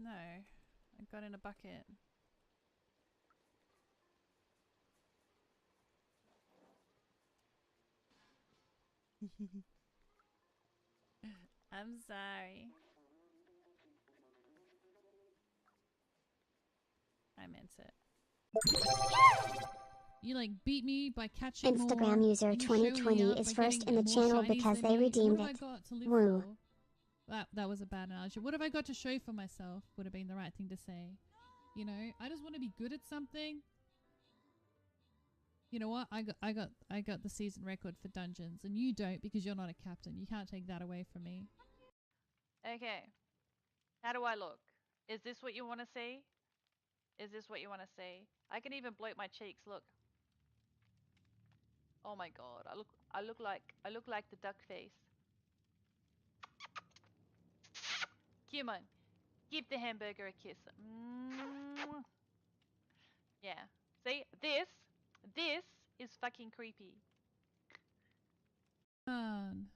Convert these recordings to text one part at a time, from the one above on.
No. I got in a bucket. I'm sorry. I meant it. You like beat me by catching Instagram more. user 2020 is first in the channel because they redeemed it. Woo. That was a bad analogy. What have I got to show for myself? Would have been the right thing to say. You know, I just want to be good at something. You know what? I got the season record for dungeons, and you don't because you're not a captain. You can't take that away from me. Okay. How do I look? Is this what you want to see? Is this what you want to see? I can even bloat my cheeks. Look. Oh my god. I look like the duck face. Come on. Give the hamburger a kiss. Yeah. See? This is fucking creepy. Come on.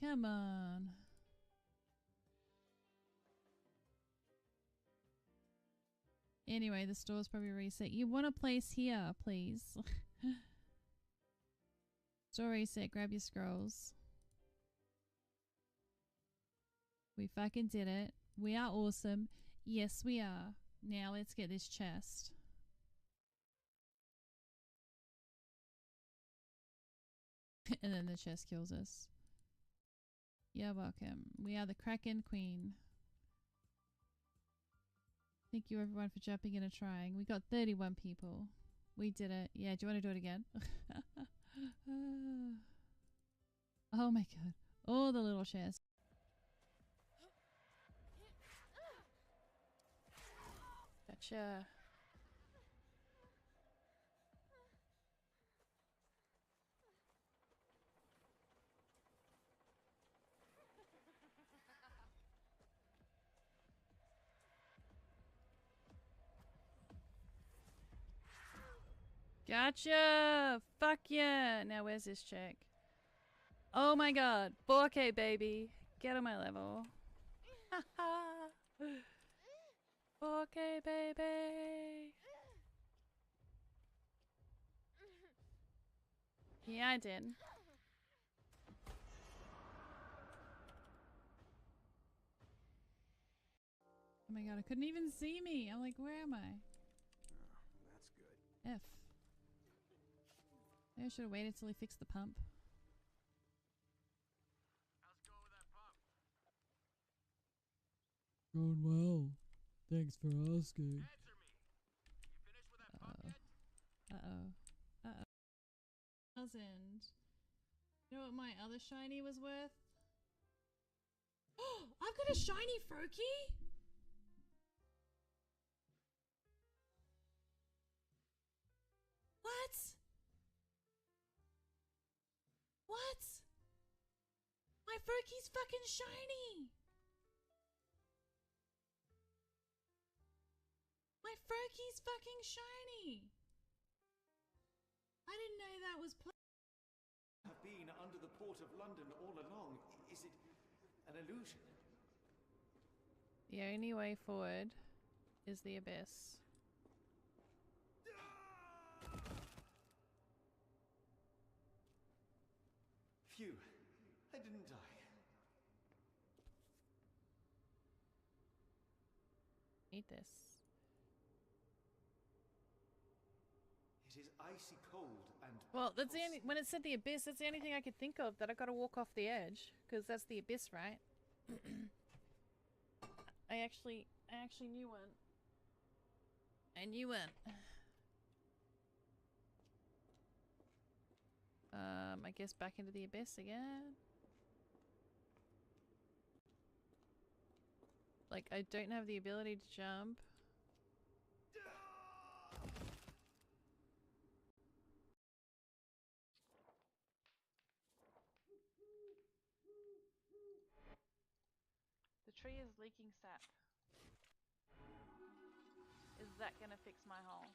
Come on. Anyway, the store's probably reset. You want a place here, please. Store reset, grab your scrolls. We fucking did it. We are awesome. Yes, we are. Now let's get this chest. And then the chest kills us. You're welcome. We are the Kraken Queen. Thank you everyone for jumping in and trying. We got 31 people. We did it. Yeah, do you want to do it again? Oh my god. All the little chests. Gotcha. Gotcha! Fuck yeah! Now where's this chick? Oh my god. 4K baby. Get on my level. 4K baby. Yeah, I did. Oh my god, I couldn't even see me. I'm like, where am I? Oh, that's good. F. Maybe I should have waited till he fixed the pump. How's it going with that pump? Going well. Thanks for asking. Answer me. You finished with that pump yet? Uh-oh. Uh-oh. 1,000. You know what my other shiny was worth? Oh, I've got a shiny Froakie? What? What? My Froakie's fucking shiny! My Froakie's fucking shiny! I didn't know that was Have been under the port of London all along. Is it an illusion? The only way forward is the abyss. Phew, I didn't die. Eat this. It is icy cold and... Well, that's the only, when it said the abyss, that's the only thing I could think of, that I gotta walk off the edge, because that's the abyss, right? I actually knew one. I knew one. I guess back into the abyss again. Like, I don't have the ability to jump. The tree is leaking sap. Is that gonna fix my hole?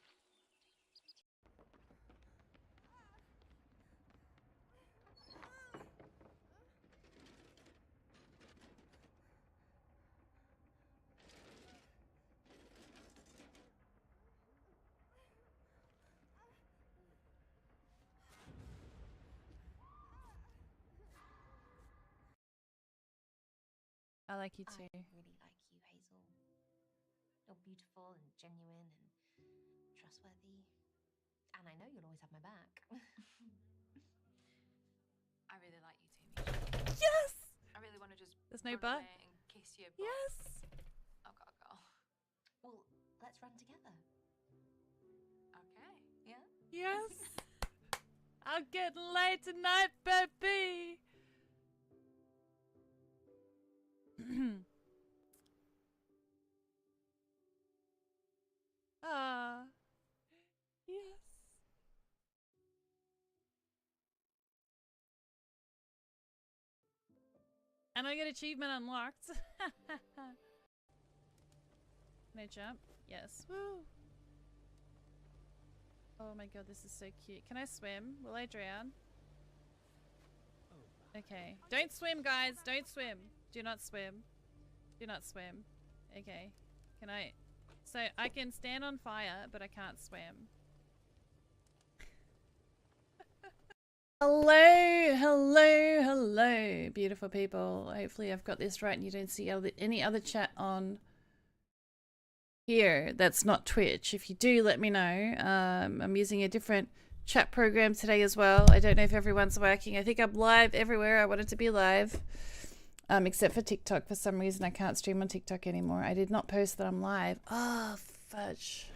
I like you too. I really like you, Hazel. You're beautiful and genuine and trustworthy. And I know you'll always have my back. I really like you too, Misha. Yes! I really want to just There's no run but. away and kiss you, but Yes! I've got to go. Well, let's run together. Okay, yeah? Yes! I'll get late tonight, baby! Ah. Yes. And I get achievement unlocked. Can I jump? Yes. Woo! Oh my god, this is so cute. Can I swim? Will I drown? Okay. Don't swim, guys! Don't swim! Do not swim. Do not swim. Okay. Can I... So, I can stand on fire, but I can't swim. Hello! Hello! Hello! Beautiful people. Hopefully I've got this right and you don't see any other chat on here that's not Twitch. If you do, let me know. I'm using a different chat program today as well. I don't know if everyone's working. I think I'm live everywhere. I wanted to be live. Except for TikTok. For some reason I can't stream on TikTok anymore. I did not post that I'm live. Oh, fudge.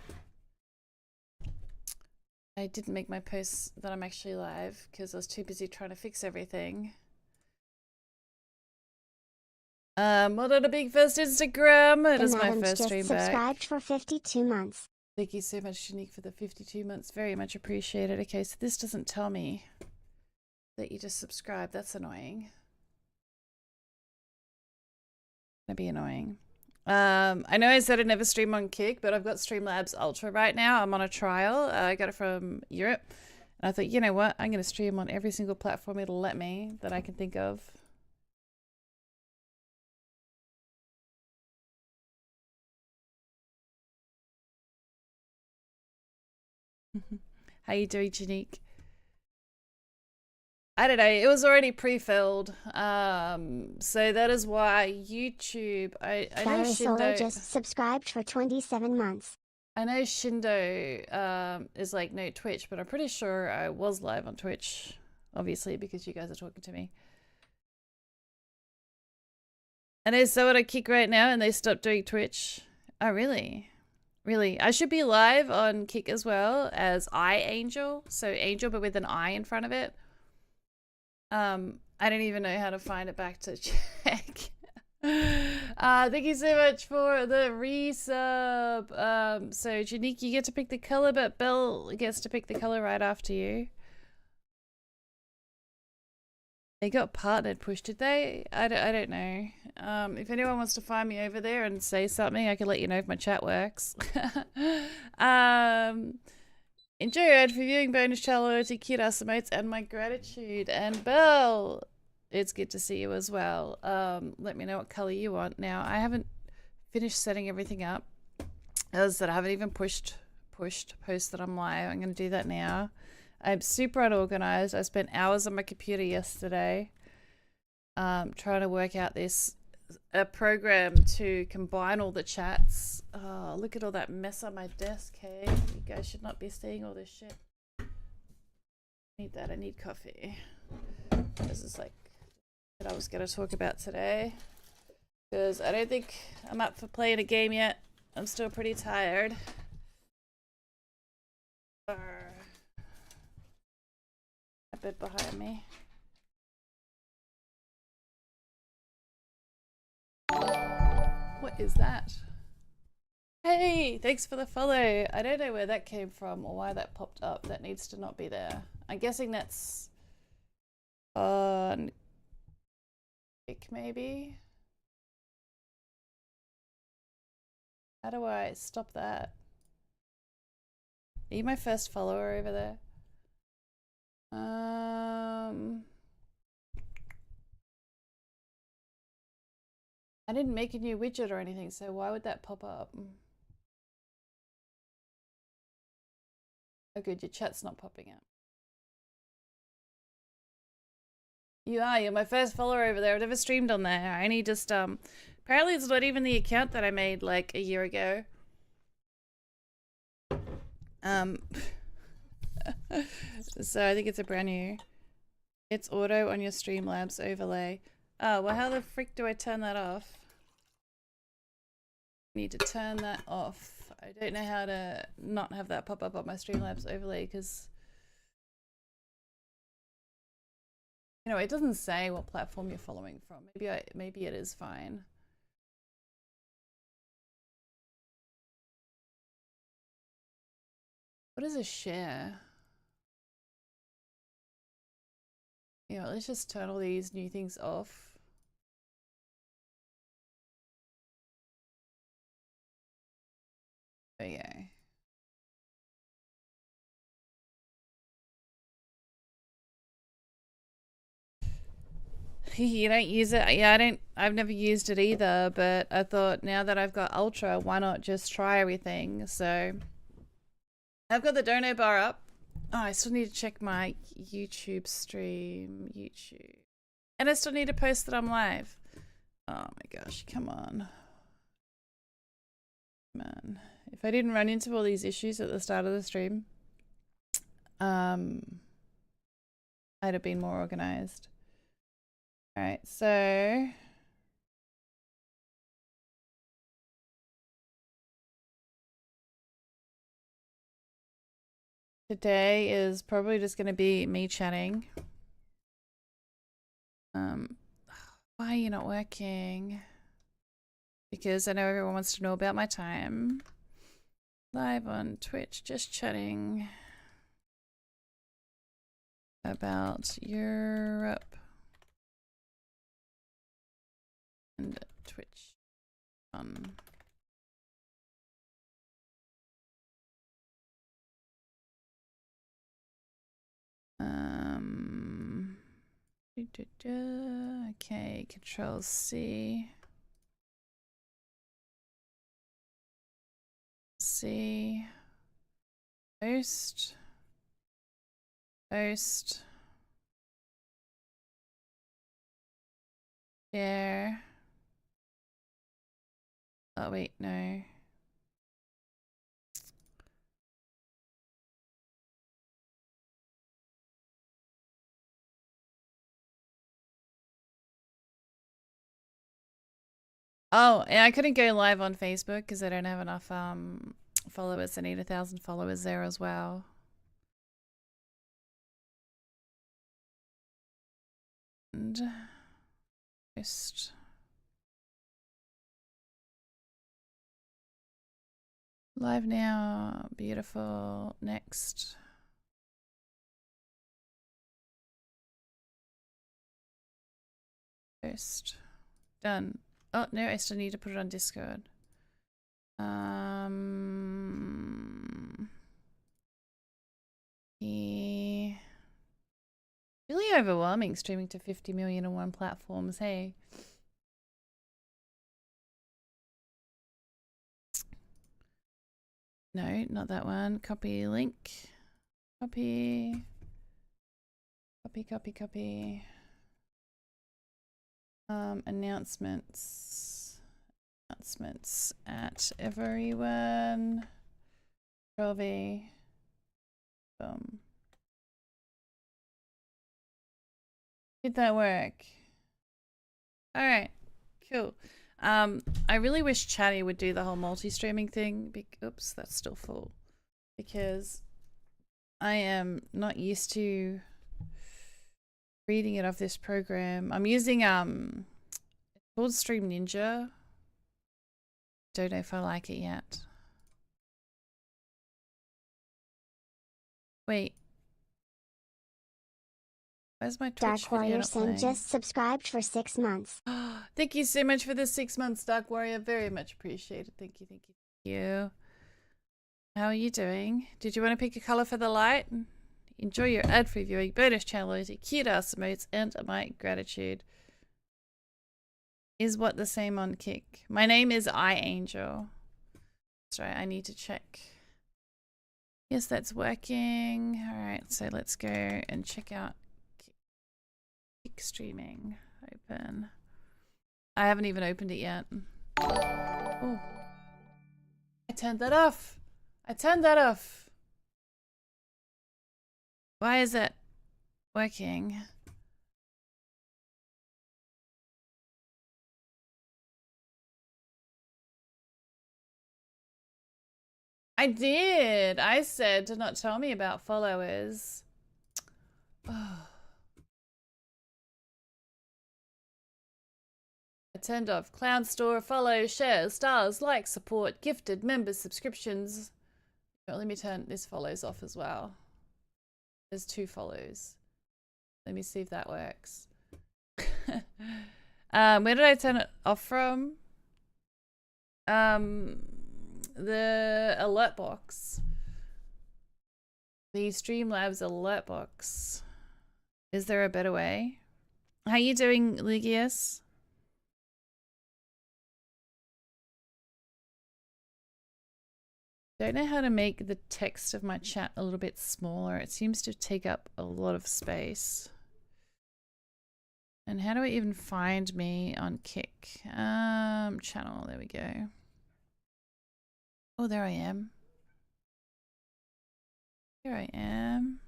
I didn't make my post that I'm actually live because I was too busy trying to fix everything. Well done, a big first Instagram. It is my first stream back. Subscribed for 52 months. Thank you so much, Shanique, for the 52 months. Very much appreciated. Okay, so this doesn't tell me that you just subscribed. That's annoying. Gonna be annoying. I know I said I'd never stream on Kick, but I've got Streamlabs Ultra right now. I'm on a trial. I got it from Europe. And I thought, you know what? I'm going to stream on every single platform it'll let me that I can think of. How you doing, Janique? I don't know. It was already pre-filled. So that is why YouTube... I know Shindo just subscribed for 27 months. I know Shindo is like no Twitch, but I'm pretty sure I was live on Twitch, obviously, because you guys are talking to me. And there's someone at Kick right now and they stopped doing Twitch. Oh, really? Really? I should be live on Kick as well as iAngel. So Angel, but with an I in front of it. I don't even know how to find it back to check. Thank you so much for the resub. So Janique, you get to pick the color, but Belle gets to pick the color right after you. They got partnered push, did they? I don't know. If anyone wants to find me over there and say something, I can let you know if my chat works. Enjoy your ad for viewing, bonus challenge, cute ass emotes, and my gratitude. And Belle, it's good to see you as well. Let me know what color you want. Now, I haven't finished setting everything up. As that, I haven't even pushed post that I'm live. I'm going to do that now. I'm super unorganized. I spent hours on my computer yesterday trying to work out a program to combine all the chats. Oh, look at all that mess on my desk, hey? You guys should not be seeing all this shit. I need that. I need coffee. This is like what I was going to talk about today. Because I don't think I'm up for playing a game yet. I'm still pretty tired. A bit behind me. What is that? Hey, thanks for the follow. I don't know where that came from or why that popped up. That needs to not be there. I'm guessing that's on Kick maybe. How do I stop that? Are you my first follower over there? I didn't make a new widget or anything, so why would that pop up? Oh good, your chat's not popping up. You're my first follower over there. I've never streamed on there. I only just Apparently it's not even the account that I made like a year ago. So I think it's a brand new. It's auto on your Streamlabs overlay. Oh, well how the frick do I turn that off? Need to turn that off. I don't know how to not have that pop up on my Streamlabs overlay because you know it doesn't say what platform you're following from. Maybe it is fine. What is a share? Yeah, let's just turn all these new things off. Okay. You don't use it? Yeah, I've never used it either, but I thought now that I've got Ultra, why not just try everything? So I've got the dono bar up. Oh, I still need to check my YouTube stream. YouTube. And I still need to post that I'm live. Oh my gosh, come on. Man. If I didn't run into all these issues at the start of the stream, I'd have been more organized. Alright, so today is probably just going to be me chatting. Why are you not working? Because I know everyone wants to know about my time. Live on Twitch, just chatting about Europe and Twitch. Okay, Control C. C. Post. Share. Oh wait, no. Oh, and I couldn't go live on Facebook because I don't have enough followers. I need 1,000 followers there as well. And post. Live now. Beautiful. Next. Post. Done. Oh, no, I still need to put it on Discord. Really overwhelming streaming to 50 million on one platforms, hey? No, not that one. Copy link. Copy. Announcements at everyone. Control V. Boom. Did that work? Alright, cool. I really wish Chatty would do the whole multi-streaming thing. Oops, that's still full. Because I am not used to reading it off this program. I'm using it's called Stream Ninja. Don't know if I like it yet. Wait. Where's my Twitch Dark Warrior Sim just subscribed for 6 months. Thank you so much for the 6 months, Dark Warrior. Very much appreciated. Thank you, thank you, thank you. How are you doing? Did you want to pick a color for the light? Enjoy your ad-free viewing, bonus channel, cute ass emotes, and my gratitude. Is what the same on Kick? My name is iAngel. That's right, I need to check. Yes, that's working. Alright, so let's go and check out Kick streaming. Open. I haven't even opened it yet. Oh. I turned that off. I turned that off. Why is it working? I did. I said to not tell me about followers. Oh. I turned off Clown Store, follow, share, stars, like, support, gifted, members, subscriptions. Oh, let me turn this follows off as well. There's 2 follows. Let me see if that works. Where did I turn it off from? The alert box. The Streamlabs alert box. Is there a better way? How you doing, Lugius? Don't know how to make the text of my chat a little bit smaller. It seems to take up a lot of space. And how do I even find me on Kick? Channel, there we go. Oh, there I am. Here I am.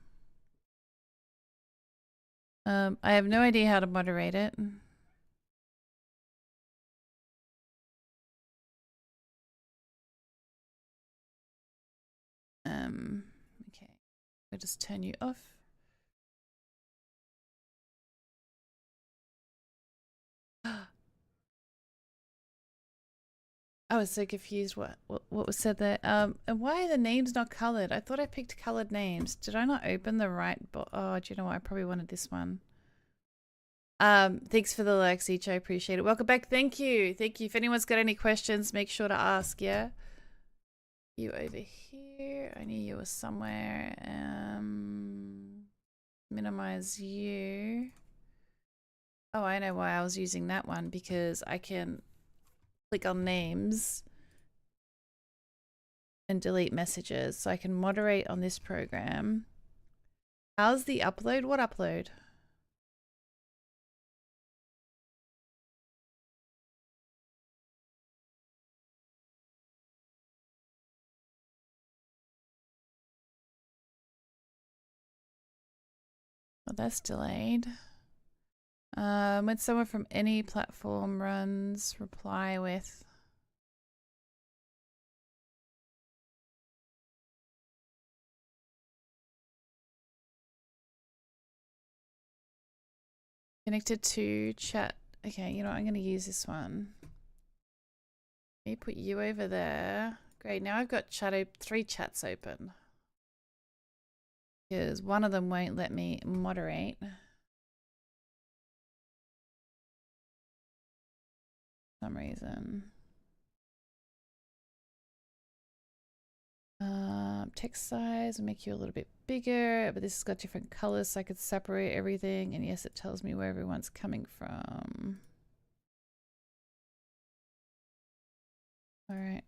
I have no idea how to moderate it. Okay. I'll just turn you off. I was so confused what was said there. And why are the names not colored? I thought I picked colored names. Did I not open the right oh, do you know what? I probably wanted this one. Thanks for the likes each. I appreciate it. Welcome back. Thank you. Thank you. If anyone's got any questions, make sure to ask, yeah? You over here. I knew you were somewhere. Minimize you. Oh, I know why I was using that one, because I can click on names and delete messages, so I can moderate on this program. How's the upload? What upload? Oh, that's delayed. When someone from any platform runs, reply with. Connected to chat. Okay, you know what? I'm going to use this one. Let me put you over there. Great, now I've got 3 chats open. Because one of them won't let me moderate. For some reason. Text size will make you a little bit bigger, but this has got different colors, so I could separate everything. And yes, it tells me where everyone's coming from. All right.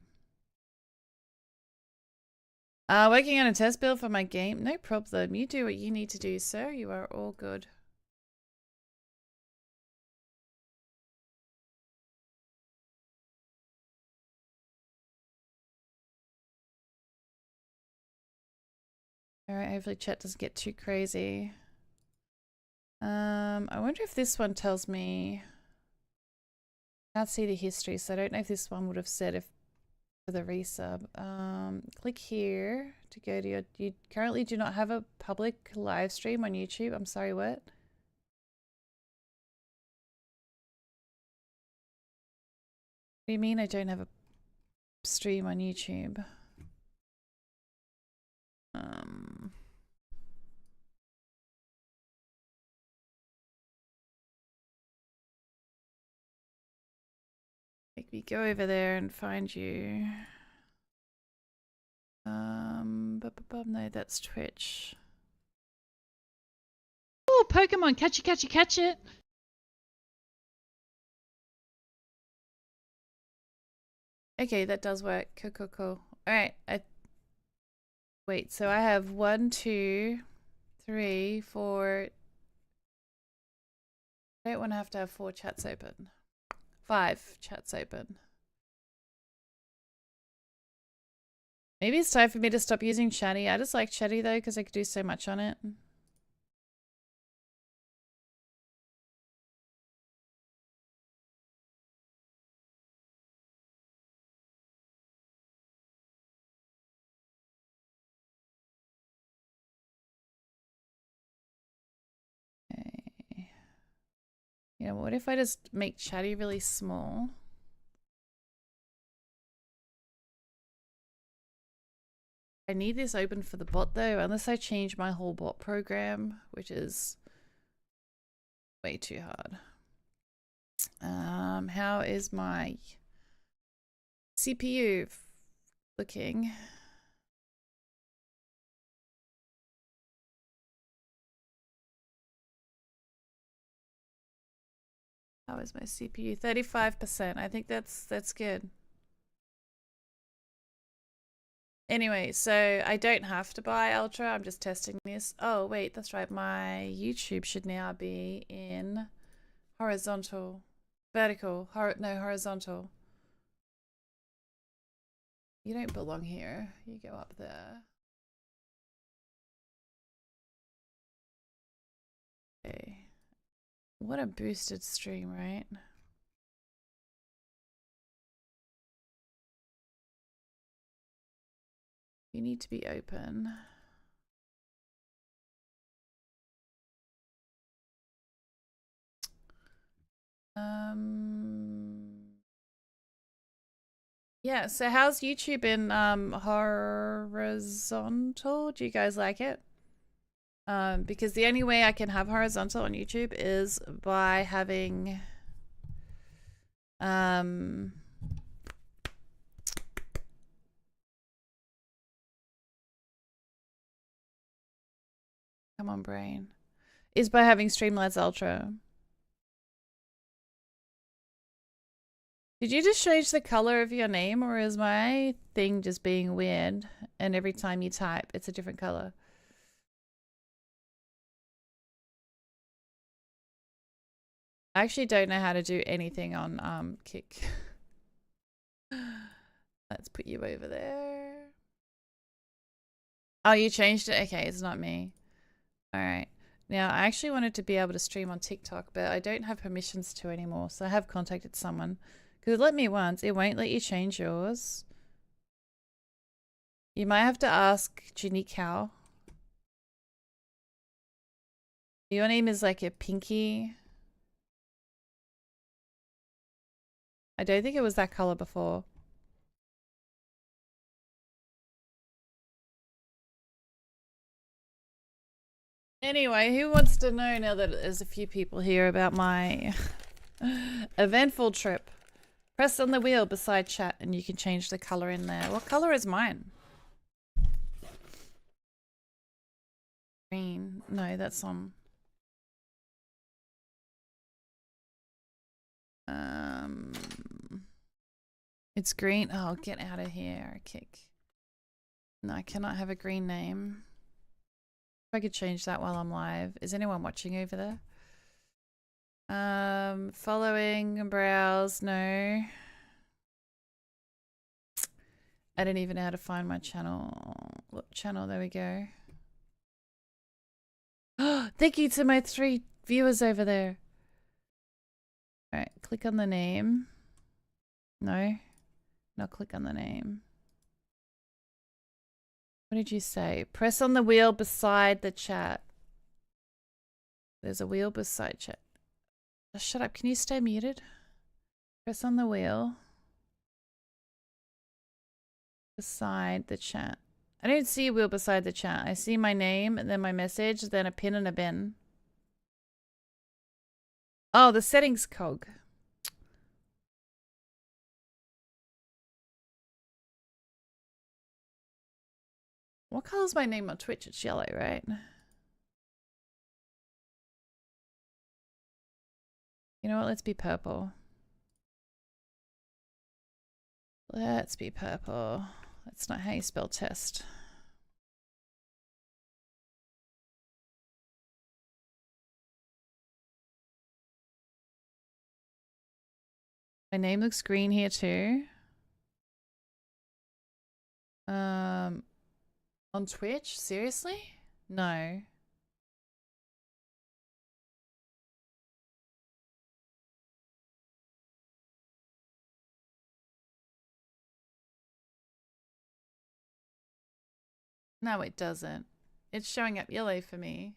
Working on a test build for my game. No problem. You do what you need to do, sir. You are all good. Alright, hopefully chat doesn't get too crazy. I wonder if this one tells me. I can't see the history, so I don't know if this one would have said if for the resub. Click here to go to your. You currently do not have a public live stream on YouTube. I'm sorry, what? What do you mean I don't have a stream on YouTube? Make me go over there and find you. No, that's Twitch. Oh, Pokemon, catch it, catch it, catch it. Okay, that does work. Cool, cool, cool. All right. Wait, so I have 1, 2, 3, 4. I don't want to have 4 chats open. 5 chats open. Maybe it's time for me to stop using Chatty. I just like Chatty though because I could do so much on it. Okay. Yeah, what if I just make Chatty really small? I need this open for the bot though, unless I change my whole bot program, which is way too hard. How is my CPU looking? How is my CPU? 35%. I think that's good. Anyway, so I don't have to buy Ultra. I'm just testing this. Oh, wait, that's right. My YouTube should now be in horizontal. Vertical. No, horizontal. You don't belong here. You go up there. Okay. What a boosted stream, right? You need to be open. Yeah, so how's YouTube in horizontal? Do you guys like it? Because the only way I can have horizontal on YouTube is by having come on, brain. Is by having Streamlabs Ultra. Did you just change the color of your name, or is my thing just being weird and every time you type it's a different color? I actually don't know how to do anything on Kick. Let's put you over there. Oh, you changed it? Okay, it's not me. Alright. Now, I actually wanted to be able to stream on TikTok, but I don't have permissions to anymore, so I have contacted someone. Because it let me once, it won't let you change yours. You might have to ask Ginny Cow. Your name is like a pinky. I don't think it was that color before. Anyway, who wants to know now that there's a few people here about my eventful trip? Press on the wheel beside chat and you can change the color in there. What color is mine? Green. No, that's on. It's green. Oh, get out of here. Kick. No, I cannot have a green name. If I could change that while I'm live. Is anyone watching over there? Following, browse, no. I don't even know how to find my channel. What channel? There we go. Oh, thank you to my 3 viewers over there. Alright, click on the name. No. Not click on the name. What did you say? Press on the wheel beside the chat. There's a wheel beside chat. Oh, shut up. Can you stay muted? Press on the wheel beside the chat. I don't see a wheel beside the chat. I see my name and then my message, then a pin and a bin. Oh, the settings cog. What color is my name on Twitch? It's yellow, right? You know what? Let's be purple. Let's be purple. That's not how you spell test. My name looks green here too. On Twitch? Seriously? No. No, it doesn't. It's showing up yellow for me.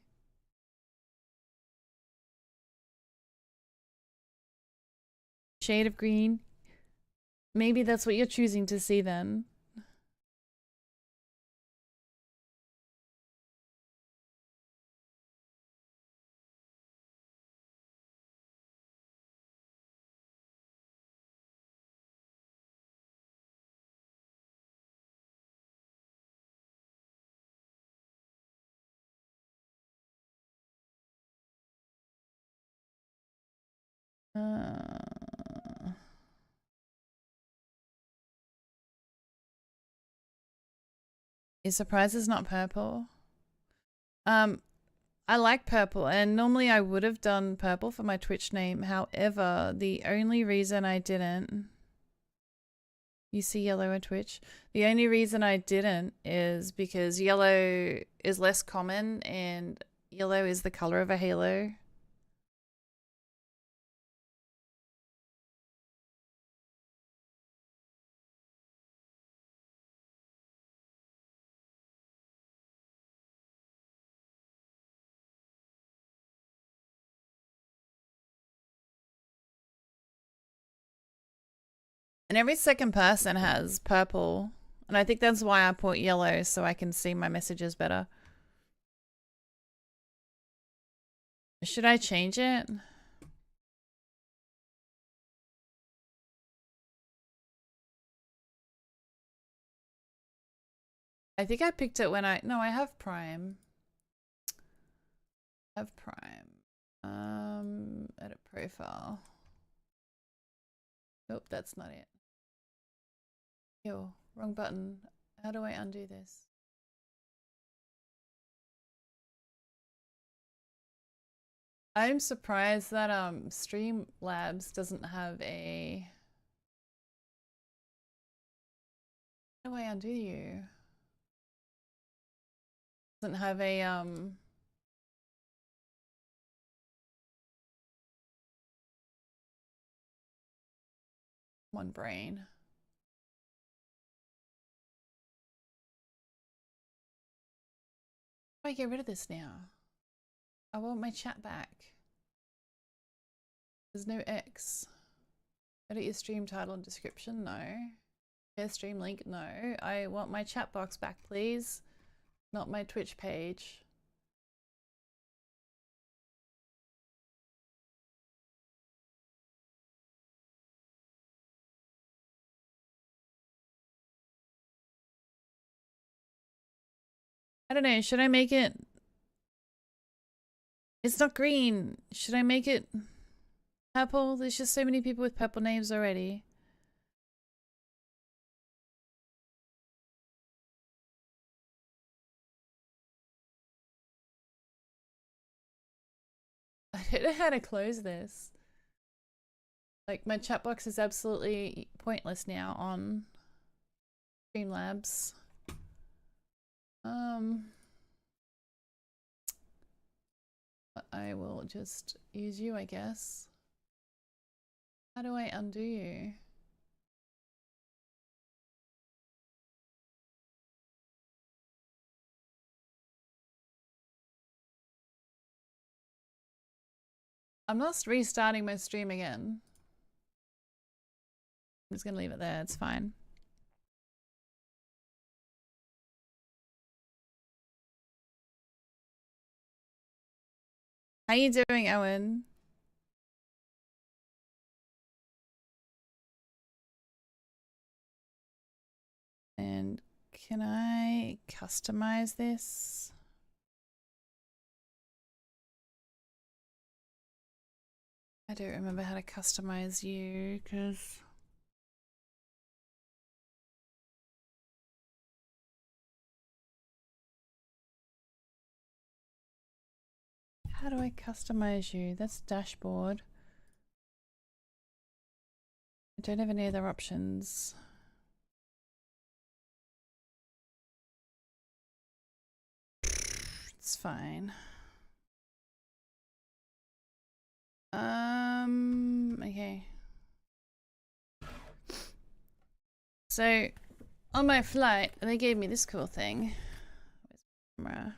Shade of green. Maybe that's what you're choosing to see then. Is surprise is not purple? I like purple, and normally I would have done purple for my Twitch name. However, the only reason I didn't... You see yellow on Twitch? The only reason I didn't is because yellow is less common, and yellow is the color of a halo. And every second person has purple. And I think that's why I put yellow, so I can see my messages better. Should I change it? I think I picked it when no, I have Prime. I have Prime. Edit profile. Nope, that's not it. Yo, wrong button. How do I undo this? I'm surprised that Streamlabs doesn't have a... How do I undo you? Doesn't have a one brain. How do I get rid of this now? I want my chat back. There's no X. Edit your stream title and description? No. Share stream link? No. I want my chat box back, please. Not my Twitch page. I don't know, should I make it... It's not green. Should I make it purple? There's just so many people with purple names already. I don't know how to close this. Like, my chat box is absolutely pointless now on Streamlabs. But I will just use you, I guess. How do I undo you? I'm not restarting my stream again. I'm just gonna leave it there, it's fine. How you doing, Owen? And can I customize this? I don't remember how to customize you, because... How do I customize you? That's dashboard. don't have any other options. It's fine. Okay. So, on my flight, they gave me this cool thing. Where's my camera?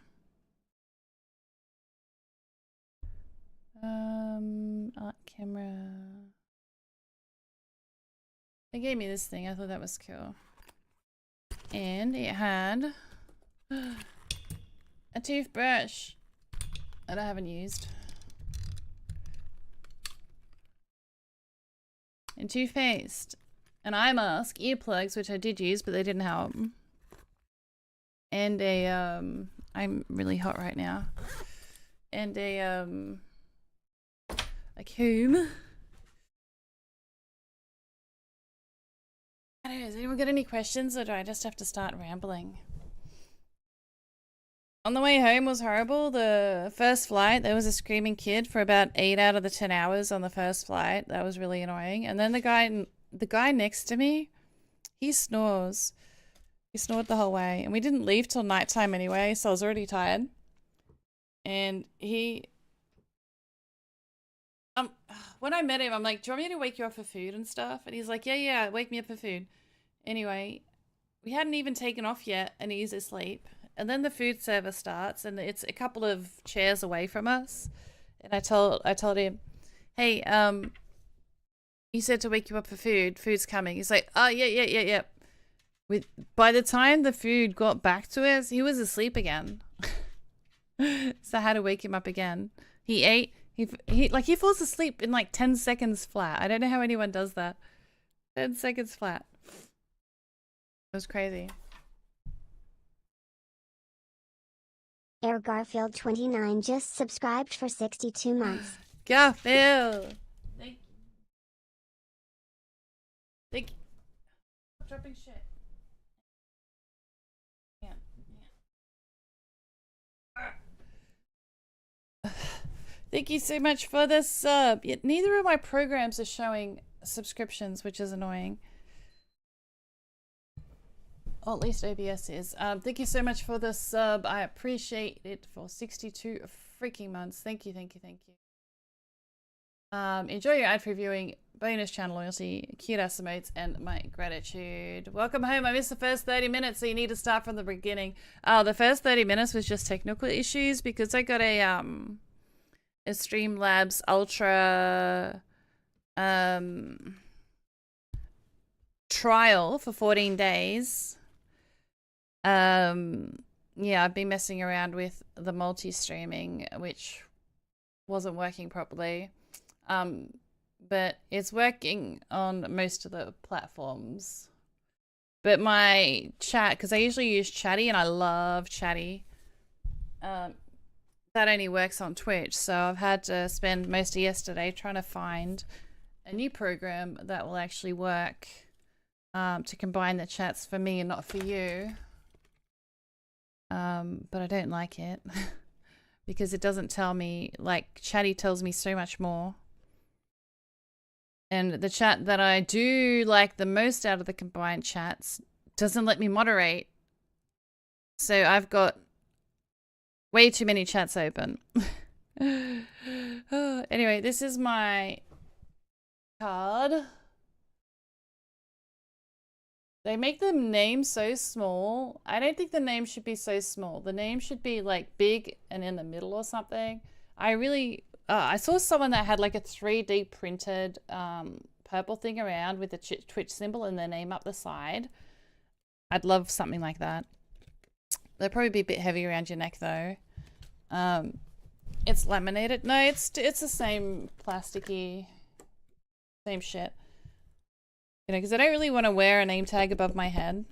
Art camera. They gave me this thing. I thought that was cool. And it had a toothbrush that I haven't used. And toothpaste. An eye mask, earplugs, which I did use, but they didn't help. And a, I'm really hot right now. And a comb. I don't know, has anyone got any questions, or do I just have to start rambling? On the way home was horrible. The first flight, there was a screaming kid for about 8 out of the 10 hours on the first flight. That was really annoying. And then the guy next to me, he snores. He snored the whole way. And we didn't leave till nighttime anyway, so I was already tired. And he... when I met him, I'm like, do you want me to wake you up for food and stuff? And he's like, yeah, wake me up for food. Anyway, we hadn't even taken off yet, and he's asleep. And then the food service starts, and it's a couple of chairs away from us. And I told him, hey, he said to wake you up for food. Food's coming. He's like, oh, yeah. By the time the food got back to us, he was asleep again. So I had to wake him up again. He ate. He falls asleep in like 10 seconds flat. I don't know how anyone does that. 10 seconds flat. It was crazy. Air Garfield 29 just subscribed for 62 months. Garfield! Thank you. Stop dropping shit. Thank you so much for the sub. Yet neither of my programs are showing subscriptions, which is annoying. Or at least OBS is. Thank you so much for the sub. I appreciate it for 62 freaking months. Thank you. Enjoy your ad-free viewing, bonus channel loyalty, cute ass emotes, and my gratitude. Welcome home. I missed the first 30 minutes, so you need to start from the beginning. The first 30 minutes was just technical issues because I got a Streamlabs Ultra trial for 14 days. Yeah, I've been messing around with the multi-streaming, which wasn't working properly. But it's working on most of the platforms. But my chat, because I usually use Chatty and I love Chatty, that only works on Twitch. So I've had to spend most of yesterday trying to find a new program that will actually work to combine the chats for me and not for you. But I don't like it because it doesn't tell me, like Chatty tells me so much more. And the chat that I do like the most out of the combined chats doesn't let me moderate. So I've got way too many chats open. Anyway, this is my card. They make the name so small. I don't think the name should be so small. The name should be like big and in the middle or something. I saw someone that had like a 3D printed purple thing around with a Twitch symbol and their name up the side. I'd love something like that. They'll probably be a bit heavy around your neck though. It's laminated. No, it's the same plasticky, same shit. You know, because I don't really want to wear a name tag above my head.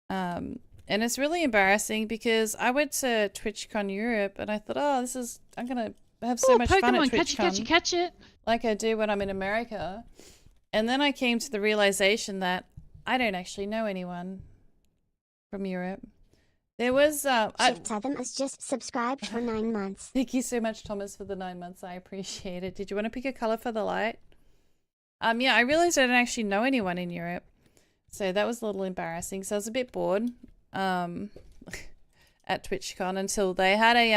And it's really embarrassing because I went to TwitchCon Europe and I thought, oh, I'm going to have so much fun at TwitchCon. Catch it. Like I do when I'm in America. And then I came to the realization that I don't actually know anyone from Europe. There was... Shift7 has just subscribed for 9 months. Thank you so much, Thomas, for the 9 months. I appreciate it. Did you want to pick a color for the light? Yeah, I realized I didn't actually know anyone in Europe. So that was a little embarrassing. So I was a bit bored at TwitchCon until they had a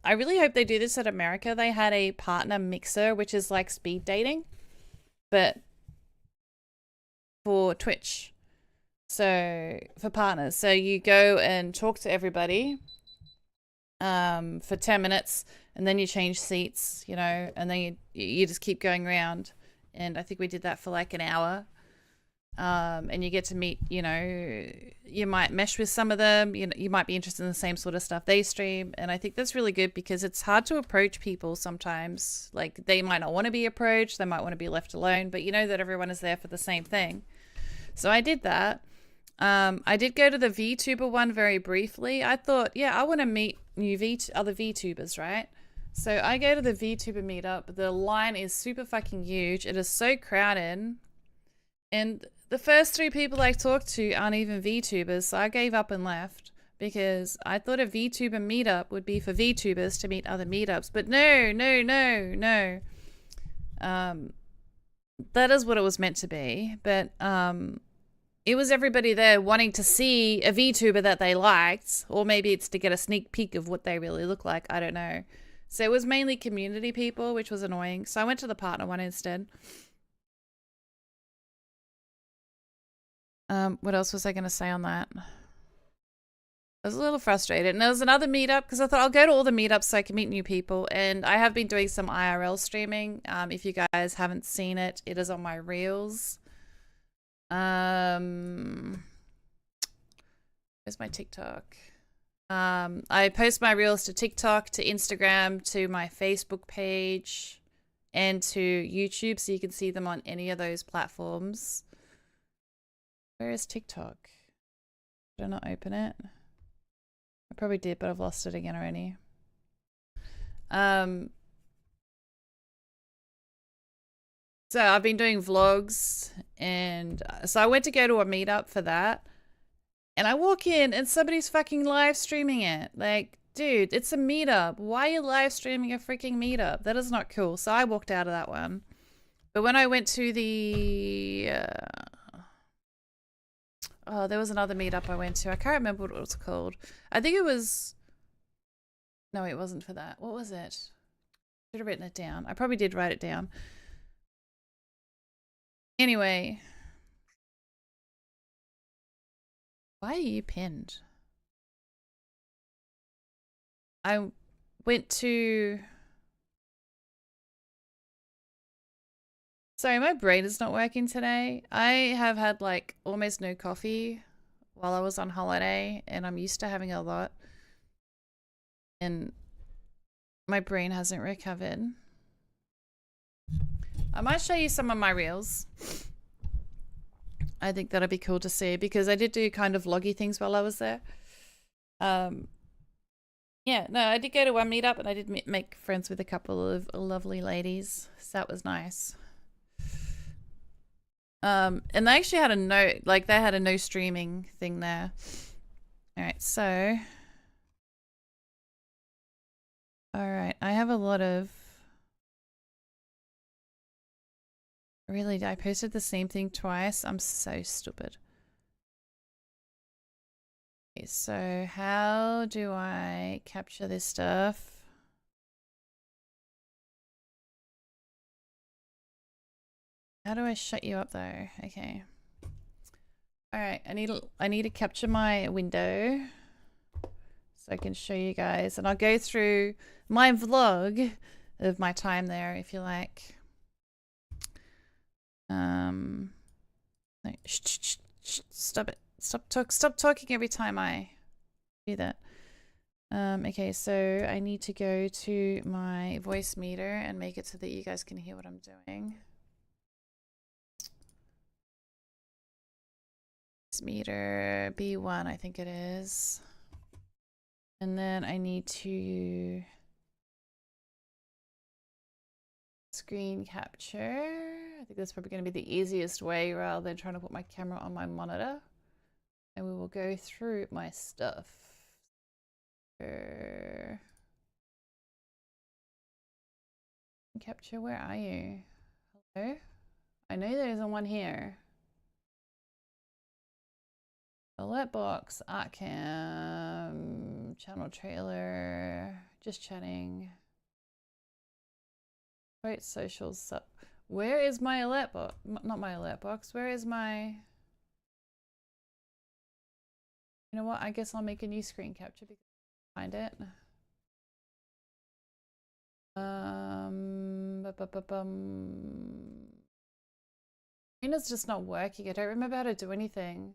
I really hope they do this at America. They had a partner mixer, which is like speed dating, but for Twitch. So for partners. So you go and talk to everybody for 10 minutes and then you change seats, you know, and then you just keep going around. And I think we did that for like an hour. And you get to meet, you know, you might mesh with some of them, you know, you might be interested in the same sort of stuff they stream. And I think that's really good because it's hard to approach people sometimes. Like they might not want to be approached, they might want to be left alone, but you know that everyone is there for the same thing. So I did that. I did go to the VTuber one very briefly. I thought, yeah, I want to meet new other VTubers, right? So I go to the VTuber meetup. The line is super fucking huge. It is so crowded. And the first 3 people I talked to aren't even VTubers, so I gave up and left because I thought a VTuber meetup would be for VTubers to meet other meetups. But no. That is what it was meant to be. But it was everybody there wanting to see a VTuber that they liked, or maybe it's to get a sneak peek of what they really look like. I don't know. So it was mainly community people, which was annoying. So I went to the partner one instead. What else was I going to say on that? I was a little frustrated. And there was another meetup because I thought I'll go to all the meetups so I can meet new people. And I have been doing some IRL streaming. If you guys haven't seen it, it is on my reels. Where's my TikTok? I post my reels to TikTok, to Instagram, to my Facebook page, and to YouTube, so you can see them on any of those platforms. Where is TikTok? Did I not open it? I probably did, but I've lost it again already. So I've been doing vlogs, and so I went to go to a meetup for that. And I walk in and somebody's fucking live streaming it. Like, dude, it's a meetup. Why are you live streaming a freaking meetup? That is not cool. So I walked out of that one. But when I went to the... oh, there was another meetup I went to. I can't remember what it was called. I think it was... no, it wasn't for that. What was it? Should have written it down. I probably did write it down. Anyway... why are you pinned? I went to... sorry, my brain is not working today. I have had like almost no coffee while I was on holiday, and I'm used to having a lot. And my brain hasn't recovered. I might show you some of my reels. I think that'd be cool to see because I did do kind of vloggy things while I was there. Yeah, no, I did go to one meetup and I did make friends with a couple of lovely ladies. So that was nice. And they actually had a no, like they had a no streaming thing there. All right, so. All right, I have a lot of. Really, I posted the same thing twice. I'm so stupid. Okay, so how do I capture this stuff? How do I shut you up though? Okay. All right, I need to capture my window so I can show you guys, and I'll go through my vlog of my time there if you like. No, stop it. Stop talking every time I do that. Okay, so I need to go to my voice meter and make it so that you guys can hear what I'm doing. Voice meter B1, I think it is. And then I need to screen capture. I think that's probably going to be the easiest way rather than trying to put my camera on my monitor. And we will go through my stuff. Capture, where are you? Hello? I know there isn't one here. Alert box, art cam, channel trailer, just chatting. Wait, socials. Where is my alert box? Not my alert box. Where is my... You know what? I guess I'll make a new screen capture because I find it. Screen is just not working. I don't remember how to do anything.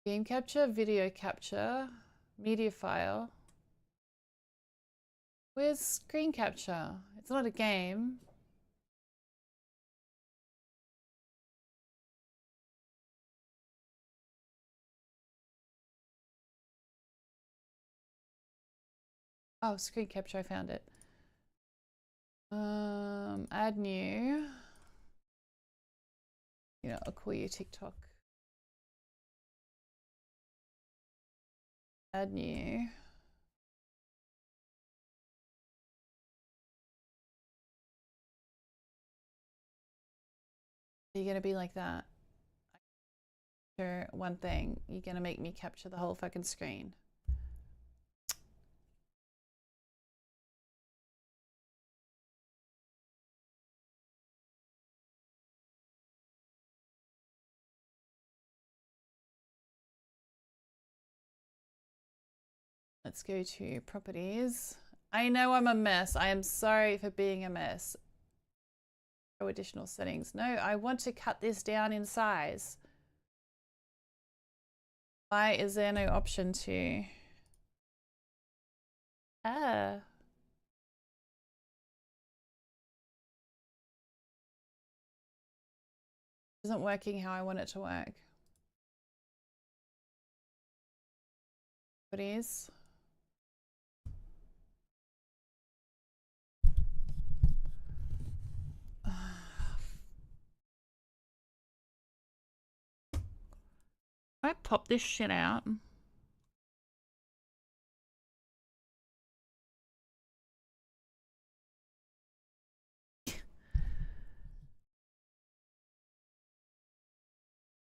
Game capture, video capture, media file. Where's screen capture? It's not a game. Oh, screen capture, I found it. Add new. You know, I'll call you TikTok. Add new. You're gonna be like that. Sure, one thing, you're gonna make me capture the whole fucking screen. Let's go to properties. I know I'm a mess. I am sorry for being a mess. Show additional settings. No, I want to cut this down in size. Why is there no option to? Isn't working how I want it to work. Properties. I pop this shit out.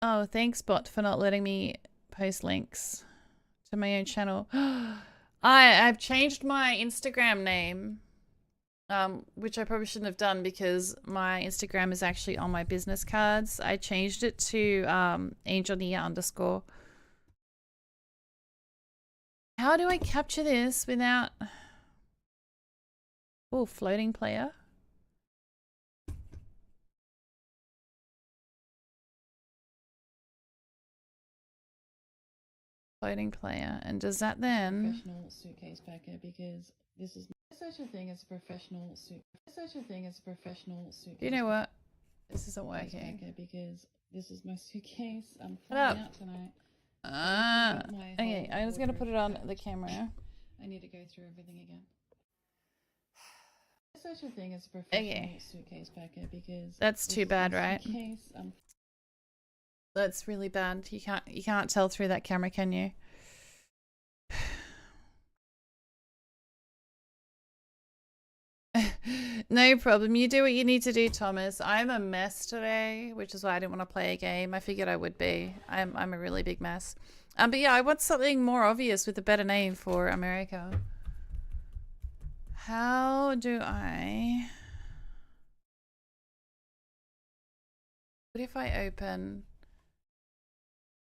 Oh, thanks bot for not letting me post links to my own channel. I've changed my Instagram name, which I probably shouldn't have done because my Instagram is actually on my business cards. I changed it to Angelnia_. How do I capture this without... Oh, floating player. Floating player. And does that then... Professional suitcase packer because this is such a thing as a professional suitcase. You know what? This isn't working. Because this is my suitcase. I'm Shut up. flying out tonight. Okay, I'm just gonna put it on the camera. I need to go through everything again. Such a thing as a professional suitcase packer because that's too bad, right? Suitcase, that's really bad. You can't tell through that camera, can you? No problem. You do what you need to do, Thomas. I'm a mess today, which is why I didn't want to play a game. I figured I would be. I'm a really big mess. But yeah, I want something more obvious with a better name for America. How do I... What if I open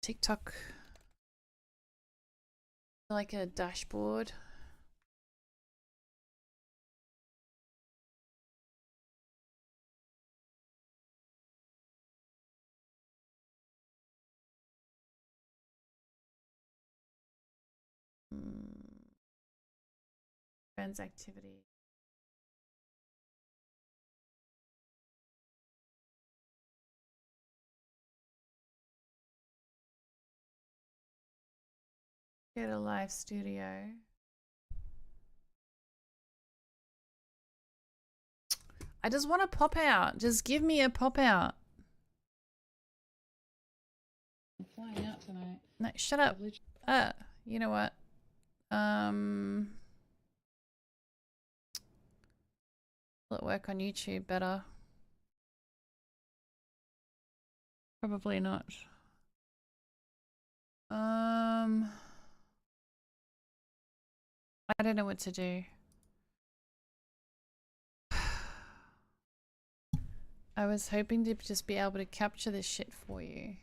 TikTok like a dashboard? Friends activity. Get a live studio. I just want a pop out. Just give me a pop out. I'm flying out tonight. No, shut up. You know what? Will it work on YouTube better? Probably not. I don't know what to do. I was hoping to just be able to capture this shit for you.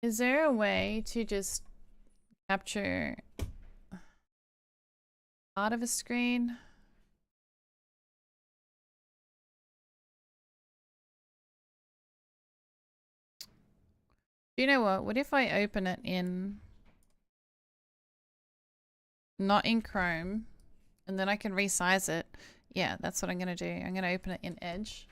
Is there a way to just capture part of a screen? You know what? What if I open it in... not in Chrome, and then I can resize it. Yeah, that's what I'm going to do. I'm going to open it in Edge.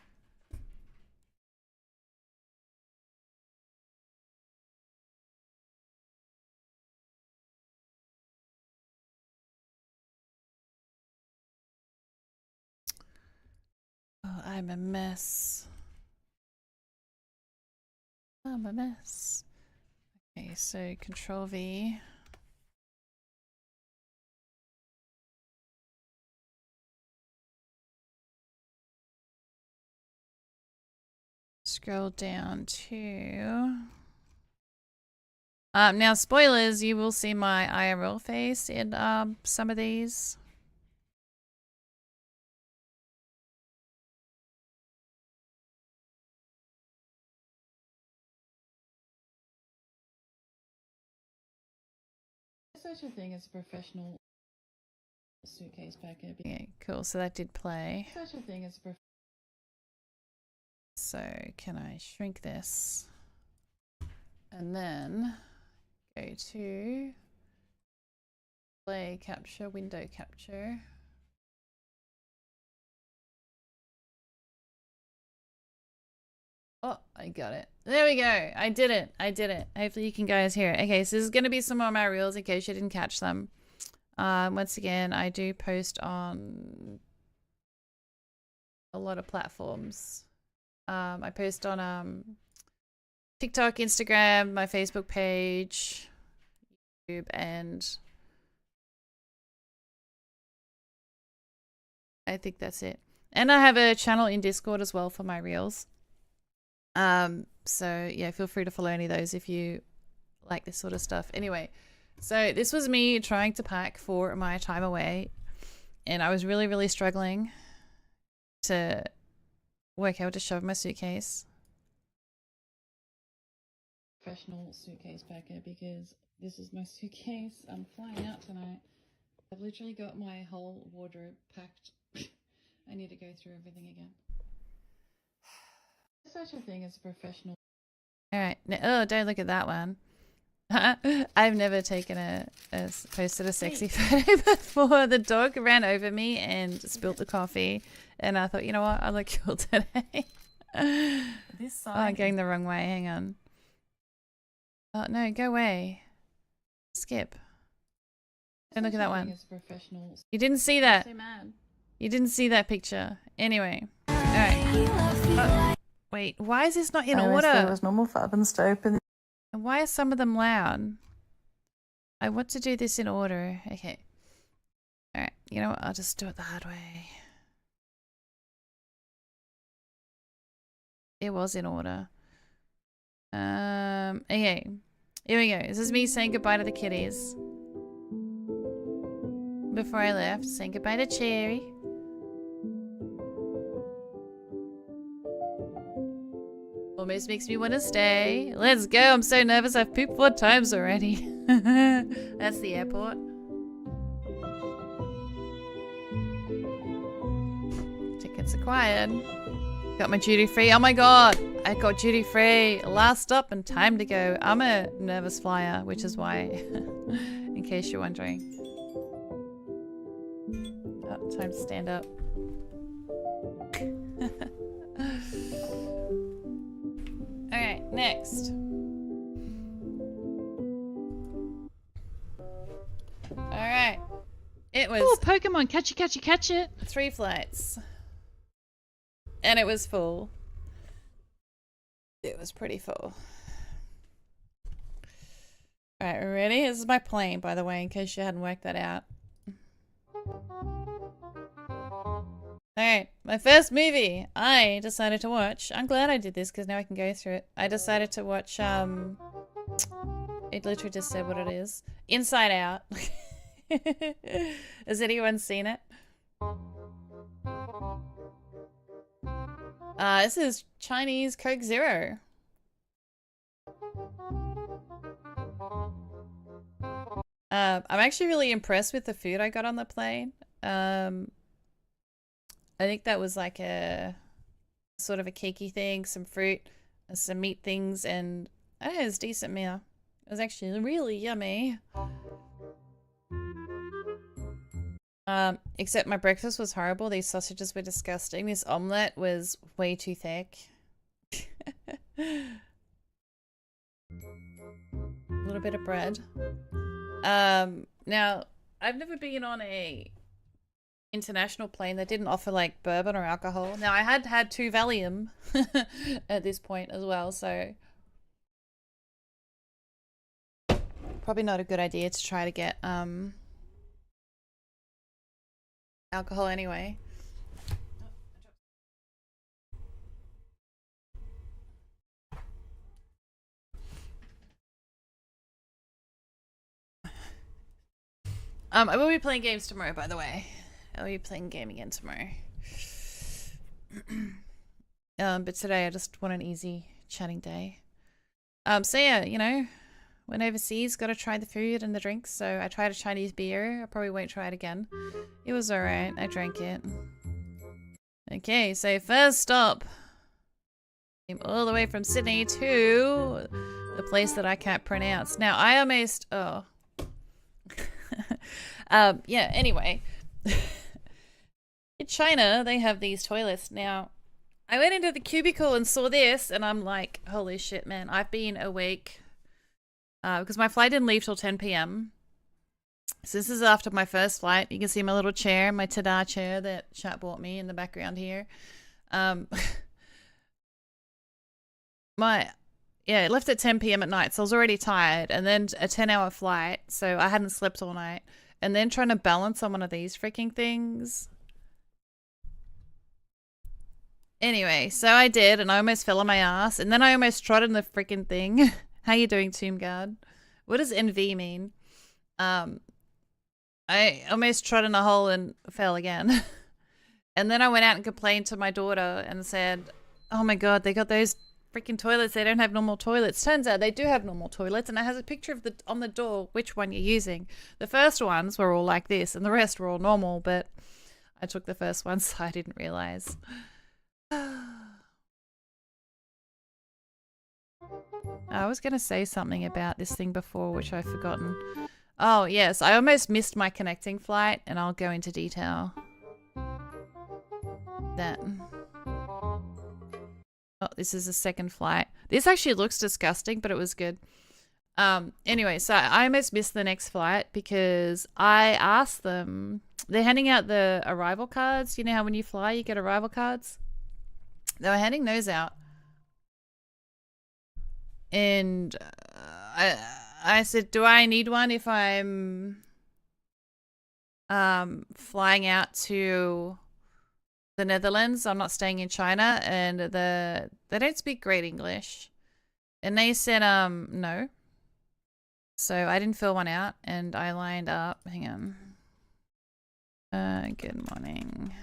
Oh, I'm a mess. I'm a mess. Okay, so Control V. Scroll down to... now spoilers, you will see my IRL face in some of these. There's such a thing as a professional suitcase packer. Okay, cool. So that did play. Such a thing as a So can I shrink this? And then go to play capture, window capture. Oh, I got it. There we go. I did it. I did it. Hopefully you can guys hear it. Okay, so this is going to be some more of my reels in case you didn't catch them. Once again, I do post on a lot of platforms. I post on TikTok, Instagram, my Facebook page, YouTube, and I think that's it. And I have a channel in Discord as well for my reels. So yeah, feel free to follow any of those if you like this sort of stuff. Anyway, so this was me trying to pack for my time away, and I was really, really struggling to work out to shove my suitcase. professional suitcase packer because this is my suitcase. I'm flying out tonight. I've literally got my whole wardrobe packed. I need to go through everything again. There's such a thing as a professional. All right. Oh, don't look at that one. I've never taken posted a sexy photo before. The dog ran over me and spilled the coffee, and I thought, you know what, I look cool today. This side. Oh, I'm going the wrong way. Hang on. Oh no, go away. Skip. Don't look at that one. You didn't see that. So mad. You didn't see that picture. Anyway. All right. Wait, why is this not in order? It was normal for ovens to open. And why are some of them loud? I want to do this in order. Okay. Alright, you know what? I'll just do it the hard way. It was in order. Okay. Here we go. This is me saying goodbye to the kitties. Before I left, saying goodbye to Cherry. Almost makes me want to stay. Let's go. I'm so nervous. I've pooped 4 times already. That's the airport. Tickets acquired. Got my duty free. Oh my god. I got duty free. Last stop and time to go. I'm a nervous flyer, which is why, in case you're wondering. Oh, time to stand up. Alright, next. Alright. It was Oh, Pokemon, catch it, catch it, catch it. 3 flights. And it was full. It was pretty full. Alright, ready? This is my plane, by the way, in case you hadn't worked that out. Alright, my first movie I decided to watch. I'm glad I did this because now I can go through it. I decided to watch, it literally just said what it is. Inside Out. Has anyone seen it? This is Chinese Coke Zero. I'm actually really impressed with the food I got on the plane. I think that was like a sort of a cakey thing, some fruit, some meat things, and I don't know, it was a decent meal. It was actually really yummy. Except my breakfast was horrible. These sausages were disgusting. This omelette was way too thick. A little bit of bread. Now, I've never been on a international plane that didn't offer like bourbon or alcohol. Now, I had 2 Valium at this point as well, so probably not a good idea to try to get alcohol anyway. I will be playing games tomorrow, by the way. I'll be playing game again tomorrow. But today I just want an easy chatting day. So yeah, you know, went overseas, gotta try the food and the drinks. So I tried a Chinese beer. I probably won't try it again. It was alright. I drank it. Okay, so first stop. Came all the way from Sydney to the place that I can't pronounce. Now I almost yeah, anyway. In China, they have these toilets. Now, I went into the cubicle and saw this, and I'm like, holy shit, man. I've been awake because my flight didn't leave till 10 p.m. So this is after my first flight. You can see my little chair, my Tada chair that chat bought me in the background here. Yeah, it left at 10 p.m. at night, so I was already tired. And then a 10-hour flight, so I hadn't slept all night. And then trying to balance on one of these freaking things. Anyway, so I did, and I almost fell on my ass. And then I almost trod in the freaking thing. How you doing, Tomb Guard? What does NV mean? I almost trod in a hole and fell again. And then I went out and complained to my daughter and said, oh my god, they got those freaking toilets. They don't have normal toilets. Turns out they do have normal toilets, and it has a picture of on the door which one you're using. The first ones were all like this, and the rest were all normal, but I took the first one, so I didn't realize. I was going to say something about this thing before, which I've forgotten. Oh, yes, I almost missed my connecting flight, and I'll go into detail. That. Oh, this is the second flight. This actually looks disgusting, but it was good. Anyway, so I almost missed the next flight because I asked them. They're handing out the arrival cards. You know how when you fly, you get arrival cards? They were handing those out. And I said, do I need one if I'm flying out to the Netherlands? I'm not staying in China, and they don't speak great English. And they said no. So I didn't fill one out, and I lined up. Hang on. Good morning.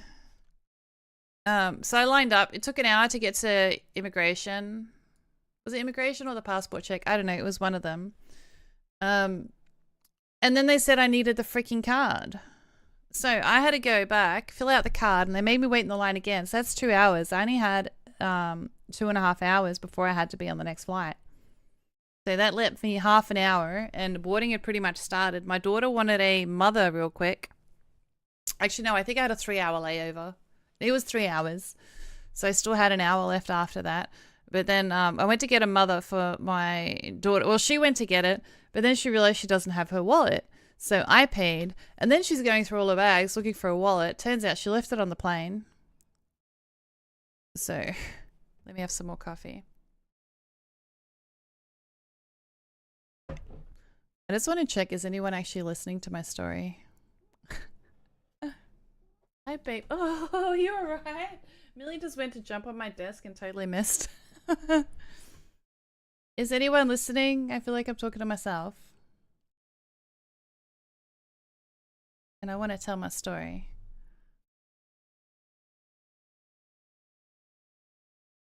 So I lined up. It took an hour to get to immigration. Was it immigration or the passport check? I don't know. It was one of them. And then they said I needed the freaking card. So I had to go back, fill out the card, and they made me wait in the line again. So that's 2 hours. I only had 2.5 hours before I had to be on the next flight. So that left me half an hour, and boarding had pretty much started. My daughter wanted a mother real quick. Actually, no, I think I had a 3-hour layover. It was 3 hours. So I still had an hour left after that. But then I went to get a mother for my daughter. Well, she went to get it, but then she realized she doesn't have her wallet. So I paid, and then she's going through all her bags looking for a wallet. Turns out she left it on the plane. So let me have some more coffee. I just want to check, is anyone actually listening to my story? Hi, babe. Oh, you alright? Millie just went to jump on my desk and totally missed. Is anyone listening? I feel like I'm talking to myself. And I want to tell my story.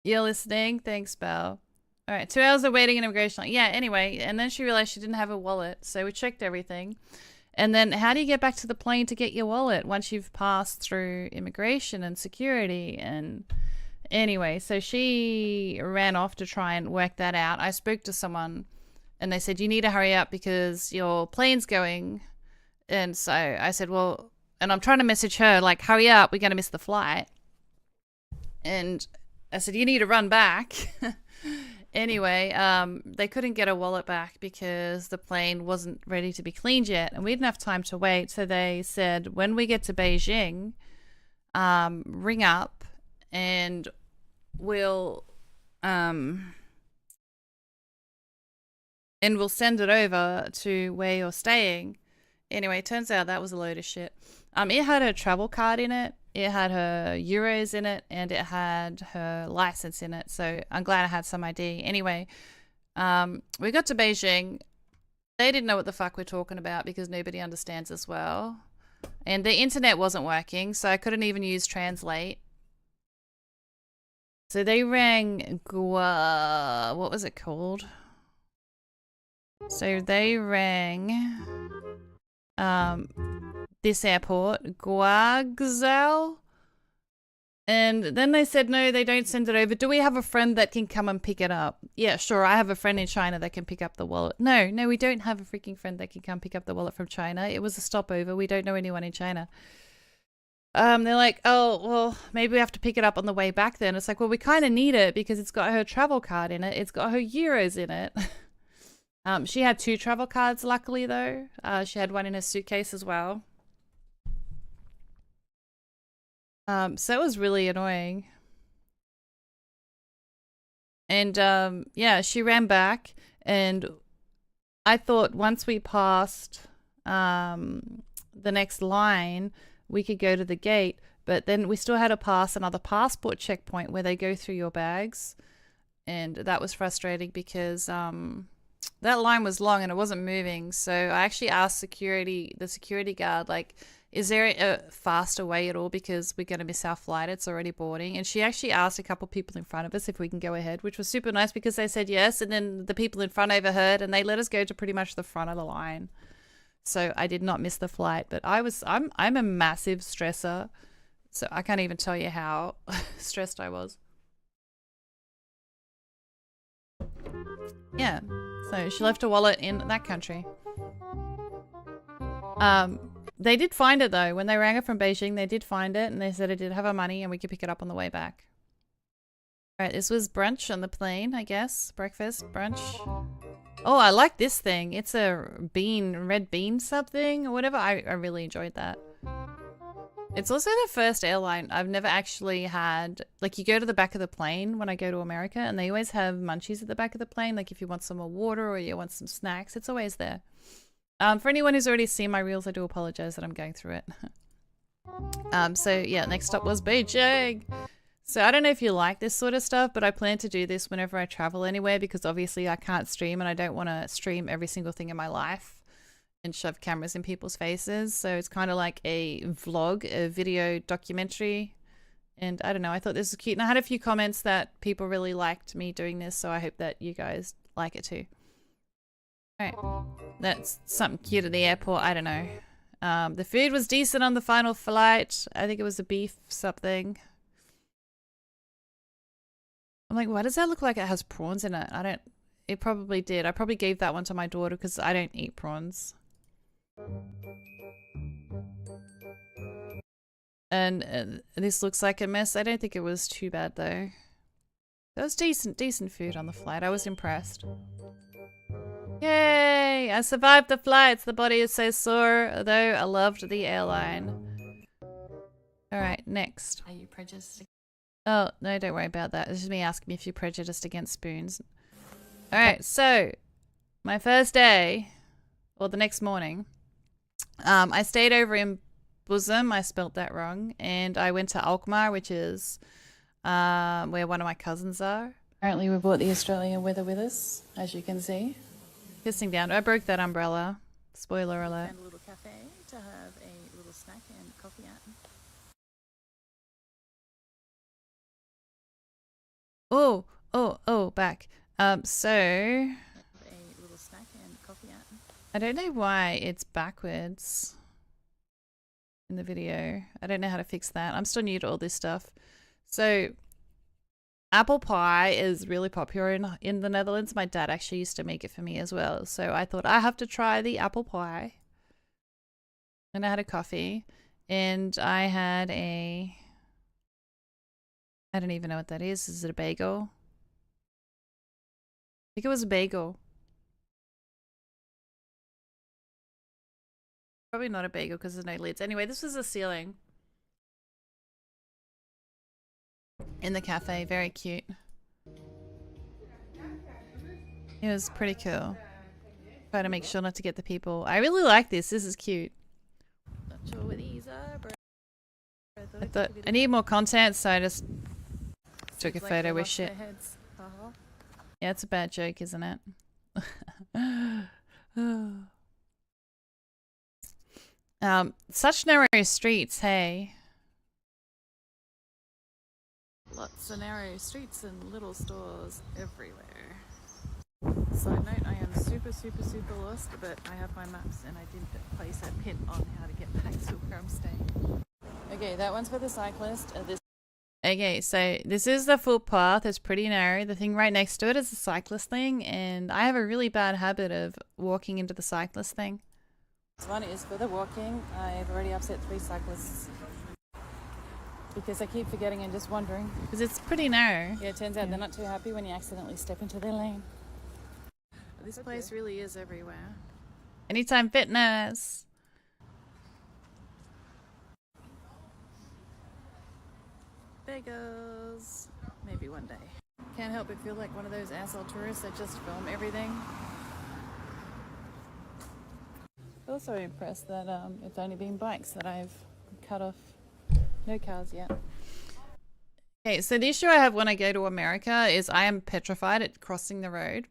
You're listening? Thanks, Belle. Alright, 2 hours of waiting in immigration. Yeah, anyway, and then she realized she didn't have a wallet, so we checked everything. And then how do you get back to the plane to get your wallet once you've passed through immigration and security? And anyway, so she ran off to try and work that out. I spoke to someone and they said, you need to hurry up because your plane's going. And so I said, well, and I'm trying to message her, like, hurry up, we're going to miss the flight. And I said, you need to run back. Anyway, they couldn't get a wallet back because the plane wasn't ready to be cleaned yet, and we didn't have time to wait. So they said, when we get to Beijing, ring up and we'll send it over to where you're staying. Anyway, it turns out that was a load of shit. It had her travel card in it, it had her euros in it, and it had her license in it. So I'm glad I had some ID. Anyway, we got to Beijing. They didn't know what the fuck we're talking about because nobody understands us well. And the internet wasn't working, so I couldn't even use Translate. So they rang what was it called? So they rang this airport, Guangzhou, and then they said no, they don't send it over. Do we have a friend that can come and pick it up? Yeah, sure, I have a friend in China that can pick up the wallet. No, we don't have a freaking friend that can come pick up the wallet from China. It was a stopover. We don't know anyone in China. They're like, oh, well, maybe we have to pick it up on the way back then. It's like, well, we kind of need it because it's got her travel card in it. It's got her euros in it. She had 2 travel cards, luckily, though. She had one in her suitcase as well. So it was really annoying. And, yeah, she ran back, and I thought once we passed the next line, we could go to the gate, but then we still had to pass another passport checkpoint where they go through your bags, and that was frustrating because that line was long and it wasn't moving. So I actually asked the security guard, like, is there a faster way at all because we're going to miss our flight, it's already boarding? And she actually asked a couple people in front of us if we can go ahead, which was super nice because they said yes, and then the people in front overheard and they let us go to pretty much the front of the line. So I did not miss the flight, but I'm a massive stressor, so I can't even tell you how stressed I was. Yeah, so she left her wallet in that country. They did find it though. When they rang her from Beijing, they did find it and they said it did have our money and we could pick it up on the way back. Alright, this was brunch on the plane, I guess. Breakfast, brunch. Oh, I like this thing. It's a red bean something or whatever. I really enjoyed that. It's also the first airline I've never actually had, like, you go to the back of the plane when I go to America and they always have munchies at the back of the plane. Like if you want some more water or you want some snacks, it's always there. For anyone who's already seen my reels, I do apologize that I'm going through it. So yeah, next stop was Beijing. So I don't know if you like this sort of stuff, but I plan to do this whenever I travel anywhere because obviously I can't stream and I don't want to stream every single thing in my life and shove cameras in people's faces. So it's kind of like a vlog, a video documentary. And I don't know, I thought this was cute. And I had a few comments that people really liked me doing this, so I hope that you guys like it too. Alright, that's something cute at the airport, I don't know. The food was decent on the final flight. I think it was a beef something. I'm like, why does that look like it has prawns in it? It probably did. I probably gave that one to my daughter because I don't eat prawns. And this looks like a mess. I don't think it was too bad though. That was decent food on the flight. I was impressed. Yay! I survived the flights. The body is so sore, though I loved the airline. Alright, next. Are you prejudiced? Oh, no, don't worry about that. It's just me asking me if you're prejudiced against spoons. Alright, so my first day, or the next morning, I stayed over in Bosom. I spelt that wrong. And I went to Alkmaar, which is where one of my cousins are. Apparently we brought the Australian weather with us, as you can see. Pissing down. I broke that umbrella. Spoiler alert. And a little cafe to have a little snack and coffee at. Oh, back. So A little snack and coffee at. I don't know why it's backwards in the video. I don't know how to fix that. I'm still new to all this stuff. So apple pie is really popular in the Netherlands. My dad actually used to make it for me as well. So I thought I have to try the apple pie. And I had a coffee and I had a, I don't even know what that is. Is it a bagel? I think it was a bagel. Probably not a bagel because there's no lids. Anyway, this was the ceiling in the cafe. Very cute. It was pretty cool. Try to make sure not to get the people. I really like this. This is cute. Not sure what these are, but I thought I need more content, so I just took a photo with shit. Yeah, it's a bad joke, isn't it? Such narrow streets, hey. Lots of narrow streets and little stores everywhere. Side note, I am super lost, but I have my maps and I did place a pin on how to get back to where I'm staying. Okay, that one's for the cyclist. Okay, so this is the footpath. It's pretty narrow. The thing right next to it is the cyclist thing, and I have a really bad habit of walking into the cyclist thing. This one is for the walking. I've already upset 3 cyclists because I keep forgetting and just wandering. Because it's pretty narrow. Yeah, it turns out they're not too happy when you accidentally step into their lane. This place really is everywhere. Anytime Fitness. Bagels. Maybe one day. Can't help but feel like one of those asshole tourists that just film everything. Also impressed that it's only been bikes that I've cut off. No cars yet. Okay, so the issue I have when I go to America is I am petrified at crossing the road.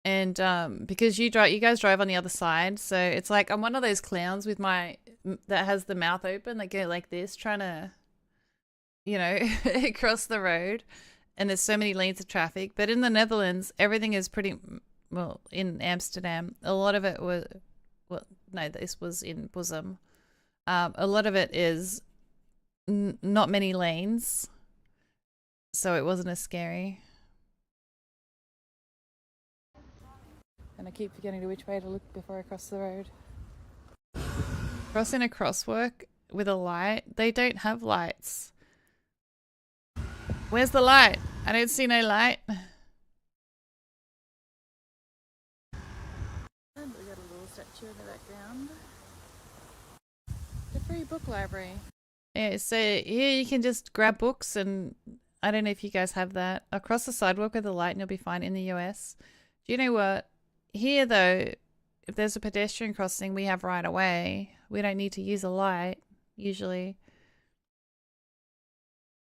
And because you guys drive on the other side, so it's like I'm one of those clowns with my that has the mouth open, that go like this, trying to, you know, cross the road. And there's so many lanes of traffic. But in the Netherlands, everything is pretty well. In Amsterdam, a lot of it was no, this was in Bosom. A lot of it is not many lanes, so it wasn't as scary. And I keep forgetting to which way to look before I cross the road. Crossing a crosswalk with a light. They don't have lights. Where's the light? I don't see no light. And we got a little statue in the background. The free book library. Yeah, so here you can just grab books, and I don't know if you guys have that. Across the sidewalk with a light and you'll be fine in the US. Do you know what? Here though, if there's a pedestrian crossing, we have right away. We don't need to use a light usually.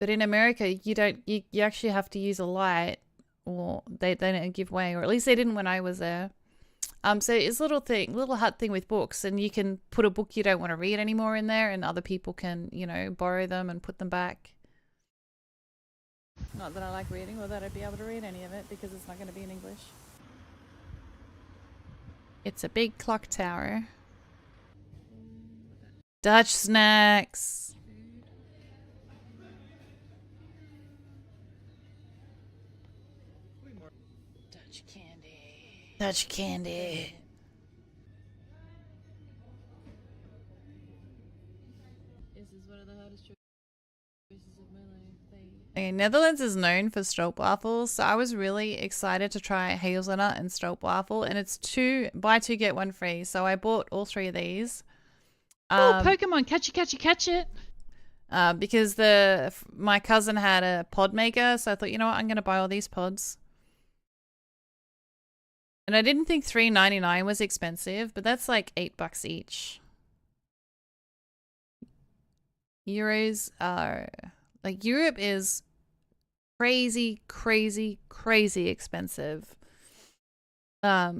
But in America, you don't. You actually have to use a light, or they don't give way, or at least they didn't when I was there. So it's a little hut thing with books, and you can put a book you don't want to read anymore in there, and other people can, you know, borrow them and put them back. Not that I like reading, or that I'd be able to read any of it because it's not going to be in English. It's a big clock tower. Dutch snacks. Dutch candy. Dutch candy. This is one of the hardest choices of my life. Okay, Netherlands is known for stroopwafels, so I was really excited to try hazelnut and stroopwafel, and it's buy two get one free. So I bought all 3 of these. Oh, Pokemon, catch it. Because my cousin had a pod maker, so I thought, you know what, I'm gonna buy all these pods. And I didn't think $3.99 was expensive, but that's like $8 each. Euros are like Europe is crazy, crazy, crazy expensive. Like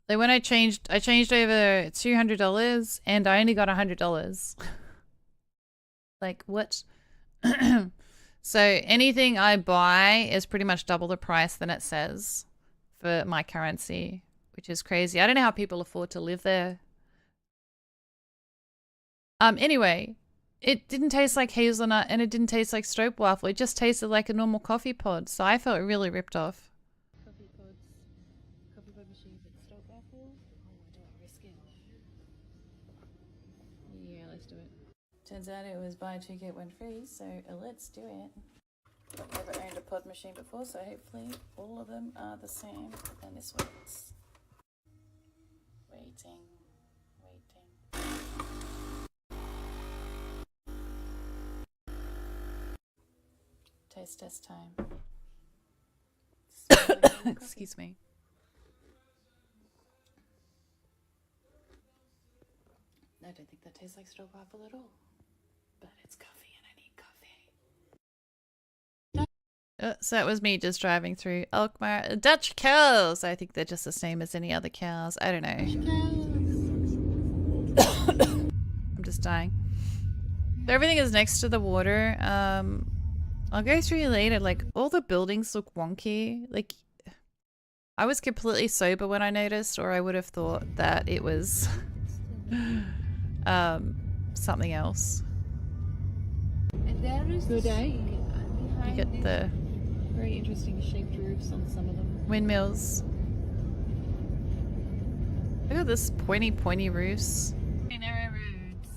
when I changed over $200 and I only got $100. Like what? So anything I buy is pretty much double the price than it says for my currency, which is crazy. I don't know how people afford to live there. Anyway, it didn't taste like hazelnut and it didn't taste like stroopwafel. It just tasted like a normal coffee pod. So I felt really ripped off. Coffee pod machine with stroopwafel. Oh, I don't risk it. Yeah, let's do it. Turns out it was buy two get one free, so let's do it. I've never owned a pod machine before, so hopefully all of them are the same. And this works. Waiting. Taste test time. Excuse me. I don't think that tastes like stroopwafel at all. But it's coffee and I need coffee. So that was me just driving through Alkmaar. Dutch cows! I think they're just the same as any other cows. I don't know. I'm just dying. So everything is next to the water. I'll go through later. Like, all the buildings look wonky. Like, I was completely sober when I noticed, or I would have thought that it was something else. And there is good day. You get the very interesting shaped roofs on some of them. windmills. Look at this pointy roofs. Narrow roads.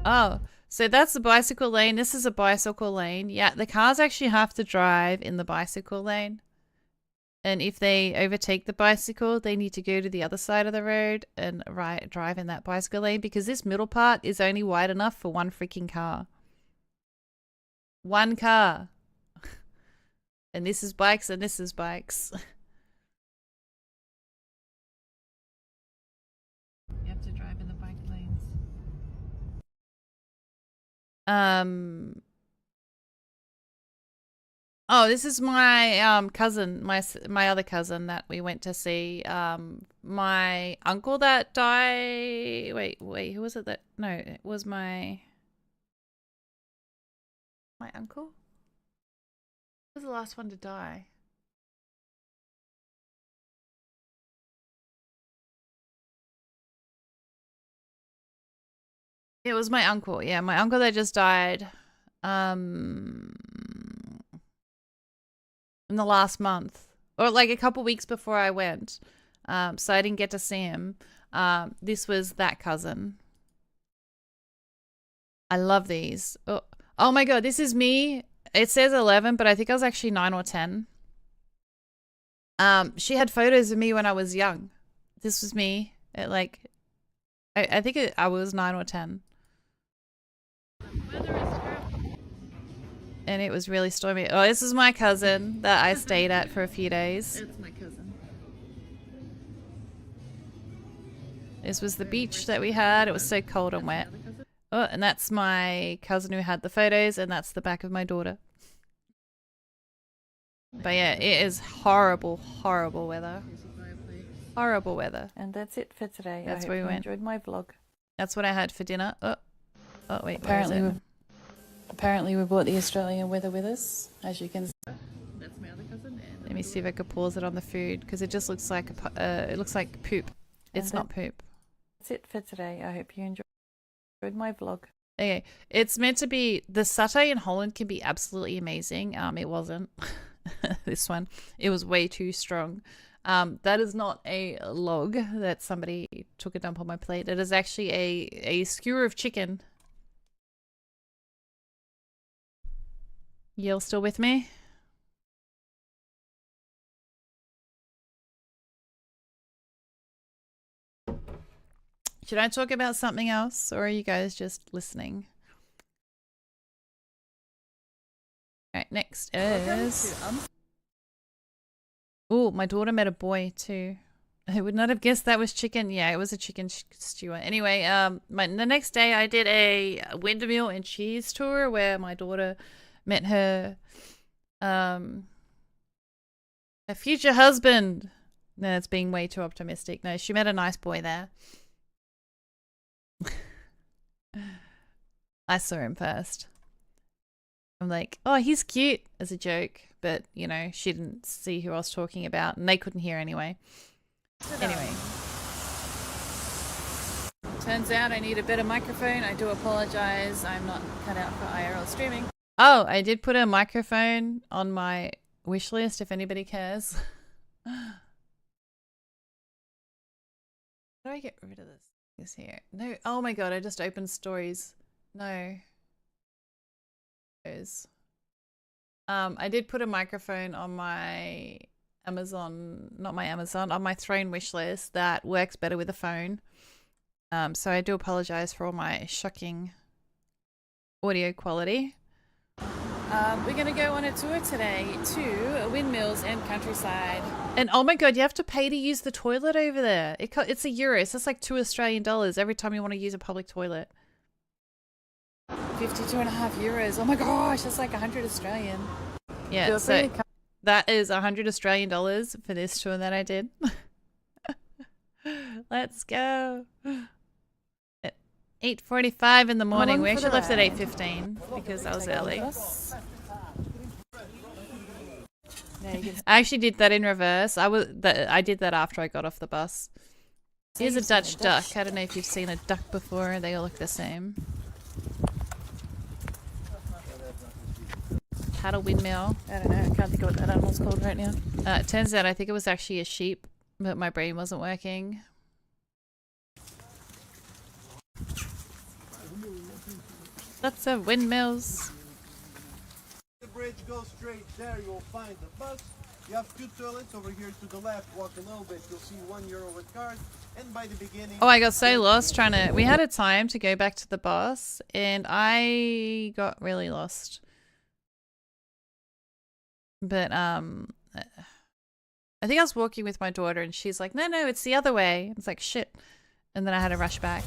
Oh, so that's the bicycle lane. This is a bicycle lane. Yeah, the cars actually have to drive in the bicycle lane. And if they overtake the bicycle, they need to go to the other side of the road and drive in that bicycle lane because this middle part is only wide enough for one freaking car. One car. And this is bikes and this is bikes. You have to drive in the bike lanes. Oh, this is my cousin, my other cousin that we went to see. My uncle that died. Wait, who was it that? No, it was my uncle. Who was the last one to die? It was my uncle. Yeah, my uncle that just died. In the last month, or like a couple weeks before I went, so I didn't get to see him. This was that cousin. I love these. Oh my god, this is me. It says 11, but I think I was actually 9 or 10. She had photos of me when I was young. This was me at like, I think I was 9 or 10. And it was really stormy. Oh, this is my cousin that I stayed at for a few days. It's my cousin. This was the beach that we had. It was so cold and wet. Oh, and that's my cousin who had the photos, and that's the back of my daughter. But yeah, it is horrible, horrible weather. Horrible weather. And that's it for today. That's where we went. Enjoyed my vlog. That's what I had for dinner. Oh wait. Apparently we brought the Australian weather with us, as you can see. That's my other cousin. Let me see if I could pause it on the food, because it just looks like it looks like poop. It's not poop. That's it for today. I hope you enjoyed my vlog. Okay, it's meant to be, the satay in Holland can be absolutely amazing. It wasn't. This one, it was way too strong. That is not a log that somebody took a dump on my plate. It is actually a skewer of chicken. You all still with me? Should I talk about something else, or are you guys just listening? Alright, next is Oh, my daughter met a boy too. I would not have guessed that was chicken. Yeah, it was a chicken stew. Anyway, the next day I did a windmill and cheese tour where my daughter met her a future husband. No, it's being way too optimistic. No, she met a nice boy there. I saw him first. I'm like, oh, he's cute as a joke. But, you know, she didn't see who I was talking about. And they couldn't hear anyway. Anyway. Turns out I need a better microphone. I do apologize. I'm not cut out for IRL streaming. Oh, I did put a microphone on my wish list if anybody cares. How do I get rid of this here? No. Oh my god, I just opened stories. No. I did put a microphone on my Amazon, not my Amazon, on my Throne wish list that works better with a phone. So I do apologize for all my shocking audio quality. We're going to go on a tour today to windmills and countryside. And oh my god, you have to pay to use the toilet over there. It's €1, so that's like $2 every time you want to use a public toilet. 52.5 €. Oh my gosh, that's like 100 Australian. Yeah, so that is 100 Australian dollars for this tour that I did. Let's go. At 8:45 in the morning. We actually left at 8:15 because I was early. I actually did that in reverse. I did that after I got off the bus. Here's a Dutch duck. I don't know if you've seen a duck before. They all look the same. Paddle windmill. I don't know. I can't think of what that animal's called right now. It turns out I think it was actually a sheep, but my brain wasn't working. Lots of windmills. The bridge goes straight there, you'll find the bus. You have 2 toilets over here to the left. Walk a little bit, you'll see €1 with card. And by the beginning... Oh, I got so lost trying to... We had a time to go back to the bus, and I got really lost. But, I think I was walking with my daughter, and she's like, no, it's the other way. I was like, shit. And then I had to rush back.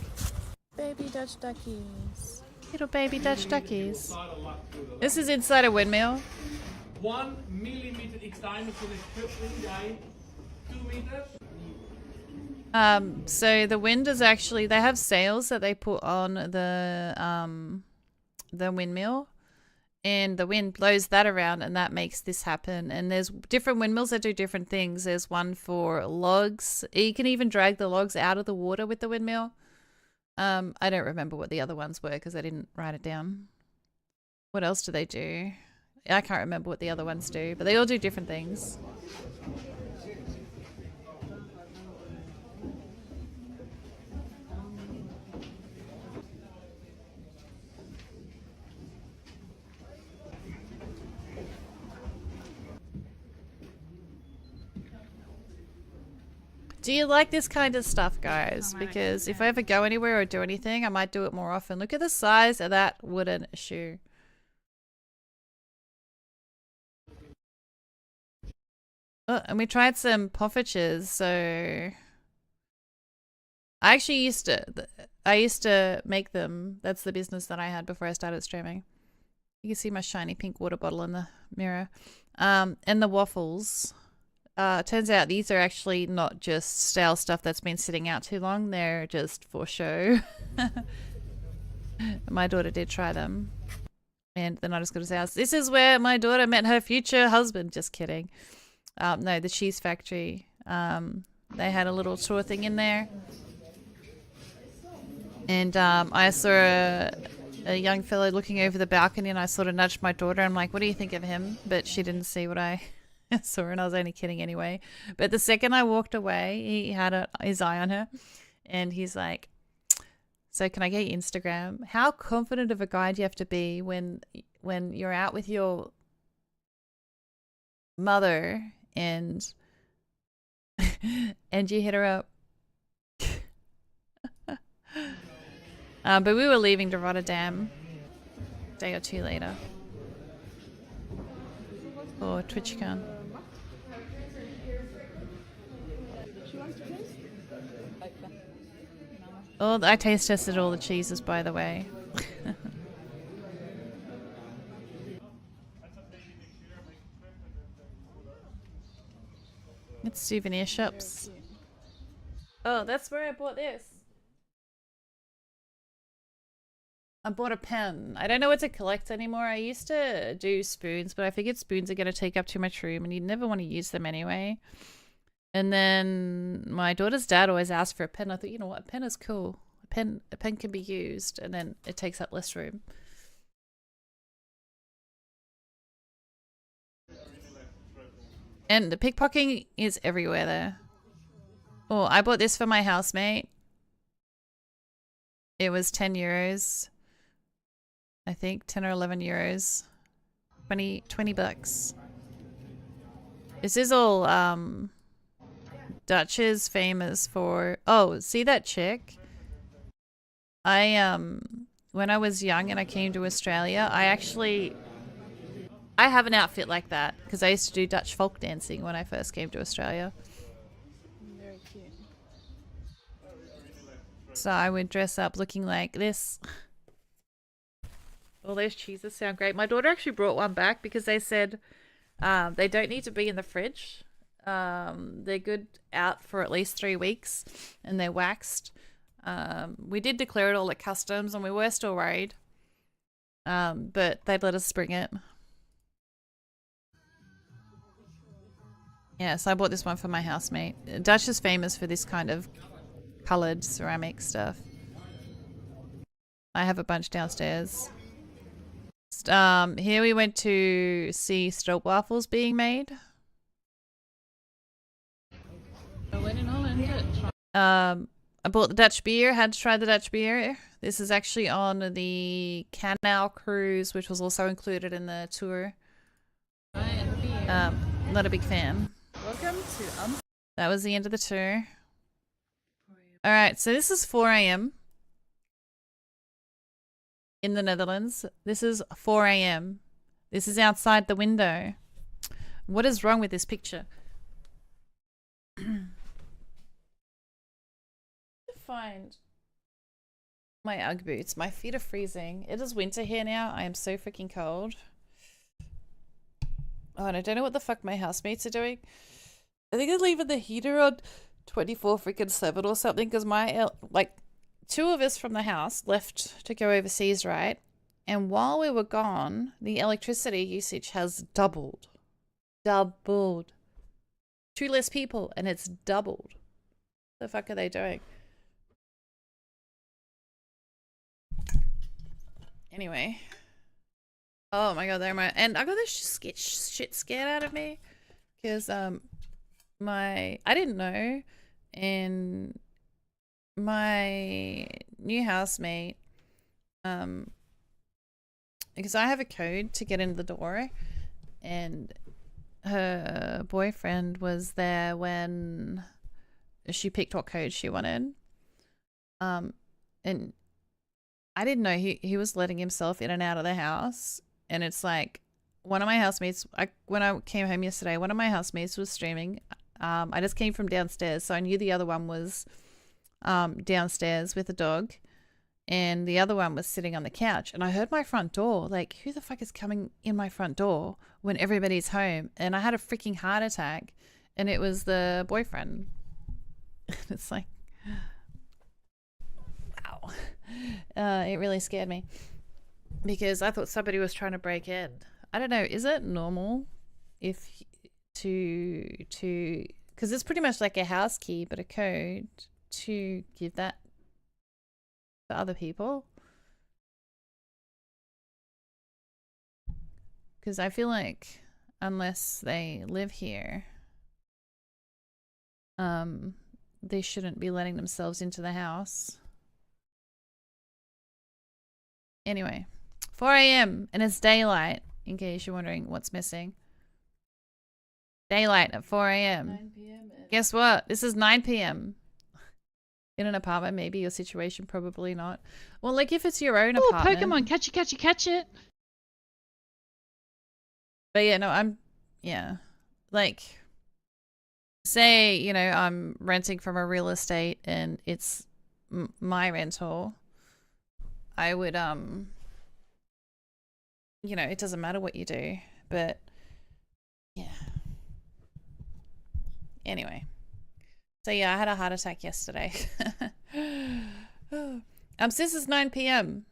Baby Dutch duckies. Little baby Dutch duckies. This is inside a windmill. 1 millimeter each diameter, so they 2 meters. So the wind is actually, they have sails that they put on the windmill, and the wind blows that around, and that makes this happen. And there's different windmills that do different things. There's one for logs. You can even drag the logs out of the water with the windmill. I don't remember what the other ones were because I didn't write it down. What else do they do? I can't remember what the other ones do, but they all do different things. Do you like this kind of stuff, guys? Because if I ever go anywhere or do anything, I might do it more often. Look at the size of that wooden shoe. Oh, and we tried some poffertjes, so I actually used to make them. That's the business that I had before I started streaming. You can see my shiny pink water bottle in the mirror. And the waffles. Turns out these are actually not just stale stuff that's been sitting out too long. They're just for show. My daughter did try them. And they're not as good as ours. This is where my daughter met her future husband. Just kidding. No, the cheese factory. They had a little tour thing in there. And I saw a young fellow looking over the balcony, and I sort of nudged my daughter. I'm like, what do you think of him? But she didn't see what I saw, and I was only kidding anyway. But the second I walked away, he had his eye on her. And he's like, so can I get your Instagram? How confident of a guy do you have to be when you're out with your mother and you hit her up? But we were leaving to Rotterdam a day or two later for TwitchCon. Oh, I taste tested all the cheeses, by the way. It's souvenir shops. Oh, that's where I bought this. I bought a pen. I don't know what to collect anymore. I used to do spoons, but I figured spoons are going to take up too much room and you'd never want to use them anyway. And then my daughter's dad always asked for a pen. I thought, you know what, a pen is cool. A pen can be used and then it takes up less room. And the pickpocketing is everywhere there. Oh, I bought this for my housemate. It was 10 euros. I think 10 or 11 euros. 20 bucks. This is all Dutch is famous for. Oh, see that chick? When I was young and I came to Australia, I have an outfit like that because I used to do Dutch folk dancing when I first came to Australia. Very cute. So I would dress up looking like this. All those cheeses sound great. My daughter actually brought one back because they said they don't need to be in the fridge. They're good out for at least 3 weeks and they're waxed. We did declare it all at customs and we were still worried. But they'd let us bring it. Yeah, so I bought this one for my housemate. Dutch is famous for this kind of coloured ceramic stuff. I have a bunch downstairs. Here we went to see stroopwafels being made. I went in Holland. I bought the Dutch beer, had to try the Dutch beer. This is actually on the Canal cruise, which was also included in the tour. Not a big fan. Welcome to That was the end of the tour. Alright, so this is 4 a.m. in the Netherlands. This is 4 a.m. This is outside the window. What is wrong with this picture? Find my Ugg boots. My feet are freezing. It is winter here now. I am so freaking cold. Oh, and I don't know what the fuck my housemates are doing. I think they're leaving the heater on 24/7 or something because my, like, 2 of us from the house left to go overseas, right? And while we were gone, the electricity usage has doubled. Doubled. 2 less people and it's doubled. What the fuck are they doing? Anyway. Oh my god, they're my... And I got this shit scared out of me. Because, I didn't know. And my new housemate, because I have a code to get into the door. And her boyfriend was there when she picked what code she wanted. And I didn't know he was letting himself in and out of the house. And it's like, one of my housemates, when I came home yesterday, one of my housemates was streaming. I just came from downstairs, so I knew the other one was downstairs with the dog. And the other one was sitting on the couch. And I heard my front door. Like, who the fuck is coming in my front door when everybody's home? And I had a freaking heart attack. And it was the boyfriend. It's like... it really scared me because I thought somebody was trying to break in. I don't know, is it normal if because it's pretty much like a house key but a code to give that to other people? Because I feel like unless they live here, they shouldn't be letting themselves into the house. Anyway, 4 a.m. and it's daylight, in case you're wondering what's missing. Daylight at 4 a.m. 9 p.m. Guess what? This is 9 p.m. In an apartment, maybe your situation, probably not. Well, like if it's your own apartment. Pokemon, catch it. But yeah, no, like, say, you know, I'm renting from a real estate and it's my rental, I would you know, it doesn't matter what you do, but yeah. Anyway, so yeah, I had a heart attack yesterday. Since it's 9 p.m.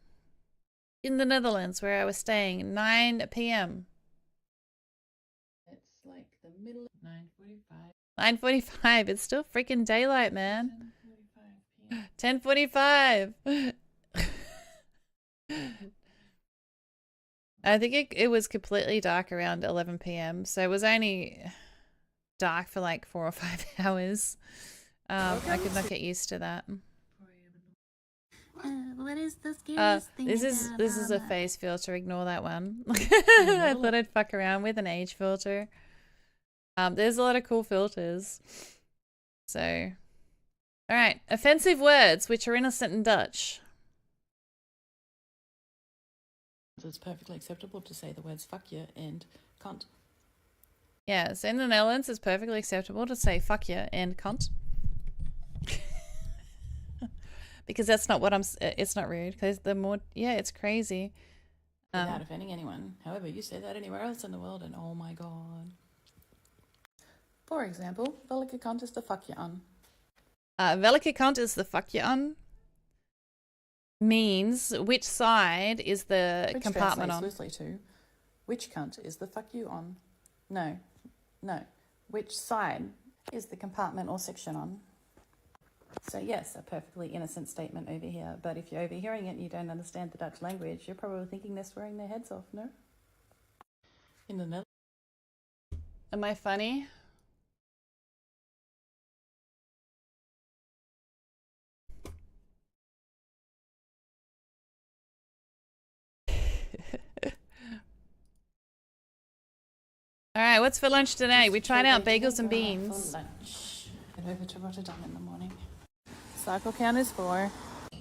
in the Netherlands where I was staying, 9 p.m. It's like the middle of 9:45. 9:45. It's still freaking daylight, man. 10:45 p.m. 10:45. I think it was completely dark around 11 p.m. So it was only dark for like 4 or 5 hours. I could not get used to that. What is the scariest thing? This is a face filter. Ignore that one. I thought I'd fuck around with an age filter. There's a lot of cool filters. So, all right, offensive words which are innocent in Dutch. It's perfectly acceptable to say the words fuck you and cunt. Yeah, so in the Netherlands, it's perfectly acceptable to say fuck you and cunt. Because that's not what it's not rude. Because the more, yeah, it's crazy. Without offending anyone. However, you say that anywhere else in the world and oh my god. For example, welke kant is de fuck je aan? Welke kant is the fuck you on? Means which side is the Which compartment on? loosely to which cunt is the fuck you on? No. Which side is the compartment or section on? So yes, a perfectly innocent statement over here. But if you're overhearing it and you don't understand the Dutch language, you're probably thinking they're swearing their heads off, no? In the Netherlands. Am I funny? All right, what's for lunch today? We tried out bagels and beans. For lunch. Head over to Rotterdam in the morning. Cycle count is 4.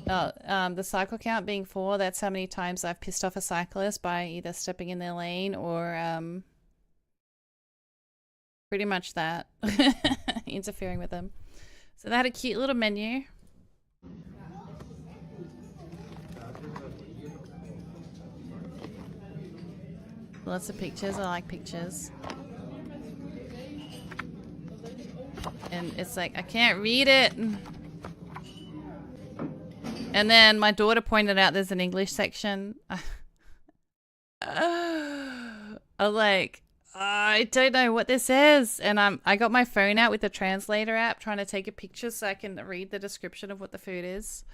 The cycle count being 4, that's how many times I've pissed off a cyclist by either stepping in their lane or pretty much that. Interfering with them. So they had a cute little menu. Lots of pictures. I like pictures. And it's like, I can't read it. And then my daughter pointed out there's an English section. I'm like, I don't know what this is. And I got my phone out with the translator app trying to take a picture so I can read the description of what the food is.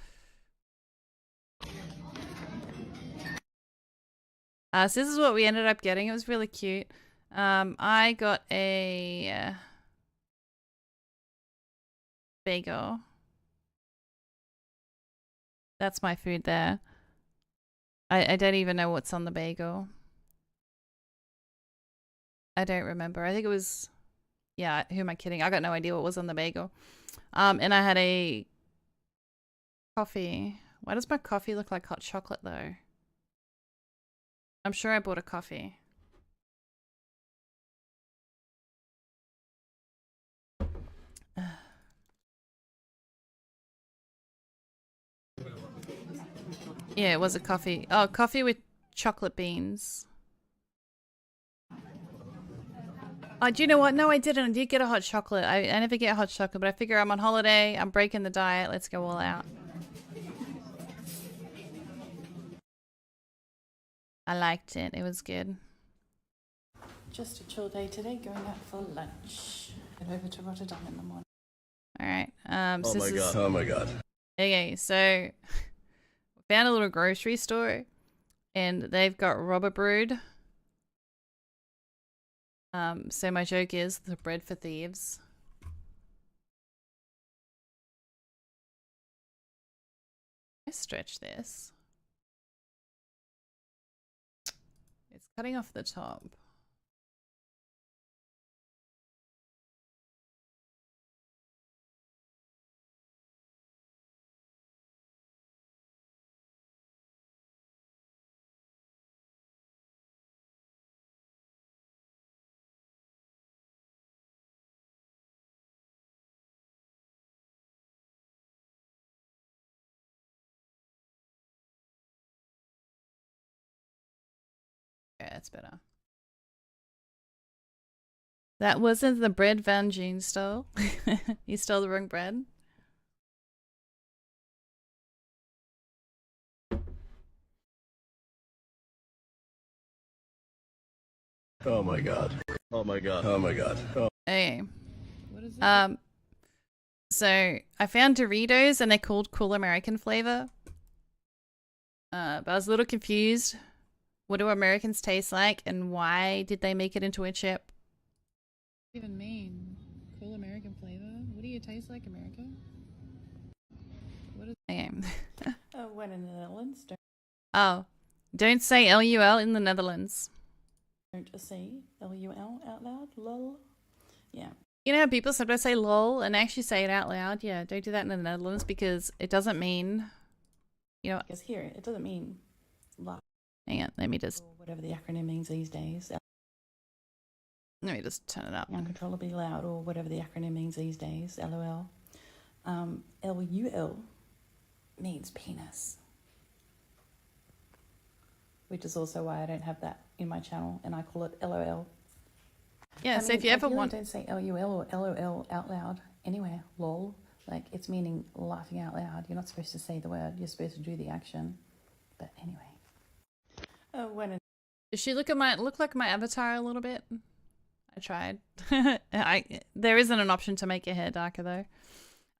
So this is what we ended up getting. It was really cute. I got a bagel. That's my food there. I don't even know what's on the bagel. I don't remember. I think it was, yeah, who am I kidding? I got no idea what was on the bagel. And I had a coffee. Why does my coffee look like hot chocolate though? I'm sure I bought a coffee. Yeah, it was a coffee. Oh, coffee with chocolate beans. Oh, do you know what? No, I didn't. I did get a hot chocolate. I never get hot chocolate, but I figure I'm on holiday. I'm breaking the diet. Let's go all out. I liked it. It was good. Just a chill day today, going out for lunch. Head over to Rotterdam in the morning. All right. Oh my god. Oh my god. Okay, so found a little grocery store and they've got Robber Brood. So my joke is the bread for thieves. I stretch this. It's cutting off the top. that's better. That wasn't the bread Van June stole. You stole the wrong bread. Oh my god. Oh my god. Oh my god. Oh. Okay. What is it? So I found Doritos and they're called Cool American flavor. But I was a little confused. What do Americans taste like and why did they make it into a chip? What does it even mean? Cool American flavor? What do you taste like, America? What is Okay. Oh, when in the Netherlands, Oh, don't say LUL in the Netherlands. don't say LUL out loud. Lol. Yeah. You know how people sometimes say lol and actually say it out loud? Yeah, don't do that in the Netherlands because it doesn't mean, you know. Because here it doesn't mean laugh. Hang on, let me just Or whatever the acronym means these days. turn it up. Uncontrollably loud, or whatever the acronym means these days. LOL. LUL means penis, which is also why I don't have that in my channel, and I call it LOL. Yeah, so if you ever want, don't say LUL or LOL out loud anywhere. Lol, like it's meaning laughing out loud. You're not supposed to say the word. You're supposed to do the action. But anyway. Oh, when does she look like my avatar a little bit? I tried. There isn't an option to make your hair darker though.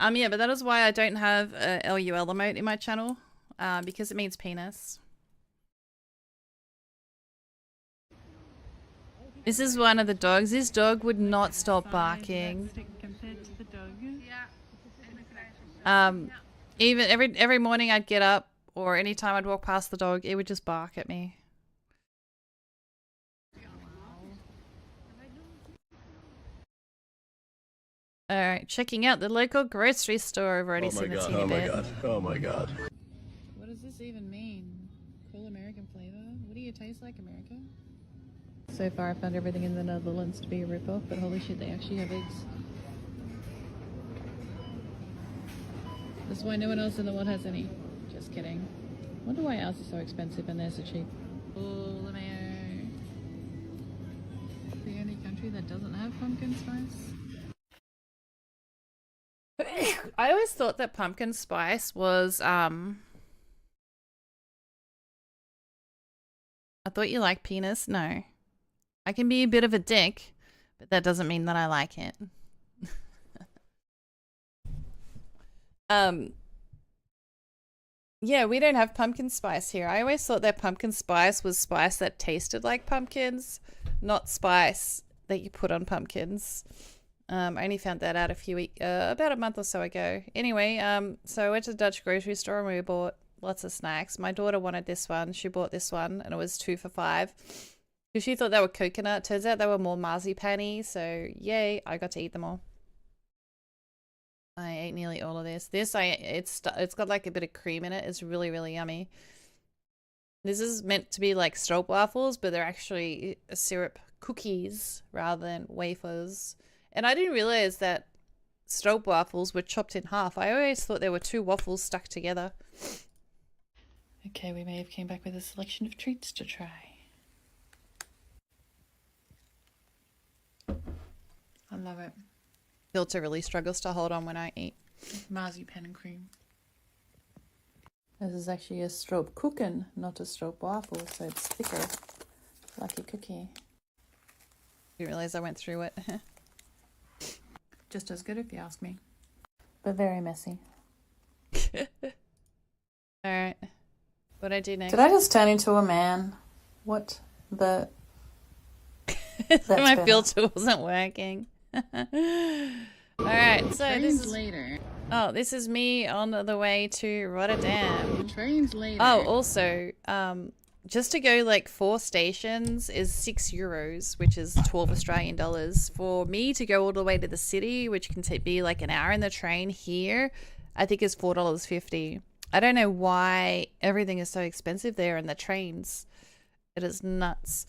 Yeah, but that is why I don't have a LUL emote in my channel, because it means penis. This is one of the dogs. This dog would not stop barking. compared to the dog? Even every morning I'd get up, or any time I'd walk past the dog, it would just bark at me. Alright, checking out the local grocery store. I've already seen the teeny Oh my bit. god. Oh my god. What does this even mean? Cool American flavor? What do you taste like, America? So far I found everything in the Netherlands to be a rip-off, but holy shit, they actually have eggs. That's why no one else in the world has any. Just kidding. Wonder why ours is so expensive and theirs are cheap. Oh, the mayo. The only country that doesn't have pumpkin spice? I always thought that pumpkin spice was I thought you liked penis. No. I can be a bit of a dick, but that doesn't mean that I like it. Yeah, we don't have pumpkin spice here. I always thought that pumpkin spice was spice that tasted like pumpkins, not spice that you put on pumpkins. I only found that out about a month or so ago. Anyway, so I went to the Dutch grocery store and we bought lots of snacks. My daughter wanted this one. She bought this one and it was 2 for $5. Because she thought they were coconut. Turns out they were more marzipan-y. So yay, I got to eat them all. I ate nearly all of this. It's got like a bit of cream in it. It's really, really yummy. This is meant to be like stroopwafels, but they're actually syrup cookies rather than wafers. And I didn't realize that stroopwafels were chopped in half. I always thought there were 2 waffles stuck together. Okay, we may have came back with a selection of treats to try. I love it. Filter really struggles to hold on when I eat. Marzipan and cream. This is actually a stroopkuchen, not a stroopwafel, so it's thicker, like a cookie. You realize I went through it. Just as good if you ask me. But very messy. Alright. What'd I do next? Did I just turn into a man? What the... My filter wasn't working. Alright, so this is... later. Oh, this is me on the way to Rotterdam. Trains later. Oh, also, just to go like 4 stations is €6, which is 12 Australian dollars. For me to go all the way to the city, which can be like an hour in the train here, I think is $4.50. I don't know why everything is so expensive there and the trains. It is nuts.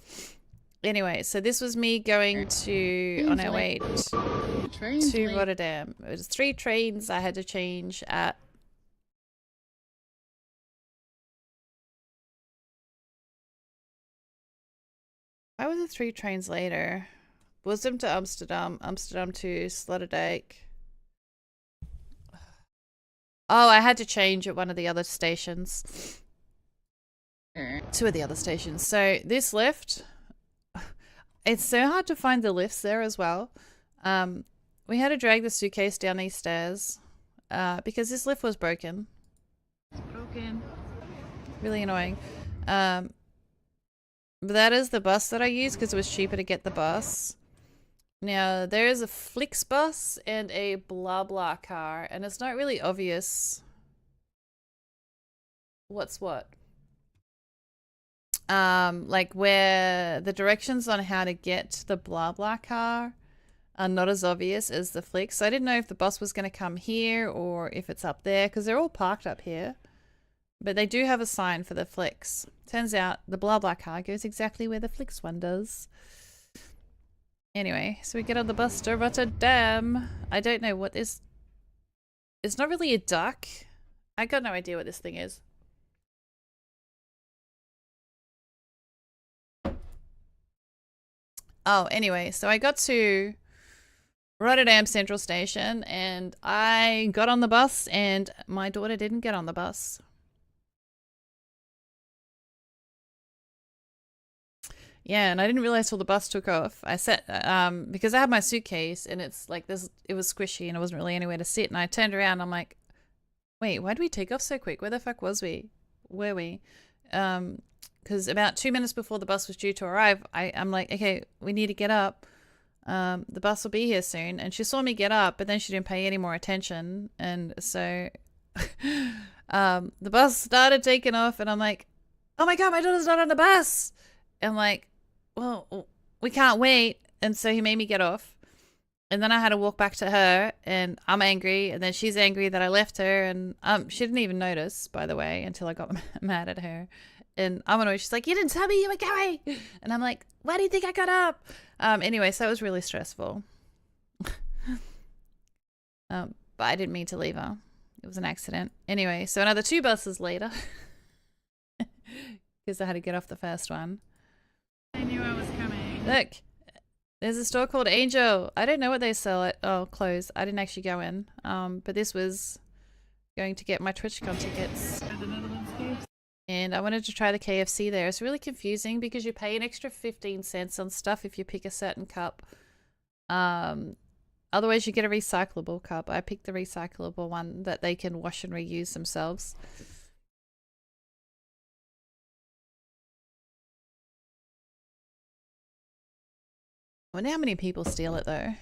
Anyway, so this was me going to, on our way to Rotterdam. It was 3 trains I had to change at Why were the 3 trains later? Bosom to Amsterdam, Amsterdam to Sloterdijk. Oh, I had to change at one of the other stations. 2 of the other stations. So this lift, it's so hard to find the lifts there as well. We had to drag the suitcase down these stairs because this lift was broken. It's broken. Really annoying. But that is the bus that I used because it was cheaper to get the bus. Now, there is a Flixbus and a blah blah car, and it's not really obvious what's what. Like where the directions on how to get to the blah blah car are not as obvious as the Flix. So I didn't know if the bus was going to come here or if it's up there because they're all parked up here. But they do have a sign for the Flix. Turns out the blah blah car goes exactly where the Flix one does. Anyway, so we get on the bus to Rotterdam. I don't know what this... It's not really a duck. I got no idea what this thing is. Oh, anyway, so I got to Rotterdam Central Station and I got on the bus and my daughter didn't get on the bus. Yeah, and I didn't realize till the bus took off. I sat, because I had my suitcase and it's like this, it was squishy and it wasn't really anywhere to sit. And I turned around and I'm like, wait, why did we take off so quick? Where the fuck were we? Because about 2 minutes before the bus was due to arrive, I'm like, okay, we need to get up. The bus will be here soon. And she saw me get up, but then she didn't pay any more attention. And so the bus started taking off and I'm like, oh my God, my daughter's not on the bus. And like, well, we can't wait. And so he made me get off. And then I had to walk back to her and I'm angry. And then she's angry that I left her. And she didn't even notice, by the way, until I got mad at her. And I'm annoyed. She's like, you didn't tell me you were going. And I'm like, why do you think I got up? Anyway, so it was really stressful. But I didn't mean to leave her. It was an accident. Anyway, so another 2 buses later. Because I had to get off the first one. I knew I was coming. Look, there's a store called Angel. I don't know what they sell at. Oh, clothes. I didn't actually go in. But this was going to get my TwitchCon tickets. And I wanted to try the KFC there. It's really confusing because you pay an extra 15 cents on stuff if you pick a certain cup. Otherwise, you get a recyclable cup. I picked the recyclable one that they can wash and reuse themselves. I wonder how many people steal it though.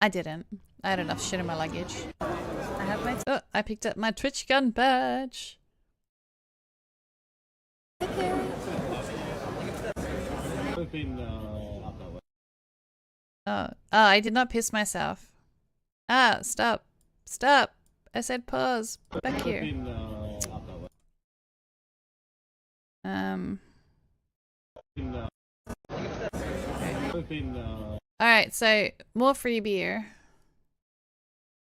I didn't. I had enough shit in my luggage. I have my... Oh, I picked up my TwitchCon badge. Oh, I did not piss myself. Ah, stop. Stop. I said pause. Back here. Alright, so more free beer.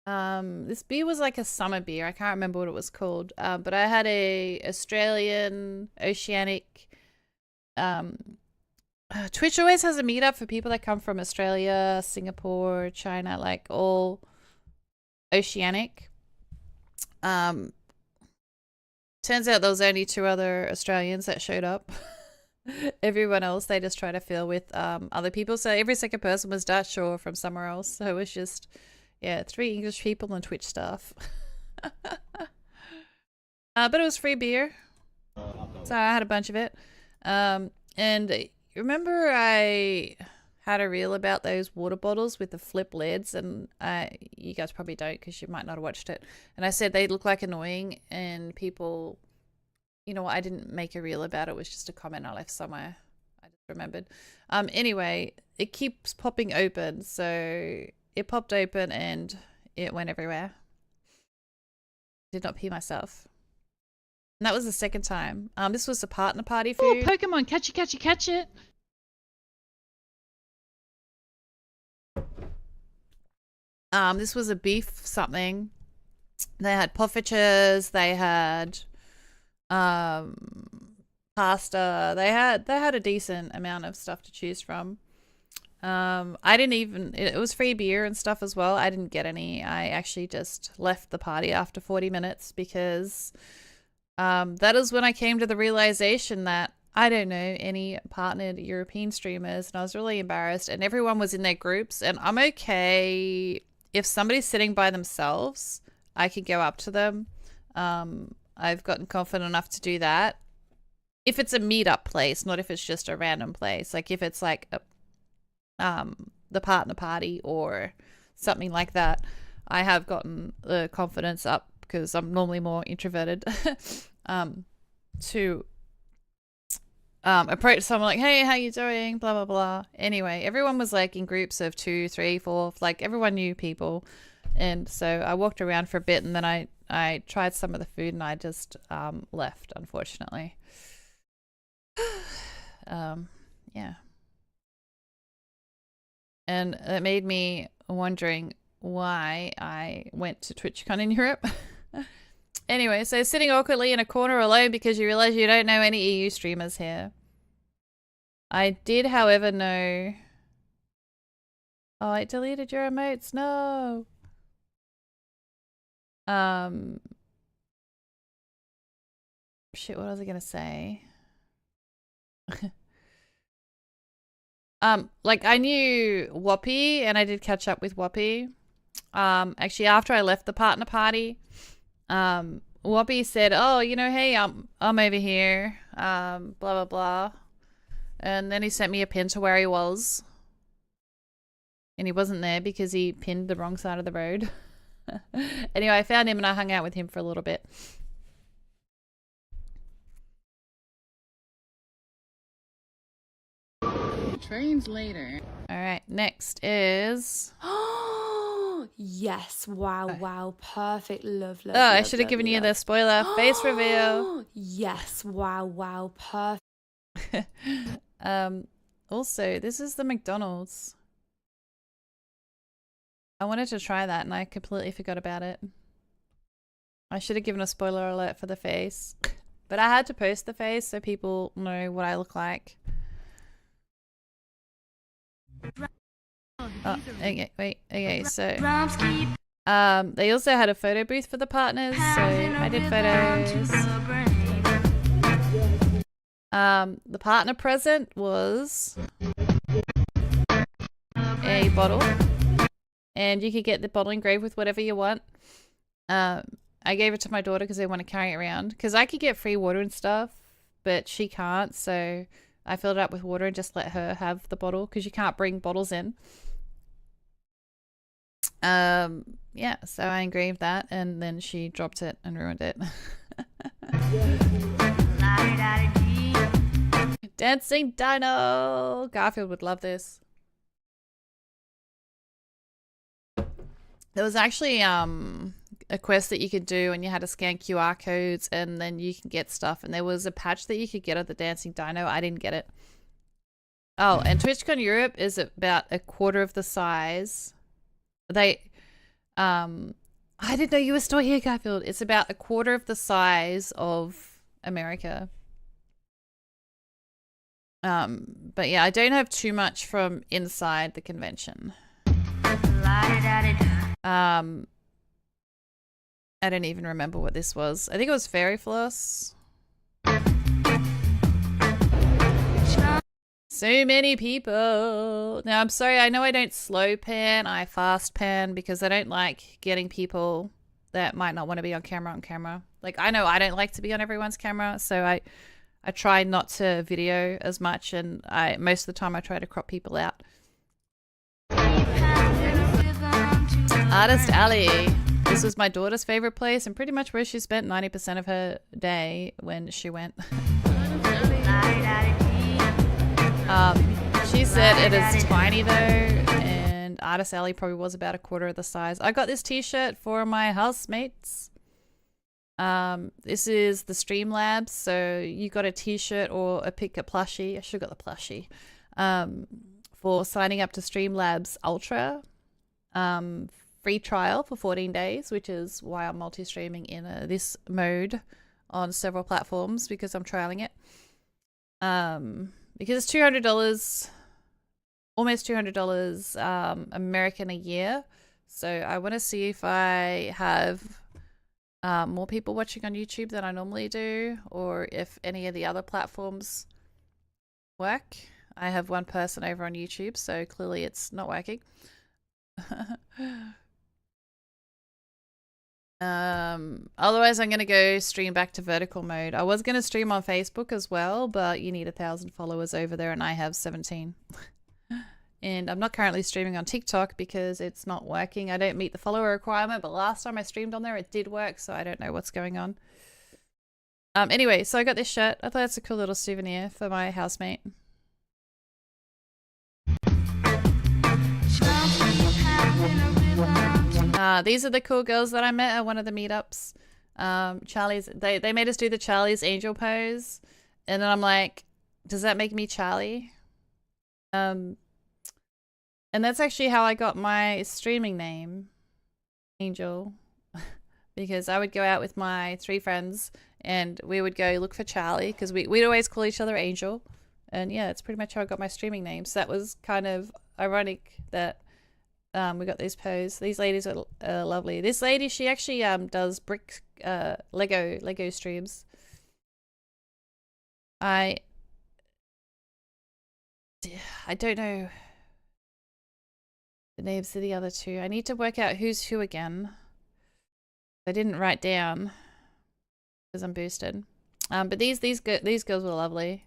This beer was like a summer beer. I can't remember what it was called. But I had a Australian Oceanic. Twitch always has a meetup for people that come from Australia, Singapore, China, like all Oceanic. Turns out there was only 2 other Australians that showed up. Everyone else they just try to fill with other people. So every second person was Dutch or from somewhere else. So it was just, yeah, 3 English people and Twitch staff. But it was free beer. So I had a bunch of it. And remember I had a reel about those water bottles with the flip lids, and you guys probably don't because you might not have watched it. And I said they look like annoying and people... You know what, I didn't make a reel about it. It was just a comment I left somewhere. I just remembered. Anyway, it keeps popping open. So it popped open and it went everywhere. Did not pee myself. And that was the second time. This was the partner party food. Oh, Pokemon, catch it, catch it, catch it. This was a beef something. They had poffertjes. They had... pasta. They had a decent amount of stuff to choose from. I didn't even, it was free beer and stuff as well. I didn't get any. I actually just left the party after 40 minutes because that is when I came to the realization that I don't know any partnered European streamers, and I was really embarrassed, and everyone was in their groups, and I'm okay if somebody's sitting by themselves, I could go up to them. I've gotten confident enough to do that. If it's a meetup place, not if it's just a random place. Like if it's like the partner party or something like that, I have gotten the confidence up because I'm normally more introverted to approach someone like, hey, how you doing? Blah, blah, blah. Anyway, everyone was like in groups of 2, 3, 4, like everyone knew people. And so I walked around for a bit, and then I tried some of the food, and I just left, unfortunately. Yeah. And it made me wondering why I went to TwitchCon in Europe. Anyway, so sitting awkwardly in a corner alone because you realize you don't know any EU streamers here. I did, however, know... Oh, I deleted your emotes. No. Shit, what was I gonna say? Like I knew Whoppy, and I did catch up with Whoppy. Actually, after I left the partner party, Whoppy said, "Oh, you know, hey, I'm over here, blah blah blah," and then he sent me a pin to where he was, and he wasn't there because he pinned the wrong side of the road. Anyway, I found him and I hung out with him for a little bit. Trains later. All right, next is... Oh, yes. Wow, wow. Perfect. Love. Oh, I should have given you the spoiler face reveal. Yes. Wow, wow. Perfect. Also, this is the McDonald's. I wanted to try that and I completely forgot about it. I should have given a spoiler alert for the face. But I had to post the face so people know what I look like. Oh, okay, wait, okay, so they also had a photo booth for the partners, so I did photos. The partner present was a bottle, and you could get the bottle engraved with whatever you want. I gave it to my daughter because they want to carry it around, because I could get free water and stuff, but she can't, so I filled it up with water and just let her have the bottle because you can't bring bottles in. Yeah, so I engraved that and then she dropped it and ruined it. Dancing Dino! Garfield would love this. There was actually a quest that you could do and you had to scan QR codes and then you can get stuff, and there was a patch that you could get of the Dancing Dino. I didn't get it. Oh, and TwitchCon Europe is about a quarter of the size. They I didn't know you were still here, Garfield. It's about a quarter of the size of America. But yeah, I don't have too much from inside the convention. I don't even remember what this was. I think it was Fairy Floss. So many people. Now, I'm sorry, I know I don't slow pan, I fast pan because I don't like getting people that might not want to be on camera. Like, I know I don't like to be on everyone's camera, so I try not to video as much, and most of the time I try to crop people out. Artist Alley. This was my daughter's favorite place and pretty much where she spent 90% of her day when she went. She said it is tiny though, and Artist Alley probably was about a quarter of the size. I got this t-shirt for my housemates. This is the Streamlabs, so you got a t-shirt or a plushie. I should have got the plushie. For signing up to Streamlabs Ultra. Free trial for 14 days, which is why I'm multi-streaming in this mode on several platforms, because I'm trialing it. Because it's $200, almost $200 American a year. So I want to see if I have more people watching on YouTube than I normally do, or if any of the other platforms work. I have one person over on YouTube, so clearly it's not working. Otherwise I'm gonna go stream back to vertical mode. I was gonna stream on Facebook as well, but you need 1,000 followers over there and I have 17. And I'm not currently streaming on TikTok because it's not working. I don't meet the follower requirement, but last time I streamed on there it did work, so I don't know what's going on. Anyway, so I got this shirt. I thought it's a cool little souvenir for my housemate. These are the cool girls that I met at one of the meetups. Charlie's, they made us do the Charlie's Angel pose. And then I'm like, does that make me Charlie? And that's actually how I got my streaming name, Angel. Because I would go out with my 3 friends and we would go look for Charlie because we'd always call each other Angel. And yeah, it's pretty much how I got my streaming name. So that was kind of ironic that we got these pose. These ladies are lovely. This lady, she actually does brick Lego streams. I don't know the names of the other 2. I need to work out who's who again. I didn't write down because I'm boosted. But these girls were lovely.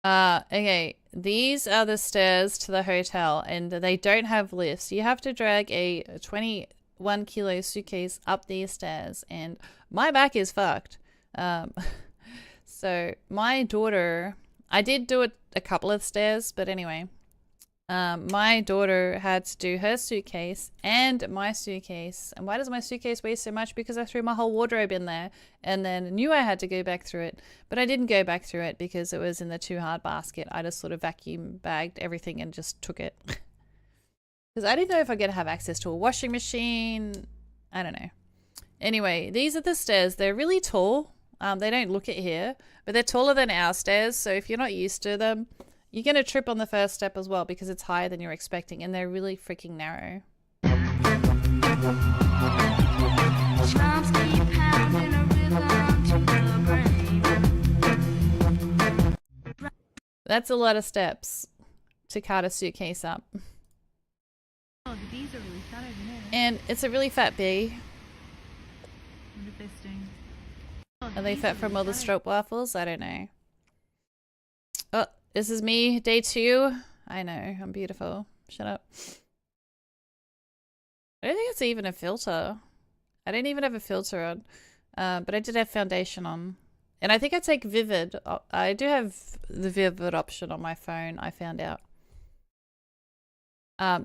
Okay, these are the stairs to the hotel and they don't have lifts. You have to drag a 21 kilo suitcase up these stairs and my back is fucked. So my daughter, I did do it a couple of stairs, but anyway, my daughter had to do her suitcase and my suitcase. And why does my suitcase weigh so much? Because I threw my whole wardrobe in there and then knew I had to go back through it. But I didn't go back through it because it was in the too hard basket. I just sort of vacuum bagged everything and just took it. Because I didn't know if I'm going to have access to a washing machine. I don't know. Anyway, these are the stairs. They're really tall. They don't look it here, but they're taller than our stairs. So if you're not used to them, you're going to trip on the first step as well because it's higher than you're expecting and they're really freaking narrow. That's a lot of steps to cart a suitcase up. Oh, the bees are really fat over there. And it's a really fat bee. I wonder if they sting. Oh, Are they fat from all the stroopwafels? I don't know. Oh, this is me, day 2. I know, I'm beautiful. Shut up. I don't think it's even a filter. I don't even have a filter on. But I did have foundation on. And I think I take Vivid. I do have the Vivid option on my phone, I found out.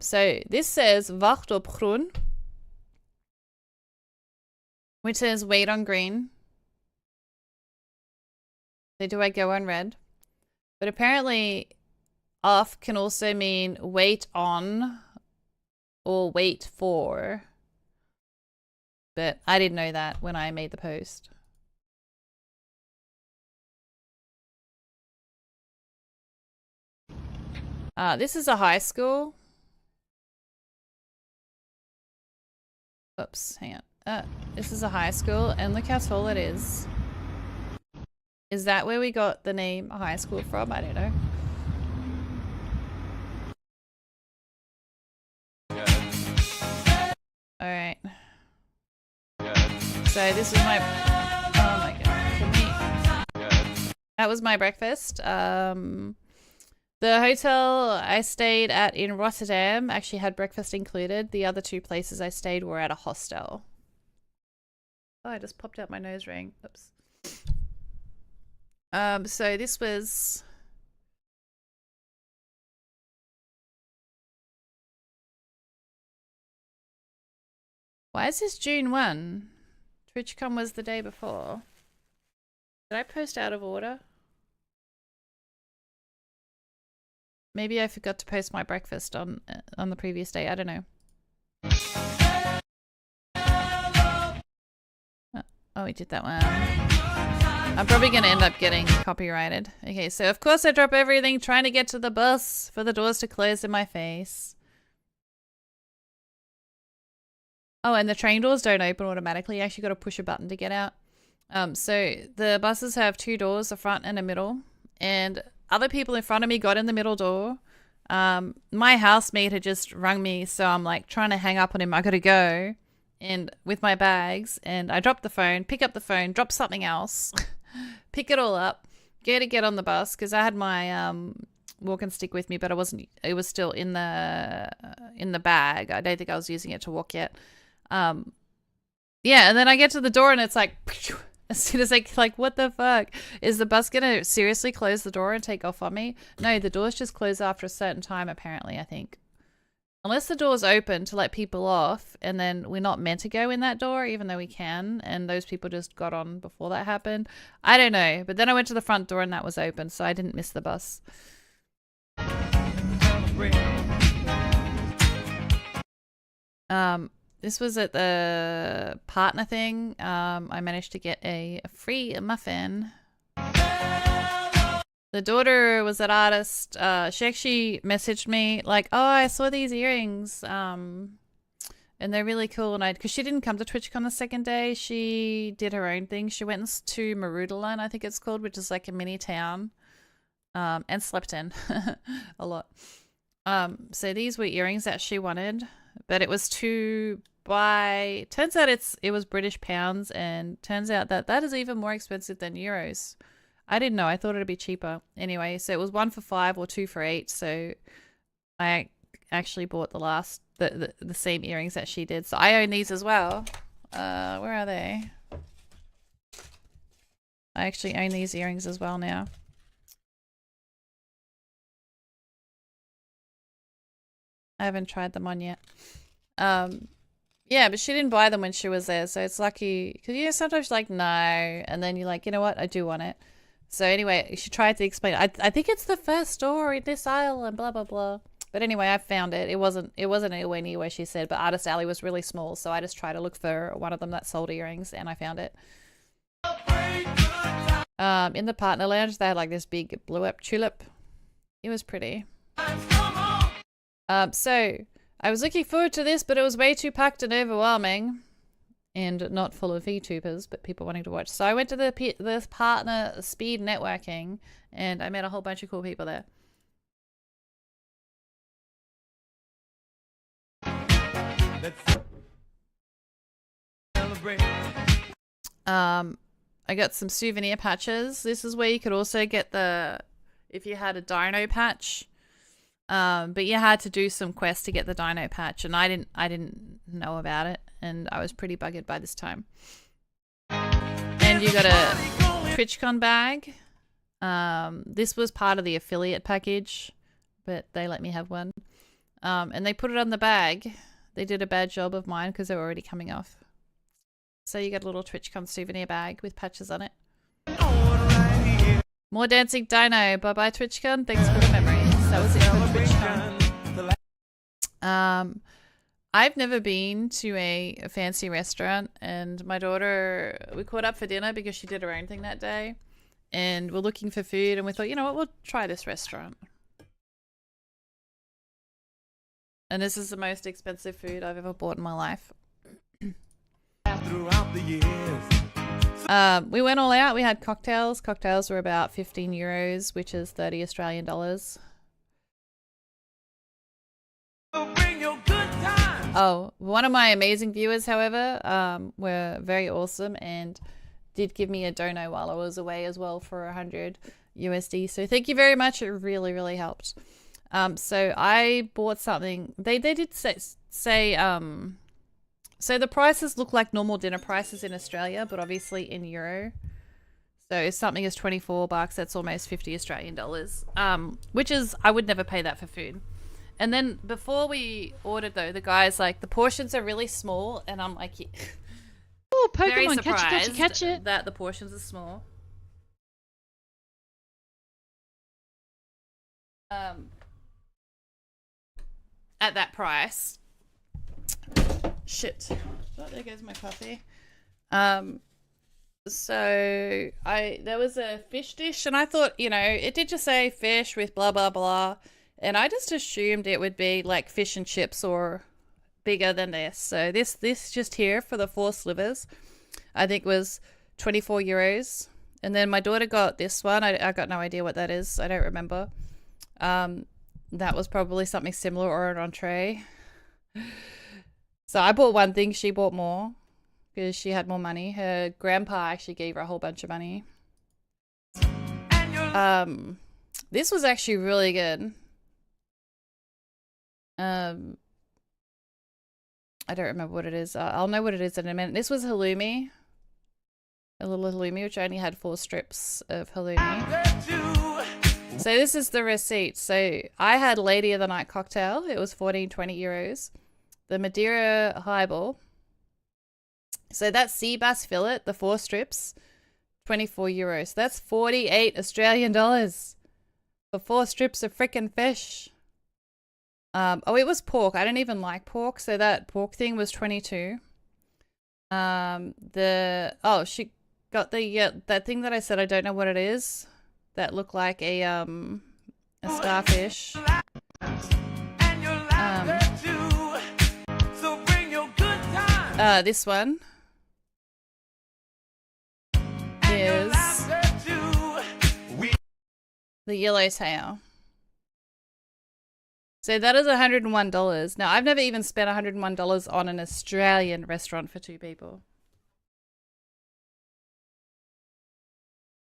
So this says Wacht op groen, which says wait on green. So do I go on red? But apparently off can also mean wait on or wait for. But I didn't know that when I made the post. This is a high school. Oops, hang on. This is a high school, and look how tall it is. Is that where we got the name high school from? I don't know. Alright. So this is my... Oh my god. For me. That was my breakfast. The hotel I stayed at in Rotterdam actually had breakfast included. The other 2 places I stayed were at a hostel. Oh, I just popped out my nose ring. Oops. So this was... Why is this June 1? TwitchCon was the day before. Did I post out of order? Maybe I forgot to post my breakfast on the previous day. I don't know. Oh, we did that one. I'm probably going to end up getting copyrighted. Okay, so of course I drop everything trying to get to the bus for the doors to close in my face. Oh, and the train doors don't open automatically. You actually got to push a button to get out. So the buses have 2 doors, a front and a middle. And other people in front of me got in the middle door. My housemate had just rung me, so I'm like trying to hang up on him. I got to go. And with my bags, and I dropped the phone, pick up the phone, drop something else, pick it all up, get on the bus because I had my walking stick with me, but it was still in the bag. I don't think I was using it to walk yet. Yeah, and then I get to the door and it's like as soon as like what the fuck? Is the bus gonna seriously close the door and take off on me? No, the doors just close after a certain time apparently, I think. Unless the door's open to let people off, and then we're not meant to go in that door, even though we can, and those people just got on before that happened. I don't know. But then I went to the front door and that was open, so I didn't miss the bus. This was at the partner thing. I managed to get a free muffin. The daughter was an artist. She actually messaged me like, "Oh, I saw these earrings, and they're really cool." And because she didn't come to TwitchCon the second day, she did her own thing. She went to Marudalan, I think it's called, which is like a mini town, and slept in a lot. So these were earrings that she wanted, but it was to buy. Turns out it was British pounds, and turns out that is even more expensive than euros. I didn't know. I thought it'd be cheaper. Anyway, so it was 1 for 5 or 2 for 8. So I actually bought the same earrings that she did. So I own these as well. Where are they? I actually own these earrings as well now. I haven't tried them on yet. Yeah, but she didn't buy them when she was there. So it's lucky. Because, you know, sometimes you're like, no. And then you're like, you know what? I do want it. So anyway, she tried to explain. I think it's the first store in this aisle and blah blah blah. But anyway, I found it. It wasn't anywhere near where she said. But Artist Alley was really small, so I just tried to look for one of them that sold earrings, and I found it. In the partner lounge, they had like this big blew up tulip. It was pretty. So I was looking forward to this, but it was way too packed and overwhelming. And not full of VTubers, but people wanting to watch. So I went to the partner speed networking, and I met a whole bunch of cool people there. I got some souvenir patches. This is where you could also get if you had a dino patch. But you had to do some quests to get the dino patch, and I didn't know about it, and I was pretty buggered by this time. And you got a TwitchCon bag. This was part of the affiliate package, but they let me have one. And they put it on the bag. They did a bad job of mine because they were already coming off. So you got a little TwitchCon souvenir bag with patches on it. More dancing dino. Bye-bye TwitchCon. Thanks for the memories. That was it for TwitchCon. I've never been to a fancy restaurant, and my daughter, we caught up for dinner because she did her own thing that day, and we're looking for food, and we thought, you know what, we'll try this restaurant. And this is the most expensive food I've ever bought in my life. Throughout the years. We went all out. We had cocktails. Cocktails were about 15 euros, which is 30 Australian dollars. Oh, one of my amazing viewers, however, were very awesome and did give me a dono while I was away as well for 100 USD. So thank you very much. It really, really helped. So I bought something. They did say so the prices look like normal dinner prices in Australia, but obviously in euro. So if something is 24 bucks, that's almost 50 Australian dollars. Which is, I would never pay that for food. And then before we ordered though, the guy's like, the portions are really small, and I'm like, oh, very Pokemon, surprised catch it. that the portions are small. At that price. Shit. Oh, there goes my puppy. So there was a fish dish, and I thought, you know, it did just say fish with blah blah blah, and I just assumed it would be like fish and chips or bigger than this. So this just here for the 4 slivers, I think was 24 euros. And then my daughter got this one. I got no idea what that is. I don't remember. That was probably something similar or an entree. So I bought one thing, she bought more because she had more money. Her grandpa actually gave her a whole bunch of money. This was actually really good. I don't remember what it is. I'll know what it is in a minute. This was halloumi. A little halloumi, which only had 4 strips of halloumi. So this is the receipt. So I had Lady of the Night cocktail. It was 14-20 euros. The Madeira highball. So that sea bass fillet, the 4 strips, 24 euros. That's 48 Australian dollars for 4 strips of frickin' fish. Oh, it was pork. I don't even like pork, so that pork thing was 22. She got the that thing that I said I don't know what it is. That looked like a starfish. This one is the yellowtail. So that is $101. Now, I've never even spent $101 on an Australian restaurant for 2 people.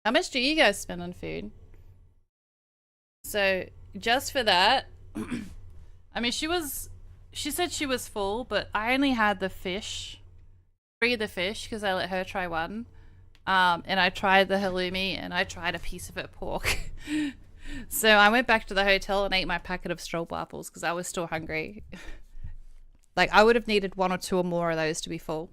How much do you guys spend on food? So just for that, I mean, she said she was full, but I only had the fish, 3 of the fish, because I let her try one. And I tried the halloumi, and I tried a piece of it pork. So I went back to the hotel and ate my packet of stroopwafels because I was still hungry. Like, I would have needed 1 or 2 or more of those to be full.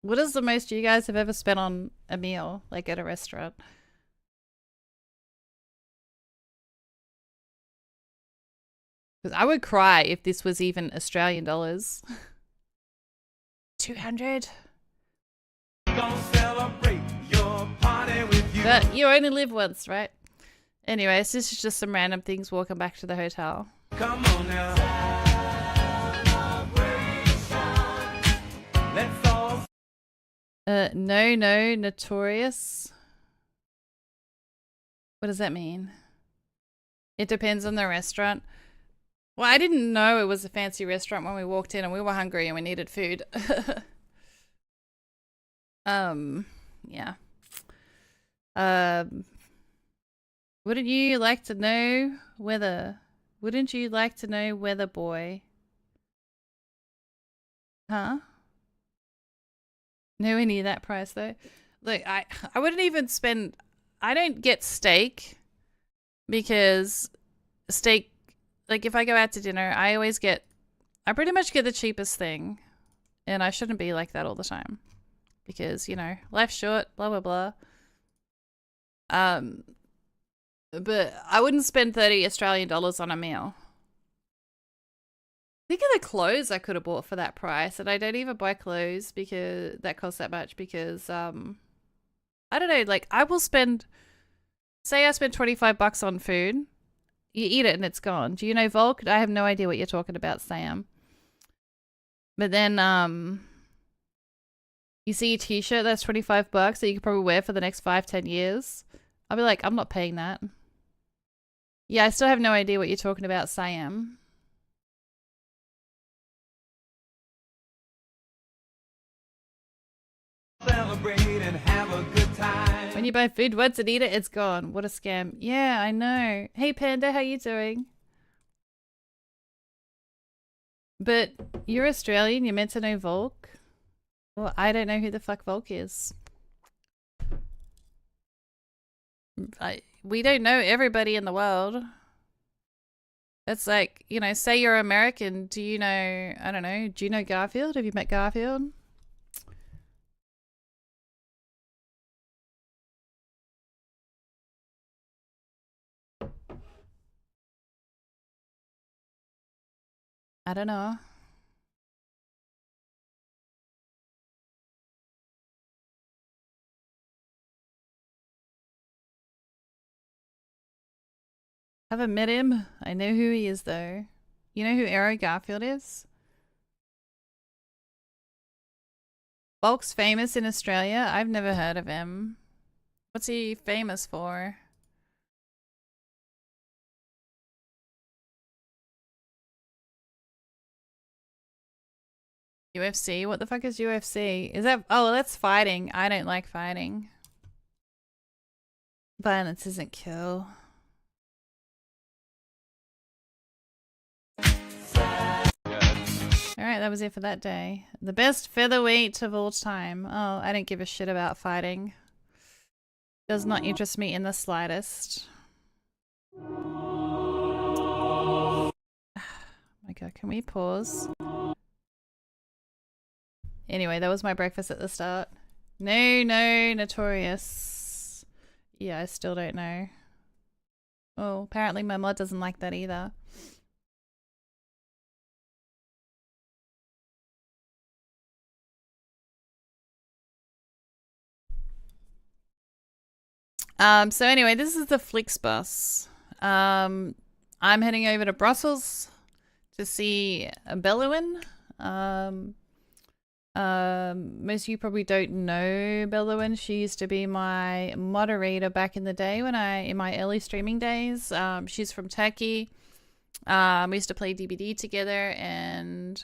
What is the most you guys have ever spent on a meal, like at a restaurant? Because I would cry if this was even Australian dollars. 200? But you only live once, right? Anyways, this is just some random things walking back to the hotel. Come on now. No, notorious. What does that mean? It depends on the restaurant. Well, I didn't know it was a fancy restaurant when we walked in and we were hungry and we needed food. Yeah. Wouldn't you like to know whether boy? Huh? Nowhere near that price though. Look, I wouldn't even spend, I don't get steak because steak, like if I go out to dinner, I pretty much get the cheapest thing, and I shouldn't be like that all the time because, you know, life's short, blah, blah, blah. But I wouldn't spend 30 Australian dollars on a meal. Think of the clothes I could have bought for that price, and I don't even buy clothes because that costs that much because, I don't know, like I will spend, say I spend 25 bucks on food, you eat it and it's gone. Do you know Volk? I have no idea what you're talking about, Sam. But then, you see a t-shirt that's 25 bucks that you could probably wear for the next 5-10 years. I'll be like, I'm not paying that. Yeah, I still have no idea what you're talking about, Sam. Celebrate and have a good time. When you buy food once and eat it, it's gone. What a scam. Yeah, I know. Hey Panda, how you doing? But you're Australian, you're meant to know Volk. Well, I don't know who the fuck Volk is. We don't know everybody in the world. It's like, you know, say you're American. Do you know, I don't know, do you know Garfield? Have you met Garfield? I don't know. Haven't met him. I know who he is though. You know who Arrow Garfield is? Bulk's famous in Australia. I've never heard of him. What's he famous for? UFC? What the fuck is UFC? Is that— oh, that's fighting. I don't like fighting. Violence isn't cool. Alright, that was it for that day. The best featherweight of all time. Oh, I don't give a shit about fighting. Does not interest me in the slightest. Oh my god, can we pause? Anyway, that was my breakfast at the start. No, Notorious. Yeah, I still don't know. Oh, apparently my mod doesn't like that either. So anyway, this is the Flixbus. I'm heading over to Brussels to see Belluin. Most of you probably don't know Belluin. She used to be my moderator back in the day in my early streaming days. She's from Turkey. We used to play DBD together, and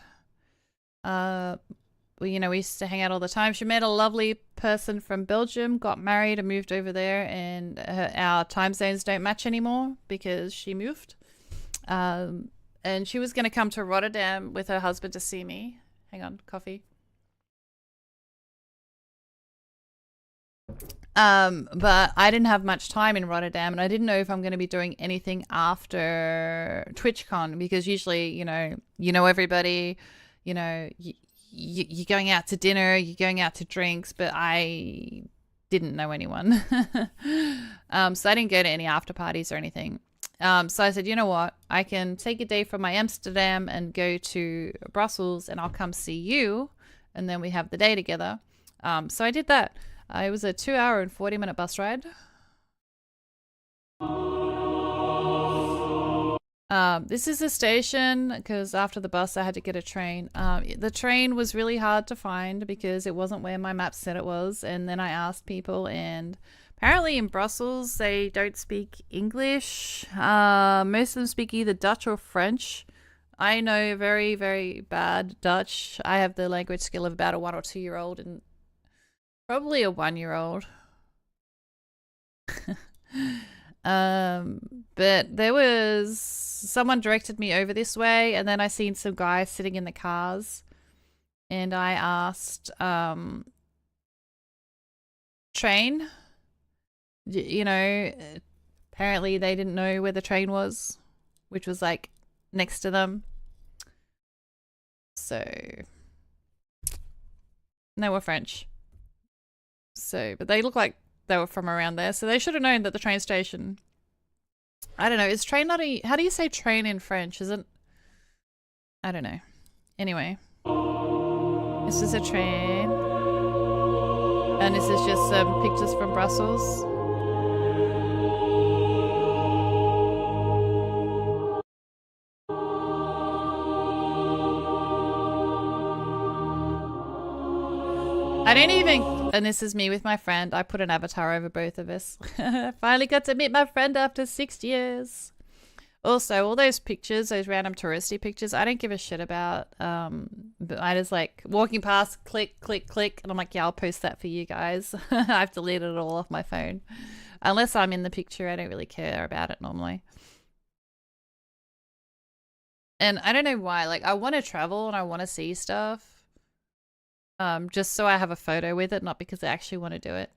we used to hang out all the time. She met a lovely person from Belgium, got married and moved over there, and our time zones don't match anymore because she moved. And she was going to come to Rotterdam with her husband to see me. Hang on, coffee. But I didn't have much time in Rotterdam, and I didn't know if I'm going to be doing anything after TwitchCon, because usually, you know everybody, you're going out to dinner, you're going out to drinks, but I didn't know anyone. So I didn't go to any after parties or anything. So I said, you know what, I can take a day from my Amsterdam and go to Brussels, and I'll come see you, and then we have the day together. So I did that. It was a 2-hour and 40-minute bus ride. This is the station, because after the bus I had to get a train. The train was really hard to find because it wasn't where my map said it was, and then I asked people, and apparently in Brussels they don't speak English. Most of them speak either Dutch or French. I know very, very bad Dutch. I have the language skill of about a 1 or 2 year old, and probably a 1-year-old. But there was someone directed me over this way, and then I seen some guys sitting in the cars, and I asked, train? Apparently they didn't know where the train was, which was like next to them. So they were French. So, but they look like they were from around there, so they should have known that the train station— I don't know, is train not a— how do you say train in French? Isn't— I don't know. Anyway. This is a train. And this is just some pictures from Brussels. I don't even— and this is me with my friend. I put an avatar over both of us. Finally got to meet my friend after 6 years. Also, all those pictures, those random touristy pictures, I don't give a shit about. But I just like walking past, click, click, click, and I'm like, yeah, I'll post that for you guys. I've deleted it all off my phone. Unless I'm in the picture, I don't really care about it normally. And I don't know why, like I want to travel and I want to see stuff. Just so I have a photo with it, not because I actually want to do it.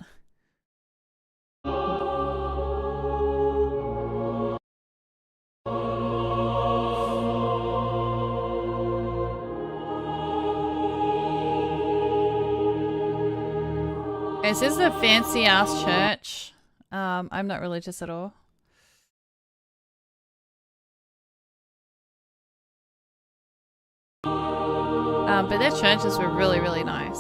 Okay, so this is a fancy ass church. I'm not religious at all. But their churches were really, really nice.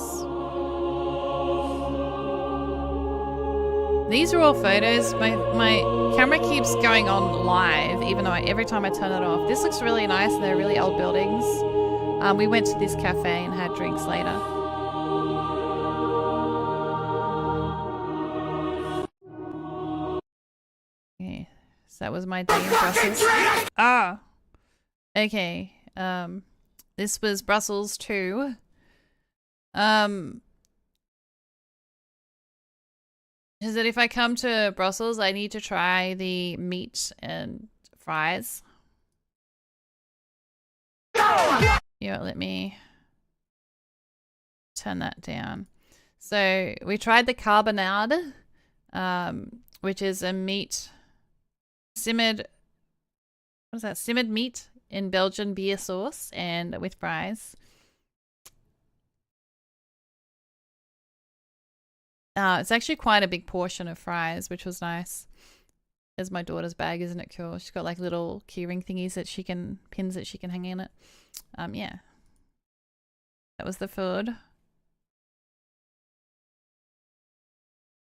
These are all photos. My camera keeps going on live, even though every time I turn it off. This looks really nice, and they're really old buildings. We went to this cafe and had drinks later. Okay, so that was my day in Brussels. Ah, okay. This was Brussels too. Is that if I come to Brussels, I need to try the meat and fries. Yeah, let me turn that down. So we tried the carbonade, which is a meat simmered. What is that? Simmered meat in Belgian beer sauce and with fries. It's actually quite a big portion of fries, which was nice. There's my daughter's bag, isn't it cool? She's got like little keyring thingies that she can, pins that she can hang in it. Yeah. That was the food.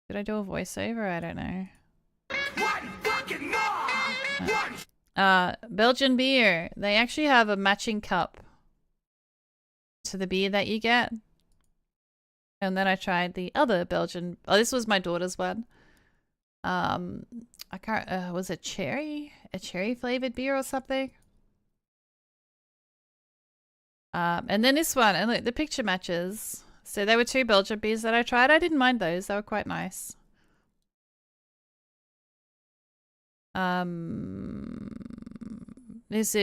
Did I do a voiceover? I don't know. Belgian beer. They actually have a matching cup to the beer that you get. And then I tried the other Belgian. Oh, this was my daughter's one. I can't. Was it cherry? A cherry flavored beer or something? And then this one, and look, the picture matches. So there were 2 Belgian beers that I tried. I didn't mind those. They were quite nice. This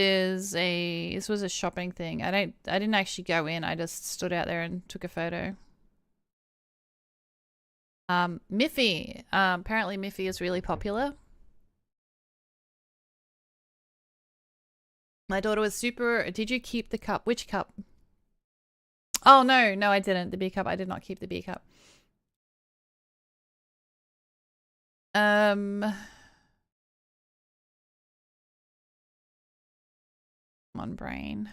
was a shopping thing. I didn't actually go in. I just stood out there and took a photo. Miffy. Apparently Miffy is really popular. My daughter was super... Did you keep the cup? Which cup? Oh, no. No, I didn't. The beer cup. I did not keep the beer cup. Come on, brain.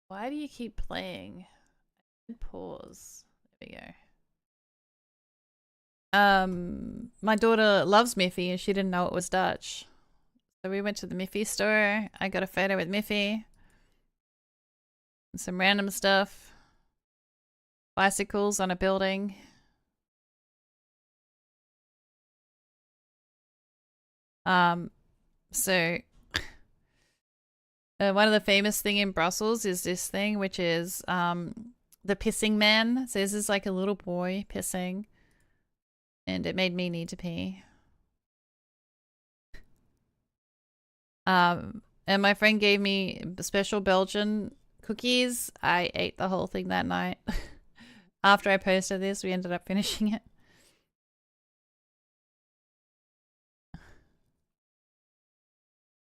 Why do you keep playing? Pause. There we go. My daughter loves Miffy and she didn't know it was Dutch. So we went to the Miffy store. I got a photo with Miffy. And some random stuff. Bicycles on a building. So one of the famous thing in Brussels is this thing, which is the pissing man. So this is like a little boy pissing, and it made me need to pee. And my friend gave me special Belgian cookies. I ate the whole thing that night. After I posted this, we ended up finishing it.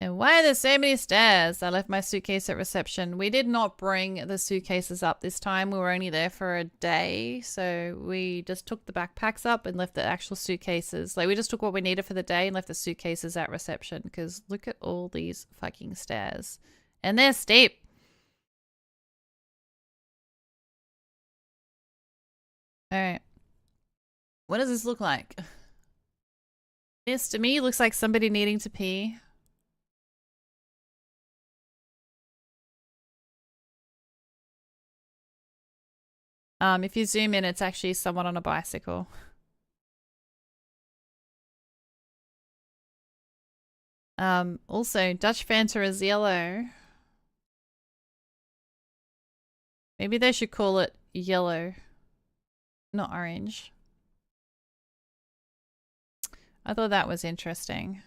And why are there so many stairs? I left my suitcase at reception. We did not bring the suitcases up this time. We were only there for a day. So we just took the backpacks up and left the actual suitcases. Like we just took what we needed for the day and left the suitcases at reception. Because look at all these fucking stairs. And they're steep. Alright. What does this look like? This to me looks like somebody needing to pee. If you zoom in, it's actually someone on a bicycle. Also, Dutch Fanta is yellow. Maybe they should call it yellow, not orange. I thought that was interesting.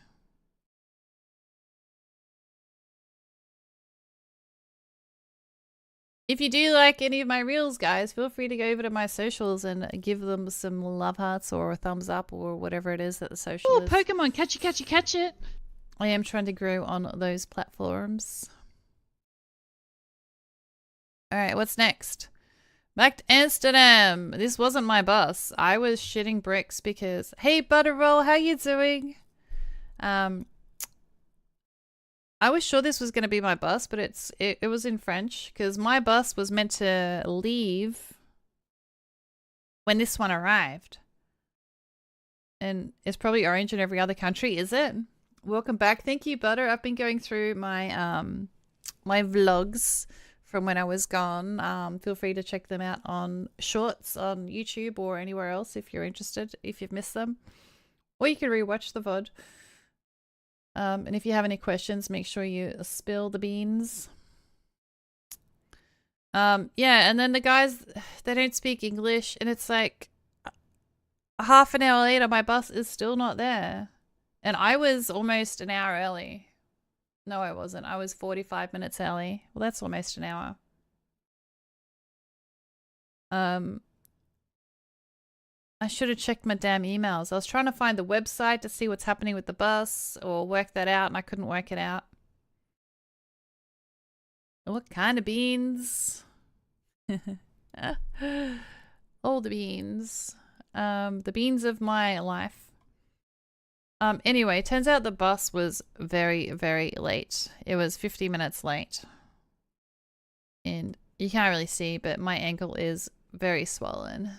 If you do like any of my reels, guys, feel free to go over to my socials and give them some love hearts or a thumbs up or whatever it is that the social is. Pokemon, catch it, catch it, catch it. I am trying to grow on those platforms. Alright, what's next? Back to Amsterdam. This wasn't my bus. I was shitting bricks because... Hey, Butterroll, how you doing? I was sure this was going to be my bus, but it was in French because my bus was meant to leave when this one arrived. And it's probably orange in every other country, is it? Welcome back. Thank you, Butter. I've been going through my my vlogs from when I was gone. Feel free to check them out on Shorts on YouTube or anywhere else if you're interested, if you've missed them. Or you can rewatch the VOD. And if you have any questions, make sure you spill the beans. Yeah, and then the guys, they don't speak English, and it's like half an hour later, my bus is still not there. And I was almost an hour early. No, I wasn't. I was 45 minutes early. Well, that's almost an hour. I should have checked my damn emails. I was trying to find the website to see what's happening with the bus or work that out, and I couldn't work it out. What kind of beans? All the beans. The beans of my life. Anyway, turns out the bus was very, very late. It was 50 minutes late. And you can't really see, but my ankle is very swollen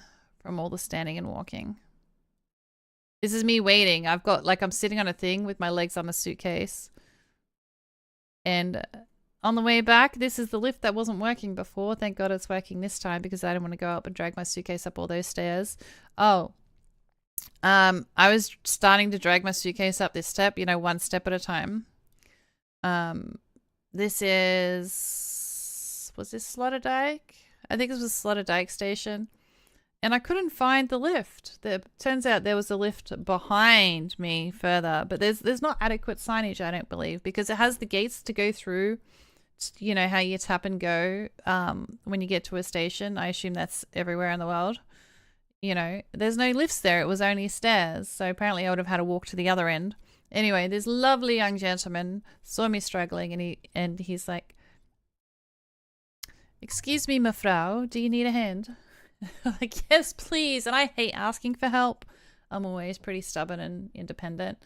from all the standing and walking. This is me waiting. I've got, like, I'm sitting on a thing with my legs on the suitcase. And on the way back, this is the lift that wasn't working before. Thank God it's working this time because I didn't want to go up and drag my suitcase up all those stairs. Oh. I was starting to drag my suitcase up this step, you know, one step at a time. This is... Was this Sloterdijk? I think this was Sloterdijk Station. And I couldn't find the lift. Turns out there was a lift behind me further, but there's not adequate signage, I don't believe, because it has the gates to go through. You know how you tap and go when you get to a station. I assume that's everywhere in the world. You know, there's no lifts there. It was only stairs. So apparently I would have had to walk to the other end. Anyway, this lovely young gentleman saw me struggling and he's like, "Excuse me, mevrouw, do you need a hand?" Like, yes, please. And I hate asking for help. I'm always pretty stubborn and independent.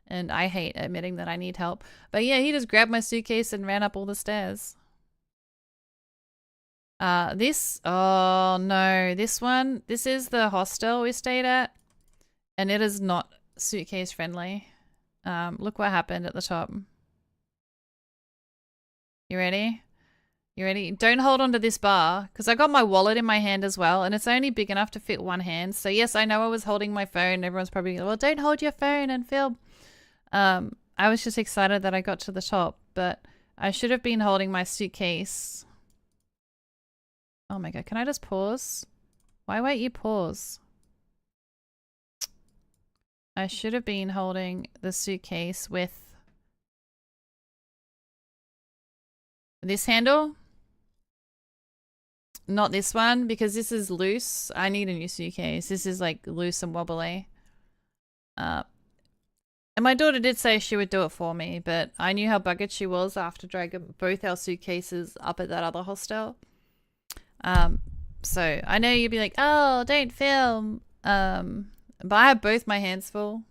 And I hate admitting that I need help. But yeah, he just grabbed my suitcase and ran up all the stairs. Oh no, this is the hostel we stayed at. And it is not suitcase friendly. Look what happened at the top. You ready? You ready? Don't hold on to this bar, because I got my wallet in my hand as well, and it's only big enough to fit one hand. So yes, I know I was holding my phone. Everyone's probably like, well, don't hold your phone and film. I was just excited that I got to the top, but I should have been holding my suitcase. Oh my god, can I just pause? Why won't you pause? I should have been holding the suitcase with this handle. Not this one, because this is loose. I need a new suitcase. This is like loose and wobbly. And my daughter did say she would do it for me, but I knew how buggered she was after dragging both our suitcases up at that other hostel. So I know you'd be like, oh, don't film. But I had both my hands full.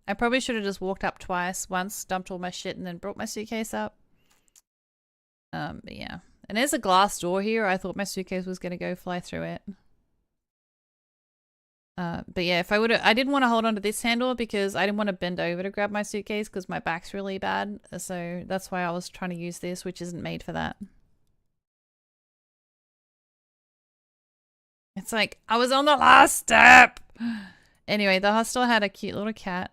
I probably should have just walked up twice. Once, dumped all my shit, and then brought my suitcase up. But yeah. And there's a glass door here. I thought my suitcase was going to go fly through it. But yeah, if I would have, I didn't want to hold on to this handle because I didn't want to bend over to grab my suitcase because my back's really bad. So that's why I was trying to use this, which isn't made for that. It's like, I was on the last step. Anyway, the hostel had a cute little cat.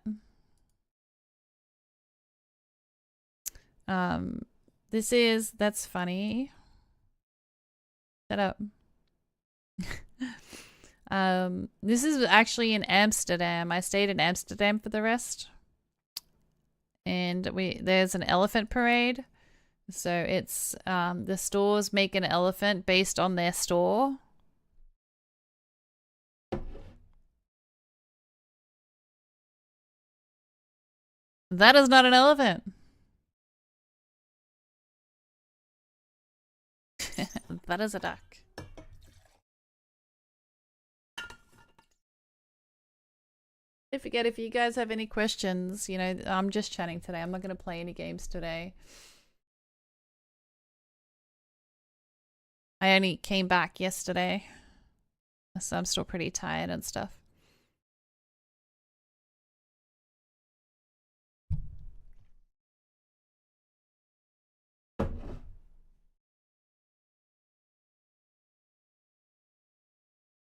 That's funny. Shut up. This is actually in Amsterdam. I stayed in Amsterdam for the rest. And there's an elephant parade. So it's, the stores make an elephant based on their store. That is not an elephant. That is a duck. I forget if you guys have any questions. You know, I'm just chatting today. I'm not going to play any games today. I only came back yesterday, so I'm still pretty tired and stuff.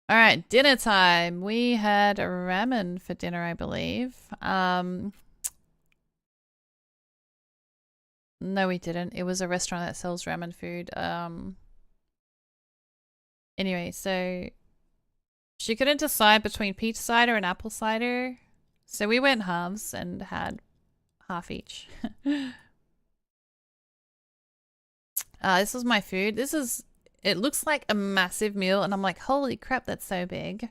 All right, dinner time. We had ramen for dinner, I believe. No, we didn't. It was a restaurant that sells ramen food. Anyway, so she couldn't decide between peach cider and apple cider. So we went halves and had half each. This was my food. It looks like a massive meal, and I'm like, holy crap, that's so big.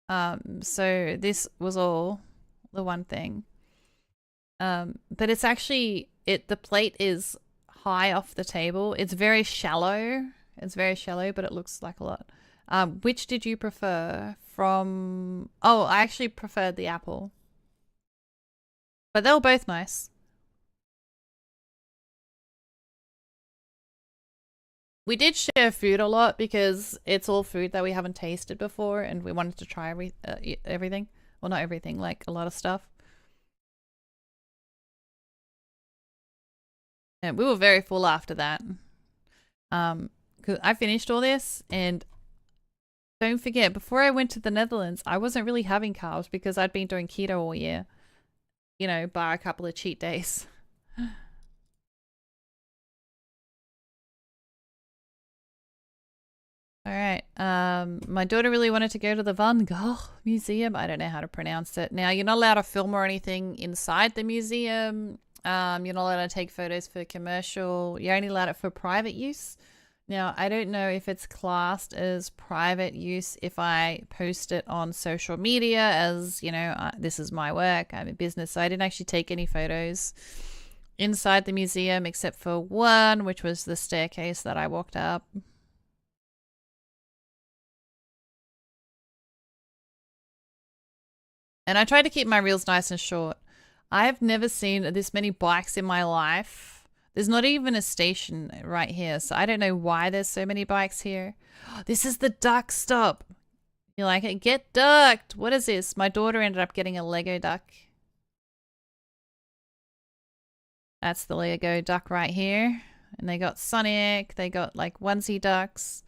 So this was all the one thing. But it's actually, the plate is high off the table. It's very shallow. It's very shallow, but it looks like a lot. Which did you prefer from... Oh, I actually preferred the apple. But they were both nice. We did share food a lot because it's all food that we haven't tasted before, and we wanted to try everything. Well, not everything, like a lot of stuff. And we were very full after that. 'Cause I finished all this, and don't forget, before I went to the Netherlands, I wasn't really having carbs because I'd been doing keto all year. You know, bar a couple of cheat days. All right. My daughter really wanted to go to the Van Gogh Museum. I don't know how to pronounce it. Now, you're not allowed to film or anything inside the museum. You're not allowed to take photos for commercial. You're only allowed it for private use. Now, I don't know if it's classed as private use if I post it on social media as, you know, this is my work, I'm a business. So I didn't actually take any photos inside the museum except for one, which was the staircase that I walked up. And I tried to keep my reels nice and short. I've never seen this many bikes in my life. There's not even a station right here, so I don't know why there's so many bikes here. This is the duck stop. You like it? Get ducked. What is this? My daughter ended up getting a Lego duck. That's the Lego duck right here. And they got Sonic. They got like onesie ducks.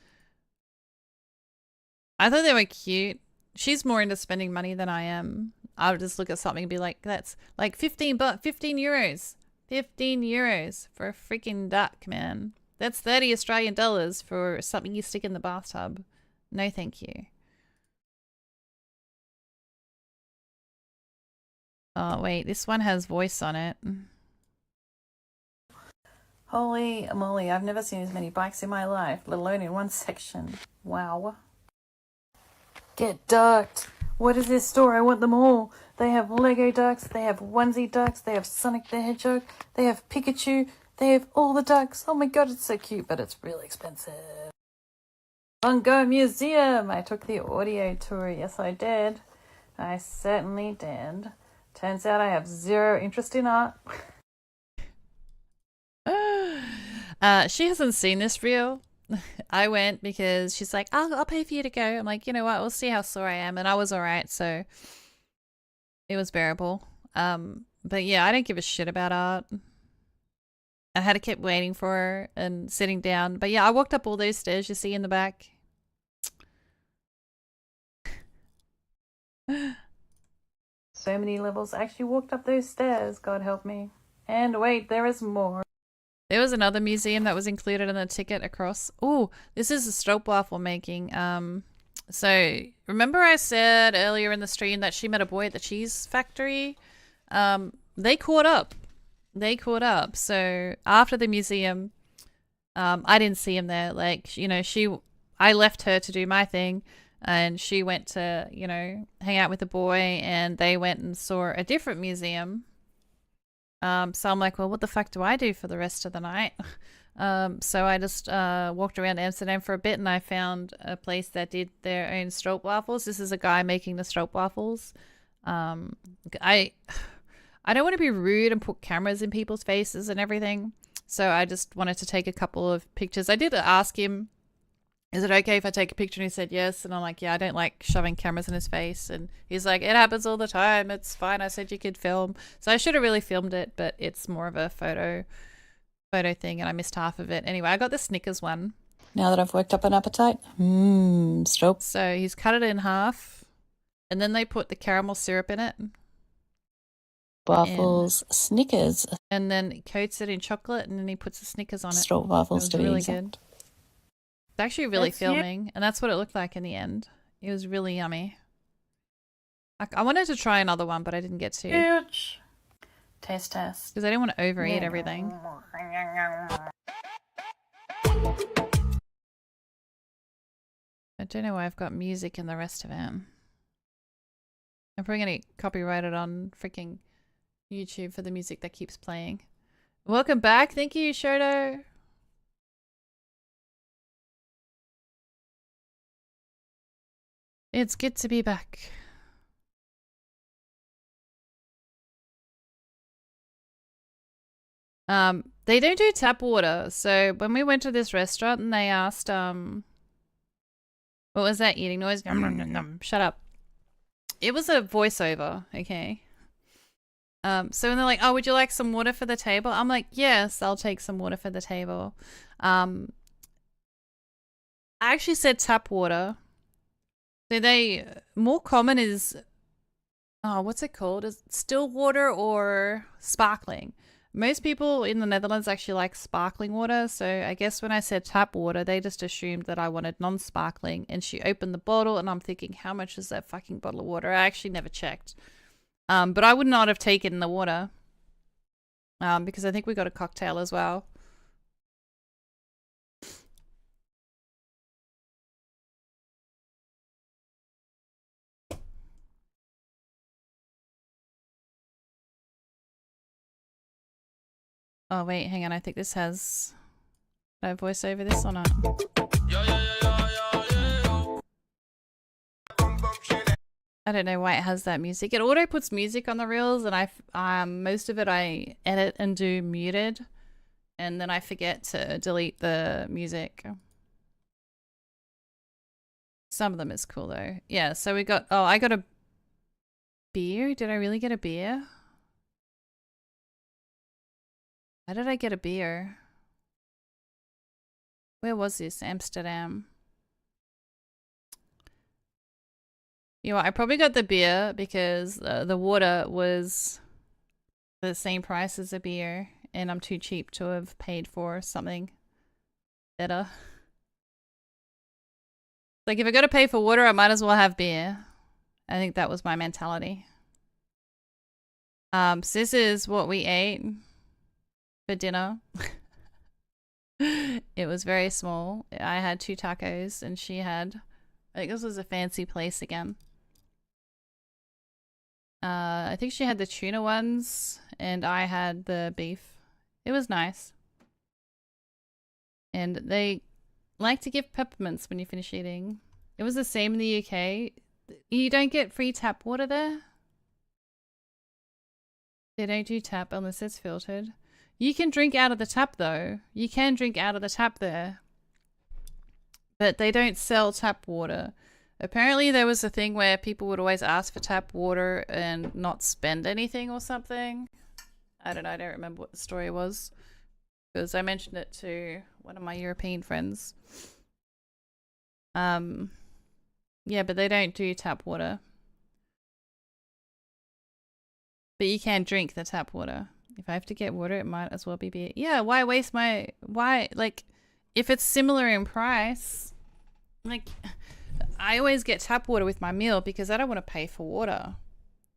I thought they were cute. She's more into spending money than I am. I would just look at something and be like, that's like 15 euros. 15 euros for a freaking duck, man. That's 30 Australian dollars for something you stick in the bathtub. No, thank you. Oh, wait. This one has voice on it. Holy moly, I've never seen as many bikes in my life, let alone in one section. Wow. Get ducked. What is this store? I want them all. They have Lego ducks, they have onesie ducks, they have Sonic the Hedgehog, they have Pikachu, they have all the ducks. Oh my god, it's so cute, but it's really expensive. Van Gogh Museum! I took the audio tour. Yes, I did. I certainly did. Turns out I have zero interest in art. She hasn't seen this reel. I went because she's like, I'll pay for you to go. I'm like, you know what? We'll see how sore I am. And I was all right, so it was bearable. But yeah, I don't give a shit about art. I had to keep waiting for her and sitting down. But yeah, I walked up all those stairs you see in the back. So many levels. I actually walked up those stairs. God help me. And wait, there is more. There was another museum that was included in the ticket across. Oh, this is a stroopwafel making. So remember I said earlier in the stream that she met a boy at the cheese factory? They caught up. They caught up. So after the museum, I didn't see him there. Like, you know, I left her to do my thing, and she went to, you know, hang out with the boy, and they went and saw a different museum. So I'm like, well, what the fuck do I do for the rest of the night? So I just walked around Amsterdam for a bit, and I found a place that did their own stroopwafels. This is a guy making the stroopwafels. I don't want to be rude and put cameras in people's faces and everything. So I just wanted to take a couple of pictures. I did ask him is it okay if I take a picture? And he said yes. And I'm like, yeah, I don't like shoving cameras in his face. And he's like, it happens all the time. It's fine. I said you could film. So I should have really filmed it, but it's more of a photo thing, and I missed half of it. Anyway, I got the Snickers one. Now that I've worked up an appetite, stop. So he's cut it in half, and then they put the caramel syrup in it. Waffles, Snickers. And then coats it in chocolate, and then he puts the Snickers on it. Straw waffles to be really exact. good. It's actually really filming, and that's what it looked like in the end. It was really yummy. I wanted to try another one, but I didn't get to. Huge. Taste test. Because I didn't want to overeat everything. I don't know why I've got music in the rest of it. I'm probably going to get copyrighted on freaking YouTube for the music that keeps playing. Welcome back. Thank you, Shoto. It's good to be back. They don't do tap water. So when we went to this restaurant and they asked, what was that eating noise? Shut up. It was a voiceover, okay? So when they're like, oh, would you like some water for the table? I'm like, yes, I'll take some water for the table. I actually said tap water. So more common is, what's it called? Is it still water or sparkling? Most people in the Netherlands actually like sparkling water, so I guess when I said tap water, they just assumed that I wanted non-sparkling, and she opened the bottle, and I'm thinking, how much is that fucking bottle of water? I actually never checked. But I would not have taken the water, because I think we got a cocktail as well. Oh, wait, hang on. I think this has... Can I voice over this or not? I don't know why it has that music. It auto puts music on the reels, and most of it I edit and do muted, and then I forget to delete the music. Some of them is cool though. Yeah, so we got... Oh, I got a beer? Did I really get a beer? How did I get a beer? Where was this? Amsterdam. You know what? I probably got the beer because the water was the same price as a beer, and I'm too cheap to have paid for something better. Like, if I got to pay for water, I might as well have beer. I think that was my mentality. So this is what we ate for dinner. It was very small. I had 2 tacos and she had, I think this was a fancy place again. I think she had the tuna ones and I had the beef. It was nice. And they like to give peppermints when you finish eating. It was the same in the UK. You don't get free tap water there. They don't do tap unless it's filtered. You can drink out of the tap though. You can drink out of the tap there. But they don't sell tap water. Apparently there was a thing where people would always ask for tap water and not spend anything or something. I don't know, I don't remember what the story was. Because I mentioned it to one of my European friends. Yeah, but they don't do tap water. But you can drink the tap water. If I have to get water, it might as well be beer. Yeah, why waste my... Why, like, if it's similar in price... Like, I always get tap water with my meal because I don't want to pay for water.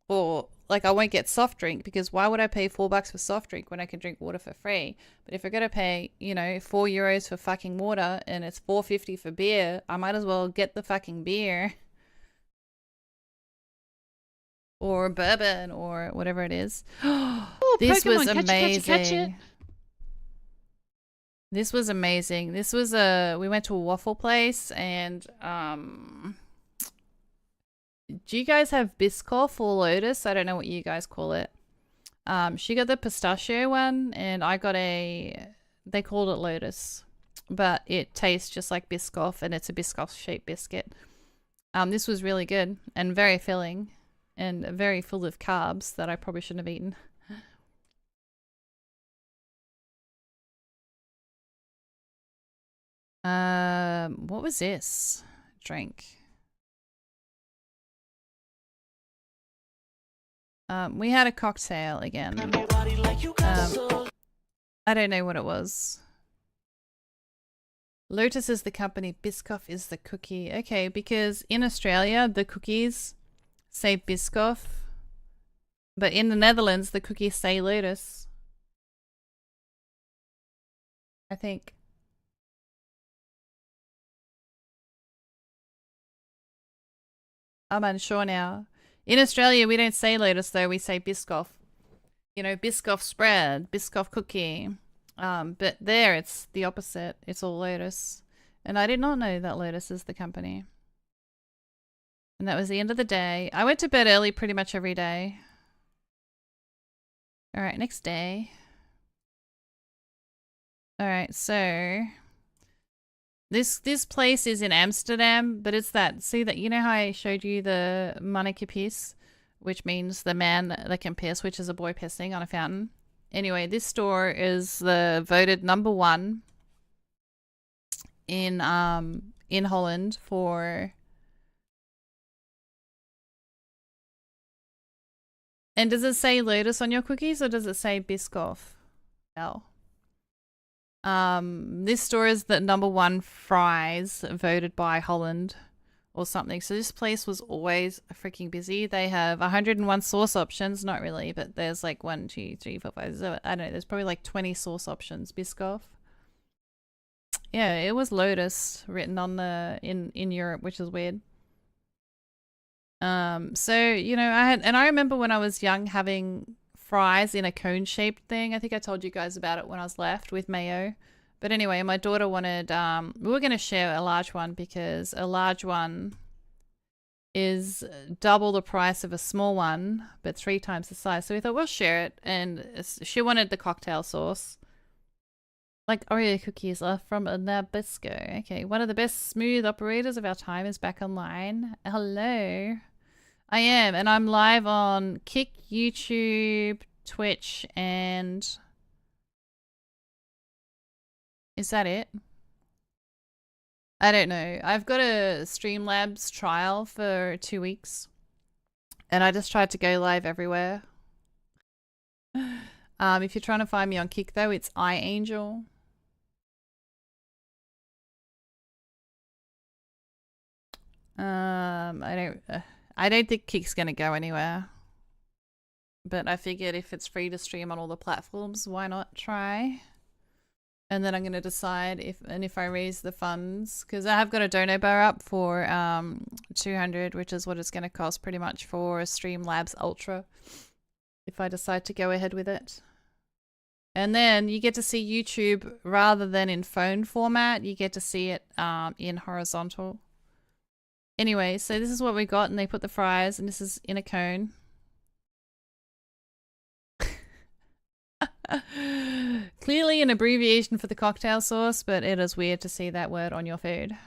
Or, like, I won't get soft drink because why would I pay $4 for soft drink when I can drink water for free? But if I gotta pay, you know, €4 for fucking water and it's $4.50 for beer, I might as well get the fucking beer. Or bourbon or whatever it is. Oh, this Pokemon, was catch amazing. it, catch it. This was amazing. This was we went to a waffle place and do you guys have Biscoff or Lotus? I don't know what you guys call it. She got the pistachio one and I got they called it Lotus. but it tastes just like Biscoff, and it's a Biscoff-shaped biscuit. This was really good and very filling and very full of carbs that I probably shouldn't have eaten. What was this drink? We had a cocktail again. I don't know what it was. Lotus is the company, Biscoff is the cookie. Okay, because in Australia, the cookies say Biscoff, but in the Netherlands, the cookies say Lotus. I think. I'm unsure now. In Australia, we don't say Lotus, though. We say Biscoff. You know, Biscoff spread, Biscoff cookie. But there, it's the opposite. It's all Lotus. And I did not know that Lotus is the company. And that was the end of the day. I went to bed early pretty much every day. Alright, next day. Alright, so... This place is in Amsterdam, but it's that... See that, you know how I showed you the manneke piece? Which means the man that can piss, which is a boy pissing on a fountain. Anyway, this store is the voted #1 in Holland for... And does it say Lotus on your cookies or does it say Biscoff? No. This store is the #1 fries voted by Holland or something. So this place was always freaking busy. They have 101 sauce options. Not really, but there's like 1, 2, 3, 4, 5, 7. I don't know. There's probably like 20 sauce options. Biscoff. Yeah, it was Lotus written on the in Europe, which is weird. So you know, I remember when I was young having fries in a cone shaped thing. I think I told you guys about it when I was left with mayo. But anyway, my daughter wanted, we were going to share a large one because a large one is double the price of a small one, but 3 times the size. So we thought we'll share it. And she wanted the cocktail sauce. Like Oreo cookies are from Nabisco. Okay, one of the best smooth operators of our time is back online. Hello. I am, and I'm live on Kick, YouTube, Twitch, and... Is that it? I don't know. I've got a Streamlabs trial for 2 weeks. And I just tried to go live everywhere. If you're trying to find me on Kick though, it's iAngel. I don't think Kick's gonna go anywhere. But I figured if it's free to stream on all the platforms, why not try? And then I'm going to decide if I raise the funds, because I have got a dono bar up for 200, which is what it's going to cost pretty much for Streamlabs Ultra, if I decide to go ahead with it. And then you get to see YouTube rather than in phone format. You get to see it in horizontal. Anyway, so this is what we got, and they put the fries, and this is in a cone. Clearly an abbreviation for the cocktail sauce, but it is weird to see that word on your food.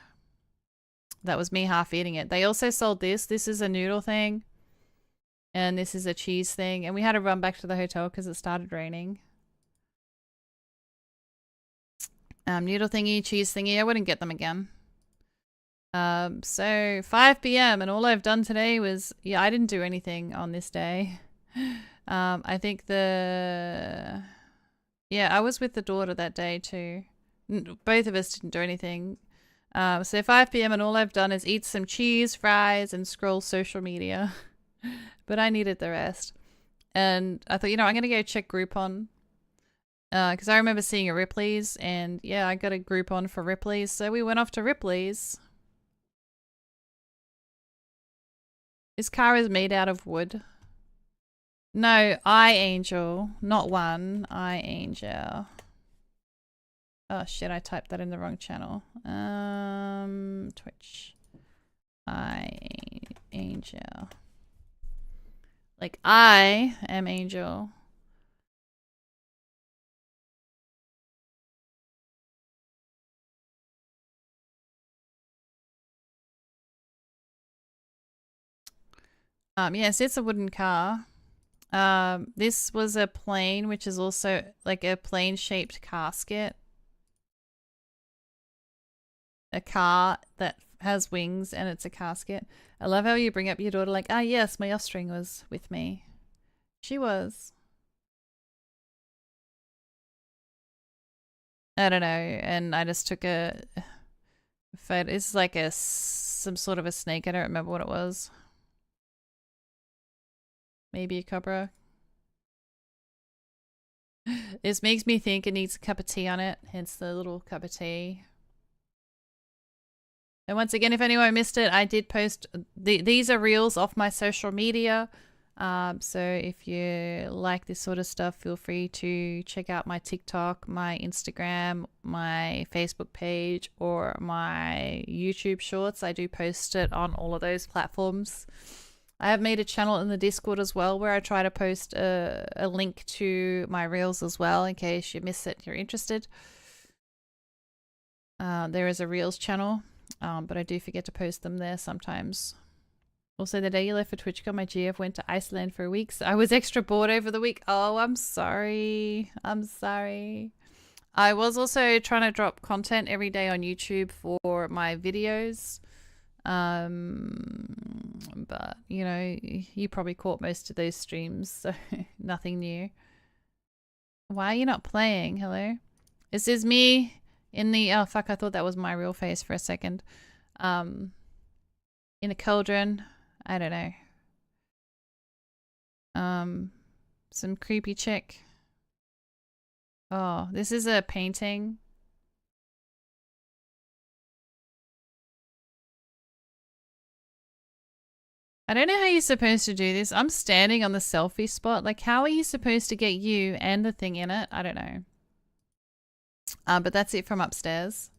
That was me half eating it. They also sold this. This is a noodle thing. And this is a cheese thing. And we had to run back to the hotel because it started raining. Noodle thingy, cheese thingy. I wouldn't get them again. So 5 p.m. and all I've done today was... Yeah, I didn't do anything on this day. I think the... Yeah, I was with the daughter that day too. Both of us didn't do anything. So 5 p.m. and all I've done is eat some cheese, fries, and scroll social media. But I needed the rest. And I thought, you know, I'm going to go check Groupon. Because I remember seeing a Ripley's, and yeah, I got a Groupon for Ripley's. So we went off to Ripley's. This car is made out of wood. No, iAngel, not one. iAngel. Oh shit, I typed that in the wrong channel. Twitch. iAngel. Like I am Angel. Yes, it's a wooden car. This was a plane, which is also like a plane-shaped casket. A car that has wings and it's a casket. I love how you bring up your daughter like, ah, yes, my offspring was with me. She was. I don't know, and I just took a photo. It's like some sort of a snake. I don't remember what it was. Maybe a cobra. This makes me think it needs a cup of tea on it, hence the little cup of tea. And once again, if anyone missed it, I did post these are reels off my social media. So if you like this sort of stuff, feel free to check out my TikTok, my Instagram, my Facebook page, or my YouTube shorts. I do post it on all of those platforms. I have made a channel in the Discord as well where I try to post a link to my reels as well in case you miss it, you're interested. There is a reels channel. But I do forget to post them there sometimes. Also, the day you left for TwitchCon, my GF went to Iceland for a week. So I was extra bored over the week. Oh, I'm sorry. I'm sorry. I was also trying to drop content every day on YouTube for my videos. But, you know, you probably caught most of those streams, so nothing new. Why are you not playing? Hello? This is me. In the, oh fuck, I thought that was my real face for a second. In a cauldron. I don't know. Some creepy chick. Oh, this is a painting. I don't know how you're supposed to do this. I'm standing on the selfie spot. Like, how are you supposed to get you and the thing in it? I don't know. But that's it from upstairs.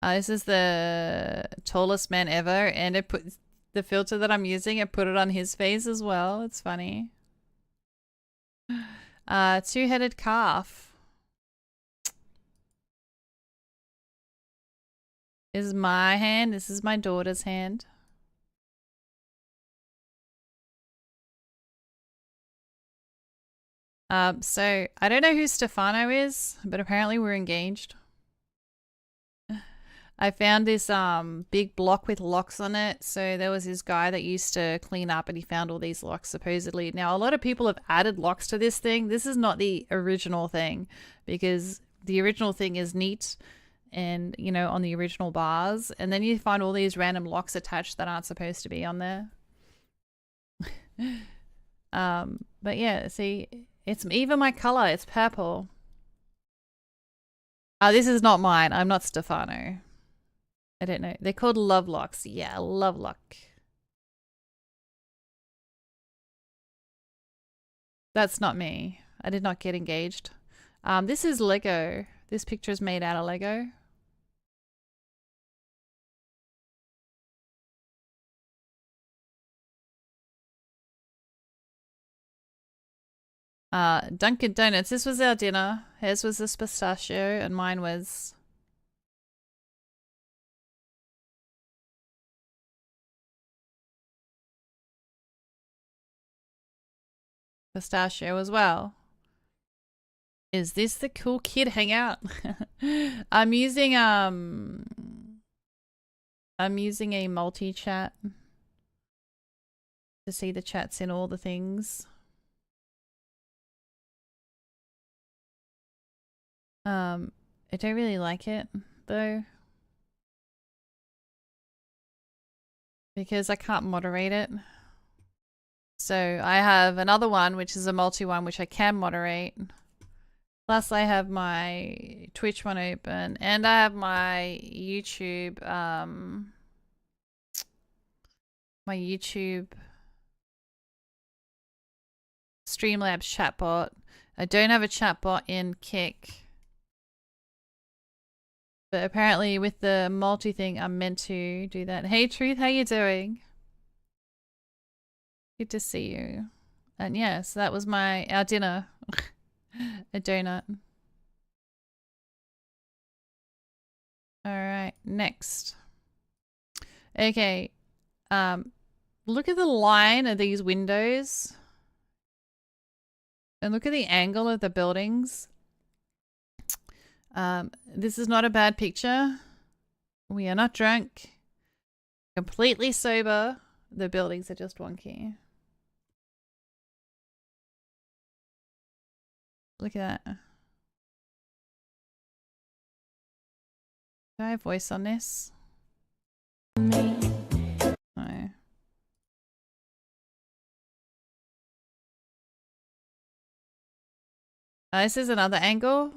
This is the tallest man ever, and it puts the filter that I'm using, it put it on his face as well. It's funny. Two-headed calf. This is my hand. This is my daughter's hand. So I don't know who Stefano is, but apparently we're engaged. I found this big block with locks on it. So there was this guy that used to clean up and he found all these locks supposedly. Now a lot of people have added locks to this thing. This is not the original thing because the original thing is neat and, you know, on the original bars. And then you find all these random locks attached that aren't supposed to be on there. But yeah, see, it's even my color. It's purple. This is not mine. I'm not Stefano. I don't know. They're called love locks. Yeah, love lock. That's not me. I did not get engaged. This is Lego. This picture is made out of Lego. Dunkin' Donuts. This was our dinner. Hers was this pistachio and mine was pistachio as well. Is this the cool kid hangout? I'm using a multi-chat to see the chats in all the things. I don't really like it though, because I can't moderate it. So I have another one, which is a multi one, which I can moderate. Plus I have my Twitch one open and I have my YouTube, Streamlabs chatbot. I don't have a chatbot in Kick. But apparently with the multi thing, I'm meant to do that. Hey Truth, how you doing? Good to see you. And yeah, so that was our dinner. A donut. Alright, next. Okay. Look at the line of these windows. And look at the angle of the buildings. This is not a bad picture. We are not drunk. Completely sober. The buildings are just wonky. Look at that. Do I have voice on this? No. This is another angle.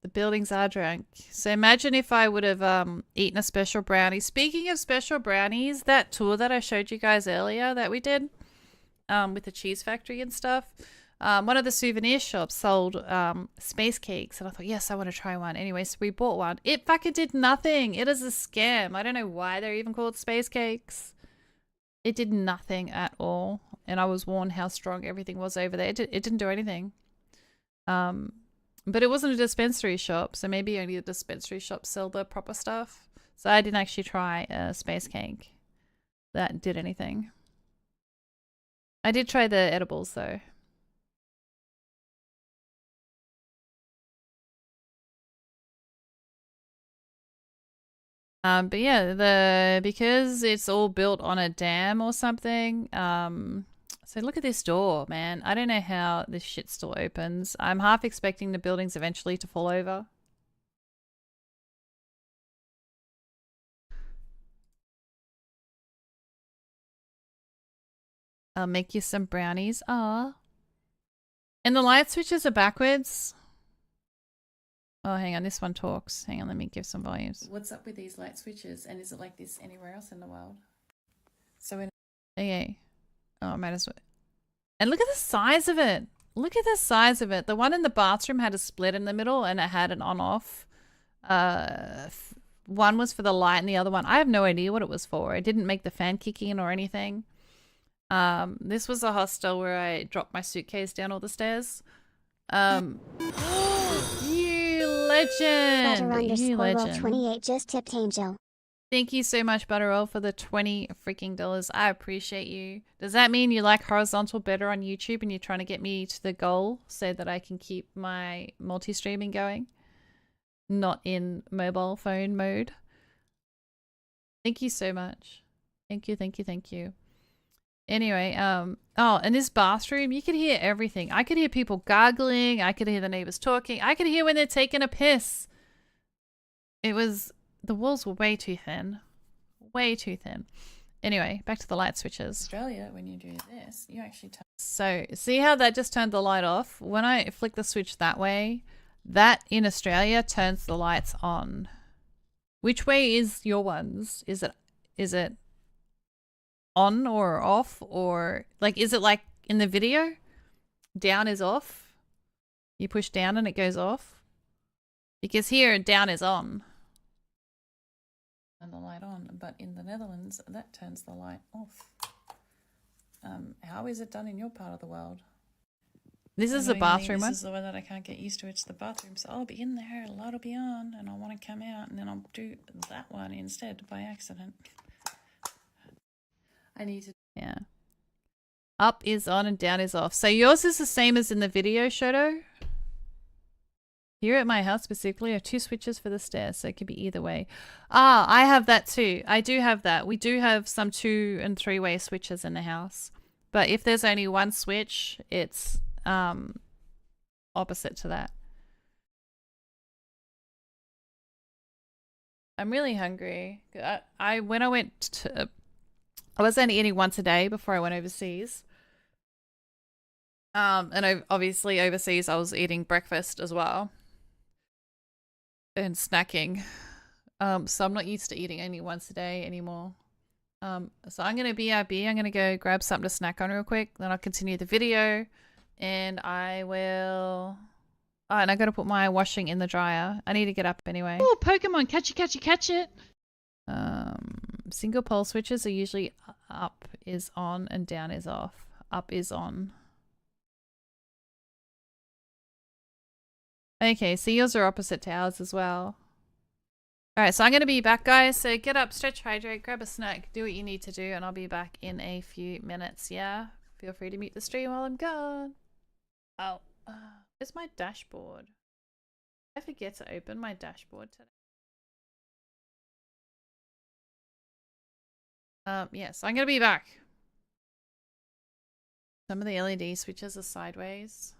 The buildings are drunk. So imagine if I would have eaten a special brownie. Speaking of special brownies, that tour that I showed you guys earlier that we did with the cheese factory and stuff, one of the souvenir shops sold space cakes. And I thought, yes, I want to try one. Anyway, so we bought one. It fucking did nothing. It is a scam. I don't know why they're even called space cakes. It did nothing at all. And I was warned how strong everything was over there. It didn't do anything. But it wasn't a dispensary shop, so maybe only the dispensary shops sell the proper stuff. So I didn't actually try a space cake that did anything. I did try the edibles though. But yeah, because it's all built on a dam or something, so look at this door, man. I don't know how this shit still opens. I'm half expecting the buildings eventually to fall over. I'll make you some brownies. Ah. And the light switches are backwards. Oh, hang on. This one talks. Hang on. Let me give some volumes. What's up with these light switches? And is it like this anywhere else in the world? So in... Okay. Oh, I might as well. And look at the size of it. Look at the size of it. The one in the bathroom had a split in the middle and it had an on-off. One was for the light and the other one, I have no idea what it was for. It didn't make the fan kick in or anything. This was a hostel where I dropped my suitcase down all the stairs. You legend! You legend. 28 just tipped Angel. Thank you so much, Butterroll, for the $20 freaking dollars. I appreciate you. Does that mean you like horizontal better on YouTube and you're trying to get me to the goal so that I can keep my multi-streaming going? Not in mobile phone mode. Thank you so much. Thank you, thank you, thank you. Anyway, oh, in this bathroom, you could hear everything. I could hear people gargling. I could hear the neighbors talking. I could hear when they're taking a piss. It was... The walls were way too thin. Way too thin. Anyway, back to the light switches. Australia, when you do this, you actually turn... So, see how that just turned the light off? When I flick the switch that way, that in Australia turns the lights on. Which way is your ones? Is it on or off? Or, like, is it like in the video? Down is off? You push down and it goes off? Because here, down is on. And the light on, but in the Netherlands, that turns the light off. How is it done in your part of the world? This is the bathroom one. This is the one that I can't get used to. It's the bathroom, so I'll be in there, the light will be on, and I want to come out, and then I'll do that one instead by accident. I need to... Yeah. Up is on and down is off. So yours is the same as in the video, Shoto? Here at my house specifically, I have 2 switches for the stairs, so it could be either way. Ah, I have that too. I do have that. We do have some 2- and 3-way switches in the house. But if there's only one switch, it's opposite to that. I'm really hungry. I was only eating once a day before I went overseas. And obviously overseas I was eating breakfast as well. And snacking. So I'm not used to eating only once a day anymore. So I'm going to BRB. I'm going to go grab something to snack on real quick. Then I'll continue the video. And I will... Oh, and I got to put my washing in the dryer. I need to get up anyway. Oh, Pokemon. Catch it. Single pole switches are usually up is on and down is off. Up is on. Okay, so yours are opposite to ours as well. Alright, so I'm going to be back, guys. So get up, stretch, hydrate, grab a snack, do what you need to do, and I'll be back in a few minutes, yeah? Feel free to mute the stream while I'm gone. Oh, where's my dashboard? I forget to open my dashboard today. Yes, I'm going to be back. Some of the LED switches are sideways.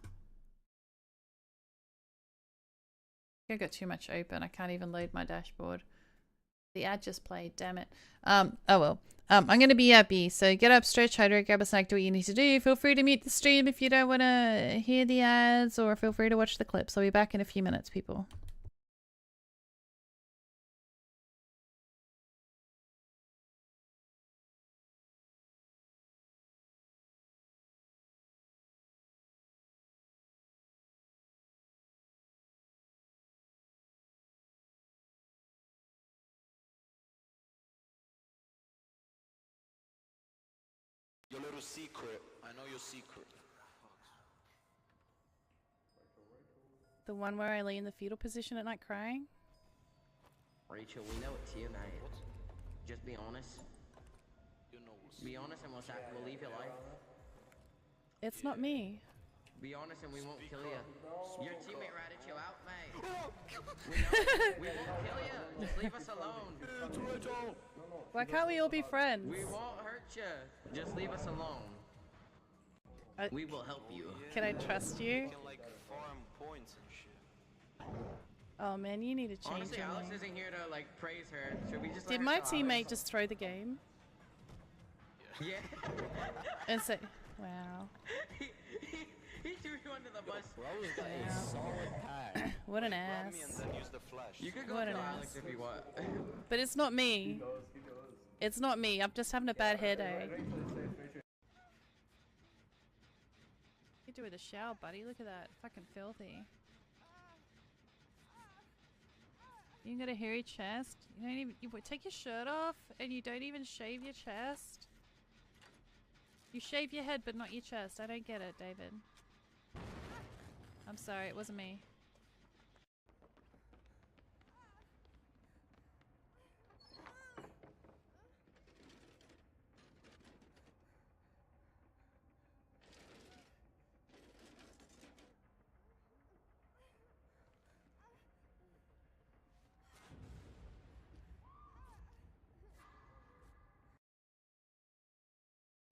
I got too much open. I can't even load my dashboard. The ad just played, damn it. Oh well. I'm gonna be at B, so get up, stretch, hydrate, grab a snack, do what you need to do. Feel free to mute the stream if you don't want to hear the ads, or feel free to watch the clips. I'll be back in a few minutes, people. Your little secret. I know your secret. The one where I lay in the fetal position at night crying? Rachel, we know it's you, mate. Just be honest. Be honest and we'll leave your life. It's not me. Be honest and we won't kill you. Your teammate ratted you out, mate. We know we won't kill you. Just leave us alone. Why can't we all be friends? We won't hurt you. Just leave us alone. We will help you. Can I trust you? Oh man, you need to change Honestly, your Alex name. isn't here to like praise her. Should we just Did my teammate just throw the game? Yeah. And say, wow. He threw you under the bus. What an ass. You could go What to an Alex ass. if you want. But it's not me. It's not me. I'm just having a bad headache. You do with a shower, buddy. Look at that. Fucking filthy. You got a hairy chest. You don't even. You take your shirt off, and you don't even shave your chest. You shave your head, but not your chest. I don't get it, David. I'm sorry. It wasn't me.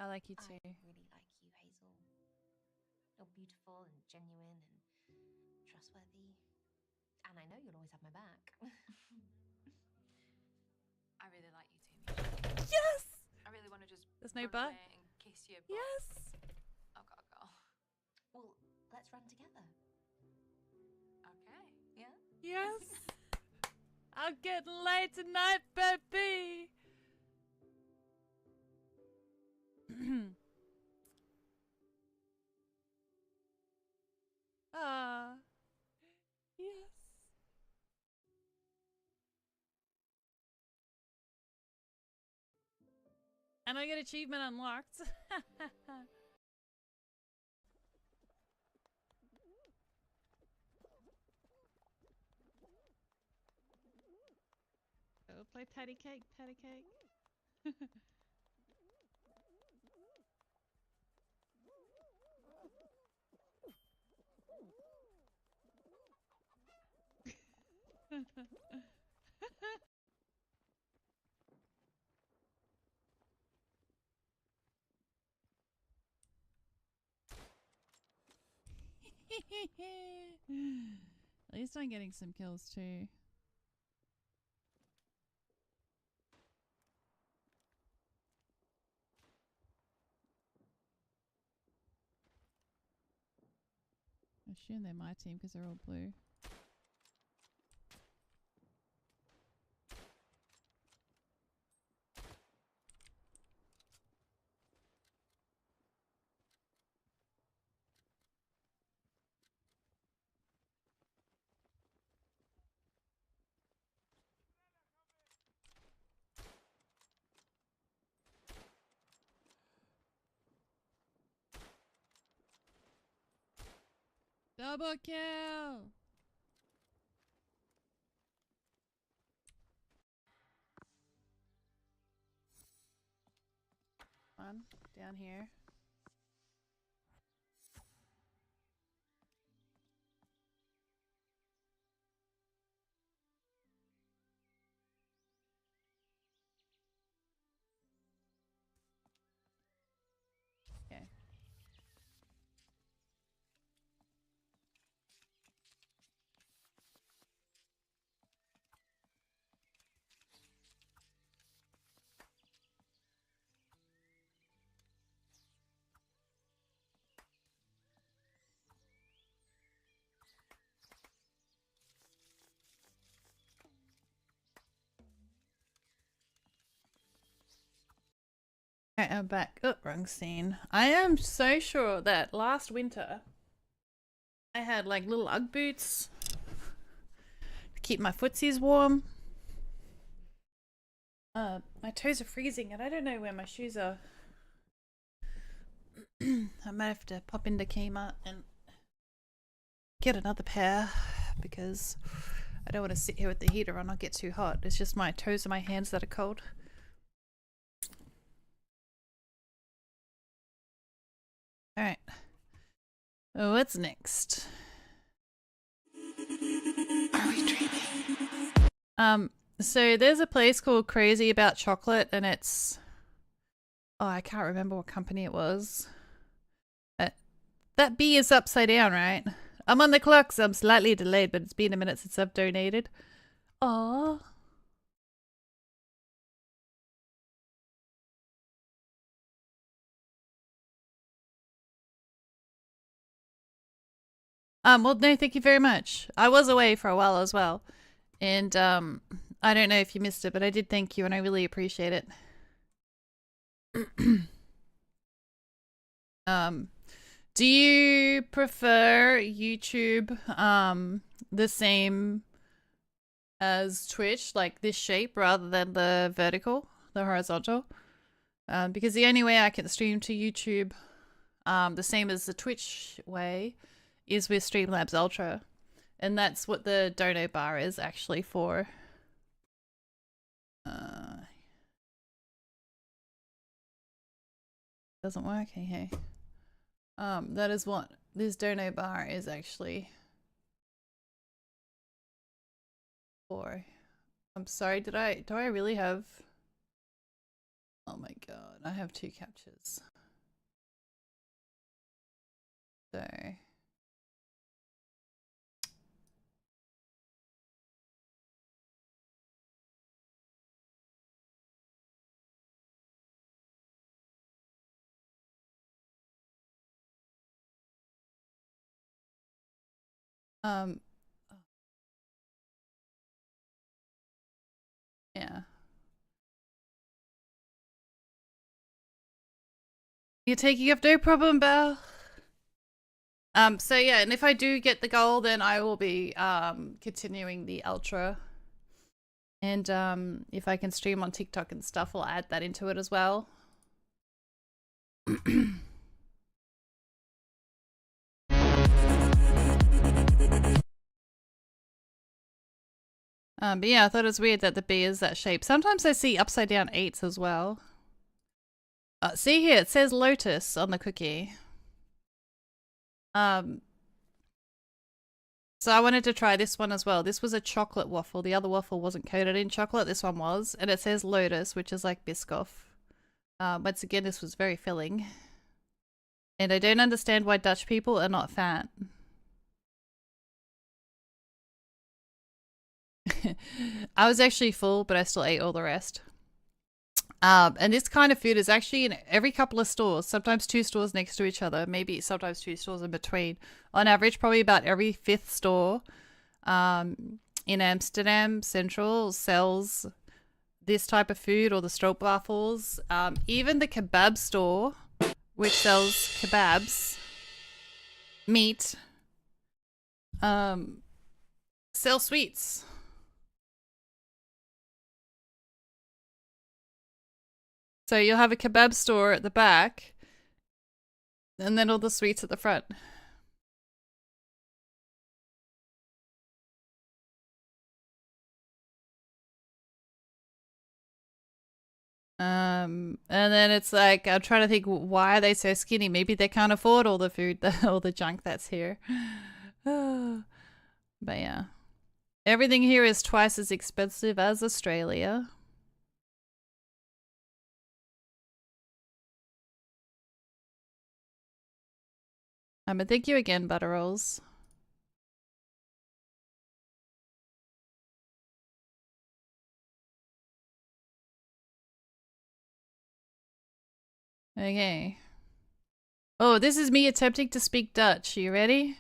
I like you too. I really like you, Hazel. You're beautiful and genuine and trustworthy. And I know you'll always have my back. I really like you too, Misha. Yes! I really want to just There's no run but. away and kiss your butt. Yes! Oh, go. Well, let's run together. Okay. Yeah? Yes! I'll get laid tonight, baby! Ah. Yes. And I get achievement unlocked. Go play patty cake, patty cake. At least I'm getting some kills too. I assume they're my team because they're all blue. Double kill! one down here. Okay. Alright, I'm back. Oh, wrong scene. I am so sure that last winter I had like little Ugg boots to keep my footsies warm. My toes are freezing and I don't know where my shoes are. I might have to pop into Kmart and get another pair because I don't want to sit here with the heater on. I'll get too hot. It's just my toes and my hands that are cold. Alright. Oh, what's next? Are we dreaming? So there's a place called Crazy About Chocolate and it's... Oh, I can't remember what company it was. That B is upside down, right? I'm on the clock, so I'm slightly delayed, but it's been a minute since I've donated. Aww. Well, no, thank you very much. I was away for a while as well. And, I don't know if you missed it, but I did thank you and I really appreciate it. Do you prefer YouTube, the same as Twitch, like this shape rather than the vertical, the horizontal? Because the only way I can stream to YouTube, the same as the Twitch way, is with Streamlabs Ultra. And that's what the dono bar is actually for. Doesn't work, hey hey. That is what this dono bar is actually for. I'm sorry, do I really have... Oh my god, I have 2 captures. So... yeah. You're taking up, no problem, Belle. So yeah, and if I do get the goal, then I will be continuing the Ultra. And if I can stream on TikTok and stuff, I'll add that into it as well. But yeah, I thought it was weird that the B is that shape. Sometimes I see upside down 8s as well. See here, it says lotus on the cookie. So I wanted to try this one as well. This was a chocolate waffle. The other waffle wasn't coated in chocolate. This one was. And it says lotus, which is like Biscoff. Once again, this was very filling. And I don't understand why Dutch people are not fat. I was actually full, but I still ate all the rest. And this kind of food is actually in every couple of stores, sometimes 2 stores next to each other, maybe sometimes 2 stores in between. On average, probably about every 5th store in Amsterdam Central sells this type of food or the stroopwafels. Even the kebab store, which sells kebabs, meat, sell sweets. So you'll have a kebab store at the back, and then all the sweets at the front. And then it's like, I'm trying to think, why are they so skinny? Maybe they can't afford all the food, all the junk that's here. But yeah. Everything here is twice as expensive as Australia. But thank you again, Butterrolls. Okay. Oh, this is me attempting to speak Dutch. You ready?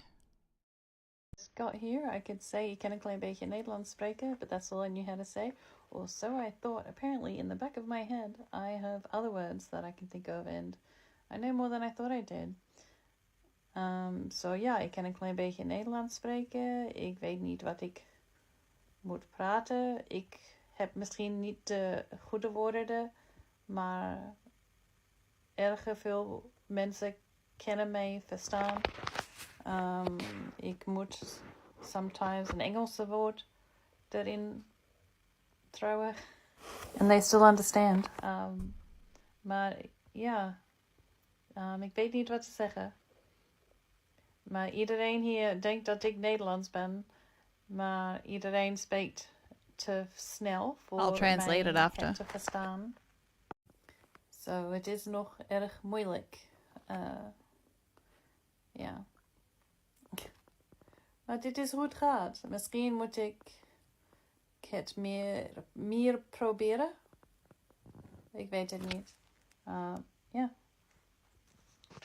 Got here, I could say ik ken een klein beetje Nederlands spreken, but that's all I knew how to say. Or so I thought. Apparently, in the back of my head, I have other words that I can think of, and I know more than I thought I did. So ja, ik ken een klein beetje Nederlands spreken. Ik weet niet wat ik moet praten. Ik heb misschien niet de goede woorden, maar erg veel mensen kennen mij verstaan. Ik moet sometimes een Engelse woord erin throwen. And they still understand. Maar ja, ik weet niet wat te zeggen. Maar iedereen hier denkt dat ik Nederlands ben. Maar iedereen spreekt te snel voor I'll translate mij it after. te verstaan. So het is nog erg moeilijk. Ja. Maar dit is hoe het gaat. Misschien moet ik het meer proberen. Ik weet het niet. Yeah.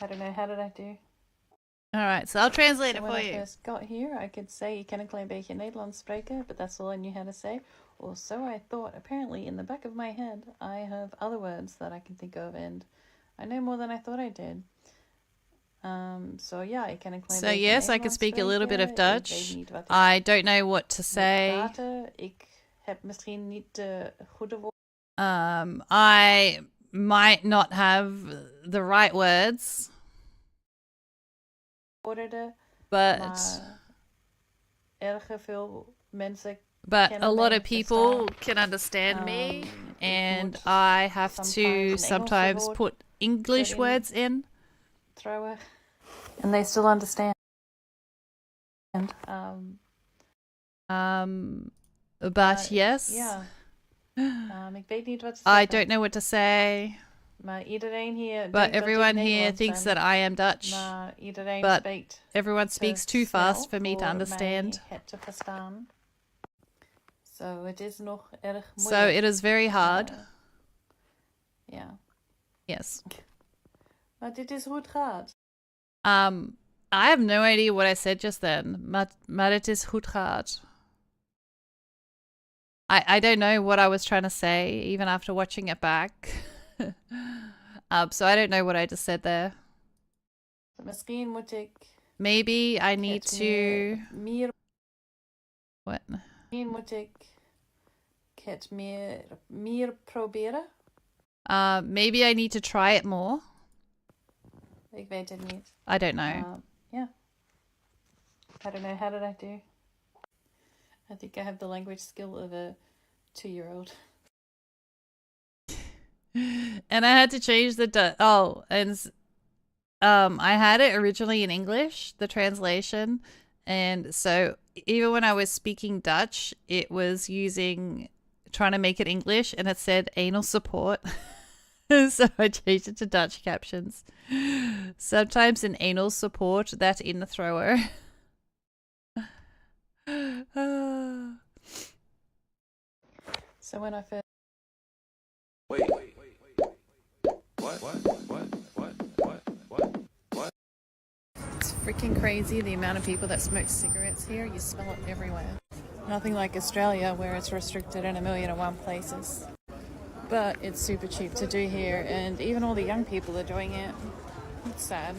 I don't know. How did I do? Alright, so I'll translate So it when for I you. first got here, I could say ik ken een klein beetje Nederlands spreken, but that's all I knew how to say. Or so I thought. Apparently, in the back of my head, I have other words that I can think of, and I know more than I thought I did. So yeah, ik ken een klein So beetje yes, I can Nederlands speak a little bit of spreken. Ik Dutch. weet niet wat ik I don't know what to moet say. praten. Ik heb misschien niet de goede woorden. I might not have the right words, but erg veel mensen a kennen lot mij of people verstaan. can understand me, ik and moet I have sometimes to een Engelse sometimes woord put English erin words in. throwen. And they still understand. But yes, Ja. Ik weet niet wat te I zeggen. don't know what to say. Maar iedereen hier But denkt everyone dat ik here Nederlands thinks ben. that I am Dutch. Maar iedereen But spreekt everyone te speaks too snel fast for me to voor understand. mij het te verstaan. So het is nog erg So moeilijk. it is very hard. Ja. Yes. Maar dit is hoe het gaat. I have no idea what I said just then. Maar het is goed gaat. I don't know what I was trying to say, even after watching it back. So I don't know what I just said there. Misschien moet ik Maybe I need het to... meer What? Misschien moet ik het meer proberen. Maybe I need to try it more. Ik weet het niet. I don't know. Yeah. I don't know. How did I do? I think I have the language skill of a 2-year-old. And I had to change the... I had it originally in English, the translation. And so even when I was speaking Dutch, it was trying to make it English, and it said anal support. So I changed it to Dutch captions. Sometimes an anal support, that in the thrower. So when I first... Wait. What? It's freaking crazy the amount of people that smoke cigarettes here. You smell it everywhere. Nothing like Australia where it's restricted in 1,000,001 places. But it's super cheap to do here, and even all the young people are doing it. It's sad.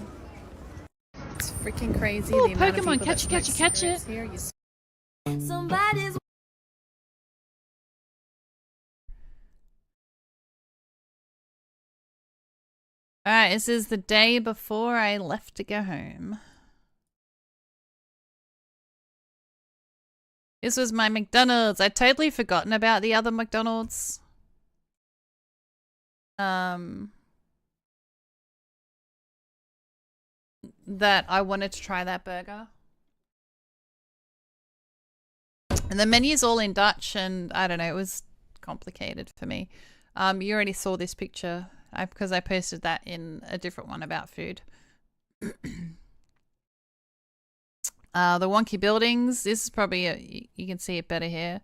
It's freaking crazy Ooh, the amount of Pokemon, people catch that it, smoke catch it, catch cigarettes it. here. Somebody's Alright, this is the day before I left to go home. This was my McDonald's. I'd totally forgotten about the other McDonald's. that I wanted to try that burger. And the menu's all in Dutch, and I don't know, it was complicated for me. You already saw this picture because I posted that in a different one about food. The wonky buildings. This is probably you can see it better here.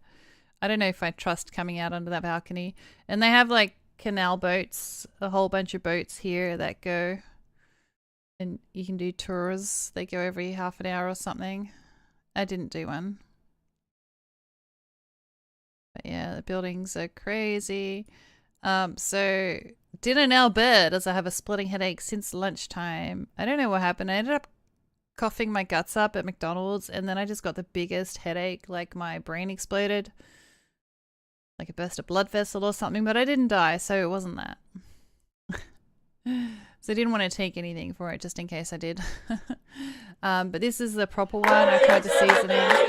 I don't know if I trust coming out onto that balcony. And they have like canal boats, a whole bunch of boats here that go, and you can do tours. They go every half an hour or something. I didn't do one. But yeah, the buildings are crazy. So dinner now, bed, as I have a splitting headache since lunchtime. I don't know what happened. I ended up coughing my guts up at McDonald's, and then I just got the biggest headache, like my brain exploded. Like a burst of blood vessel or something, but I didn't die, so it wasn't that. So I didn't want to take anything for it, just in case I did. But this is the proper one. I tried to season it.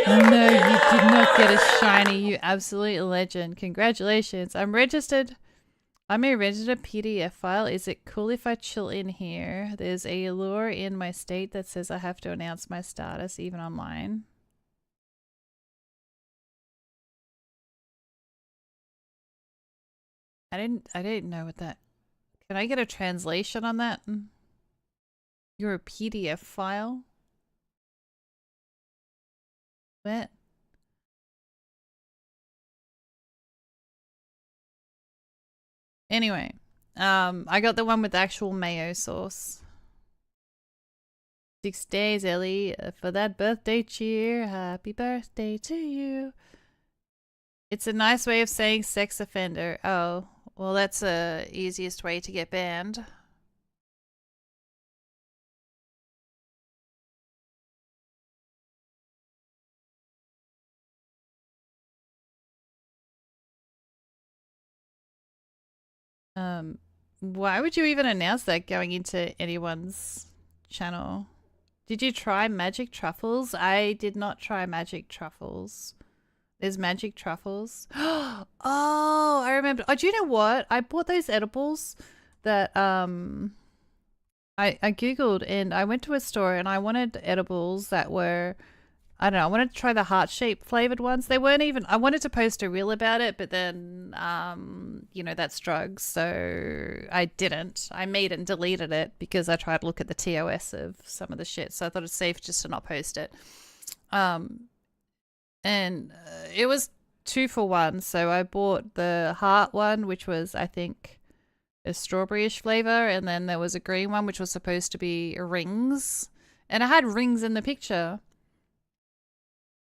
No, you did not get a shiny, you absolute legend. Congratulations. I'm registered. I'm a registered PDF file. Is it cool if I chill in here? There's a law in my state that says I have to announce my status even online. I didn't know what that. Can I get a translation on that? You're a PDF file? What? Anyway, I got the one with the actual mayo sauce. 6 days, Ellie, for that birthday cheer. Happy birthday to you. It's a nice way of saying sex offender. Oh, well, that's the easiest way to get banned. Why would you even announce that going into anyone's channel? Did you try magic truffles? I did not try magic truffles. There's magic truffles. Oh, I remember. Oh, do you know what? I bought those edibles that I googled, and I went to a store and I wanted edibles that were, I don't know, I wanted to try the heart-shaped flavored ones. They weren't even, I wanted to post a reel about it, but then you know, that's drugs, so I didn't. I made it and deleted it because I tried to look at the TOS of some of the shit, so I thought it's safe just to not post it. And it was 2 for 1, so I bought the heart one, which was, I think, a strawberryish flavor, and then there was a green one, which was supposed to be rings, and I had rings in the picture.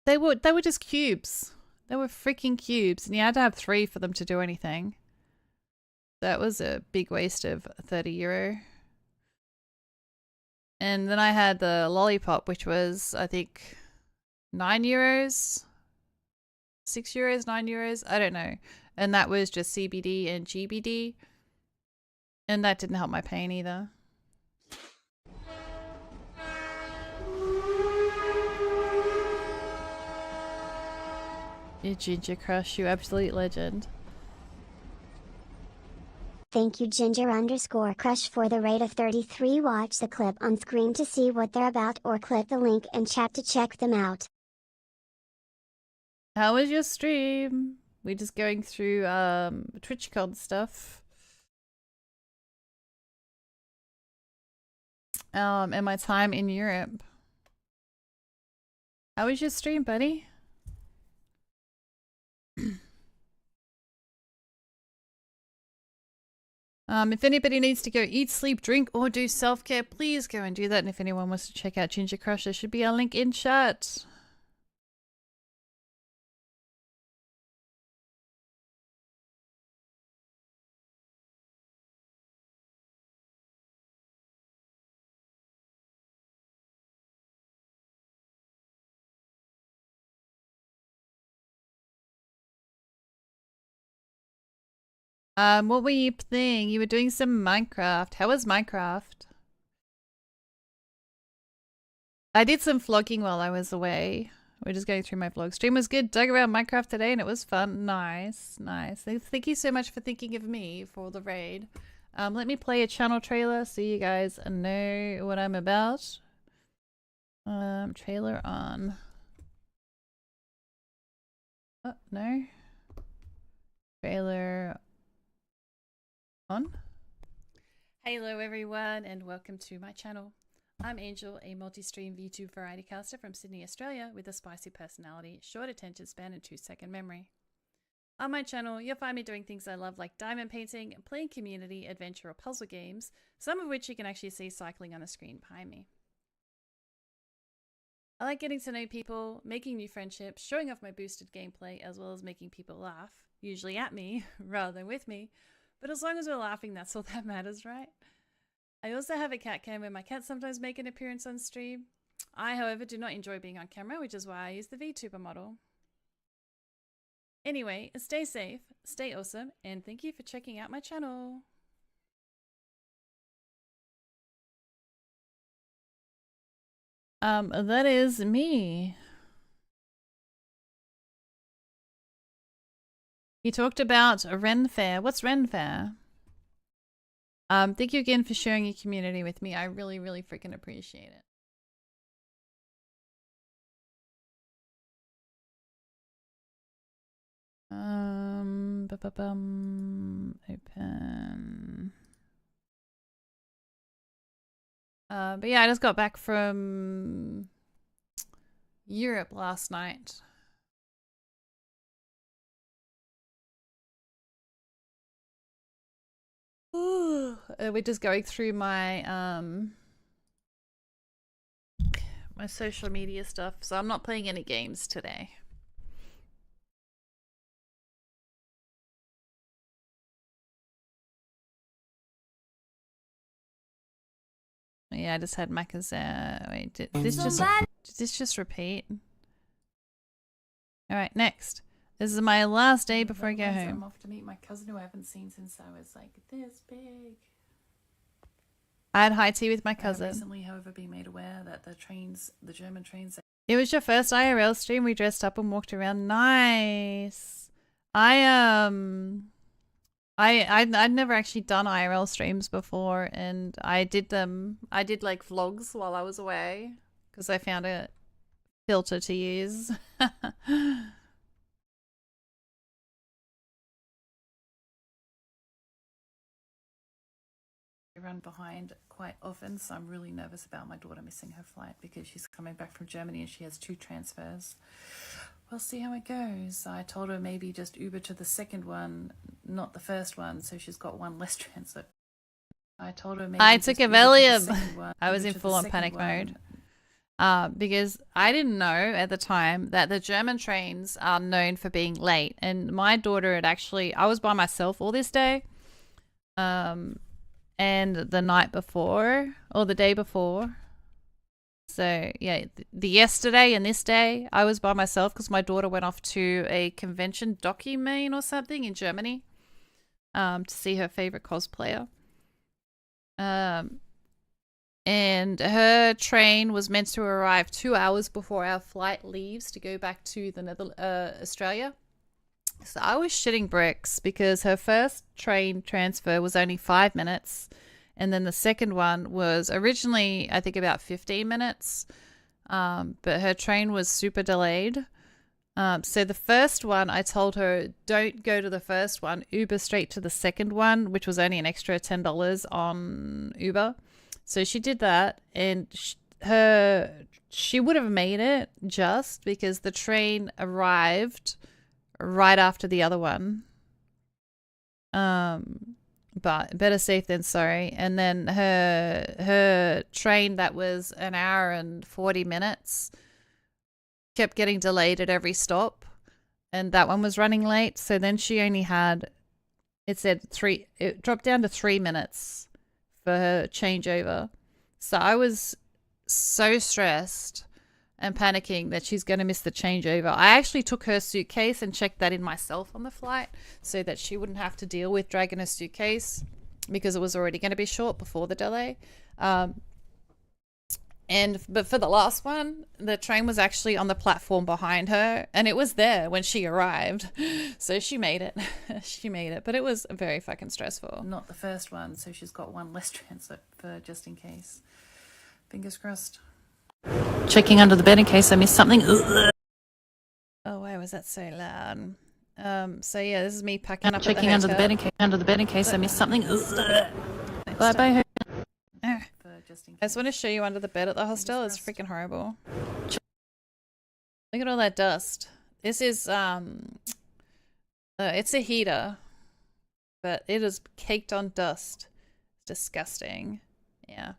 They were just cubes. They were freaking cubes, and you had to have 3 for them to do anything. That was a big waste of €30. And then I had the lollipop, which was, I think, €9, €6, €9, I don't know. And that was just CBD and GBD. And that didn't help my pain either. You Ginger Crush, you absolute legend. Thank you Ginger_Crush for the raid of 33. Watch the clip on screen to see what they're about, or click the link in chat to check them out. How was your stream? We're just going through TwitchCon stuff. And my time in Europe. How was your stream, buddy? If anybody needs to go eat, sleep, drink, or do self-care, please go and do that. And if anyone wants to check out Ginger Crush, there should be a link in chat. What were you playing? You were doing some Minecraft. How was Minecraft? I did some vlogging while I was away. We're just going through my vlog. Stream was good. Dug around Minecraft today and it was fun. Nice, nice. Thank you so much for thinking of me for the raid. Let me play a channel trailer so you guys know what I'm about. Trailer on. Oh, no. Trailer on. Hello everyone and welcome to my channel. I'm Angel, a multi-stream VTube variety caster from Sydney, Australia with a spicy personality, short attention span and 2-second memory. On my channel, you'll find me doing things I love like diamond painting, playing community, adventure or puzzle games, some of which you can actually see cycling on the screen behind me. I like getting to know people, making new friendships, showing off my boosted gameplay, as well as making people laugh, usually at me rather than with me, but as long as we're laughing, that's all that matters, right? I also have a cat cam where my cats sometimes make an appearance on stream. I, however, do not enjoy being on camera, which is why I use the VTuber model. Anyway, stay safe, stay awesome, and thank you for checking out my channel. That is me. You talked about Ren Fair. What's Ren Fair? Thank you again for sharing your community with me. I really, really freaking appreciate it. Open. But yeah, I just got back from Europe last night. We're just going through my my social media stuff, so I'm not playing any games today. Yeah, I just had Macca's. Wait, did this just repeat? All right, next. This is my last day before I go home. I'm off to meet my cousin who I haven't seen since I was like this big. I had high tea with my cousin. I have recently, however, been made aware that the German trains. It was your first IRL stream. We dressed up and walked around. Nice. I'd never actually done IRL streams before, and I did like vlogs while I was away because I found a filter to use. I run behind quite often, so I'm really nervous about my daughter missing her flight because she's coming back from Germany and she has 2 transfers. We'll see how it goes. I told her maybe just Uber to the second one, not the first one, so she's got 1 less transfer. I told her maybe I took a Valium. I was in full-on panic mode. Because I didn't know at the time that the German trains are known for being late. And my daughter had actually, I was by myself all this day. And the night before, or the day before. So, yeah, the yesterday and this day, I was by myself because my daughter went off to a convention, Documane or something in Germany, to see her favorite cosplayer. And her train was meant to arrive 2 hours before our flight leaves to go back to Australia. So I was shitting bricks because her first train transfer was only 5 minutes. And then the second one was originally, I think, about 15 minutes. But her train was super delayed. So the first one, I told her, don't go to the first one. Uber straight to the second one, which was only an extra $10 on Uber. So she did that. And she would have made it just because the train arrived right after the other one. But better safe than sorry. And then her train that was an hour and 40 minutes kept getting delayed at every stop, and that one was running late. So then she only had, it dropped down to 3 minutes for her changeover. So I was so stressed and panicking that she's going to miss the changeover. I actually took her suitcase and checked that in myself on the flight so that she wouldn't have to deal with dragging a suitcase because it was already going to be short before the delay. But for the last one, the train was actually on the platform behind her, and it was there when she arrived. So she made it. She made it, but it was very fucking stressful. Not the first one, so she's got one less transit for just in case. Fingers crossed. Checking under the bed in case I missed something. Ugh. Oh, why was that so loud? So yeah, this is me packing up. Checking under the bed in case I missed something. Bye bye. I just want to show you under the bed at the hostel. It's freaking horrible. Look at all that dust. This is it's a heater, but it is caked on dust. It's disgusting. Yeah.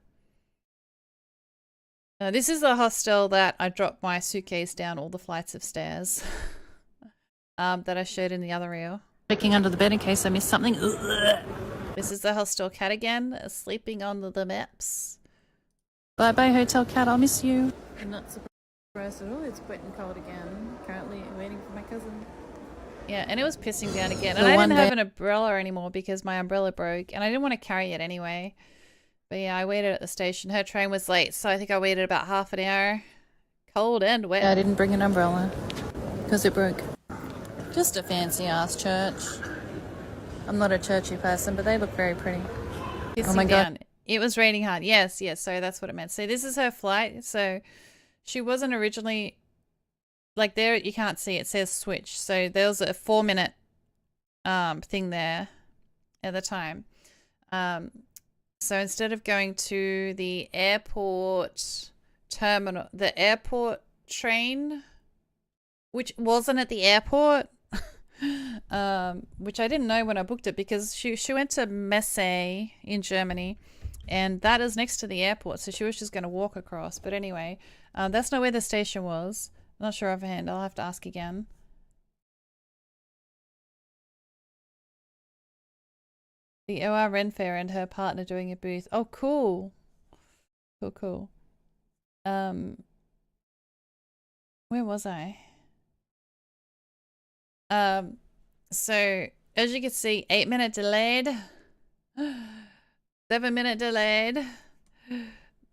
This is the hostel that I dropped my suitcase down all the flights of stairs. That I showed in the other reel. Checking under the bed in case I missed something. This is the hostel cat again, sleeping on the maps. Bye bye, hotel cat. I'll miss you. I'm not surprised at all. It's wet and cold again. Currently waiting for my cousin. Yeah, and it was pissing down again. And I didn't have an umbrella anymore because my umbrella broke, and I didn't want to carry it anyway. But yeah, I waited at the station. Her train was late, so I think I waited about half an hour. Cold and wet. Yeah, I didn't bring an umbrella because it broke. Just a fancy ass church. I'm not a churchy person, but they look very pretty. Oh my god. It was raining hard. Yes, so that's what it meant. So this is her flight. So she wasn't originally like there. You can't see it says switch. So there was a 4-minute thing there at the time. So instead of going to the airport terminal, the airport train, which wasn't at the airport, which I didn't know when I booked it because she went to Messe in Germany, and that is next to the airport, so she was just going to walk across. But anyway, that's not where the station was. I'm not sure offhand. I'll have to ask again. The OR Ren Fair and her partner doing a booth. Oh, cool. Cool. Where was I? So as you can see, 8-minute delayed, 7-minute delayed.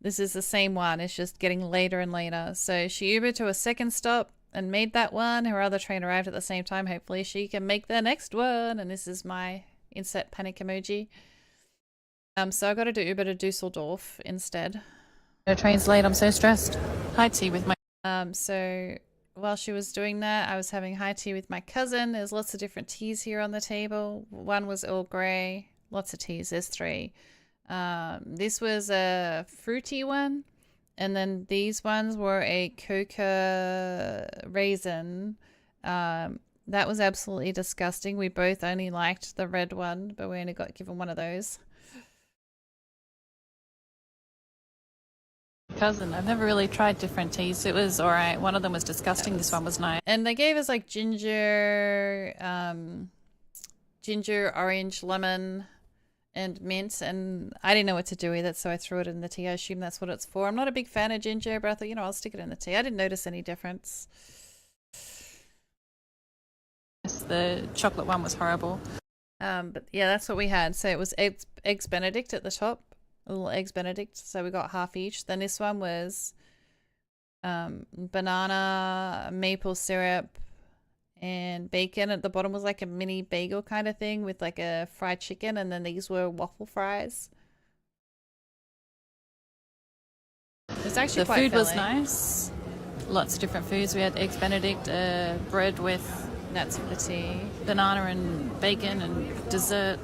This is the same one. It's just getting later and later. So she Ubered to a second stop and made that one. Her other train arrived at the same time. Hopefully she can make the next one. And this is my insert panic emoji. So I got to do Uber to Dusseldorf instead. The train's late. I'm so stressed. High tea with my. So while she was doing that, I was having high tea with my cousin. There's lots of different teas here on the table. One was Earl Grey. Lots of teas. There's 3. This was a fruity one. And then these ones were a coca raisin. That was absolutely disgusting. We both only liked the red one, but we only got given one of those. Cousin, I've never really tried different teas. It was alright. One of them was disgusting. This one was nice. And they gave us like ginger, orange, lemon, and mint. And I didn't know what to do with it, so I threw it in the tea. I assume that's what it's for. I'm not a big fan of ginger, but I thought, I'll stick it in the tea. I didn't notice any difference. The chocolate one was horrible. But yeah, that's what we had. So it was eggs Benedict at the top. Little eggs Benedict, so we got half each. Then this one was banana, maple syrup, and bacon. At the bottom was like a mini bagel kind of thing with like a fried chicken, and then these were waffle fries. It's actually the quite food was filling. nice. Lots of different foods. We had eggs Benedict, bread with nuts for the tea, banana and bacon, and dessert.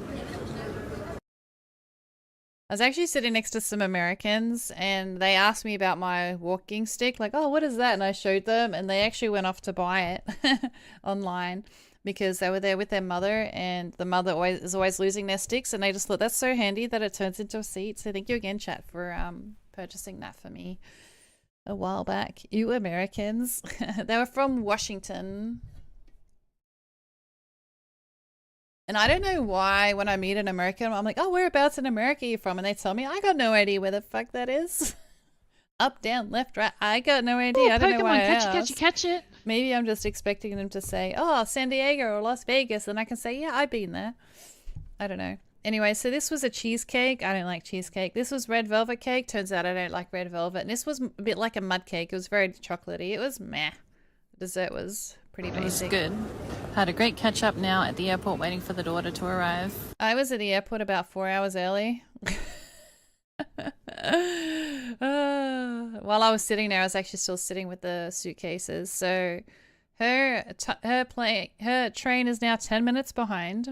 I was actually sitting next to some Americans, and they asked me about my walking stick, like, oh, what is that? And I showed them, and they actually went off to buy it online because they were there with their mother, and the mother is always losing their sticks, and they just thought that's so handy that it turns into a seat. So thank you again, chat, for purchasing that for me a while back. You Americans. They were from Washington. And I don't know why when I meet an American, I'm like, oh, whereabouts in America are you from? And they tell me, I got no idea where the fuck that is. Up, down, left, right. I got no idea. Ooh, I don't know why I Pokemon, catch it. Maybe I'm just expecting them to say, oh, San Diego or Las Vegas. And I can say, yeah, I've been there. I don't know. Anyway, so this was a cheesecake. I don't like cheesecake. This was red velvet cake. Turns out I don't like red velvet. And this was a bit like a mud cake. It was very chocolatey. It was meh. Dessert was pretty basic. It was good. Had a great catch up now at the airport waiting for the daughter to arrive. I was at the airport about 4 hours early. While I was sitting there, I was actually still sitting with the suitcases. So her train is now 10 minutes behind.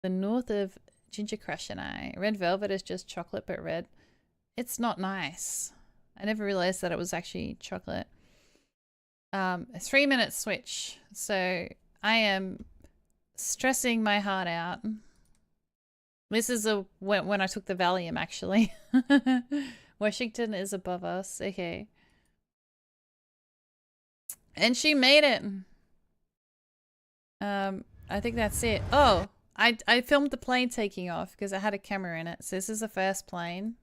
The north of Ginger Crush and I. Red Velvet is just chocolate but red. It's not nice. I never realized that it was actually chocolate. A 3-minute switch. So I am stressing my heart out. This is when I took the Valium, actually. Washington is above us. Okay. And she made it. I think that's it. Oh, I filmed the plane taking off because I had a camera in it. So this is the first plane.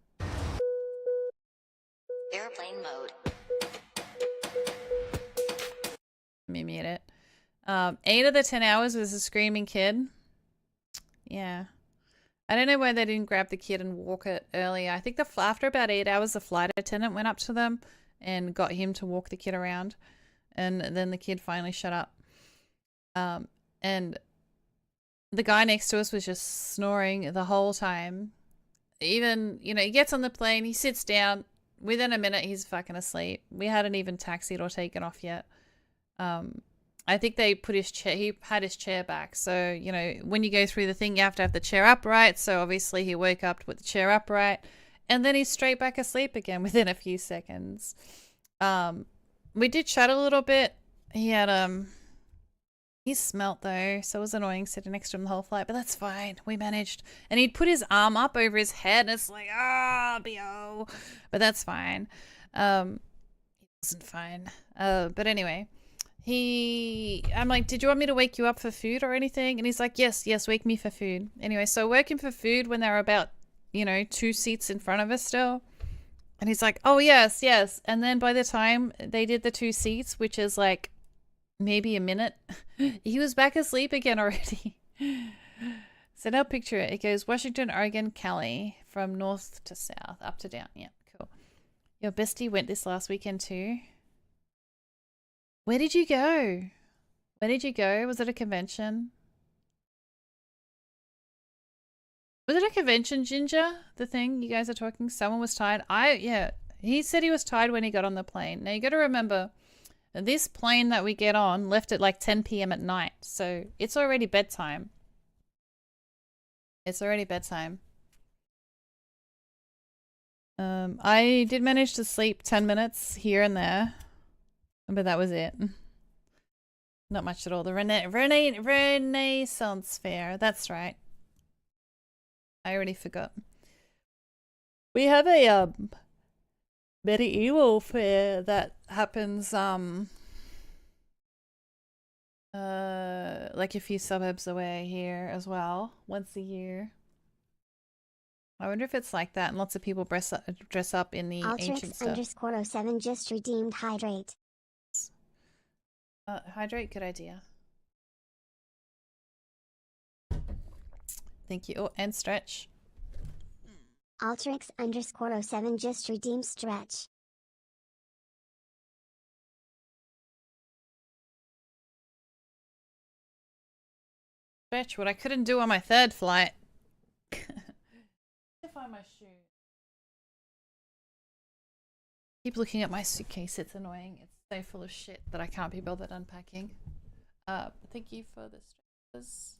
Airplane mode. Let me mute it. 8 of the 10 hours was a screaming kid. Yeah. I don't know why they didn't grab the kid and walk it earlier. I think after about 8 hours, the flight attendant went up to them and got him to walk the kid around. And then the kid finally shut up. And the guy next to us was just snoring the whole time. Even, you know, he gets on the plane, he sits down. Within a minute, he's fucking asleep. We hadn't even taxied or taken off yet. I think they put his chair, he had his chair back. So, you know, when you go through the thing, you have to have the chair upright. So obviously he woke up with the chair upright and then he's straight back asleep again within a few seconds. We did chat a little bit. He had, he smelt though. So it was annoying sitting next to him the whole flight, but that's fine. We managed. And he'd put his arm up over his head and it's like, BO. But that's fine. It wasn't fine. But anyway. I'm like, did you want me to wake you up for food or anything? And he's like, yes, wake me for food. Anyway, so working for food when they're about, you know, 2 seats in front of us still. And he's like, oh, yes. And then by the time they did the 2 seats, which is like maybe a minute, he was back asleep again already. So now picture it. It goes Washington, Oregon, Cali, from north to south, up to down. Yeah, cool. Your bestie went this last weekend too. Where did you go? Where did you go? Was it a convention? Was it a convention, Ginger? The thing you guys are talking? Someone was tired? Yeah. He said he was tired when he got on the plane. Now you got to remember, this plane that we get on left at like 10 p.m. at night. So it's already bedtime. It's already bedtime. I did manage to sleep 10 minutes here and there. But that was it. Not much at all. The Renaissance Fair. That's right. I already forgot. We have a medieval fair that happens like a few suburbs away here as well, once a year. I wonder if it's like that and lots of people dress up in the ancient stuff. Ultrix_07 just redeemed Hydrate. Hydrate, good idea. Thank you. Oh, and stretch. Ultrix_07 just redeemed Stretch. Stretch, what I couldn't do on my 3rd flight. Find my shoe. Keep looking at my suitcase, it's annoying. It's so full of shit that I can't be bothered unpacking. Thank you for the stretches.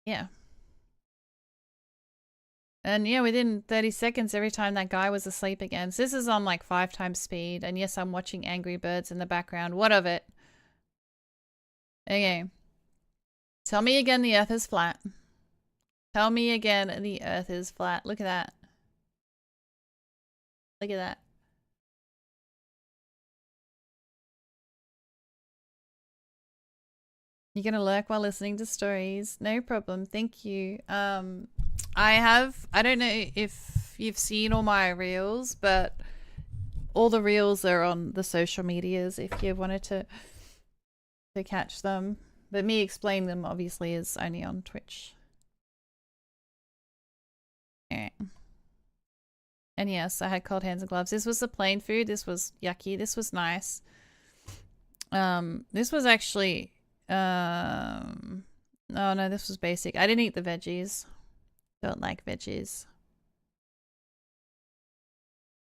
Yeah. And yeah, within 30 seconds, every time that guy was asleep again. So this is on like 5 times speed. And yes, I'm watching Angry Birds in the background. What of it? Okay. Tell me again the earth is flat. Tell me again the earth is flat. Look at that. Look at that. You're gonna lurk while listening to stories. No problem. Thank you. I don't know if you've seen all my reels, but all the reels are on the social medias if you wanted to catch them. But me explaining them obviously is only on Twitch. Alright. And yes, I had cold hands and gloves. This was the plain food. This was yucky. This was nice. This was actually oh no, this was basic. I didn't eat the veggies. Don't like veggies.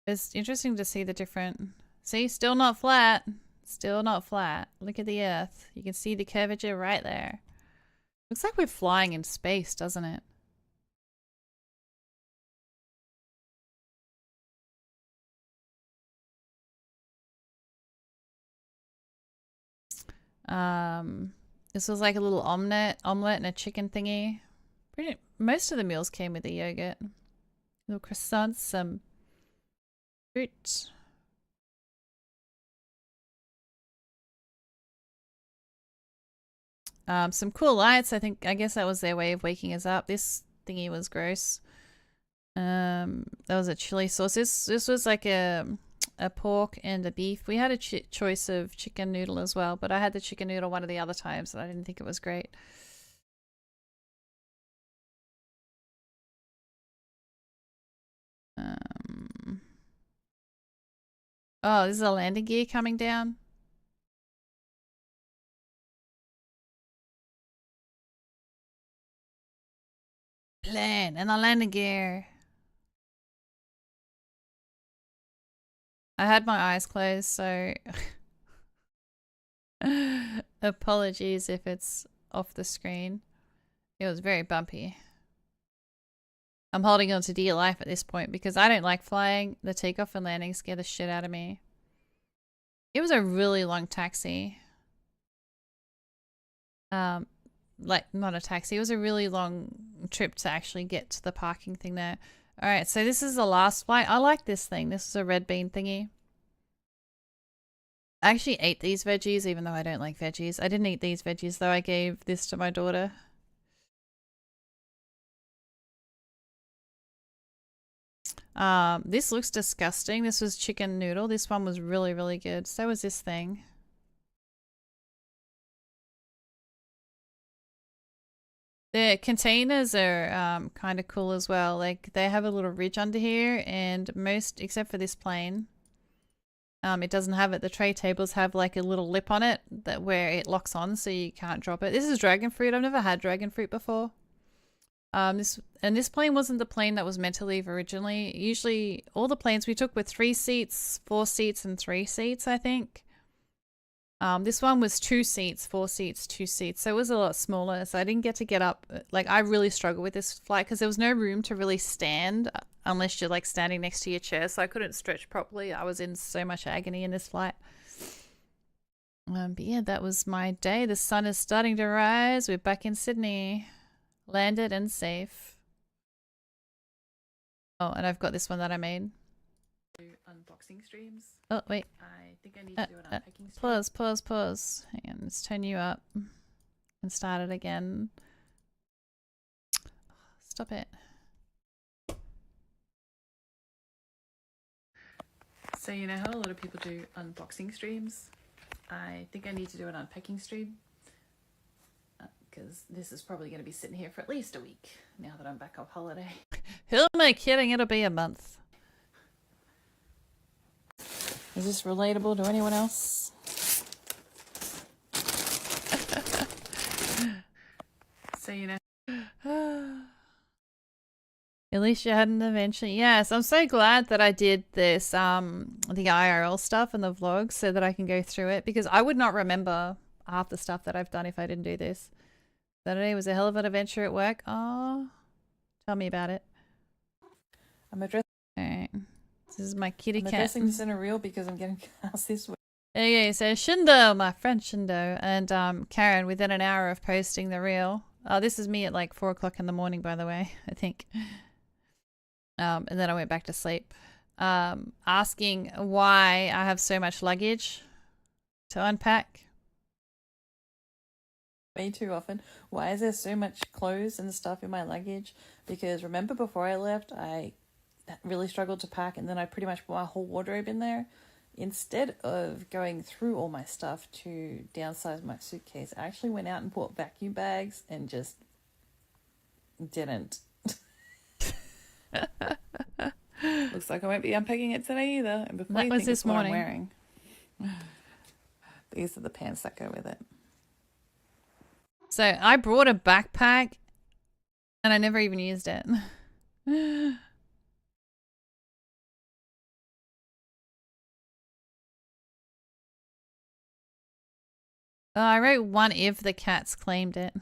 It's interesting to see the different... See, still not flat. Still not flat. Look at the earth. You can see the curvature right there. Looks like we're flying in space, doesn't it? This was like a little omelet and a chicken thingy. Most of the meals came with the yogurt. Little croissants, some fruit. Some cool lights. I guess that was their way of waking us up. This thingy was gross. That was a chili sauce. This was like a pork and a beef. We had a choice of chicken noodle as well, but I had the chicken noodle one of the other times and I didn't think it was great. Oh, this is a landing gear coming down. Plane and a landing gear. I had my eyes closed, so apologies if it's off the screen. It was very bumpy. I'm holding on to dear life at this point because I don't like flying. The takeoff and landing scare the shit out of me. It was a really long taxi. Like, not a taxi. It was a really long trip to actually get to the parking thing there. Alright, so this is the last flight. I like this thing. This is a red bean thingy. I actually ate these veggies even though I don't like veggies. I didn't eat these veggies though. I gave this to my daughter. This looks disgusting. This was chicken noodle. This one was really, really good. So was this thing. The containers are kind of cool as well. Like they have a little ridge under here and most, except for this plane, it doesn't have it. The tray tables have like a little lip on it that where it locks on so you can't drop it. This is dragon fruit. I've never had dragon fruit before. This plane wasn't the plane that was meant to leave originally. Usually all the planes we took were 3 seats, 4 seats, and 3 seats, I think. This one was 2 seats, 4 seats, 2 seats. So it was a lot smaller. So I didn't get to get up. Like I really struggled with this flight because there was no room to really stand unless you're like standing next to your chair. So I couldn't stretch properly. I was in so much agony in this flight. But yeah, that was my day. The sun is starting to rise. We're back in Sydney. Landed and safe. Oh, and I've got this one that I made. Unboxing streams. Oh, wait. I think I need to do an unpacking stream. Pause. Hang on, let's turn you up. And start it again. Stop it. So you know how a lot of people do unboxing streams? I think I need to do an unpacking stream. Because this is probably going to be sitting here for at least a week now that I'm back off holiday. Who am I kidding? It'll be a month. Is this relatable to anyone else? So you know. At least you had an adventure. Yes, I'm so glad that I did this, the IRL stuff and the vlogs so that I can go through it because I would not remember half the stuff that I've done if I didn't do this. Saturday was a hell of an adventure at work. Oh, tell me about it. I'm addressing. Alright. This is my kitty cat. I'm addressing this in a reel because I'm getting cast this week. Okay, so Shindo, my friend Shindo, and Karen within an hour of posting the reel. This is me at like 4 o'clock in the morning, by the way, I think. And then I went back to sleep. Asking why I have so much luggage to unpack. Way too often. Why is there so much clothes and stuff in my luggage? Because remember before I left, I really struggled to pack, and then I pretty much put my whole wardrobe in there. Instead of going through all my stuff to downsize my suitcase, I actually went out and bought vacuum bags and just didn't. Looks like I won't be unpacking it today either. And before That was this morning. I'm wearing, these are the pants that go with it. So I brought a backpack and I never even used it. I wrote one if the cats claimed it.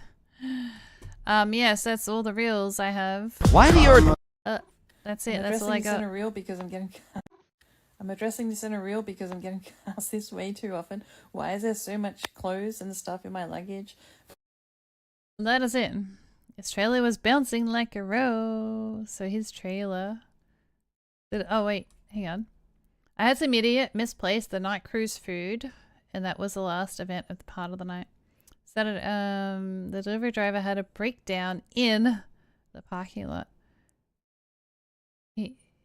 Yes, that's all the reels I have. Why do you? That's it. I'm That's all I addressing this in got. a reel because I'm getting. I'm addressing this in a reel because I'm getting asked this way too often. Why is there so much clothes and stuff in my luggage? That is it. His trailer was bouncing like a rose. So his trailer. Oh wait, hang on. I had some idiot misplace the night cruise food, and that was the last event of the part of the night. Saturday, the delivery driver had a breakdown in the parking lot.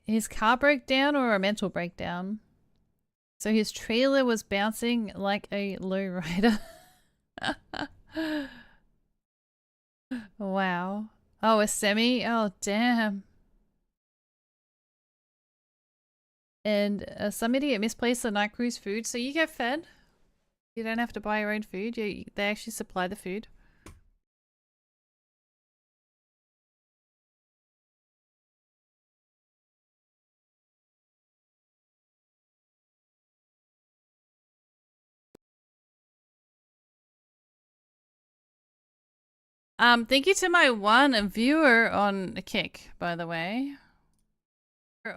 His car broke down or a mental breakdown. So his trailer was bouncing like a lowrider. Wow. Oh, a semi? Oh, damn. And some idiot misplaced the night cruise food, so you get fed. You don't have to buy your own food. They actually supply the food. Thank you to my one viewer on Kick, by the way.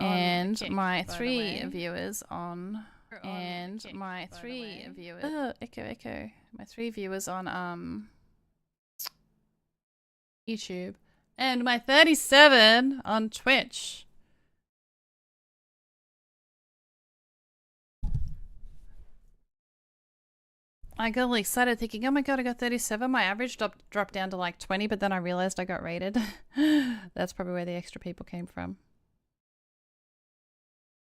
And my three viewers on... And my three viewers... Oh, echo. My 3 viewers on, YouTube. And my 37 on Twitch. I got really excited thinking, oh my god, I got 37. My average dropped down to like 20, but then I realized I got rated. That's probably where the extra people came from.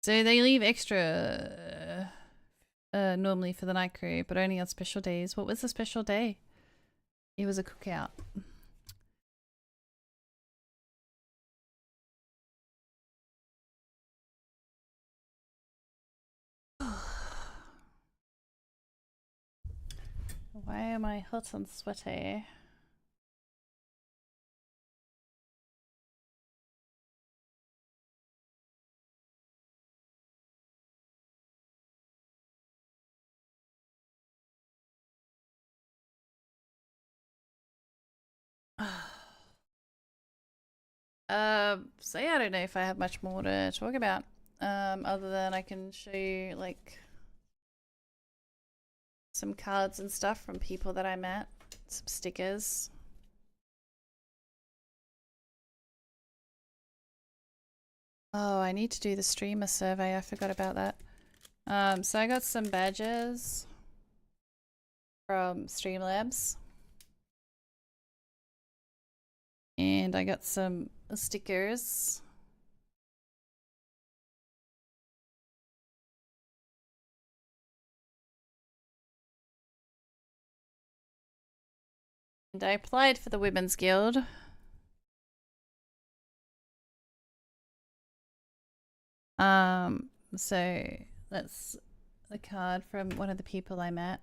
So they leave extra normally for the night crew, but only on special days. What was the special day? It was a cookout. Why am I hot and sweaty? So yeah, I don't know if I have much more to talk about. Other than I can show you like some cards and stuff from people that I met, some stickers. Oh, I need to do the streamer survey. I forgot about that. So I got some badges from Streamlabs. And I got some stickers. And I applied for the Women's Guild. So that's the card from one of the people I met.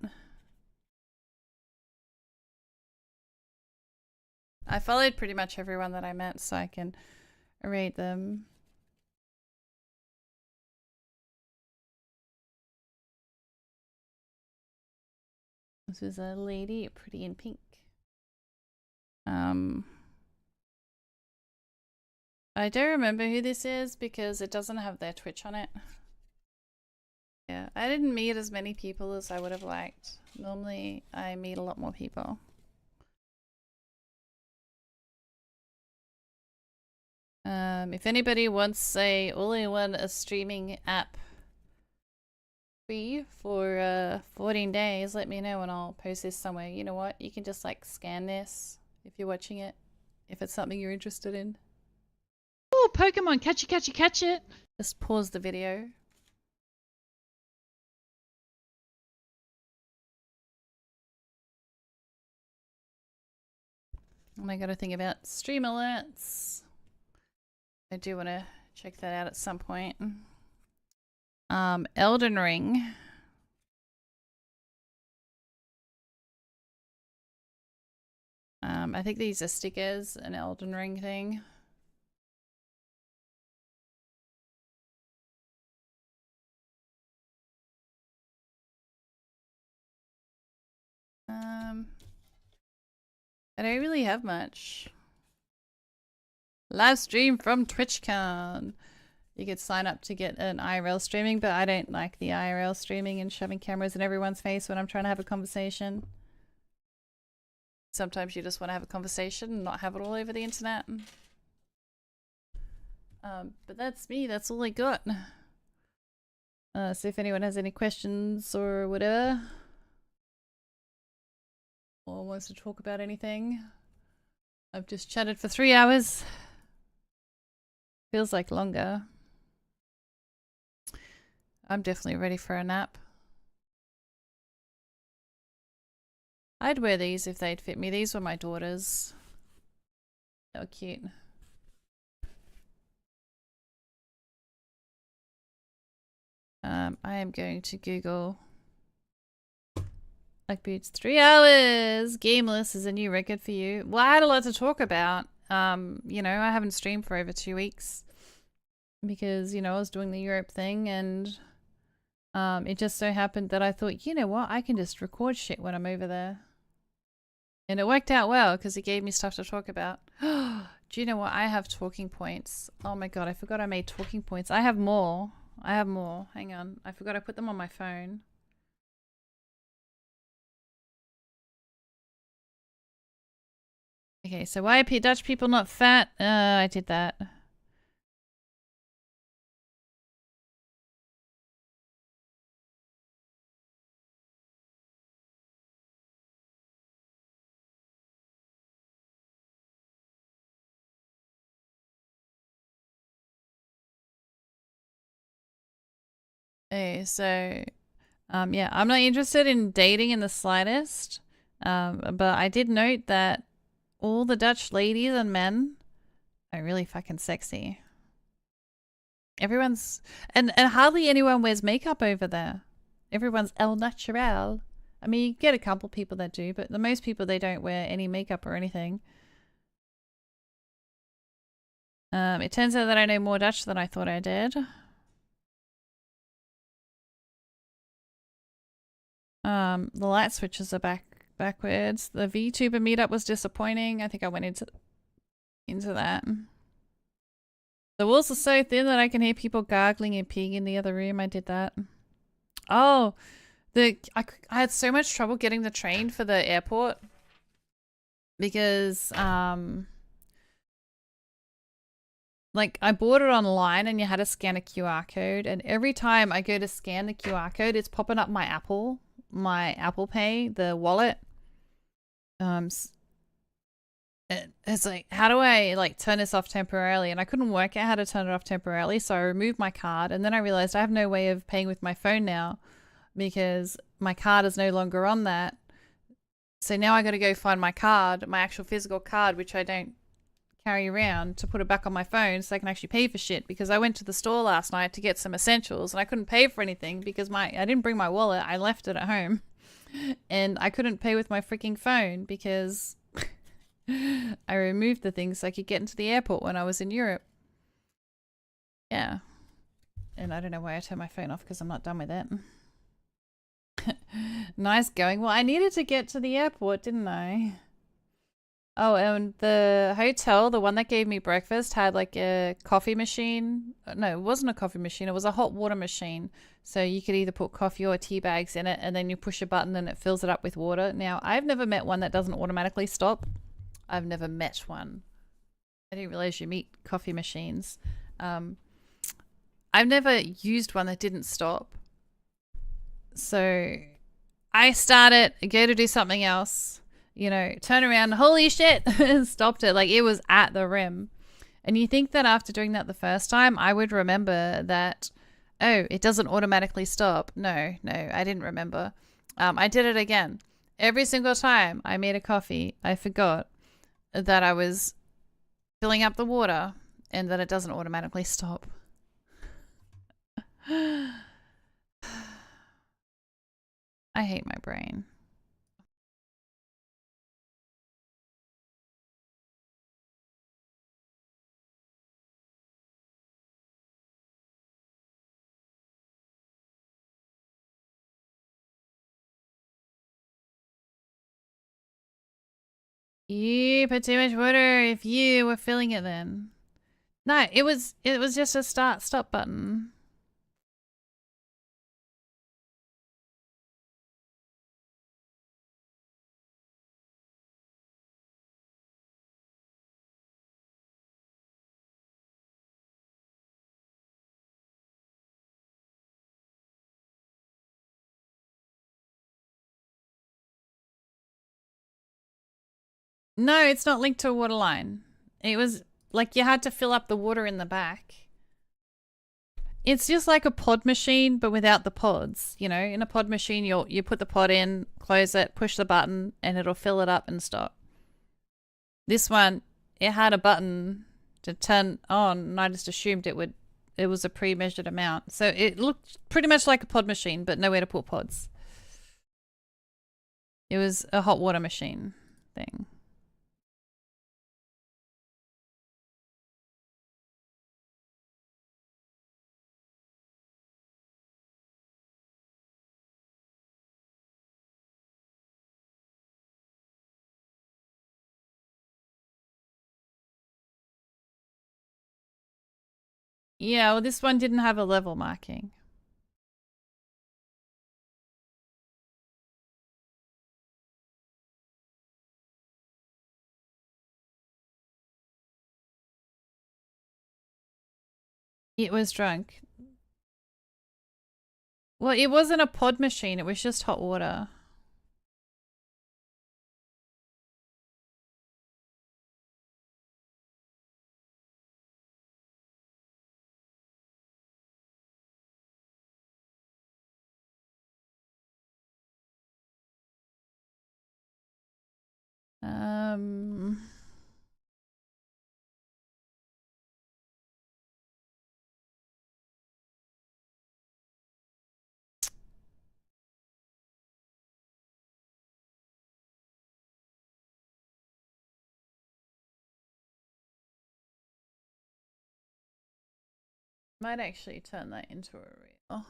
I followed pretty much everyone that I met so I can read them. This is a lady, pretty in pink. I don't remember who this is because it doesn't have their Twitch on it. Yeah, I didn't meet as many people as I would have liked. Normally, I meet a lot more people. If anybody wants a all-in-one streaming app free for 14 days, let me know and I'll post this somewhere. You know what? You can just like scan this if you're watching it, if it's something you're interested in. Oh, Pokemon, catch it, catch it, catch it. Just pause the video. And I got to think about stream alerts. I do want to check that out at some point. Elden Ring. I think these are stickers, an Elden Ring thing. I don't really have much. Live stream from TwitchCon. You could sign up to get an IRL streaming, but I don't like the IRL streaming and shoving cameras in everyone's face when I'm trying to have a conversation. Sometimes you just want to have a conversation and not have it all over the internet. But that's me. That's all I got. So if anyone has any questions or whatever, or wants to talk about anything, I've just chatted for 3 hours. Feels like longer. I'm definitely ready for a nap. I'd wear these if they'd fit me. These were my daughter's. They were cute. I am going to Google Black Boots 3 hours. Gameless is a new record for you. Well, I had a lot to talk about. You know, I haven't streamed for over 2 weeks because, you know, I was doing the Europe thing, and it just so happened that I thought, you know what, I can just record shit when I'm over there. And it worked out well because it gave me stuff to talk about. Do you know what? I have talking points. Oh my god, I forgot I made talking points. I have more. I have more. Hang on. I forgot I put them on my phone. Okay, so why are Dutch people not fat? I did that. Okay, so yeah, I'm not interested in dating in the slightest. But I did note that all the Dutch ladies and men are really fucking sexy. Everyone's and hardly anyone wears makeup over there. Everyone's el natural. I mean, you get a couple people that do, but the most people, they don't wear any makeup or anything. It turns out that I know more Dutch than I thought I did. The light switches are backwards. The VTuber meetup was disappointing. I think I went into that. The walls are so thin that I can hear people gargling and peeing in the other room. I did that. Oh, I had so much trouble getting the train for the airport because like I bought it online and you had to scan a QR code, and every time I go to scan the QR code, it's popping up my Apple Pay, the wallet. It's like, how do I like turn this off temporarily? And I couldn't work out how to turn it off temporarily, so I removed my card, and then I realized I have no way of paying with my phone now because my card is no longer on that. So now I got to go find my card, my actual physical card, which I don't carry around, to put it back on my phone so I can actually pay for shit, because I went to the store last night to get some essentials and I couldn't pay for anything because I didn't bring my wallet. I left it at home and I couldn't pay with my freaking phone because I removed the things so I could get into the airport when I was in Europe. Yeah. And I don't know why I turned my phone off because I'm not done with it. Nice going. Well, I needed to get to the airport, didn't I? Oh, and the hotel, the one that gave me breakfast, had like a coffee machine. No, it wasn't a coffee machine. It was a hot water machine. So you could either put coffee or tea bags in it, and then you push a button and it fills it up with water. Now, I've never met one that doesn't automatically stop. I've never met one. I didn't realize you meet coffee machines. I've never used one that didn't stop. So I start it, go to do something else, you know, turn around, holy shit, stopped it. Like, it was at the rim. And you think that after doing that the first time, I would remember that, oh, it doesn't automatically stop. No, I didn't remember. I did it again. Every single time I made a coffee, I forgot that I was filling up the water and that it doesn't automatically stop. I hate my brain. You put too much water if you were filling it then. No, it was just a stop button. No, it's not linked to a water line. It was like you had to fill up the water in the back. It's just like a pod machine, but without the pods. You know, in a pod machine, you put the pod in, close it, push the button, and it'll fill it up and stop. This one, it had a button to turn on, and I just assumed it was a pre-measured amount. So it looked pretty much like a pod machine, but nowhere to put pods. It was a hot water machine thing. Yeah, well, this one didn't have a level marking. It was drunk. Well, it wasn't a pod machine. It was just hot water. Might actually turn that into a reel.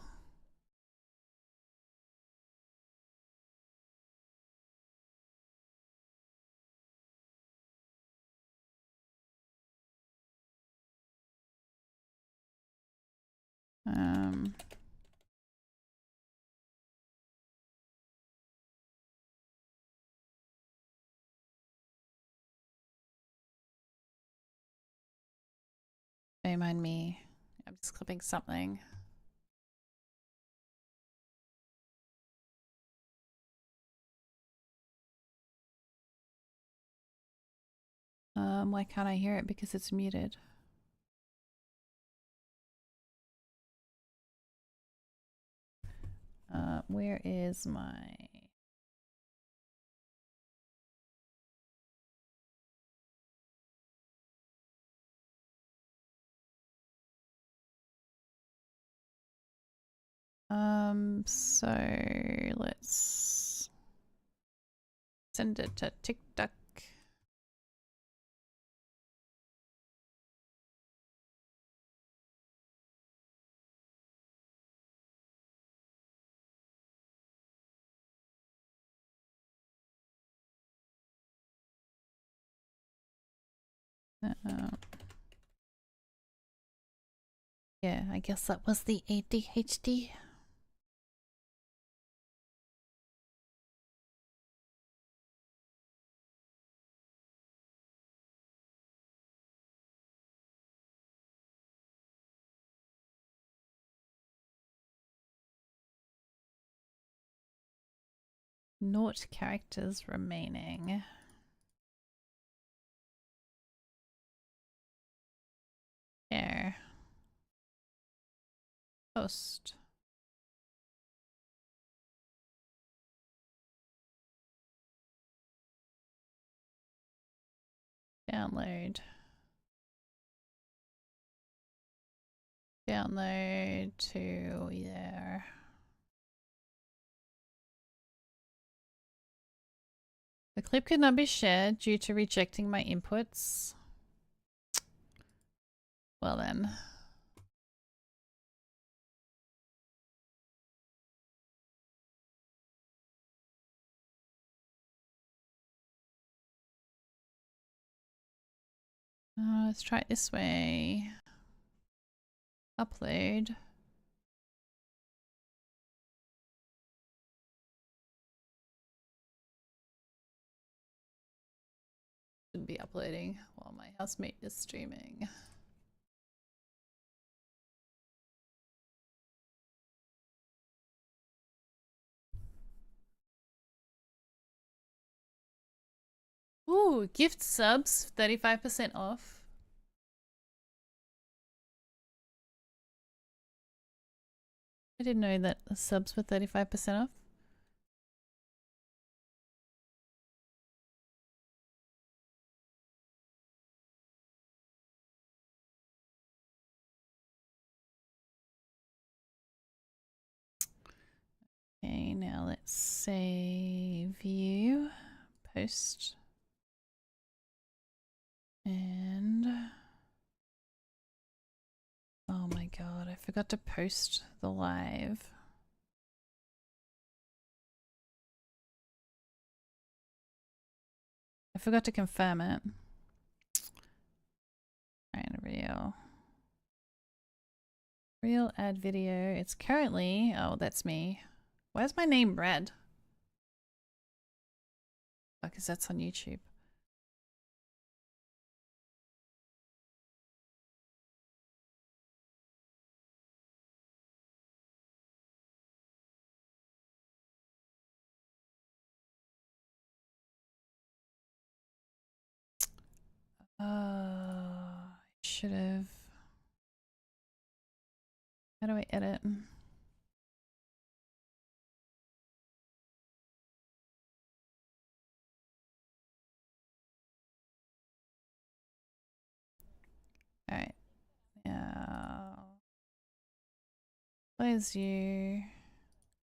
Don't mind me. I'm just clipping something. Why can't I hear it? Because it's muted. Where is my... So let's send it to TikTok. Yeah, I guess that was the ADHD. Naught characters remaining. Share. Post. Download. Download to there. The clip could not be shared due to rejecting my inputs. Well then. Let's try it this way. Upload. Should be uploading while my housemate is streaming. Ooh, gift subs, 35% off. I didn't know that the subs were 35% off. Okay, now let's say view, post, and oh my god, I forgot to post the live. I forgot to confirm it. Alright, real add video. It's currently, oh, that's me. Why is my name red? Oh, because that's on YouTube. Should have. How do I edit? Alright. Now. Where's you?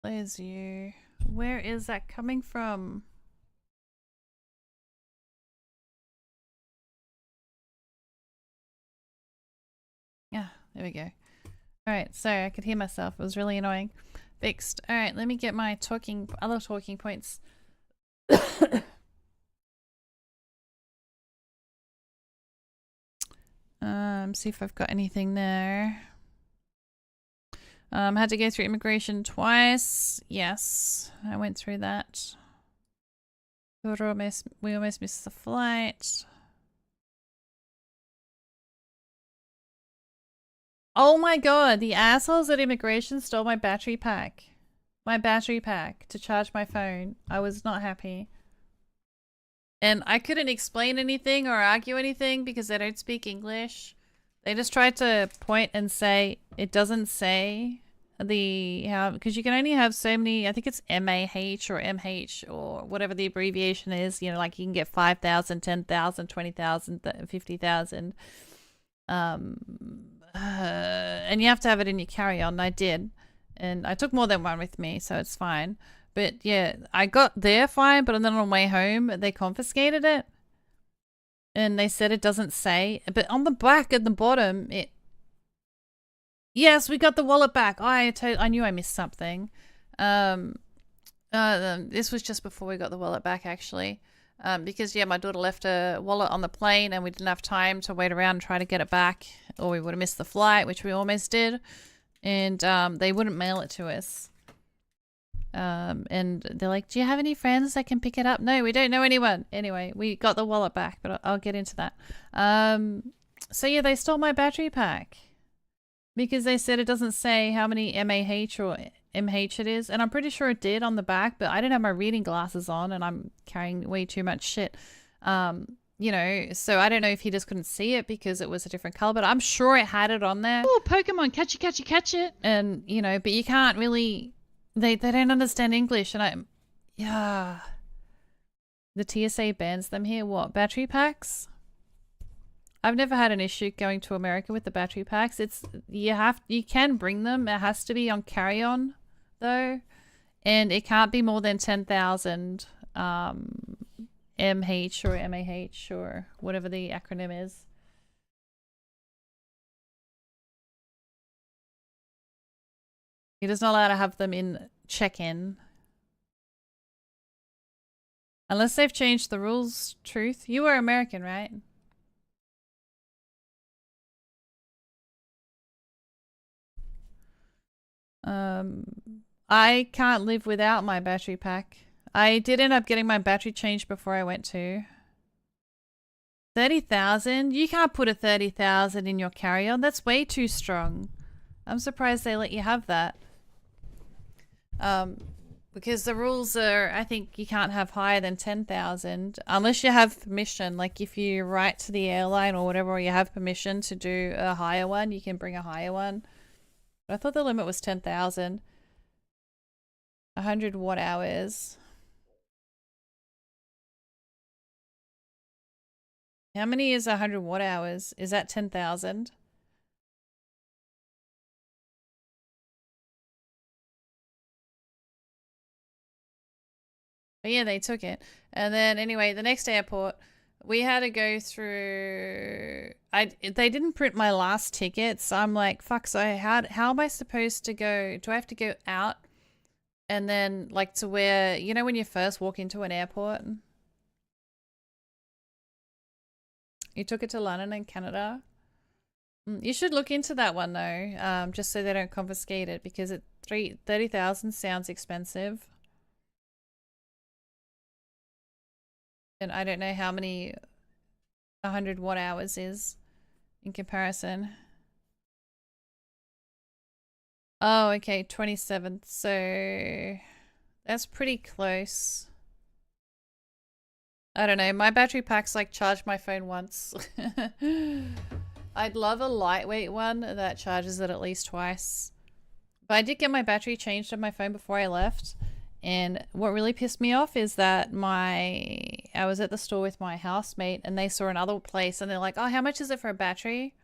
Where's you? Where is that coming from? Yeah, there we go. Alright, sorry, I could hear myself. It was really annoying. Fixed. Alright, let me get my other talking points. See if I've got anything there. Had to go through immigration twice. Yes, I went through that. We almost missed the flight. Oh my god, the assholes at immigration stole my battery pack. My battery pack to charge my phone. I was not happy. And I couldn't explain anything or argue anything because they don't speak English. They just tried to point and say, it doesn't say because you can only have so many, I think it's MAH or MH or whatever the abbreviation is, you know, like you can get 5,000, 10,000, 20,000, 50,000. And you have to have it in your carry-on, and I did. And I took more than one with me, so it's fine. But yeah, I got there fine, but then on the way home, they confiscated it. And they said it doesn't say. But on the back at the bottom, it... Yes, we got the wallet back. I knew I missed something. This was just before we got the wallet back, actually. Because, yeah, my daughter left a wallet on the plane and we didn't have time to wait around and try to get it back. Or we would have missed the flight, which we almost did. And they wouldn't mail it to us. And they're like, do you have any friends that can pick it up? No, we don't know anyone. Anyway, we got the wallet back, but I'll get into that. So yeah, they stole my battery pack because they said it doesn't say how many MAH or MH it is. And I'm pretty sure it did on the back, but I didn't have my reading glasses on and I'm carrying way too much shit. you know, so I don't know if he just couldn't see it because it was a different color, but I'm sure it had it on there. Oh, Pokemon, catch it, catch it, catch it. And, you know, but you can't really, they don't understand English. And yeah. The TSA bans them here. What, battery packs? I've never had an issue going to America with the battery packs. You can bring them. It has to be on carry-on though. And it can't be more than 10,000 MH or MAH or whatever the acronym is. You're just not allowed to have them in check-in. Unless they've changed the rules, Truth. You were American, right? I can't live without my battery pack. I did end up getting my battery changed before I went to. 30,000? You can't put a 30,000 in your carry-on. That's way too strong. I'm surprised they let you have that. Because the rules are, I think you can't have higher than 10,000 unless you have permission. Like if you write to the airline or whatever, or you have permission to do a higher one, you can bring a higher one. But I thought the limit was 10,000. 100 watt hours. How many is 100 watt hours? Is that 10,000? But yeah, they took it. And then anyway, the next airport, we had to go through... They didn't print my last ticket, so I'm like, fuck, so how am I supposed to go? Do I have to go out and then like to where, you know when you first walk into an airport? You took it to London and Canada? You should look into that one though, just so they don't confiscate it, because 30,000 sounds expensive. And I don't know how many 100 watt hours is in comparison. Oh, okay, 27th. So that's pretty close. I don't know. My battery packs like charge my phone once. I'd love a lightweight one that charges it at least twice. But I did get my battery changed on my phone before I left. And what really pissed me off is that I was at the store with my housemate and they saw another place and they're like, oh, how much is it for a battery?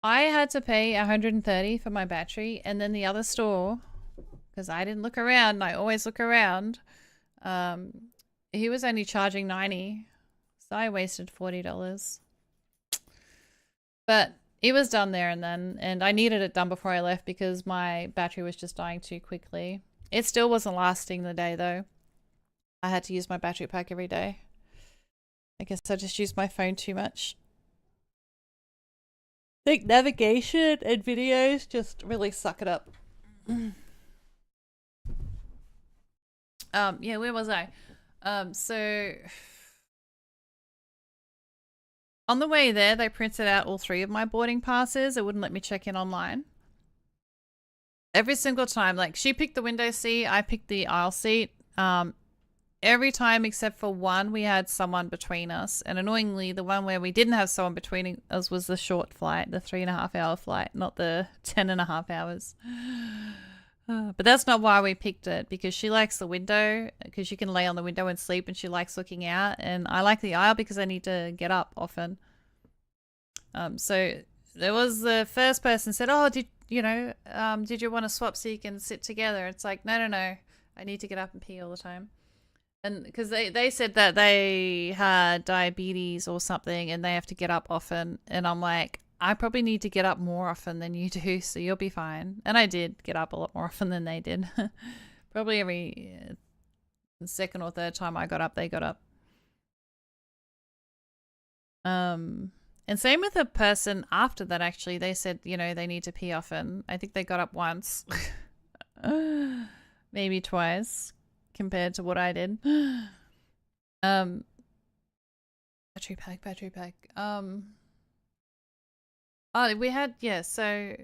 I had to pay 130 for my battery, and then the other store, because I didn't look around and I always look around, he was only charging 90, so I wasted $40. But it was done there and then, and I needed it done before I left because my battery was just dying too quickly. It still wasn't lasting the day though. I had to use my battery pack every day. I guess I just used my phone too much. I think navigation and videos just really suck it up. Yeah, where was I? So on the way there, they printed out all 3 of my boarding passes. It wouldn't let me check in online. Every single time, like she picked the window seat, I picked the aisle seat. Every time except for one, we had someone between us. And annoyingly, the one where we didn't have someone between us was the short flight, the 3.5 hour flight, not the 10.5 hours. But that's not why we picked it, because she likes the window, because you can lay on the window and sleep, and she likes looking out. And I like the aisle because I need to get up often. So there was the first person said, oh, did you want to swap so you can sit together? It's like, no, I need to get up and pee all the time. And because they said that they had diabetes or something and they have to get up often. And I'm like, I probably need to get up more often than you do, so you'll be fine. And I did get up a lot more often than they did. Probably every second or third time I got up, they got up. And same with the person after that, actually. They said, they need to pee often. I think they got up once. Maybe twice compared to what I did. Battery pack. Oh, we had, so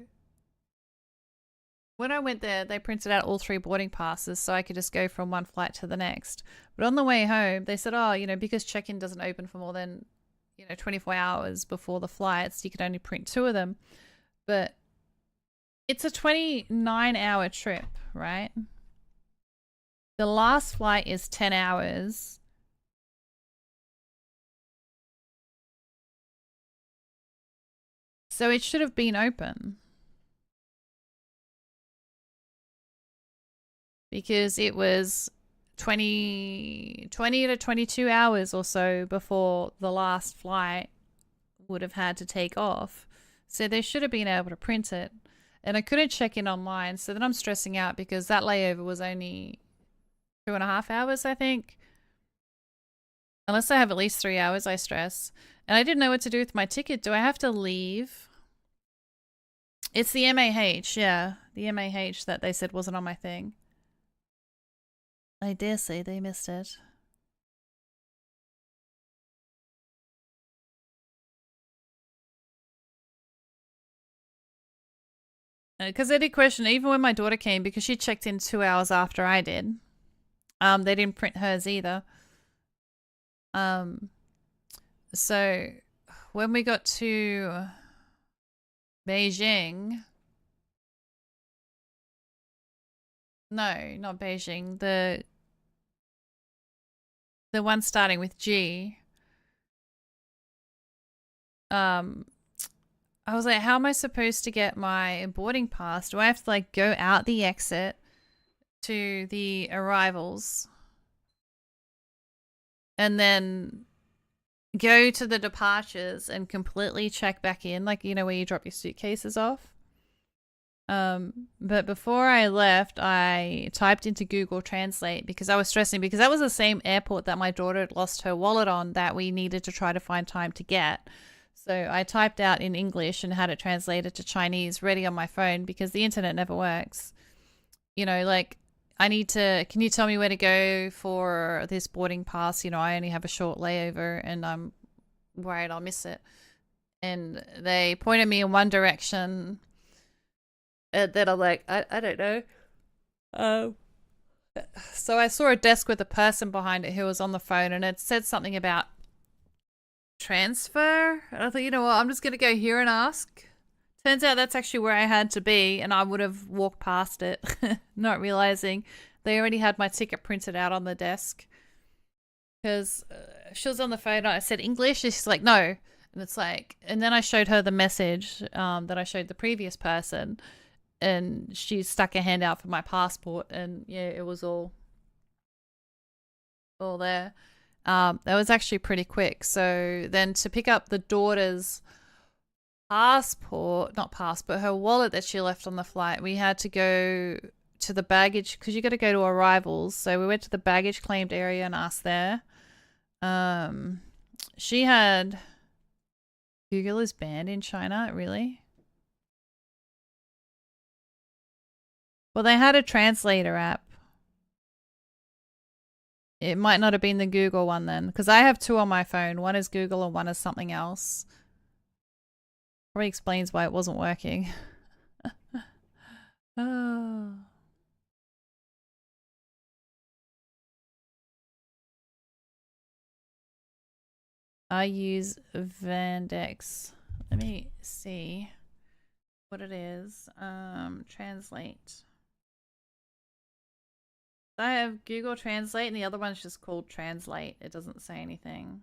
when I went there, they printed out all 3 boarding passes so I could just go from one flight to the next. But on the way home, they said, oh, because check-in doesn't open for more than 24 hours before the flights. You could only print 2 of them. But it's a 29-hour trip, right? The last flight is 10 hours. So it should have been open. Because it was 20 to 22 hours or so before the last flight would have had to take off. So they should have been able to print it. And I couldn't check in online, so then I'm stressing out because that layover was only 2.5 hours, I think. Unless I have at least 3 hours, I stress. And I didn't know what to do with my ticket. Do I have to leave? It's the MAH, yeah. The MAH that they said wasn't on my thing. I dare say they missed it. Because they did question, even when my daughter came, because she checked in 2 hours after I did. They didn't print hers either. So when we got to Beijing, no, not Beijing, the one starting with G. I was like, how am I supposed to get my boarding pass? Do I have to like go out the exit to the arrivals and then go to the departures and completely check back in, like, you know, where you drop your suitcases off? But before I left, I typed into Google Translate because I was stressing, because that was the same airport that my daughter had lost her wallet on that we needed to try to find time to get. So I typed out in English and had it translated to Chinese ready on my phone because the internet never works. You know, like, I need to, can you tell me where to go for this boarding pass? You know, I only have a short layover and I'm worried I'll miss it. And they pointed me in one direction that I'm like, I don't know. So I saw a desk with a person behind it who was on the phone, and it said something about transfer. And I thought, you know what, I'm just going to go here and ask. Turns out that's actually where I had to be, and I would have walked past it, not realizing they already had my ticket printed out on the desk. Because she was on the phone, and I said English, and she's like, no. And it's like, and then I showed her the message that I showed the previous person, and she stuck her hand out for my passport, and yeah, it was all there. That was actually pretty quick. So then to pick up the daughter's passport, not passport, her wallet that she left on the flight, we had to go to the baggage, because you got to go to arrivals. So we went to the baggage claimed area and asked there. She had Google is banned in China, really? Well, they had a translator app. It might not have been the Google one then, because I have 2 on my phone. One is Google and one is something else. Probably explains why it wasn't working. Oh. I use Vandex. Let me see what it is. Translate. I have Google Translate, and the other one's just called Translate. It doesn't say anything.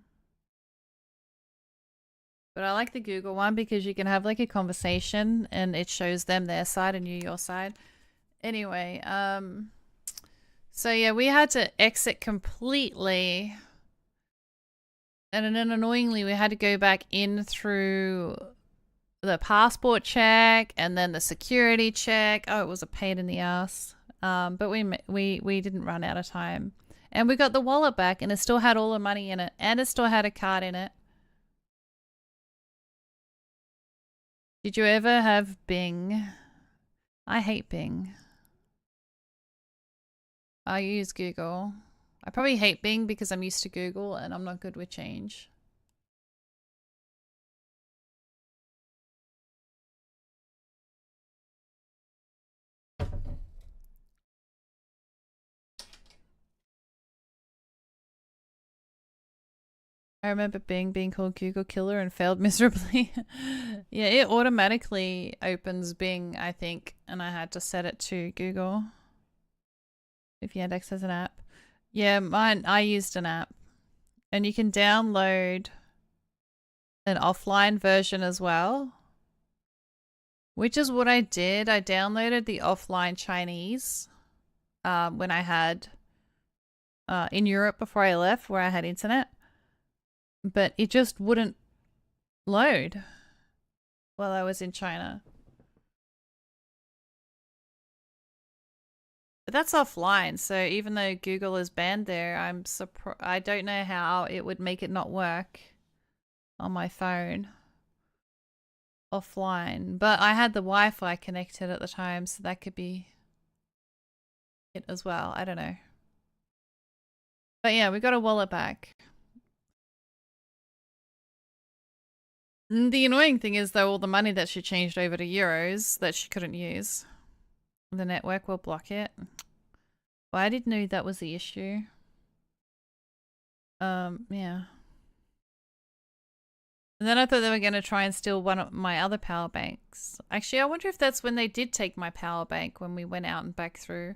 But I like the Google one because you can have like a conversation and it shows them their side and you your side. Anyway, so yeah, we had to exit completely. And then annoyingly, we had to go back in through the passport check and then the security check. Oh, it was a pain in the ass. But we didn't run out of time. And we got the wallet back, and it still had all the money in it, and it still had a card in it. Did you ever have Bing? I hate Bing. I use Google. I probably hate Bing because I'm used to Google and I'm not good with change. I remember being called Google Killer and failed miserably. Yeah, it automatically opens Bing, I think, and I had to set it to Google. If Yandex has an app. Yeah, I used an app. And you can download an offline version as well. Which is what I did. I downloaded the offline Chinese when I had in Europe before I left, where I had internet. But it just wouldn't load while I was in China. But that's offline, so even though Google is banned there, I don't know how it would make it not work on my phone offline. But I had the Wi-Fi connected at the time, so that could be it as well. I don't know. But yeah, we got a wallet back. The annoying thing is, though, all the money that she changed over to euros that she couldn't use. The network will block it. Well, I didn't know that was the issue. Yeah. And then I thought they were going to try and steal one of my other power banks. Actually, I wonder if that's when they did take my power bank when we went out and back through.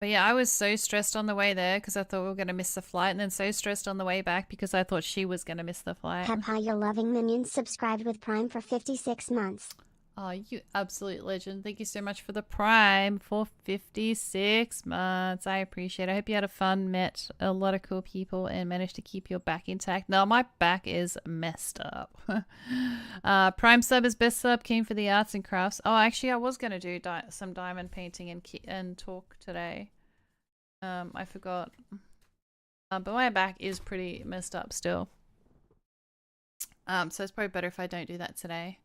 But yeah, I was so stressed on the way there because I thought we were going to miss the flight, and then so stressed on the way back because I thought she was going to miss the flight. Peppa, your loving minion, subscribed with Prime for 56 months. Oh, you absolute legend. Thank you so much for the Prime for 56 months. I appreciate it. I hope you had a fun, met a lot of cool people, and managed to keep your back intact. No, my back is messed up. Prime sub is best sub. Keen for the arts and crafts. Oh, actually, I was going to do some diamond painting and talk today. I forgot. But my back is pretty messed up still. So it's probably better if I don't do that today.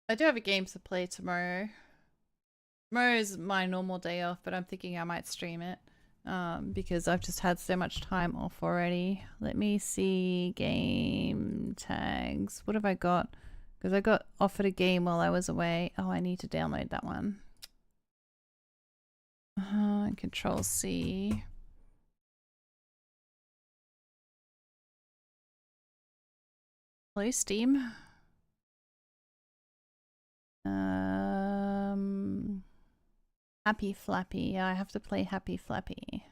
I do have a game to play tomorrow. Tomorrow is my normal day off, but I'm thinking I might stream it because I've just had so much time off already. Let me see game tags. What have I got? Because I got offered a game while I was away. Oh, I need to download that one. Control C. Hello, Steam. Happy Flappy. I have to play Happy Flappy.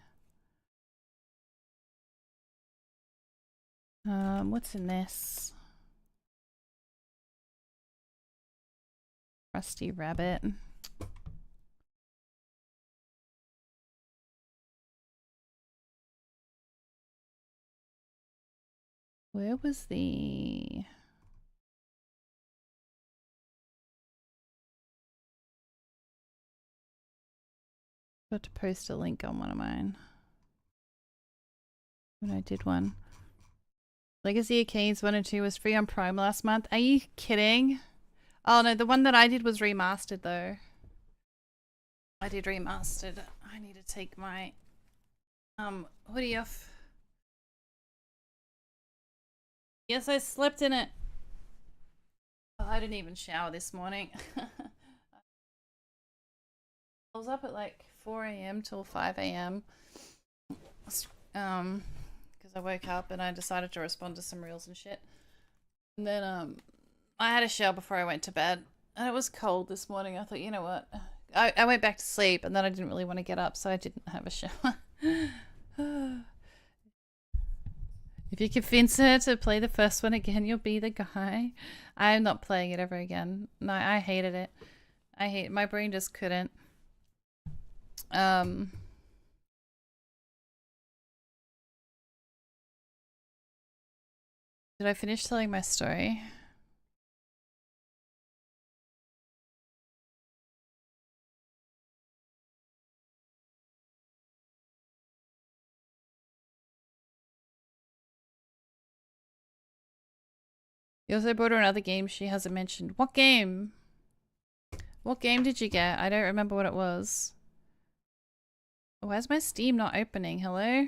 What's in this? Rusty Rabbit. Where was the... Got to post a link on one of mine when I did one. Legacy of Kains 1 and 2 was free on Prime last month. Are you kidding? Oh no, the one that I did was remastered though. I did remastered. I need to take my hoodie off. Yes, I slept in it. Oh, I didn't even shower this morning. I was up at like 4 AM till 5 AM. Because I woke up and I decided to respond to some reels and shit. And then I had a shower before I went to bed. And it was cold this morning. I thought, you know what? I went back to sleep and then I didn't really want to get up, so I didn't have a shower. If you convince her to play the first one again, you'll be the guy. I am not playing it ever again. No, I hated it. My brain just couldn't. Did I finish telling my story? You also brought her another game she hasn't mentioned. What game? What game did you get? I don't remember what it was. Why is my Steam not opening? Hello?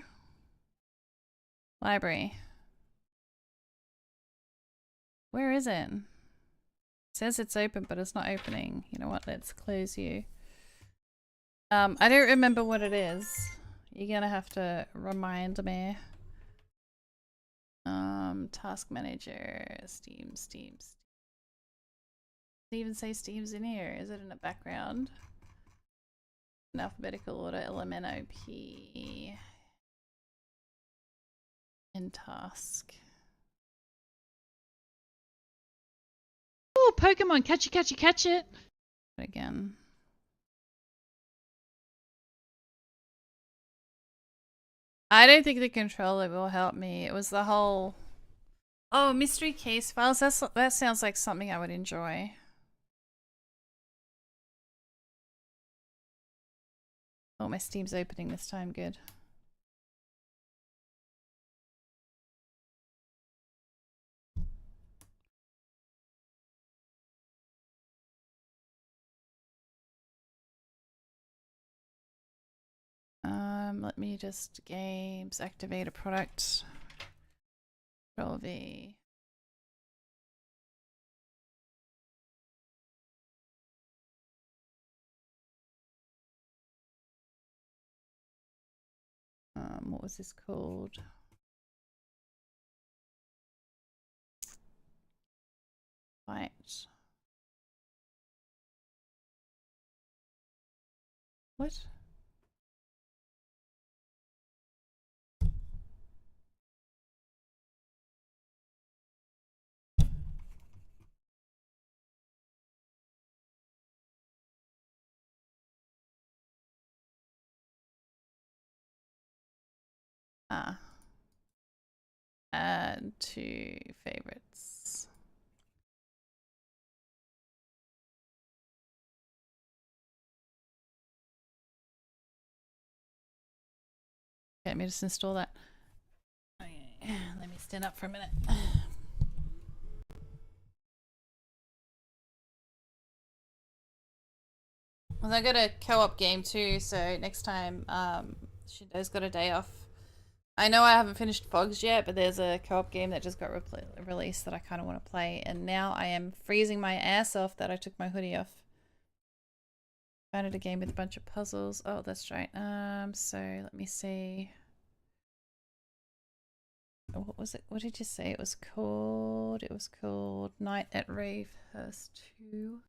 Library. Where is it? It says it's open, but it's not opening. You know what? Let's close you. I don't remember what it is. You're gonna have to remind me. Task manager, Steam. Didn't even say Steam's in here. Is it in the background? In alphabetical order, Elemento P. In task. Oh, Pokemon, catch it. Again. I don't think the controller will help me. It was the whole... Oh, mystery case files. That sounds like something I would enjoy. Oh, my Steam's opening this time. Good. Let me just games activate a product. Control V. What was this called? Fight. What? Add to favorites. Let me just install that. Okay. Let me stand up for a minute. Well, I got a co-op game too, so next time Shindo's got a day off. I know I haven't finished Fogs yet, but there's a co-op game that just got released that I kind of want to play, and now I am freezing my ass off that I took my hoodie off. Found a game with a bunch of puzzles. Oh, that's right. So let me see. What was it? What did you say it was called? It was called Night at Ravehurst 2.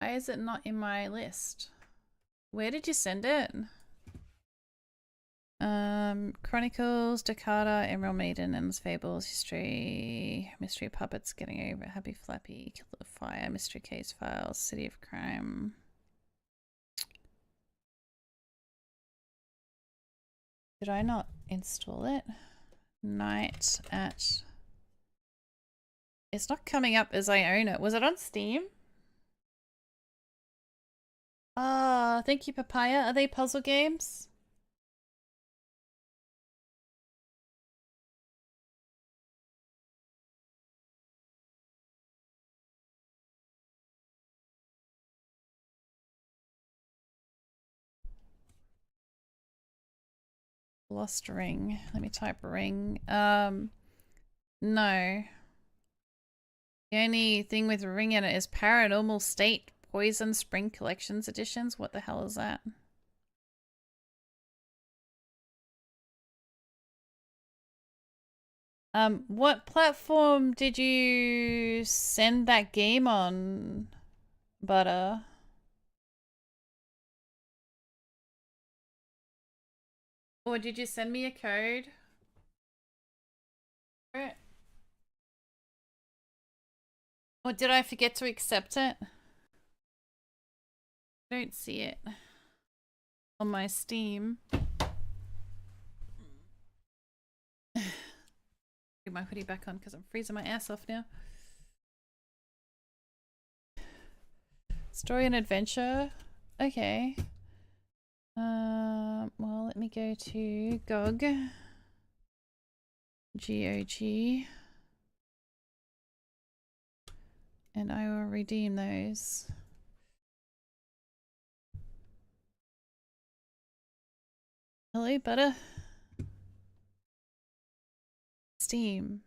Why is it not in my list? Where did you send it? Chronicles, Dakota, Emerald Maiden, Endless Fables, History, Mystery Puppets, Getting Over, Happy Flappy, Kill the Fire, Mystery Case Files, City of Crime. Did I not install it? Night at... It's not coming up as I own it. Was it on Steam? Ah, thank you, Papaya. Are they puzzle games? Lost ring. Let me type ring. No. The only thing with ring in it is Paranormal State Poison Spring Collections Editions. What the hell is that? What platform did you send that game on, Butter? Or did you send me a code? Or did I forget to accept it? I don't see it on my Steam. Get my hoodie back on because I'm freezing my ass off now. Story and adventure. Okay. Well, let me go to GOG. GOG. And I will redeem those. Hello, Butter. Steam.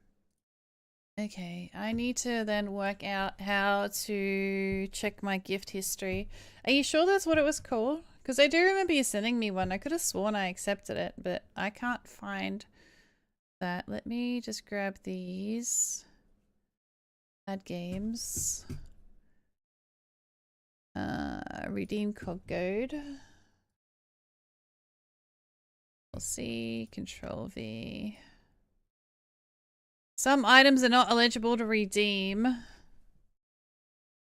Okay, I need to then work out how to check my gift history. Are you sure that's what it was called? Because I do remember you sending me one. I could have sworn I accepted it, but I can't find that. Let me just grab these. Add games. Redeem code. We'll see. Control V. Some items are not eligible to redeem.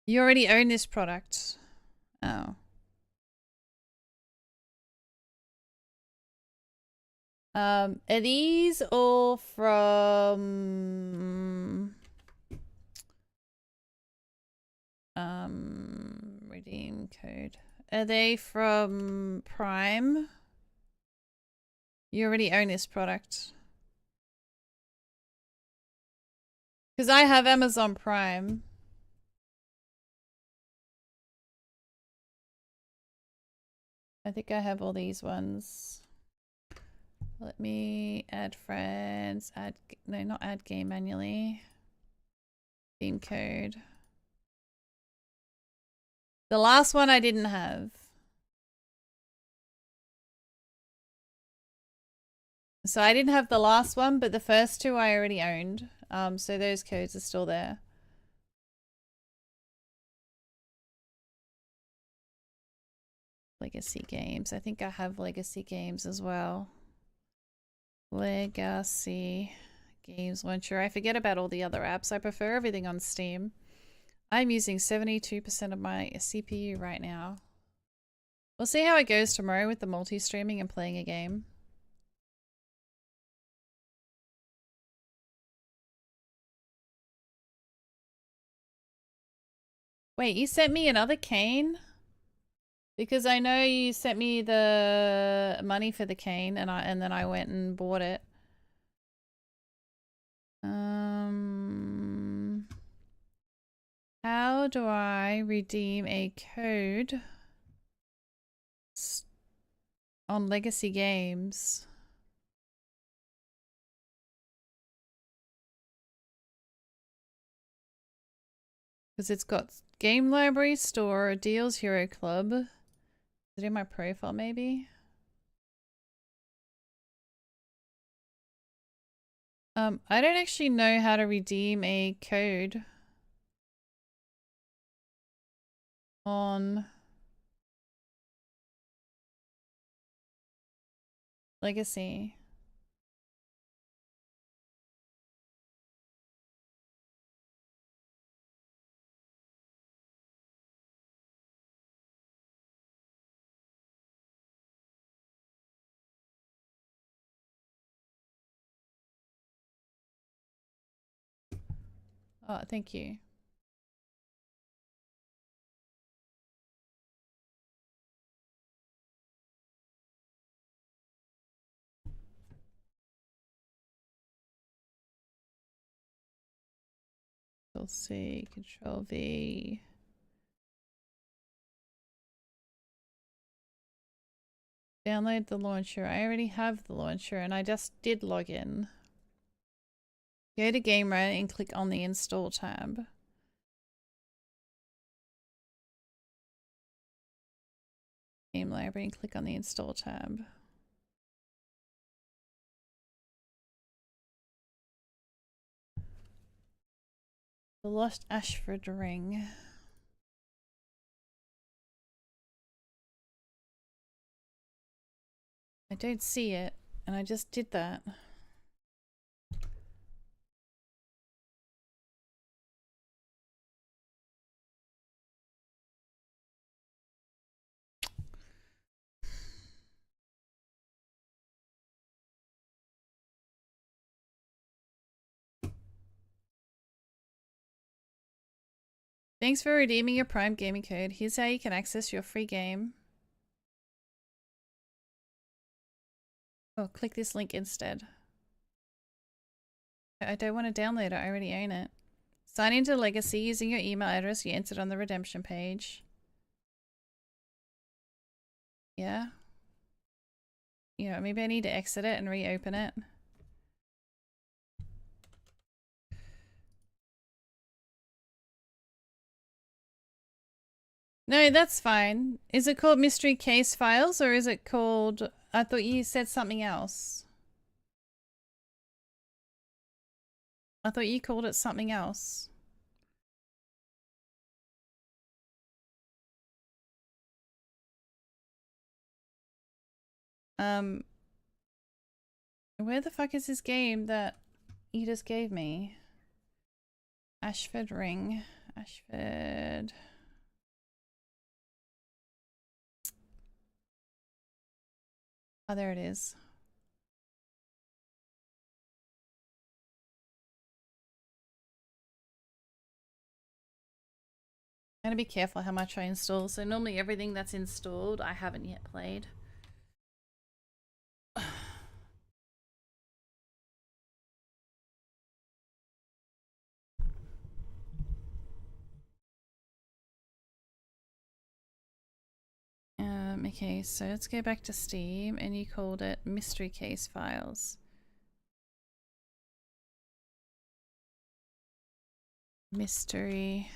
You already own this product. Oh. Are these all from redeem code? Are they from Prime? You already own this product. Because I have Amazon Prime. I think I have all these ones. Let me add friends. Add, no, not add game manually. Theme code. The last one I didn't have. So I didn't have the last one, but the first two I already owned. So those codes are still there. Legacy games. I think I have legacy games as well. Legacy games launcher. I forget about all the other apps. I prefer everything on Steam. I'm using 72% of my CPU right now. We'll see how it goes tomorrow with the multi-streaming and playing a game. Wait, you sent me another cane? Because I know you sent me the money for the cane and then I went and bought it. How do I redeem a code on Legacy Games? Because it's got Game Library Store, Deals Hero Club. Is it in my profile maybe? I don't actually know how to redeem a code on Legacy. Oh, thank you. Control C, Control V. Download the launcher. I already have the launcher and I just did log in. Go to Game Run and click on the Install tab. Game Library and click on the Install tab. The Lost Ashford Ring. I don't see it, and I just did that. Thanks for redeeming your Prime gaming code. Here's how you can access your free game. Oh, click this link instead. I don't want to download it. I already own it. Sign into Legacy using your email address you entered on the redemption page. Yeah. Yeah, maybe I need to exit it and reopen it. No, that's fine. Is it called Mystery Case Files or is it called... I thought you said something else. I thought you called it something else. Where the fuck is this game that you just gave me? Ashford Ring. Ashford. Oh, there it is. I'm gonna be careful how much I install. So normally everything that's installed I haven't yet played. Okay, so let's go back to Steam, and you called it Mystery Case Files. Mystery.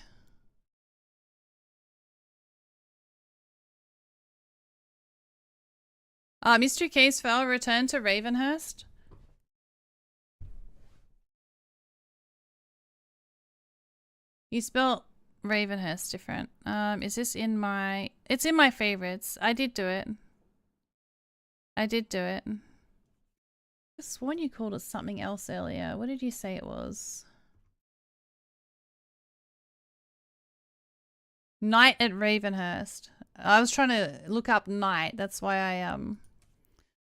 Mystery Case File Return to Ravenhurst. You spelled Ravenhurst different. Is this in my... It's in my favorites. I did do it. I did do it. I sworn you called it something else earlier. What did you say it was? Night at Ravenhurst. I was trying to look up night. That's why I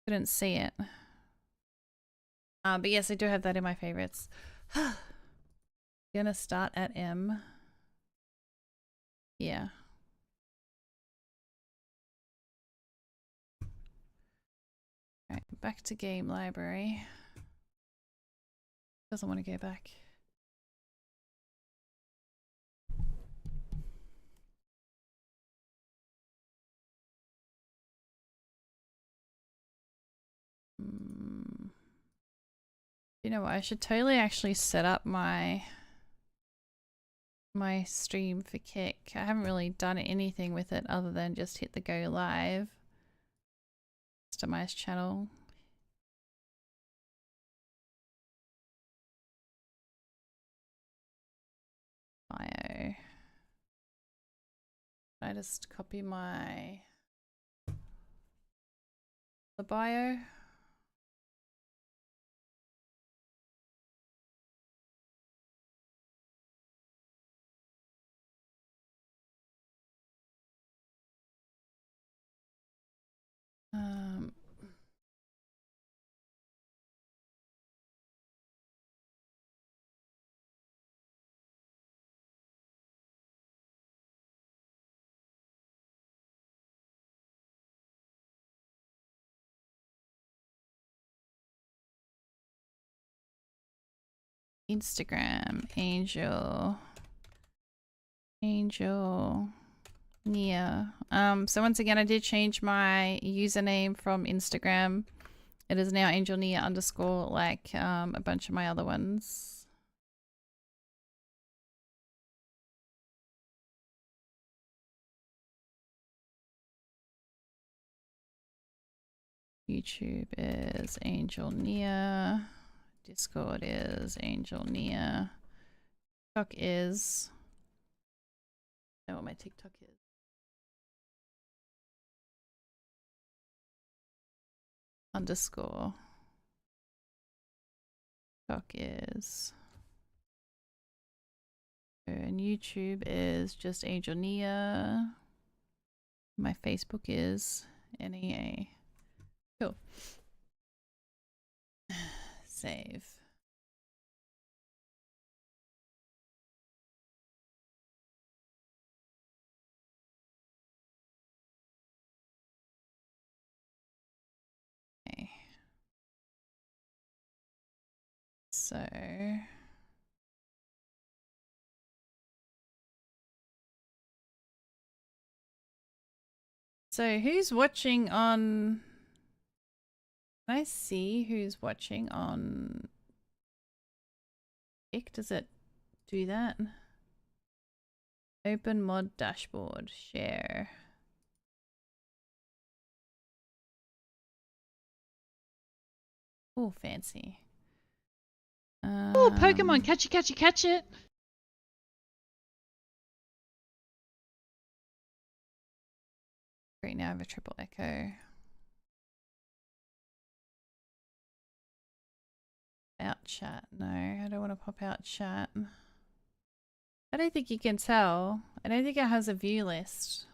couldn't see it. But yes, I do have that in my favorites. Gonna start at M. Yeah. Alright, back to game library. Doesn't want to go back. You know what? I should totally actually set up my stream for Kick. I haven't really done anything with it other than just hit the go live. Customize channel. Bio. I just copy the bio. Instagram, Angel Nia. So once again, I did change my username from Instagram. It is now Angel Nia _ like a bunch of my other ones. YouTube is Angel Nia. Discord is Angel Nia. TikTok is... I don't know what my TikTok is. _ TikTok is... And YouTube is just Angel Nia. My Facebook is NEA. Cool. Save. Okay. So who's watching on... Can I see who's watching on... Does it do that? Open mod dashboard. Share. Oh, fancy. Oh, Pokemon, catch it, catch it, catch it. Great, now I have a triple echo. Out chat. No, I don't want to pop out chat. I don't think you can tell. I don't think it has a view list.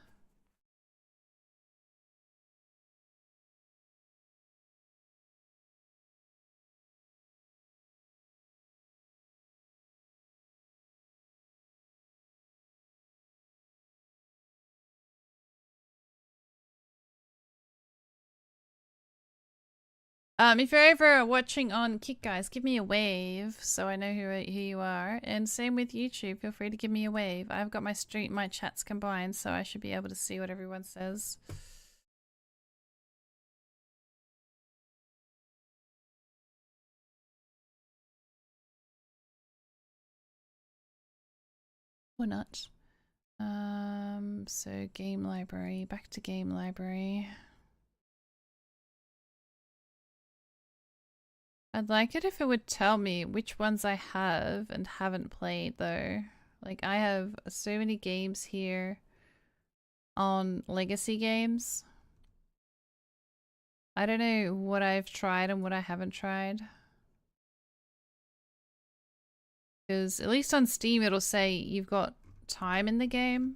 If you're ever watching on Kick, guys, give me a wave so I know who you are. And same with YouTube, feel free to give me a wave. I've got my chats combined, so I should be able to see what everyone says. Or not. So game library, back to game library. I'd like it if it would tell me which ones I have and haven't played though. Like I have so many games here on legacy games. I don't know what I've tried and what I haven't tried. Because at least on Steam it'll say you've got time in the game.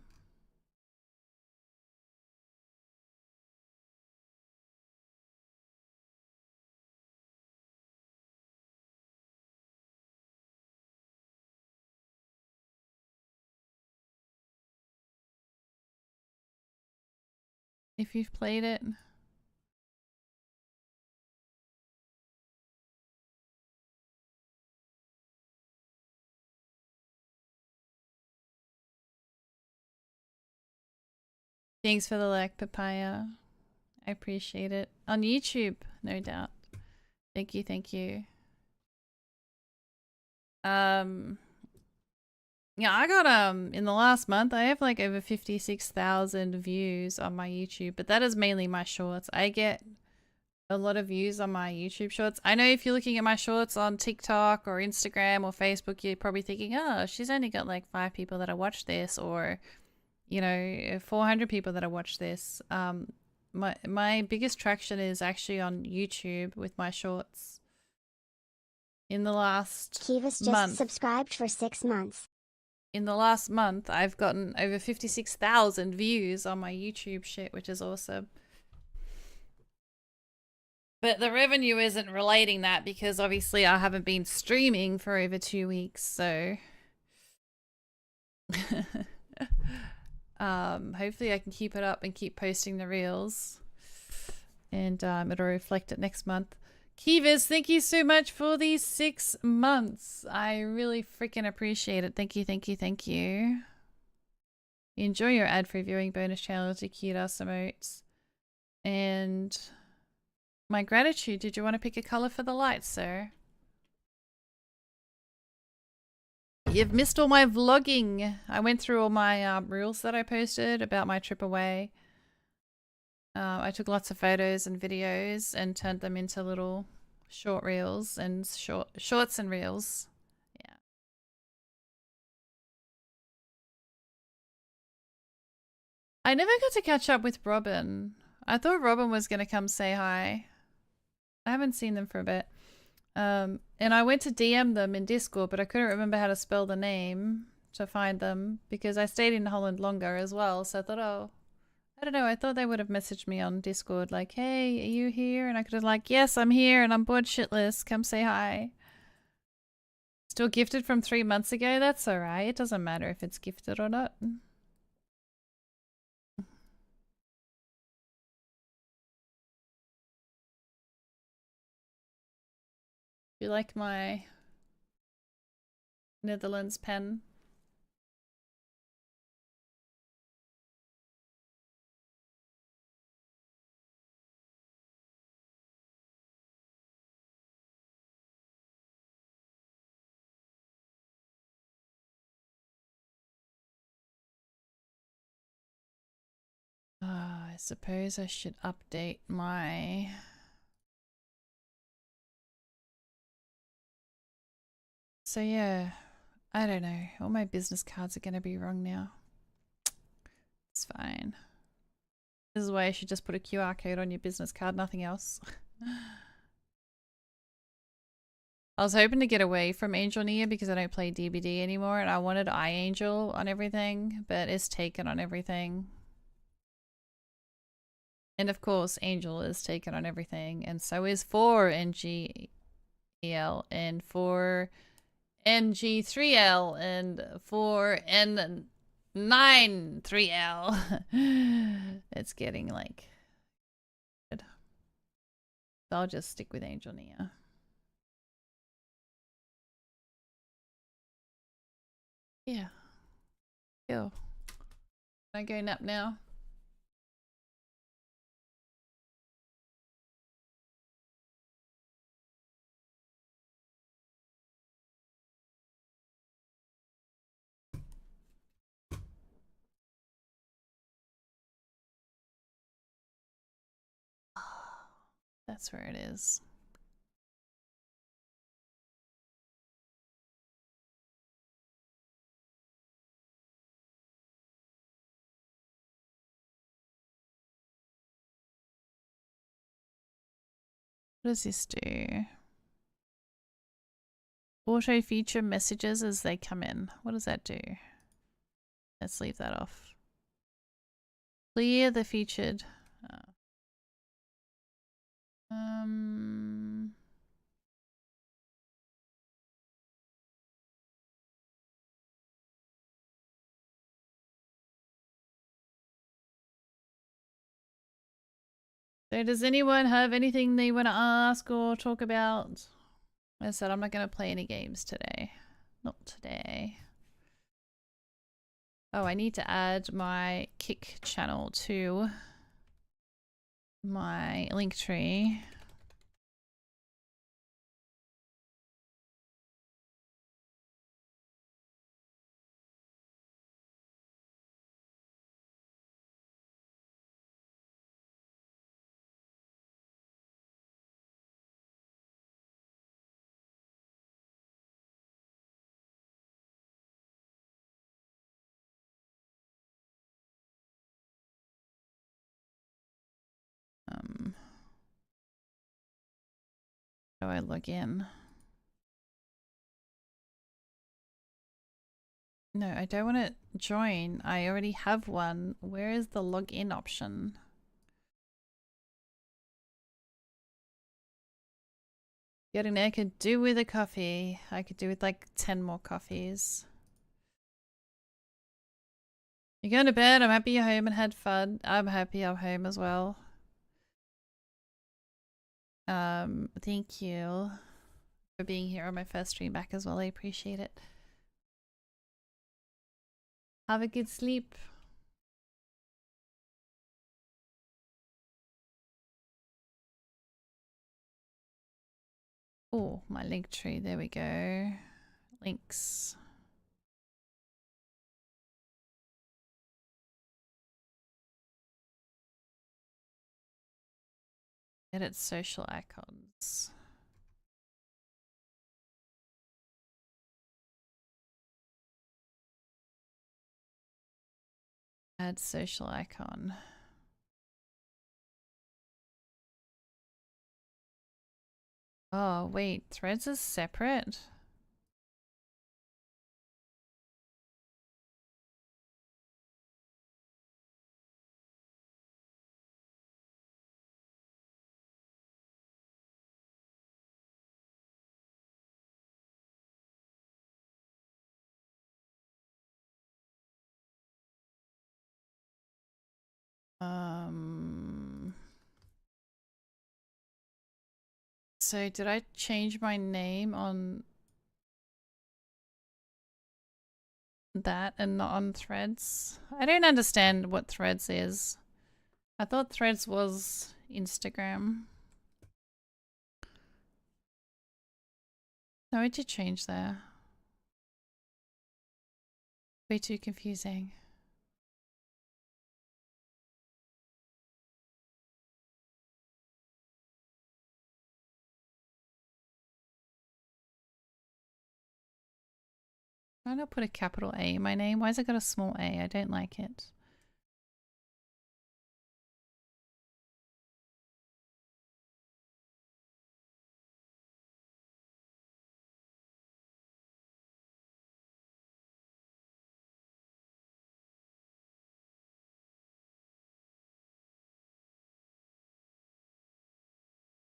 If you've played it. Thanks for the like, Papaya. I appreciate it. On YouTube, no doubt. Thank you, thank you. Yeah, I got in the last month I have like over 56,000 views on my YouTube, but that is mainly my shorts. I get a lot of views on my YouTube shorts. I know if you're looking at my shorts on TikTok or Instagram or Facebook, you're probably thinking, "Oh, she's only got like 5 people that have watched this," or you know, 400 people that have watched this. My biggest traction is actually on YouTube with my shorts. In the last Kivas just subscribed for 6 months. In the last month, I've gotten over 56,000 views on my YouTube shit, which is awesome. But the revenue isn't relating that because obviously I haven't been streaming for over 2 weeks, so hopefully I can keep it up and keep posting the reels, and it'll reflect it next month. Kivas, thank you so much for these 6 months. I really freaking appreciate it. Thank you, thank you, thank you. Enjoy your ad-free viewing bonus channel to cute ass emotes. And my gratitude. Did you want to pick a color for the lights, sir? You've missed all my vlogging. I went through all my reels that I posted about my trip away. I took lots of photos and videos and turned them into little short reels and shorts and reels. Yeah. I never got to catch up with Robin. I thought Robin was going to come say hi. I haven't seen them for a bit. And I went to DM them in Discord, but I couldn't remember how to spell the name to find them because I stayed in Holland longer as well. So I thought, oh, I don't know. I thought they would have messaged me on Discord like, hey, are you here? And I could have like, yes, I'm here and I'm bored shitless. Come say hi. Still gifted from 3 months ago? That's alright. It doesn't matter if it's gifted or not. You like my Netherlands pen? I suppose I should update my... So yeah, I don't know. All my business cards are going to be wrong now. It's fine. This is why you should just put a QR code on your business card, nothing else. I was hoping to get away from Angel Nia because I don't play DBD anymore, and I wanted iAngel on everything, but it's taken on everything. And of course, Angel is taken on everything, and so is 4NGEL, and 4NG3L, and 4N93L. It's getting like... good. So I'll just stick with Angel Nia. Yeah. Go. Can I go nap now? That's where it is. What does this do? Auto feature messages as they come in. What does that do? Let's leave that off. Clear the featured. So does anyone have anything they want to ask or talk about? As I said, I'm not going to play any games today. Not today. Oh, I need to add my Kick channel to my link tree. How do I log in? No, I don't want to join. I already have one. Where is the login option? Getting there, I could do with a coffee. I could do with like 10 more coffees. You're going to bed. I'm happy you're home and had fun. I'm happy I'm home as well. Thank you for being here on my first stream back as well. I appreciate it. Have a good sleep. Oh, my link tree. There we go. Links. Edit social icons. Add social icon. Oh, wait. Threads is separate? So did I change my name on that and not on Threads? I don't understand what Threads is. I thought Threads was Instagram. No, I did change there. Way too confusing. Why not put a capital A in my name? Why has it got a small a? I don't like it.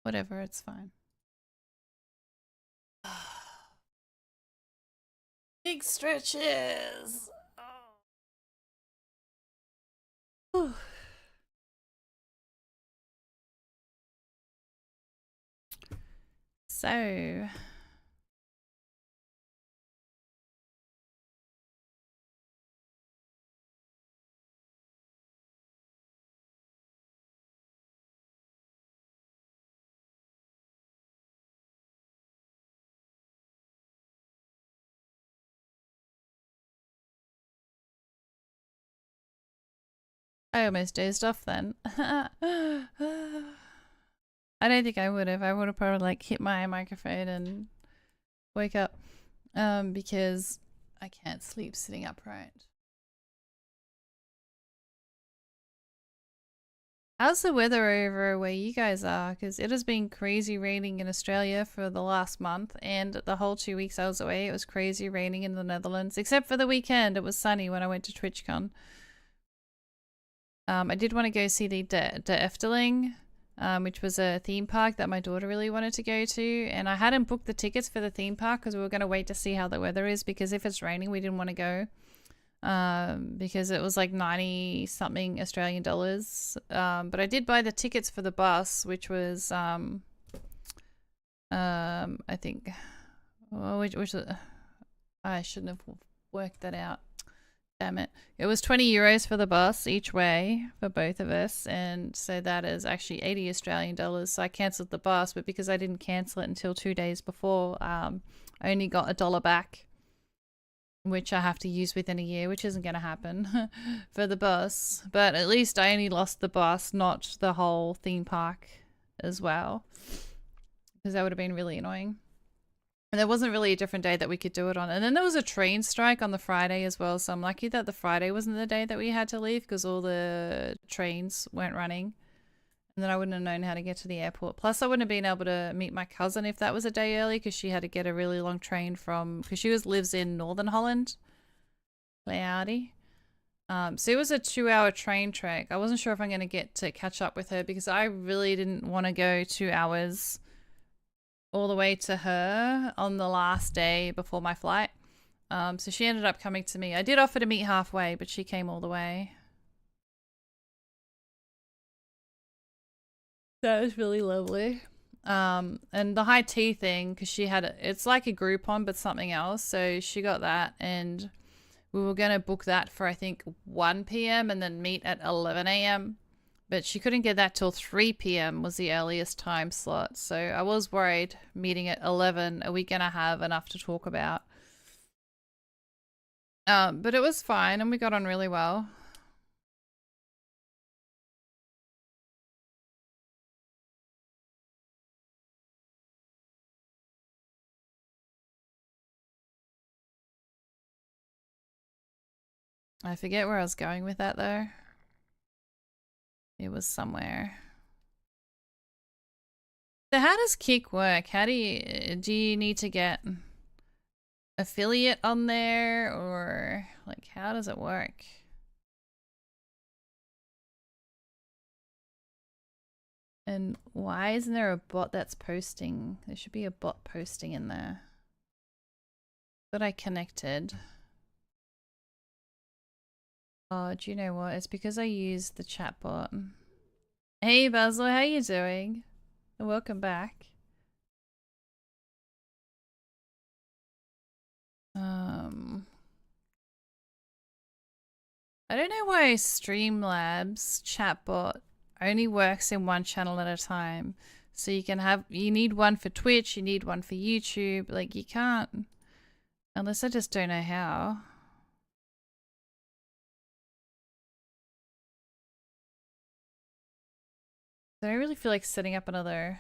Whatever, it's fine. Big stretches. Oh. So I almost dozed off then. I don't think I would have. I would have probably like hit my microphone and wake up. Because I can't sleep sitting upright. How's the weather over where you guys are? Because it has been crazy raining in Australia for the last month, and the whole 2 weeks I was away, it was crazy raining in the Netherlands. Except for the weekend, it was sunny when I went to TwitchCon. I did want to go see the De Efteling, which was a theme park that my daughter really wanted to go to, and I hadn't booked the tickets for the theme park because we were going to wait to see how the weather is, because if it's raining, we didn't want to go. Because it was like 90 something Australian dollars. But I did buy the tickets for the bus, which was I think, well, I shouldn't have worked that out. Damn it. It was 20 euros for the bus each way for both of us, and so that is actually 80 Australian dollars. So I cancelled the bus, but because I didn't cancel it until 2 days before, I only got $1 back, which I have to use within a year, which isn't going to happen for the bus. But at least I only lost the bus, not the whole theme park as well, because that would have been really annoying. And there wasn't really a different day that we could do it on. And then there was a train strike on the Friday as well, so I'm lucky that the Friday wasn't the day that we had to leave, because all the trains weren't running. And then I wouldn't have known how to get to the airport. Plus, I wouldn't have been able to meet my cousin if that was a day early, because she had to get a really long train from... Because she lives in Northern Holland. Cloudy. So it was a 2-hour train trek. I wasn't sure if I'm going to get to catch up with her, because I really didn't want to go 2 hours all the way to her on the last day before my flight. So she ended up coming to me. I did offer to meet halfway, but she came all the way. That was really lovely. And the high tea thing, because she had it's like a Groupon but something else, so she got that, and we were going to book that for I think 1 p.m. and then meet at 11 a.m. But she couldn't get that till 3 p.m. was the earliest time slot. So I was worried, meeting at 11, are we going to have enough to talk about? But it was fine, and we got on really well. I forget where I was going with that though. It was somewhere. So how does Kick work? How do you need to get affiliate on there, or like how does it work? And why isn't there a bot that's posting? There should be a bot posting in there. But I connected. Oh, do you know what? It's because I used the chat bot. Hey Basil, how you doing? Welcome back. I don't know why Streamlabs chatbot only works in one channel at a time. So you need one for Twitch, you need one for YouTube. Like you can't, unless I just don't know how. So I really feel like setting up another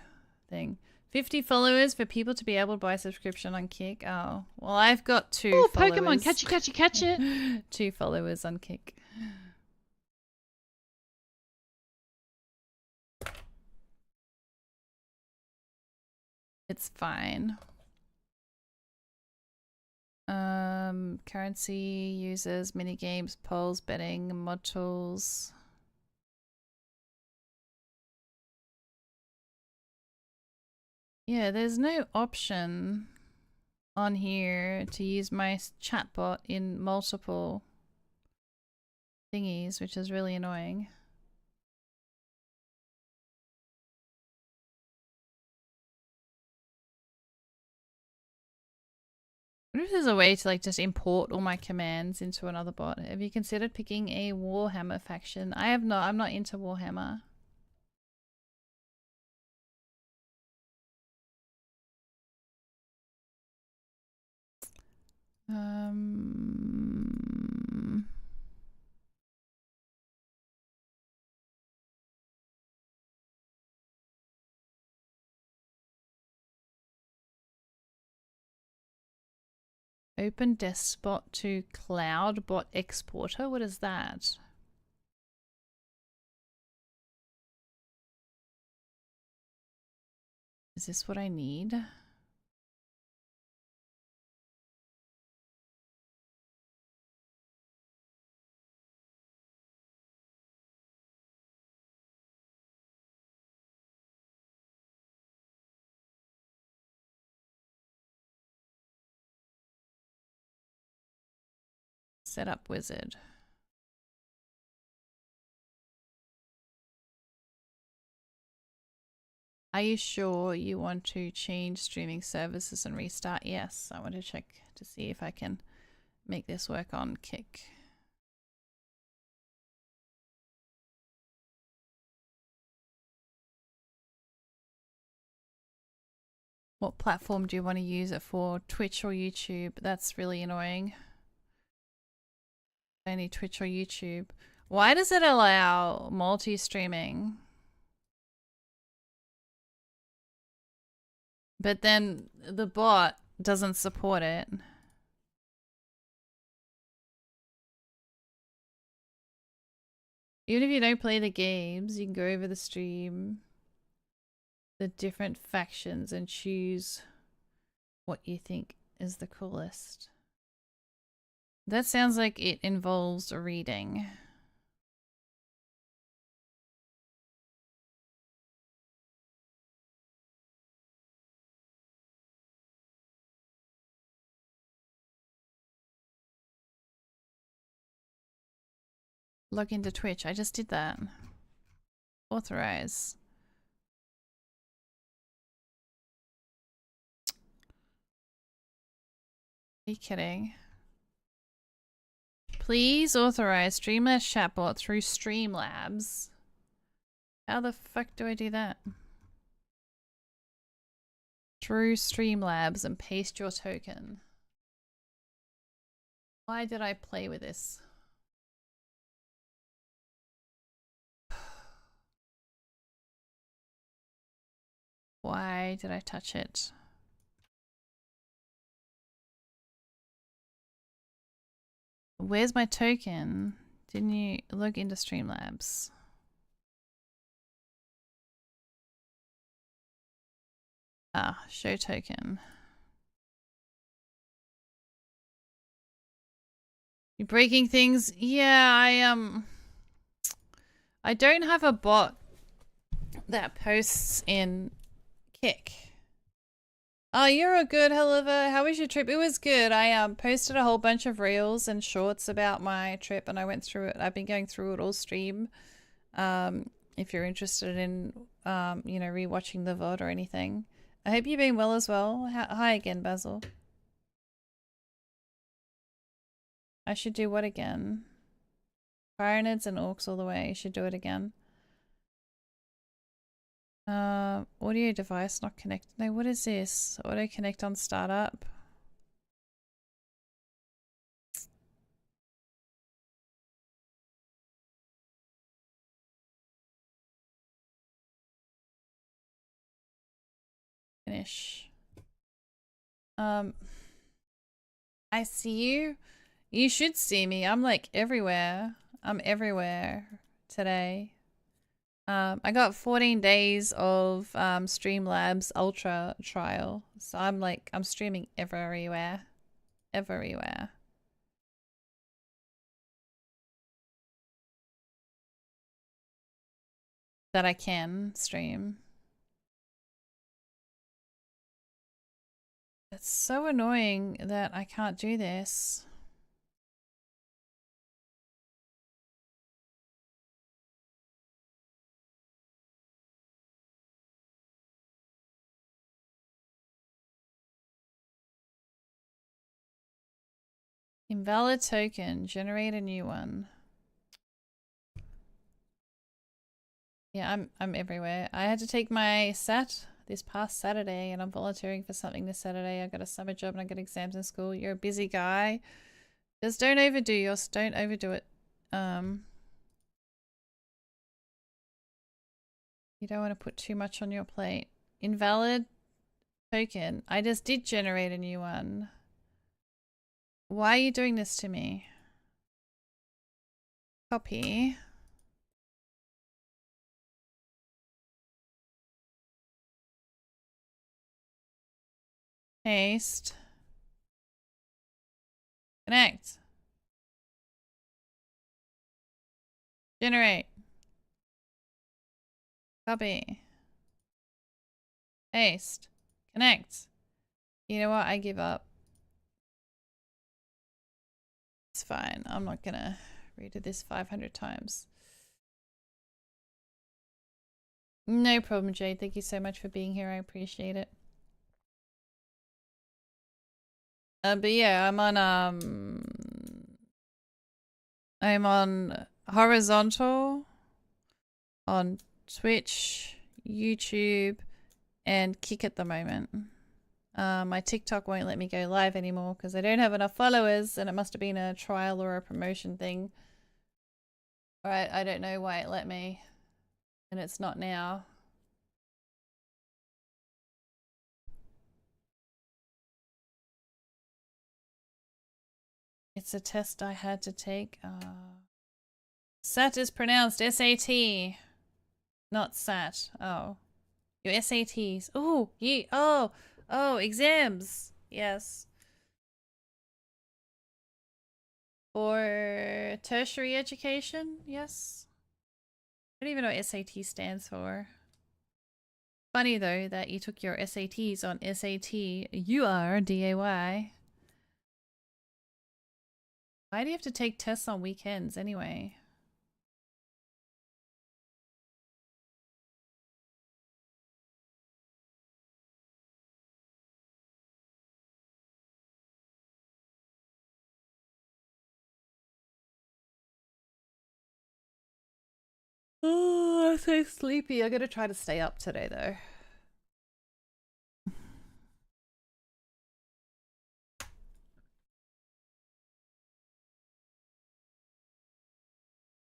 thing. 50 followers for people to be able to buy a subscription on Kick. Oh, well, I've got 2 Oh, followers. Pokemon, catch it, catch it, catch it. 2 followers on Kick. It's fine. Currency, users, minigames, polls, betting, mod tools. Yeah, there's no option on here to use my chatbot in multiple thingies, which is really annoying. I wonder if there's a way to like just import all my commands into another bot. Have you considered picking a Warhammer faction? I have not. I'm not into Warhammer. Open desktop to cloud bot exporter. What is that? Is this what I need? Setup wizard. Are you sure you want to change streaming services and restart? Yes, I want to check to see if I can make this work on Kick. What platform do you want to use it for? Twitch or YouTube? That's really annoying. Only Twitch or YouTube. Why does it allow multi-streaming? But then the bot doesn't support it. Even if you don't play the games, you can go over the stream, the different factions, and choose what you think is the coolest. That sounds like it involves reading. Log into Twitch. I just did that. Authorize. Are you kidding? Please authorize Streamlabs chatbot through Streamlabs. How the fuck do I do that? Through Streamlabs and paste your token. Why did I play with this? Why did I touch it? Where's my token? Didn't you log into Streamlabs? Ah, show token. You're breaking things? Yeah, I don't have a bot that posts in Kick. Oh, you're all good, Helliver. How was your trip? It was good. I posted a whole bunch of reels and shorts about my trip, and I went through it. I've been going through it all stream. If you're interested in, you know, rewatching the VOD or anything. I hope you've been well as well. Hi again, Basil. I should do what again? Tyranids and orcs all the way. I should do it again. Audio device not connected. No, what is this? Auto connect on startup. finish. I see you. You should see me. I'm like everywhere. I'm everywhere today. I got 14 days of Streamlabs Ultra trial. So I'm streaming everywhere. Everywhere. That I can stream. It's so annoying that I can't do this. Invalid token. Generate a new one. Yeah, I'm everywhere. I had to take my SAT this past Saturday and I'm volunteering for something this Saturday. I got a summer job and I got exams in school. You're a busy guy. Just don't overdo yours. Don't overdo it. You don't want to put too much on your plate. Invalid token. I just did generate a new one. Why are you doing this to me? Copy. Paste. Connect. Generate. Copy. Paste. Connect. You know what? I give up. It's fine. I'm not gonna redo this 500 times. No problem, Jade. Thank you so much for being here. I appreciate it. But yeah, I'm on horizontal on Twitch, YouTube, and Kick at the moment. My TikTok won't let me go live anymore because I don't have enough followers and it must have been a trial or a promotion thing. Alright, I don't know why it let me. And it's not now. It's a test I had to take. SAT is pronounced SAT, not SAT. Oh, your SATs. Oh, exams. Yes. For tertiary education, yes. I don't even know what SAT stands for. Funny though that you took your SATs on SAT-UR-DAY. Why do you have to take tests on weekends anyway? Oh, I'm so sleepy. I gotta try to stay up today though.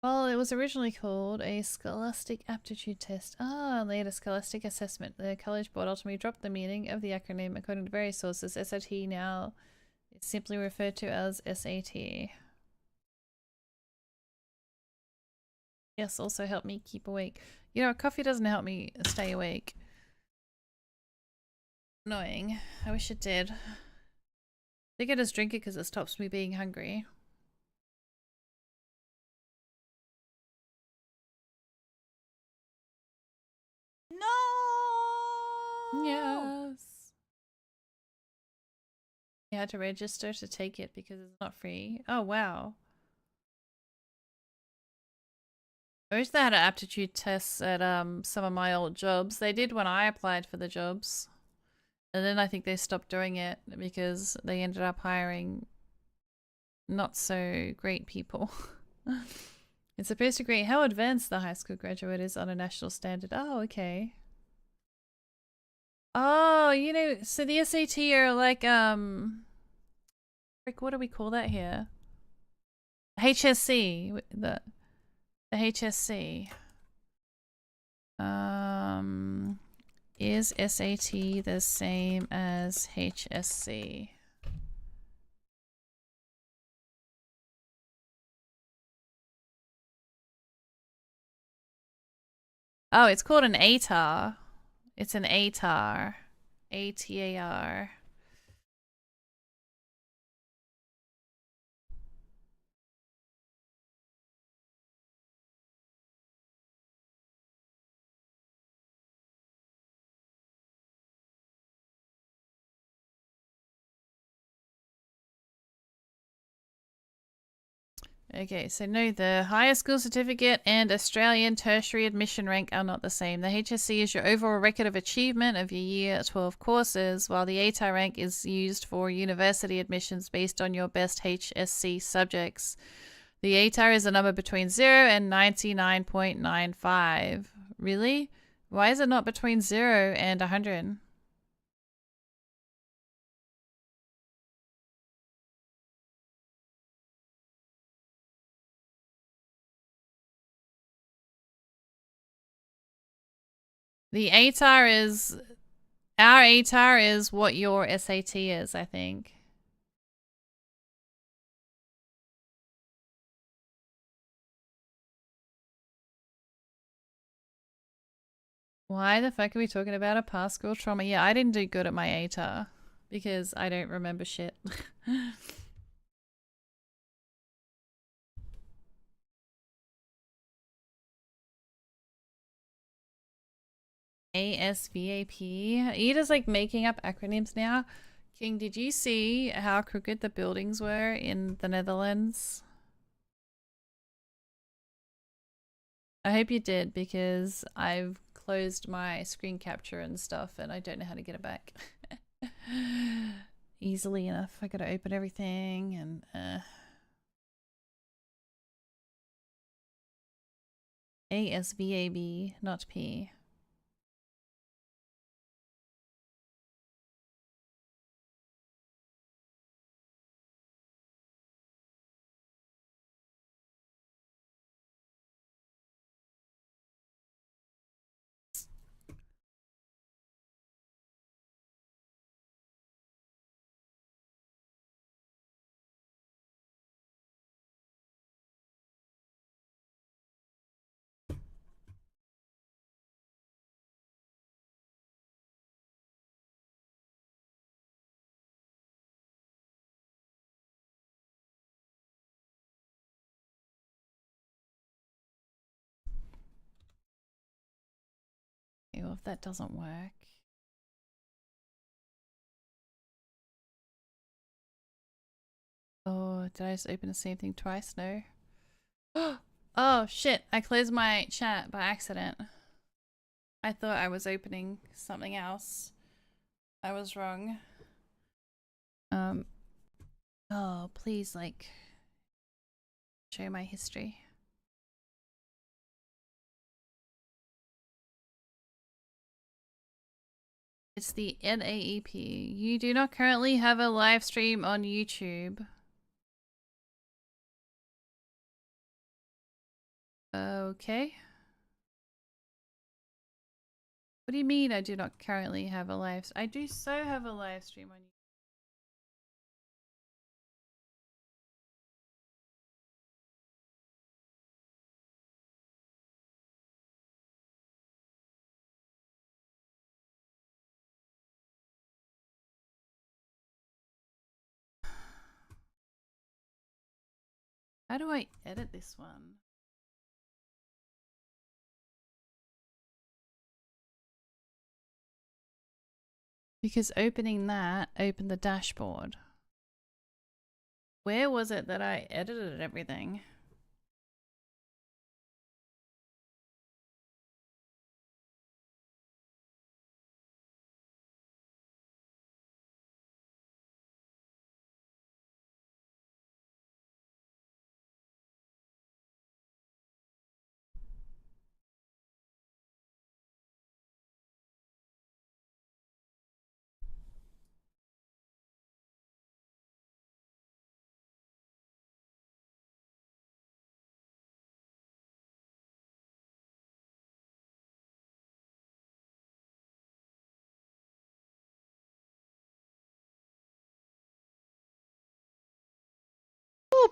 Well, it was originally called a Scholastic Aptitude Test. Ah, later Scholastic Assessment. The College Board ultimately dropped the meaning of the acronym according to various sources. SAT now is simply referred to as SAT. Yes, also help me keep awake. You know, coffee doesn't help me stay awake. Annoying. I wish it did. I think I just drink it because it stops me being hungry. No! Yes. You had to register to take it because it's not free. Oh, wow. I wish they had aptitude tests at some of my old jobs. They did when I applied for the jobs. And then I think they stopped doing it because they ended up hiring not so great people. It's supposed to grade how advanced the high school graduate is on a national standard. Oh, okay. Oh, you know, so the SAT are like, frick, what do we call that here? HSC. The HSC. Is SAT the same as HSC? Oh, it's called an ATAR. It's an ATAR. ATAR. Okay, so no, the higher school certificate and Australian tertiary admission rank are not the same. The HSC is your overall record of achievement of your year 12 courses, while the ATAR rank is used for university admissions based on your best HSC subjects. The ATAR is a number between 0 and 99.95. Really? Why is it not between 0 and 100? The ATAR is... Our ATAR is what your SAT is, I think. Why the fuck are we talking about a past school trauma? Yeah, I didn't do good at my ATAR because I don't remember shit. ASVAP. Are you just like making up acronyms now? King, did you see how crooked the buildings were in the Netherlands? I hope you did because I've closed my screen capture and stuff and I don't know how to get it back easily enough. I gotta open everything and ASVAB, not P. Well, if that doesn't work. Oh, did I just open the same thing twice? No. Oh shit, I closed my chat by accident. I thought I was opening something else. I was wrong. Oh, please, like, show my history. It's the NAEP. You do not currently have a live stream on YouTube. Okay. What do you mean I do not currently have a live... I do so have a live stream on YouTube. How do I edit this one? Because opening that opened the dashboard. Where was it that I edited everything?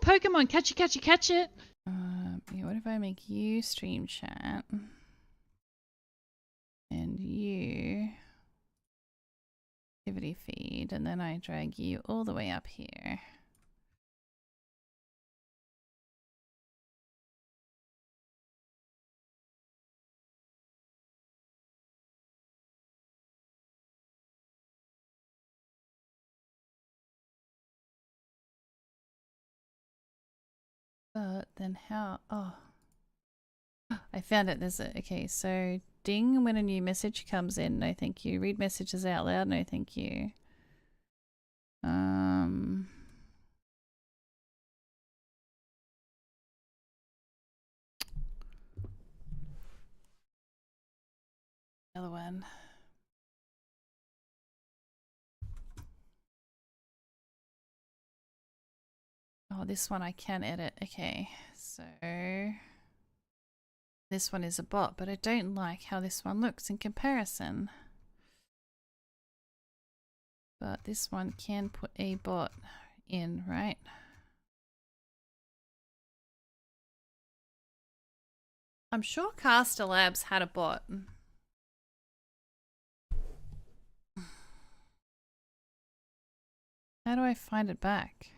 Pokemon. Catch it, catch it, catch it. Yeah, what if I make you stream chat? And you activity feed, and then I drag you all the way up here. But then how? Oh, I found it. There's a, okay, so ding when a new message comes in. No, thank you. Read messages out loud. No, thank you. Other one. Oh, this one I can edit. Okay, so this one is a bot, but I don't like how this one looks in comparison. But this one can put a bot in, right? I'm sure Caster Labs had a bot. How do I find it back?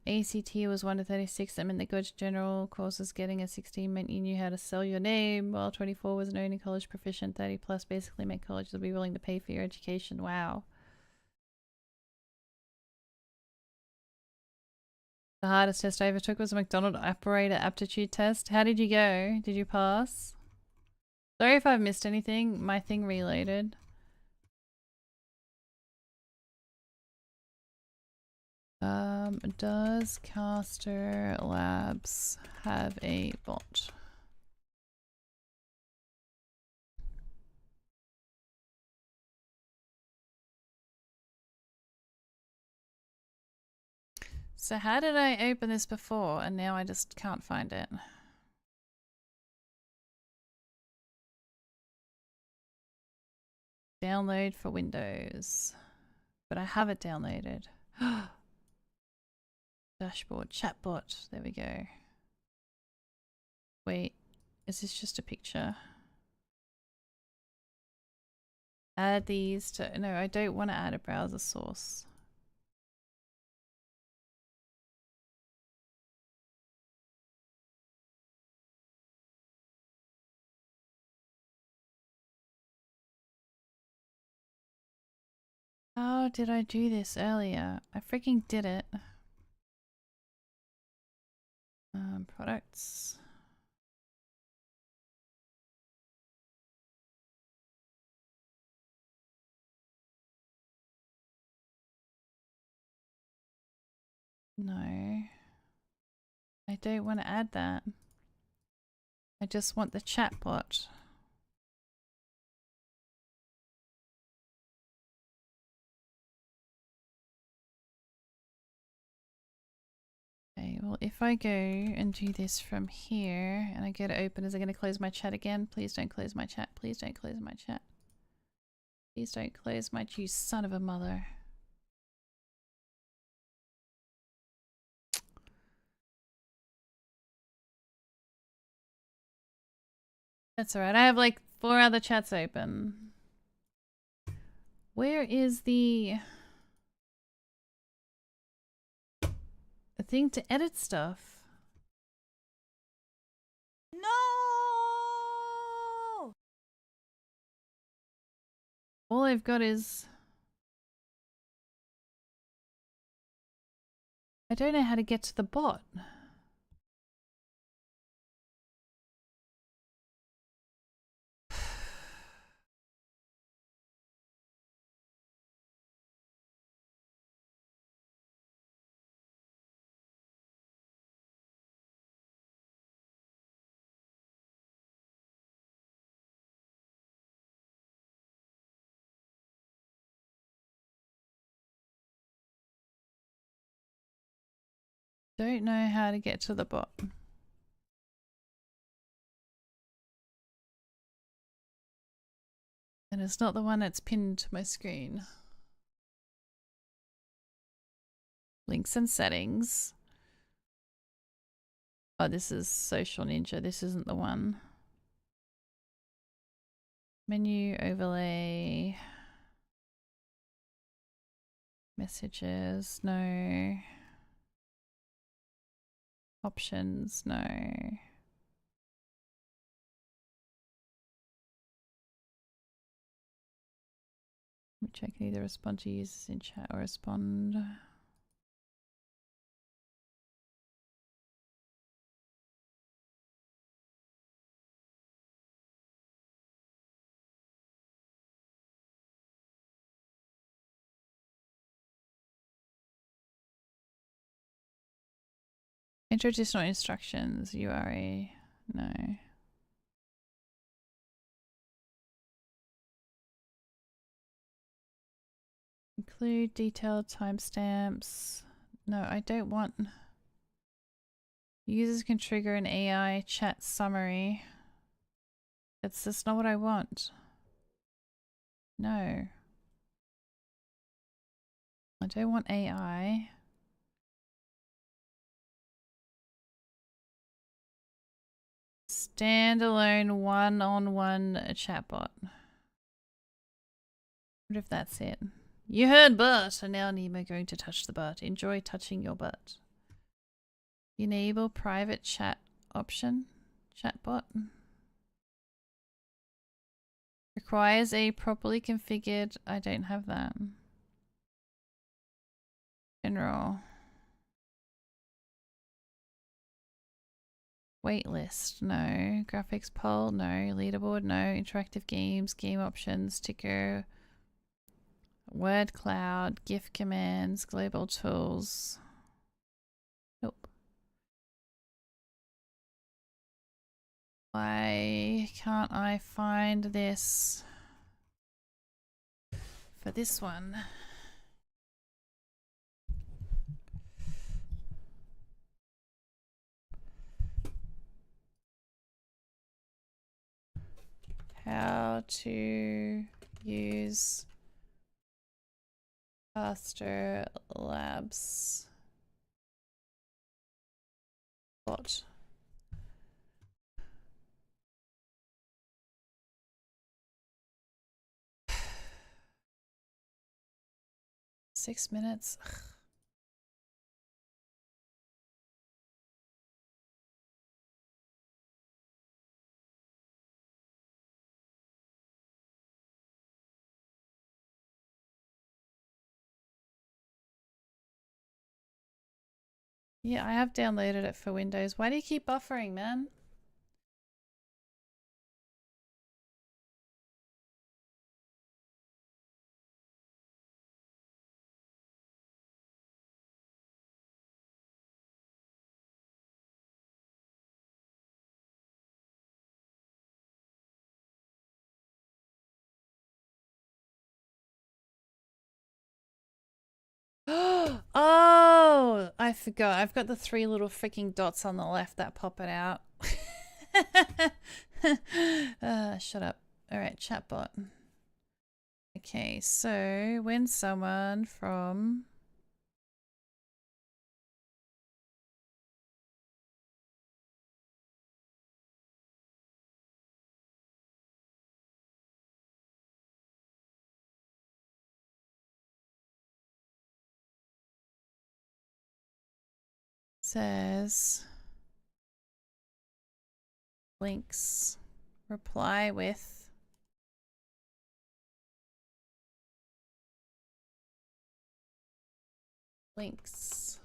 ACT was 1 to 36. That meant the good general courses getting a 16 meant you knew how to sell your name, while 24 was an only college proficient. 30 plus basically meant colleges will be willing to pay for your education. Wow. The hardest test I ever took was a McDonald's operator aptitude test. How did you go? Did you pass? Sorry if I've missed anything. My thing reloaded. Does Caster Labs have a bot? So how did I open this before and now I just can't find it? Download for Windows. But I have it downloaded. Dashboard, chatbot. There we go. Wait, is this just a picture? Add these to... No, I don't want to add a browser source. How did I do this earlier? I freaking did it. Products. No. I don't want to add that. I just want the chatbot. Okay, well if I go and do this from here and I go to open, is it going to close my chat again? Please don't close my chat. Please don't close my chat. Please don't close my... You son of a mother. That's alright. I have like 4 other chats open. Where is the thing to edit stuff? No! All I've got is... I don't know how to get to the bot. Don't know how to get to the bot. And it's not the one that's pinned to my screen. Links and settings. Oh, this is Social Ninja. This isn't the one. Menu overlay. Messages, no. Options, no. Which I can either respond to users in chat or respond. Enter additional instructions, URA, no. Include detailed timestamps. No, I don't want. Users can trigger an AI chat summary. That's just not what I want. No. I don't want AI. Standalone one-on-one chatbot. Wonder if that's it. You heard butt, and now Nemo going to touch the butt. Enjoy touching your butt. Enable private chat option. Chatbot. Requires a properly configured. I don't have that. General. Waitlist, no. Graphics poll, no. Leaderboard, no. Interactive games, game options, ticker. Word cloud, GIF commands, global tools. Nope. Why can't I find this for this one? How to use Faster Labs bot. Six minutes. Ugh. Yeah, I have downloaded it for Windows. Why do you keep buffering, man? Oh, I forgot. I've got the three little freaking dots on the left that pop it out. Shut up. All right, chatbot. Okay, so when someone from says links, reply with links.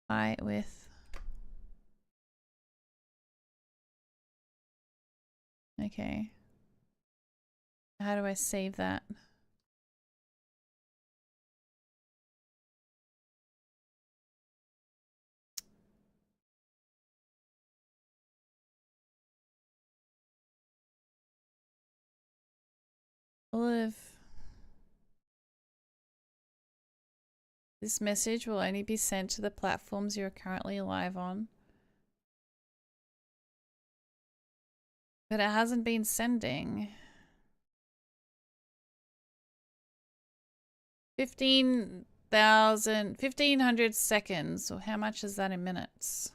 Reply with. Okay. How do I save that? Olive. This message will only be sent to the platforms you are currently live on. But it hasn't been sending. 1500 seconds. So how much is that in minutes?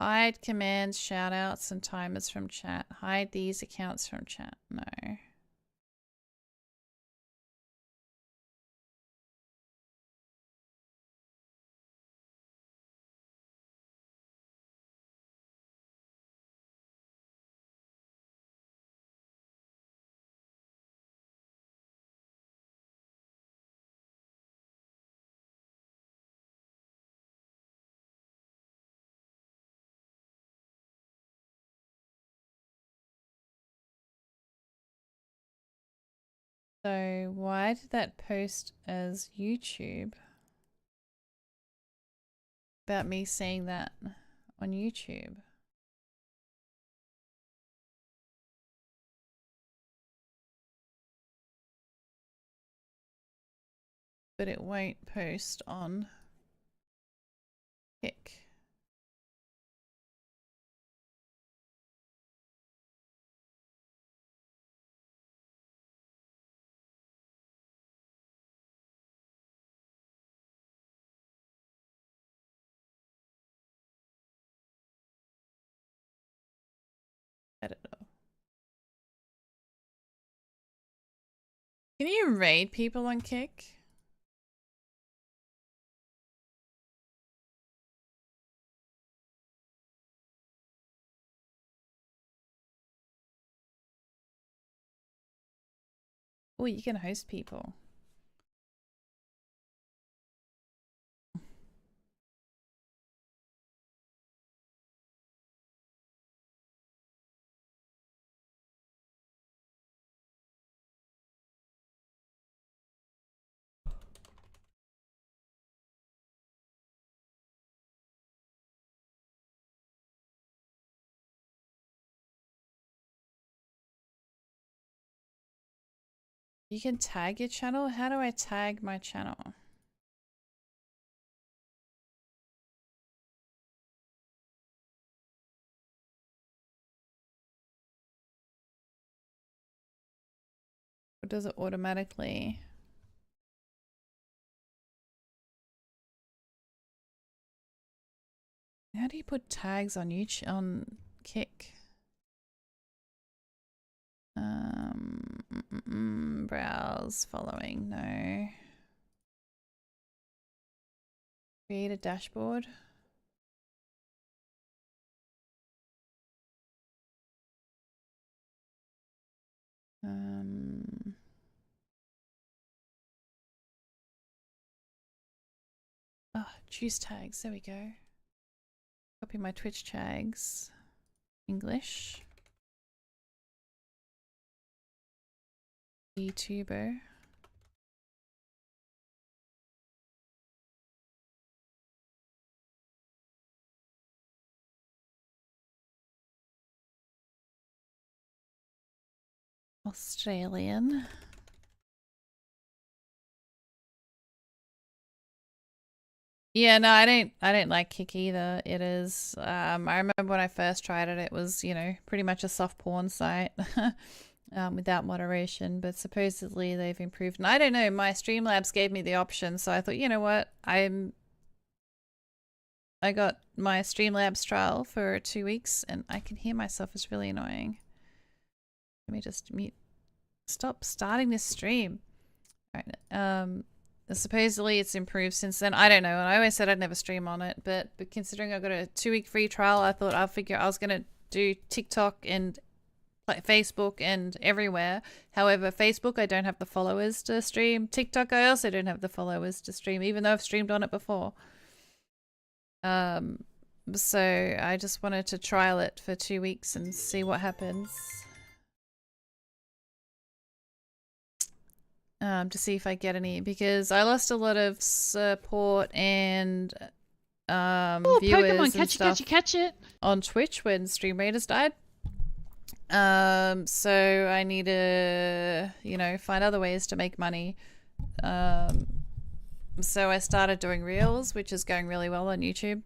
Hide commands, shoutouts, and timers from chat. Hide these accounts from chat. No. So why did that post as YouTube? About me saying that on YouTube. But it won't post on Kick. I don't know. Can you raid people on Kick? Oh, you can host people. You can tag your channel? How do I tag my channel? Or does it automatically? How do you put tags on YouTube on Kick? Browse following, no. Create a dashboard. Oh, choose tags. There we go. Copy my Twitch tags. English. Vtuber. Australian. Yeah, no, I don't like Kick either. It is I remember when I first tried it, it was, you know, pretty much a soft porn site. Without moderation, but supposedly they've improved. And I don't know, my Streamlabs gave me the option, so I thought, you know what, I got my Streamlabs trial for 2 weeks, and I can hear myself. It's really annoying. Let me just mute. Stop starting this stream. All right. Supposedly it's improved since then. I don't know. And I always said I'd never stream on it, but considering I got a 2-week free trial, I thought I was gonna do TikTok and Facebook and everywhere. However, Facebook, I don't have the followers to stream. TikTok, I also don't have the followers to stream, even though I've streamed on it before. So I just wanted to trial it for 2 weeks and see what happens. To see if I get any, because I lost a lot of support and viewers Pokemon, and catch stuff catch it. on Twitch when Stream Raiders died. So I need to, you know, find other ways to make money. So I started doing Reels, which is going really well on YouTube.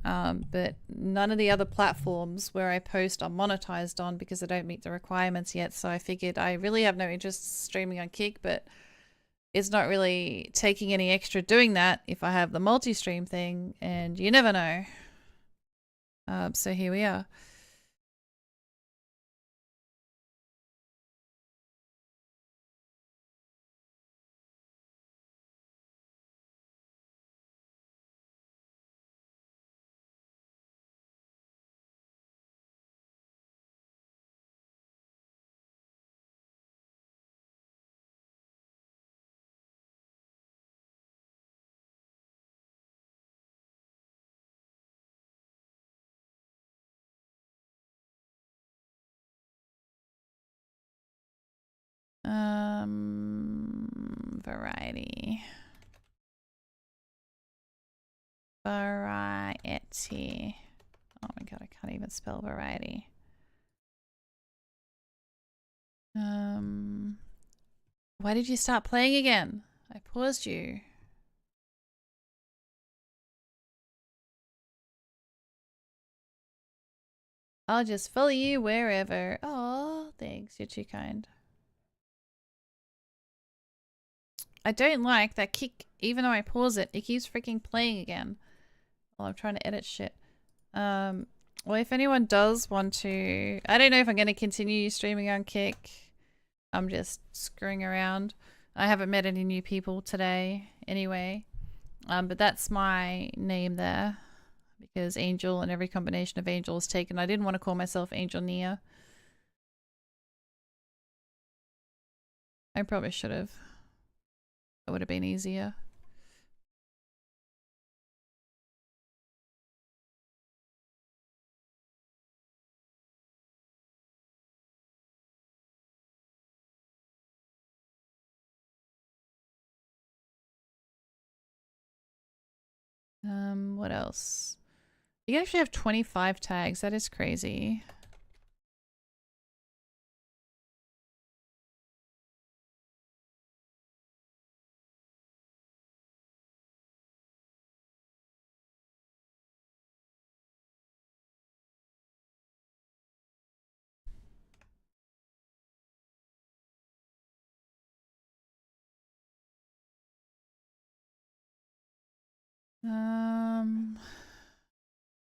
But none of the other platforms where I post are monetized on because I don't meet the requirements yet. So I figured I really have no interest streaming on Kick, but it's not really taking any extra doing that if I have the multi-stream thing, and you never know. So here we are. Variety. Variety. Oh my god, I can't even spell variety. Why did you start playing again? I paused you. I'll just follow you wherever. Oh, thanks. You're too kind. I don't like that Kick, even though I pause it, it keeps freaking playing again while I'm trying to edit shit. Well, if anyone does want to... I don't know if I'm going to continue streaming on Kick. I'm just screwing around. I haven't met any new people today anyway. But that's my name there. Because Angel and every combination of Angel is taken. I didn't want to call myself Angel Nia. I probably should have. That would have been easier. What else? You actually have 25 tags. That is crazy.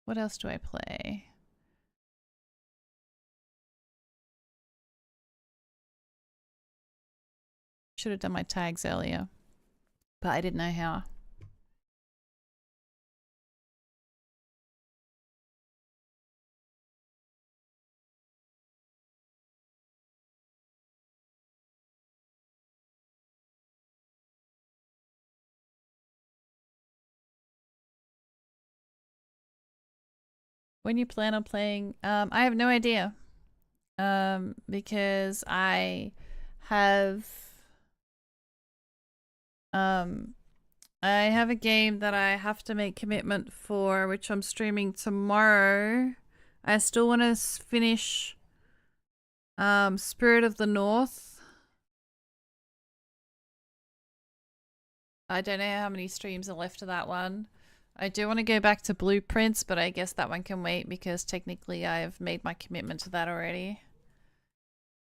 What else do I play? Should have done my tags earlier, but I didn't know how. When you plan on playing, I have no idea. Because I have a game that I have to make commitment for, which I'm streaming tomorrow. I still want to finish Spirit of the North. I don't know how many streams are left of that one. I do want to go back to Blueprints, but I guess that one can wait because technically I've made my commitment to that already.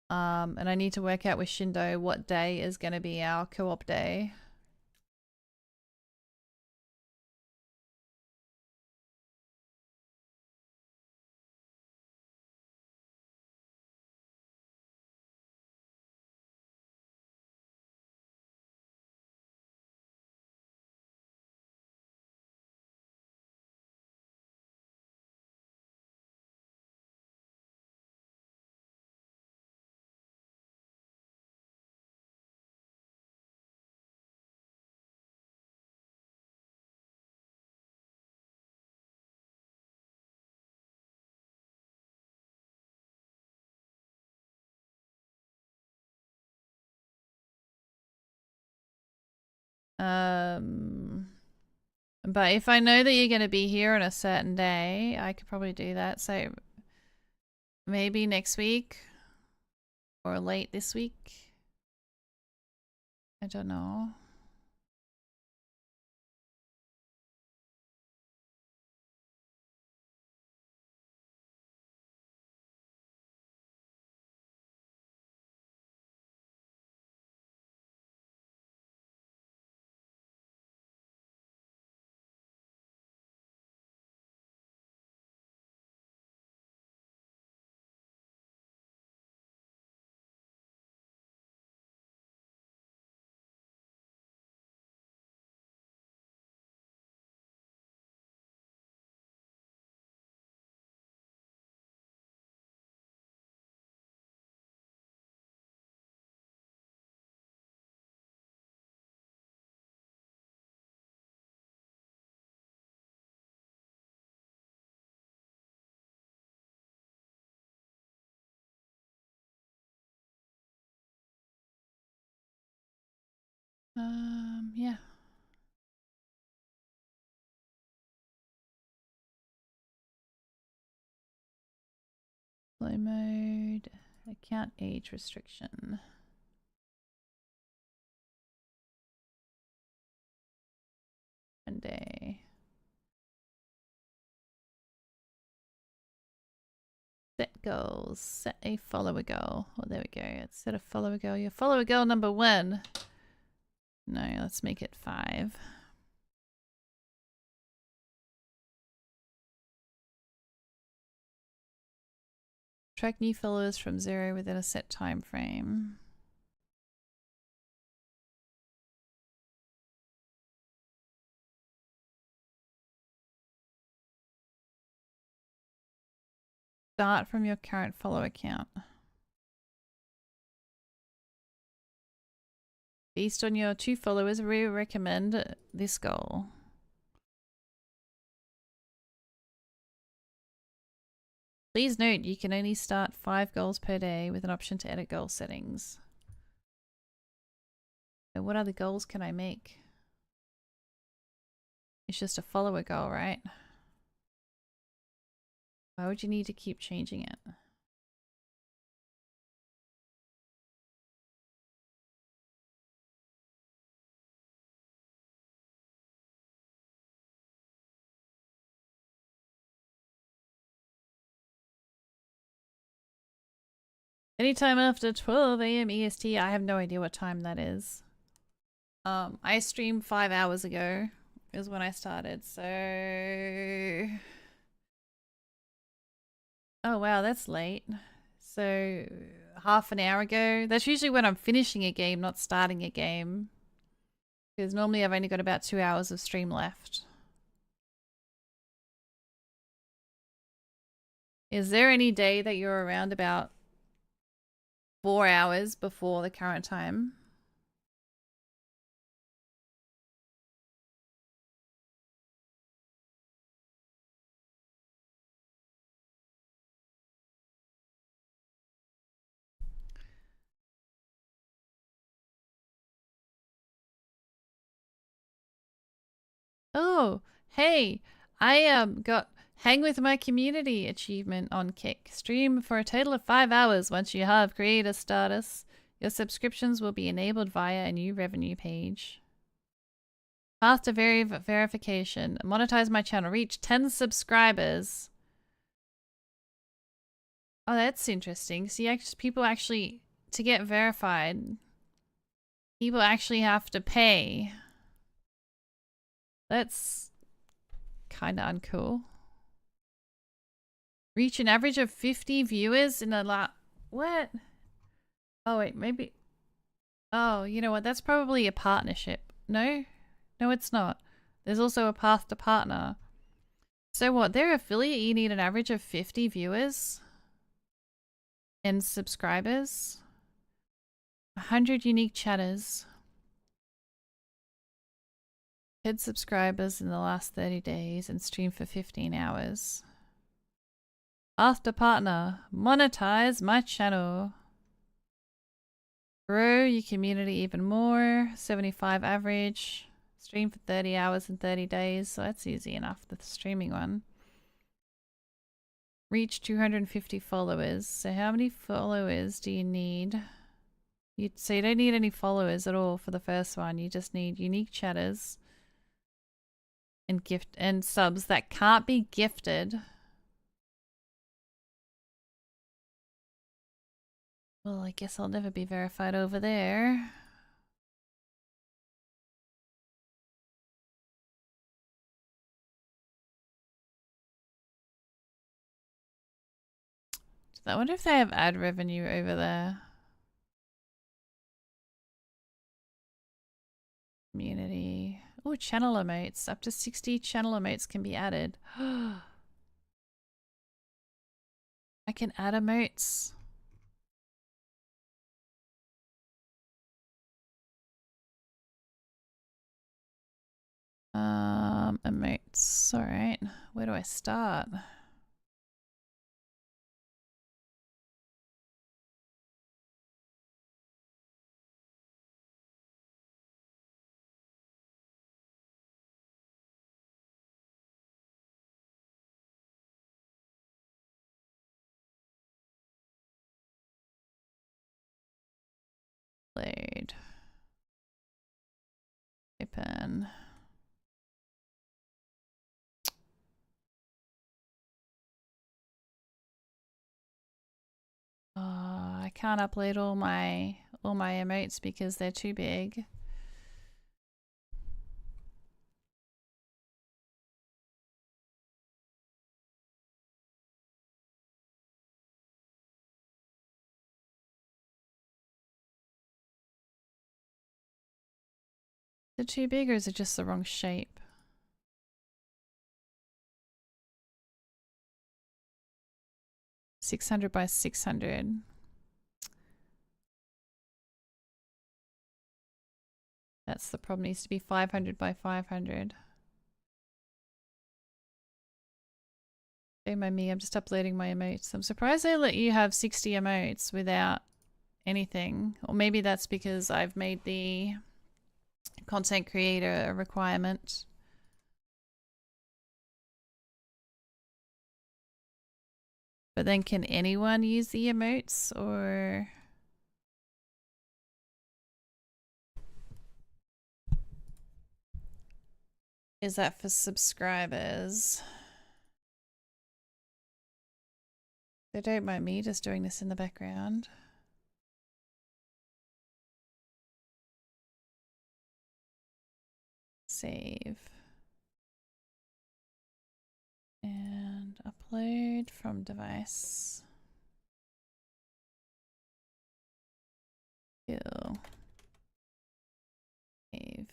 And I need to work out with Shindo what day is going to be our co-op day. But if I know that you're going to be here on a certain day, I could probably do that. So maybe next week or late this week. I don't know. Yeah. Play mode, account age restriction. One day. Set goals. Set a follower goal. Oh, there we go. Let's set a follower goal. Your follower goal number 1. No, let's make it 5. Track new followers from 0 within a set time frame. Start from your current follower count. Based on your 2 followers, we recommend this goal. Please note you can only start 5 goals per day with an option to edit goal settings. So what other goals can I make? It's just a follower goal, right? Why would you need to keep changing it? Anytime after 12 AM EST, I have no idea what time that is. I streamed 5 hours ago is when I started, so... Oh wow, that's late. So, half an hour ago. That's usually when I'm finishing a game, not starting a game. Because normally I've only got about 2 hours of stream left. Is there any day that you're around about 4 hours before the current time? Oh, hey, I got Hang with My Community achievement on Kick. Stream for a total of 5 hours. Once you have creator status, your subscriptions will be enabled via a new revenue page. Path to verification. Monetize my channel. Reach 10 subscribers. Oh, that's interesting. See, people actually, to get verified, people actually have to pay. That's kind of uncool. Reach an average of 50 viewers in a What? Oh, wait, maybe... Oh, you know what? That's probably a partnership. No? No, it's not. There's also a path to partner. So what? Their affiliate, you need an average of 50 viewers? And subscribers? 100 unique chatters. 10 subscribers in the last 30 days and stream for 15 hours. After partner, monetize my channel. Grow your community even more. 75 average. Stream for 30 hours and 30 days, so that's easy enough, the streaming one. Reach 250 followers. So how many followers do you need? So you don't need any followers at all for the first one. You just need unique chatters and gift and subs that can't be gifted. Well, I guess I'll never be verified over there. I wonder if they have ad revenue over there. Community. Oh, channel emotes. Up to 60 channel emotes can be added. I can add emotes. Emotes. Alright. Where do I start? Load. Open. I can't upload all my emotes because they're too big. Is it too big or is it just the wrong shape? $600 by $600. That's the problem. It needs to be 500 by 500. Shame on me, I'm just uploading my emotes. I'm surprised they let you have 60 emotes without anything. Or maybe that's because I've made the content creator a requirement. But then can anyone use the emotes or... Is that for subscribers? So don't mind me just doing this in the background. Save. And upload from device. Kill. Save.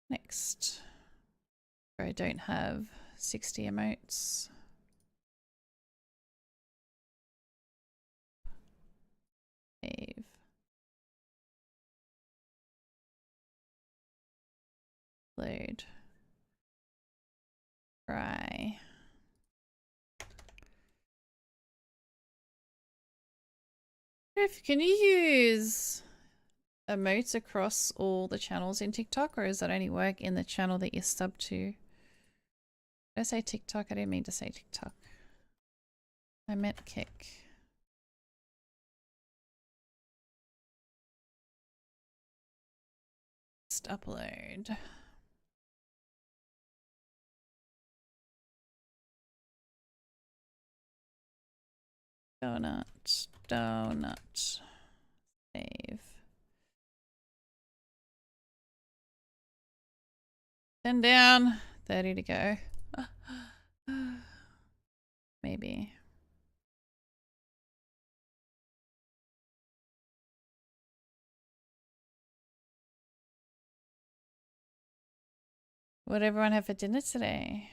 Next. I don't have 60 emotes. Save. Load. Try. Can you use emotes across all the channels in TikTok, or does that only work in the channel that you're subbed to? Did I say TikTok? I didn't mean to say TikTok. I meant Kick. Just upload. Donut. Donut. Save. 10 down. 30 to go. Maybe. What did everyone have for dinner today?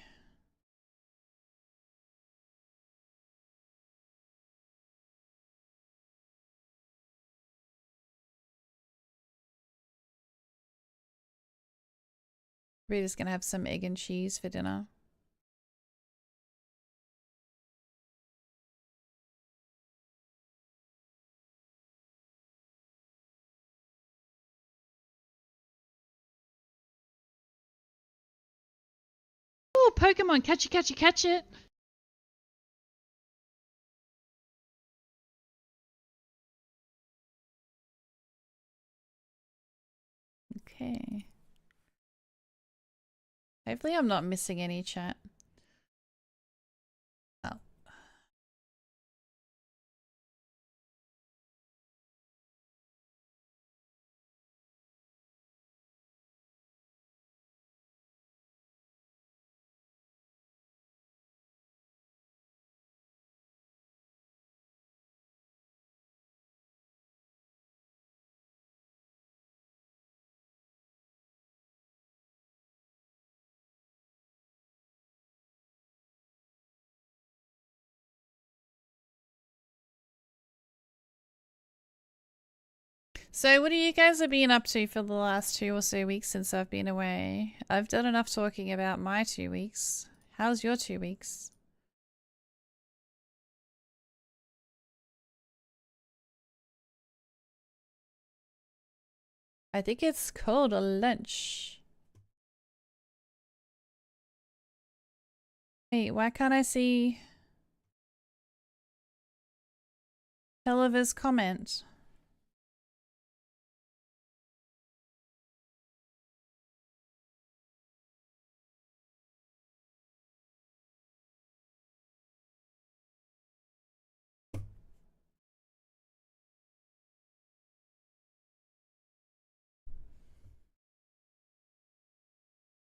We're just gonna have some egg and cheese for dinner. Oh, Pokemon, catch it, catch it, catch it. Okay. Hopefully I'm not missing any chat. Oh. So what have you guys have been up to for the last 2 or so weeks since I've been away? I've done enough talking about my 2 weeks. How's your 2 weeks? I think it's called a lunch. Wait, why can't I see Helliver's comment?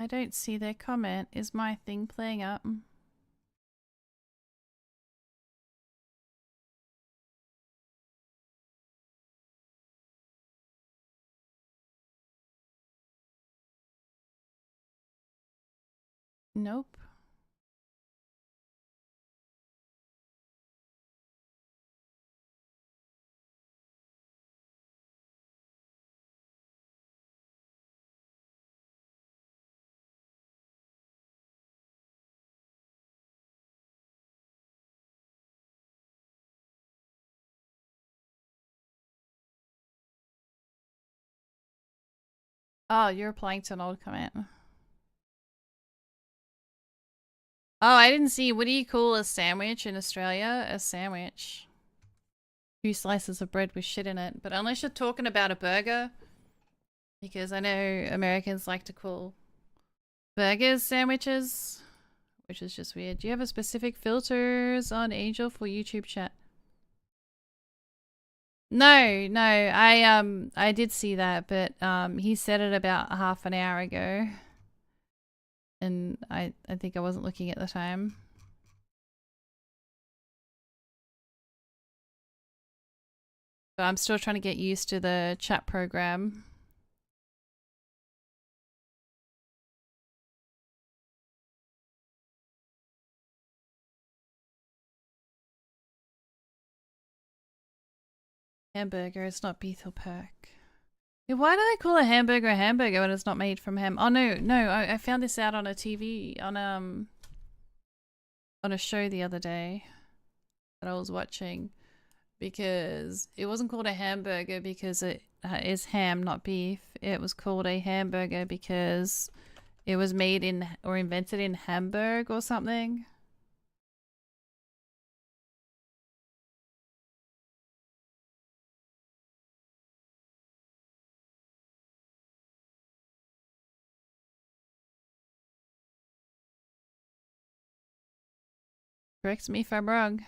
I don't see their comment. Is my thing playing up? Nope. Oh, you're replying to an old comment. Oh, I didn't see. What do you call a sandwich in Australia? A sandwich. 2 slices of bread with shit in it. But unless you're talking about a burger, because I know Americans like to call burgers sandwiches, which is just weird. Do you have a specific filters on Angel for YouTube chat? No, I did see that, but he said it about half an hour ago. And I think I wasn't looking at the time. But I'm still trying to get used to the chat program. Hamburger, it's not beef or pork. Yeah, why do they call a hamburger when it's not made from ham? Oh no, I found this out on a TV, on a show the other day that I was watching, because it wasn't called a hamburger because it is ham, not beef. It was called a hamburger because it was made in or invented in Hamburg or something. Correct me if I'm wrong.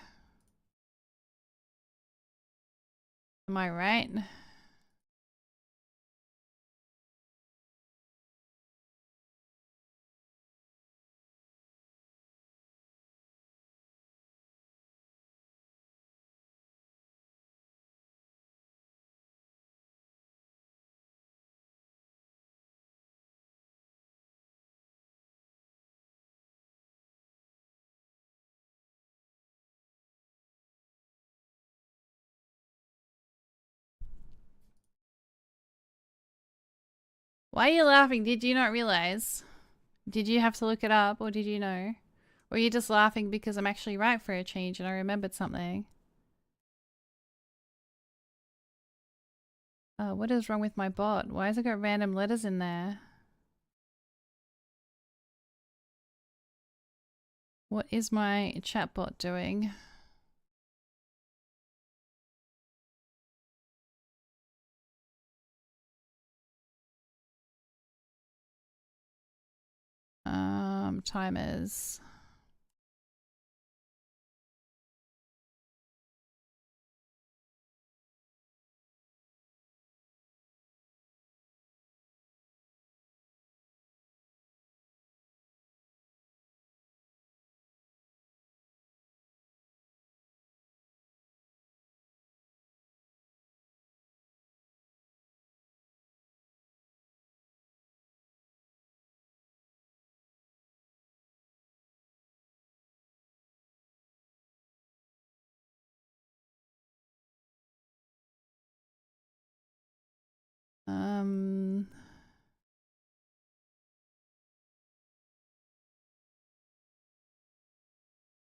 Am I right? Why are you laughing? Did you not realize? Did you have to look it up, or did you know? Or are you just laughing because I'm actually right for a change and I remembered something? What is wrong with my bot? Why has it got random letters in there? What is my chatbot doing? Timers.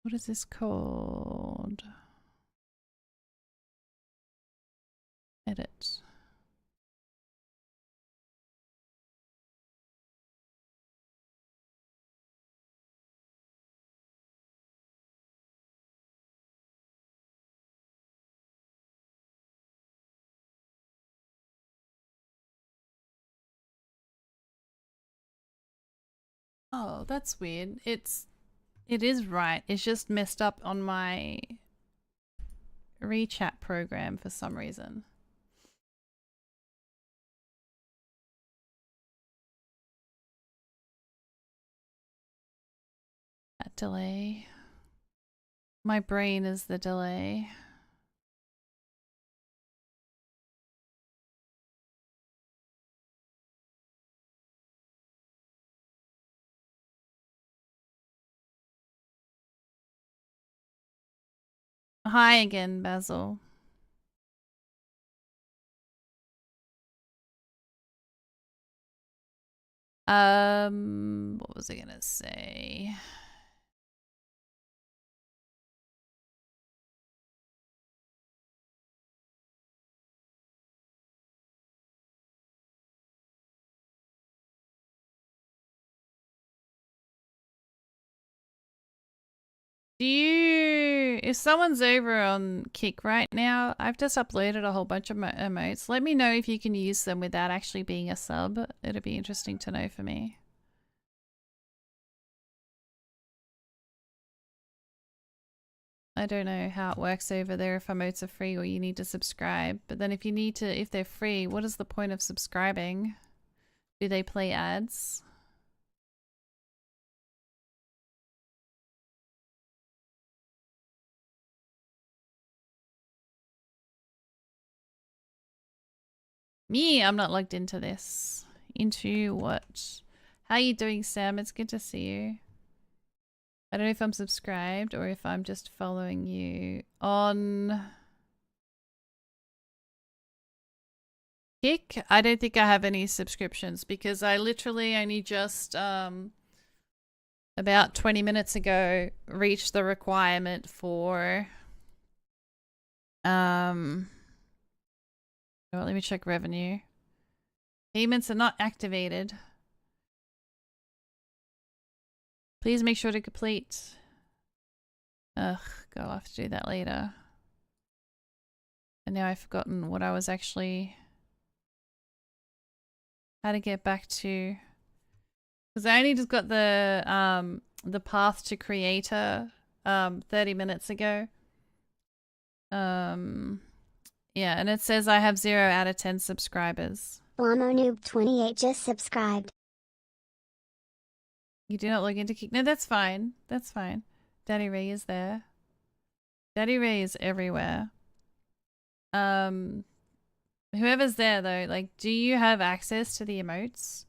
What is this called? Edit. Oh, that's weird. It is right. It's just messed up on my rechat program for some reason. That delay. My brain is the delay. Hi again, Basil. What was I gonna say? If someone's over on Kick right now, I've just uploaded a whole bunch of emotes. Let me know if you can use them without actually being a sub. It'd be interesting to know for me. I don't know how it works over there if emotes are free or you need to subscribe. But then if they're free, what is the point of subscribing? Do they play ads? Me, I'm not logged into this. Into what? How are you doing, Sam? It's good to see you. I don't know if I'm subscribed or if I'm just following you on Kick. I don't think I have any subscriptions because I literally only just about 20 minutes ago reached the requirement for let me check revenue. Payments are not activated. Please make sure to complete. Ugh, I'll have to do that later. And now I've forgotten what I was actually... How to get back to... Because I only just got the path to creator 30 minutes ago. Yeah, and it says I have 0 out of 10 subscribers. BlamoNoob28 just subscribed. You do not log into Kick. No, that's fine. That's fine. Daddy Ray is there. Daddy Ray is everywhere. Whoever's there though, like, do you have access to the emotes?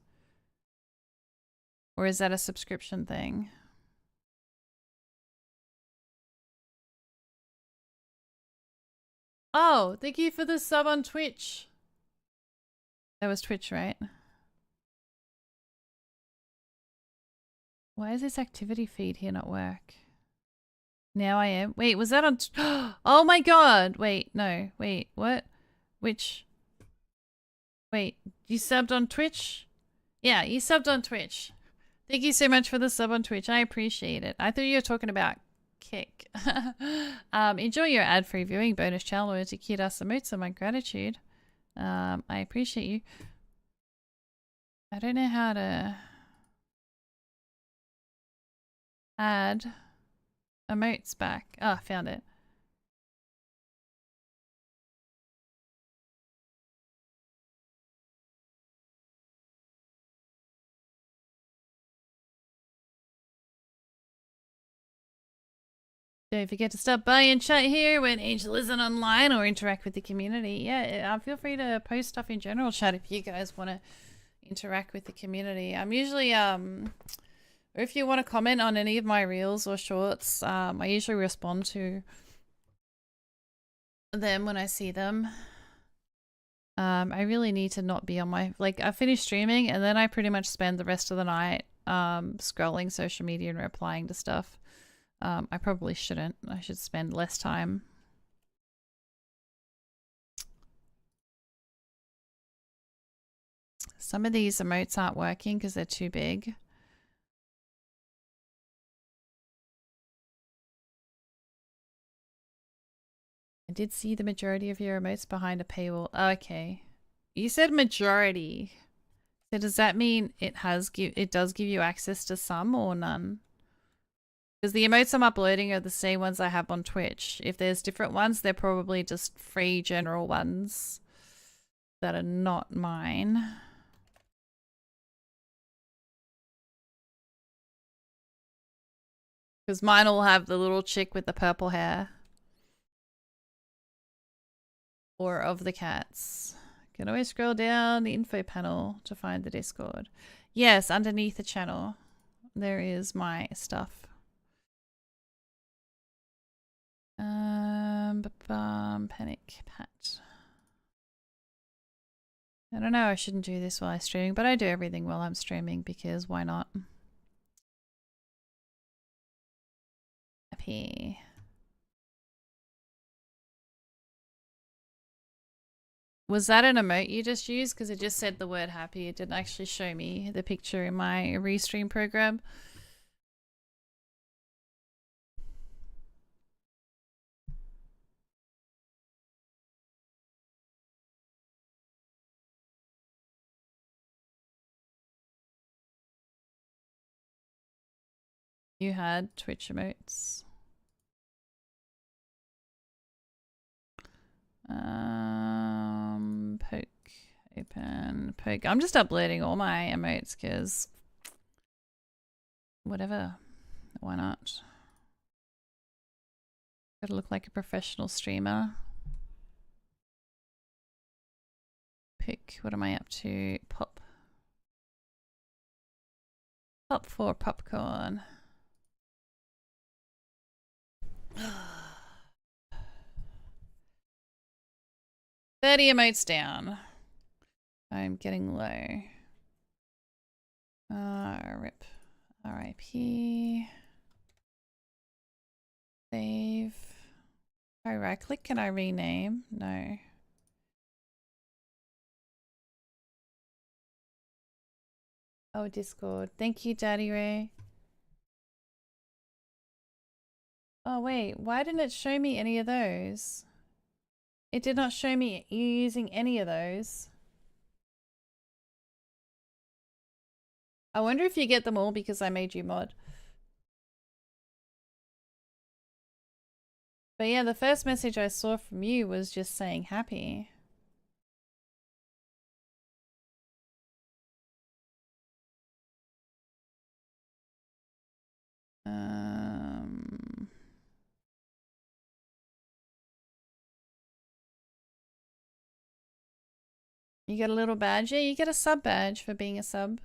Or is that a subscription thing? Oh, thank you for the sub on Twitch. That was Twitch, right? Why is this activity feed here not work? Now I am. Wait, was that on... Oh my god! Wait, no. Wait, what? Which... Wait, you subbed on Twitch? Yeah, you subbed on Twitch. Thank you so much for the sub on Twitch. I appreciate it. I thought you were talking about Kick. Enjoy your ad-free viewing bonus channel to Kira Samutsa. My gratitude. I appreciate you. I don't know how to add emotes back. Oh, I found it. Don't forget to stop by and chat here when Angel isn't online or interact with the community. Yeah, feel free to post stuff in general chat if you guys want to interact with the community. I'm usually, or if you want to comment on any of my reels or shorts, I usually respond to them when I see them. I really need to not be on my, like, I finish streaming and then I pretty much spend the rest of the night scrolling social media and replying to stuff. I probably shouldn't. I should spend less time. Some of these emotes aren't working because they're too big. I did see the majority of your emotes behind a paywall. Oh, okay. You said majority. So does that mean it does give you access to some or none? Because the emotes I'm uploading are the same ones I have on Twitch. If there's different ones, they're probably just free general ones that are not mine. Because mine will have the little chick with the purple hair. Or of the cats. Can always scroll down the info panel to find the Discord. Yes, underneath the channel, there is my stuff. Panic Pat. I don't know, I shouldn't do this while I'm streaming, but I do everything while I'm streaming because why not? Happy. Was that an emote you just used? Because it just said the word happy. It didn't actually show me the picture in my restream program. You had Twitch emotes. Poke, open, poke. I'm just uploading all my emotes because whatever. Why not? Gotta look like a professional streamer. Pick. What am I up to? Pop. Pop for popcorn. 30 emotes down. I'm getting low. Rip. RIP. Save. If I right click, can I rename? No. Oh, Discord. Thank you, Daddy Ray. Oh, wait. Why didn't it show me any of those? It did not show me you using any of those. I wonder if you get them all because I made you mod. But yeah, the first message I saw from you was just saying happy. You get a little badge? Yeah, you get a sub badge for being a sub.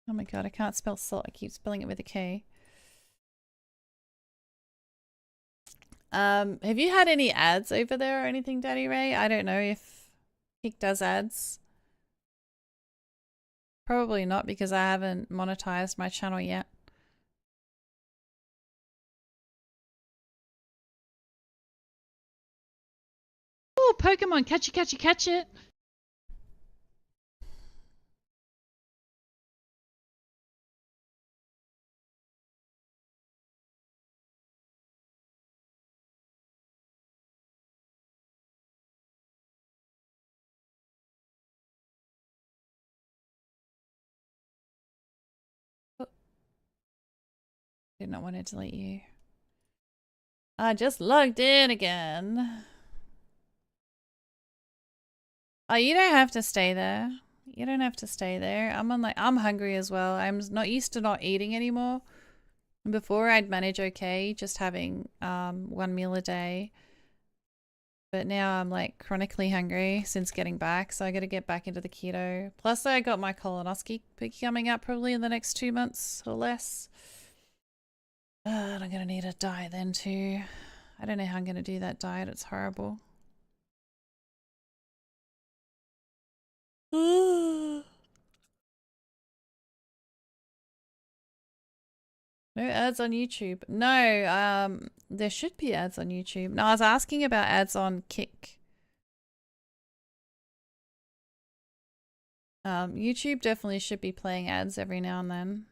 Oh my god, I can't spell salt. I keep spelling it with a K. Have you had any ads over there or anything, Daddy Ray? I don't know if Kick does ads. Probably not because I haven't monetized my channel yet. Ooh, Pokemon. Catch it, catch it, catch it. Did not want to delete you. I just logged in again. Oh, you don't have to stay there. You don't have to stay there. I'm hungry as well. I'm not used to not eating anymore. Before I'd manage okay, just having one meal a day. But now I'm like chronically hungry since getting back, so I gotta get back into the keto. Plus I got my colonoscopy coming up probably in the next 2 months or less. And I'm gonna need a diet then too. I don't know how I'm gonna do that diet, it's horrible. No ads on YouTube. No, there should be ads on YouTube. No, I was asking about ads on Kick. YouTube definitely should be playing ads every now and then.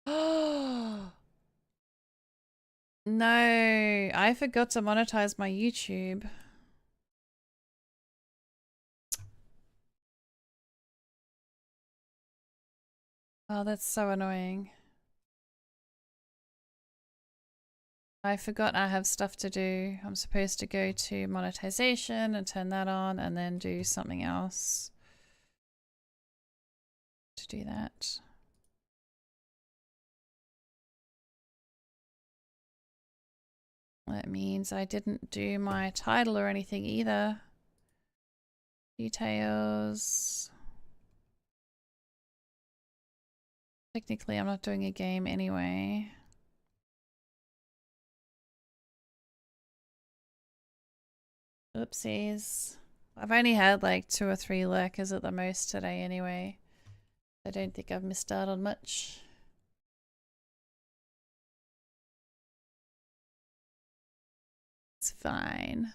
Oh no, I forgot to monetize my YouTube. Oh, that's so annoying. I forgot I have stuff to do. I'm supposed to go to monetization and turn that on and then do something else to do that. That means I didn't do my title or anything either. Details. Technically, I'm not doing a game anyway. Oopsies. I've only had like 2 or 3 lurkers at the most today anyway. I don't think I've missed out on much. It's fine.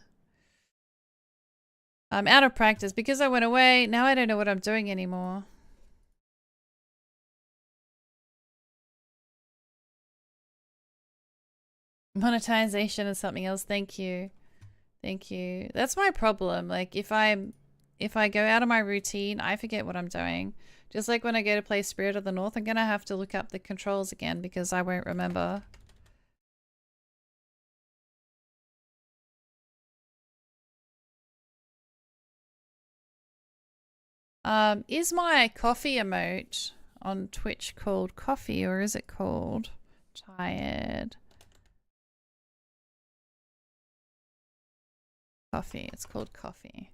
I'm out of practice because I went away. Now I don't know what I'm doing anymore. Monetization is something else. Thank you. Thank you. That's my problem. Like if I go out of my routine, I forget what I'm doing. Just like when I go to play Spirit of the North, I'm gonna have to look up the controls again because I won't remember. Is my coffee emote on Twitch called coffee or is it called tired? Coffee. It's called coffee.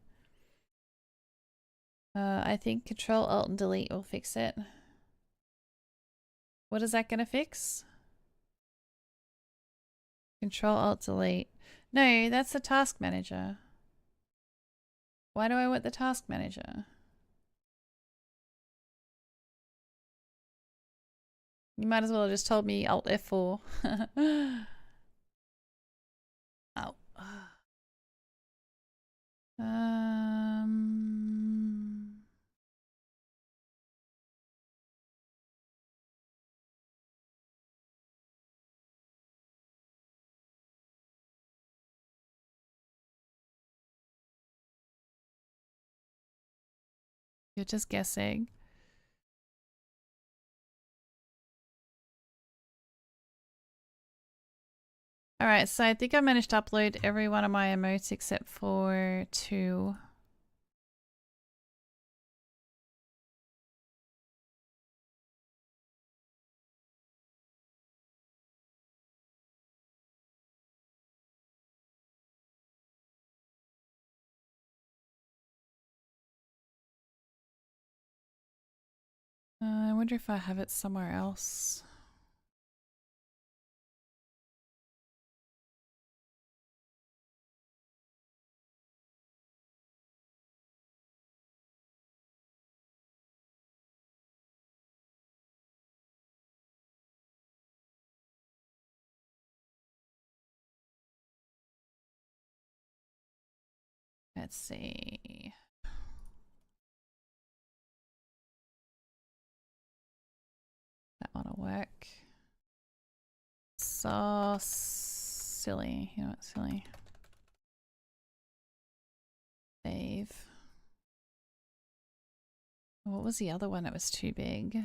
I think Control Alt and Delete will fix it. What is that gonna fix? Control Alt Delete. No, that's the task manager. Why do I want the task manager? You might as well have just told me Alt F4. Oh. You're just guessing. Alright, so I think I managed to upload every one of my emotes except for 2. I wonder if I have it somewhere else. Let's see. That one'll work. So silly. You know what? Silly. Save. What was the other one that was too big?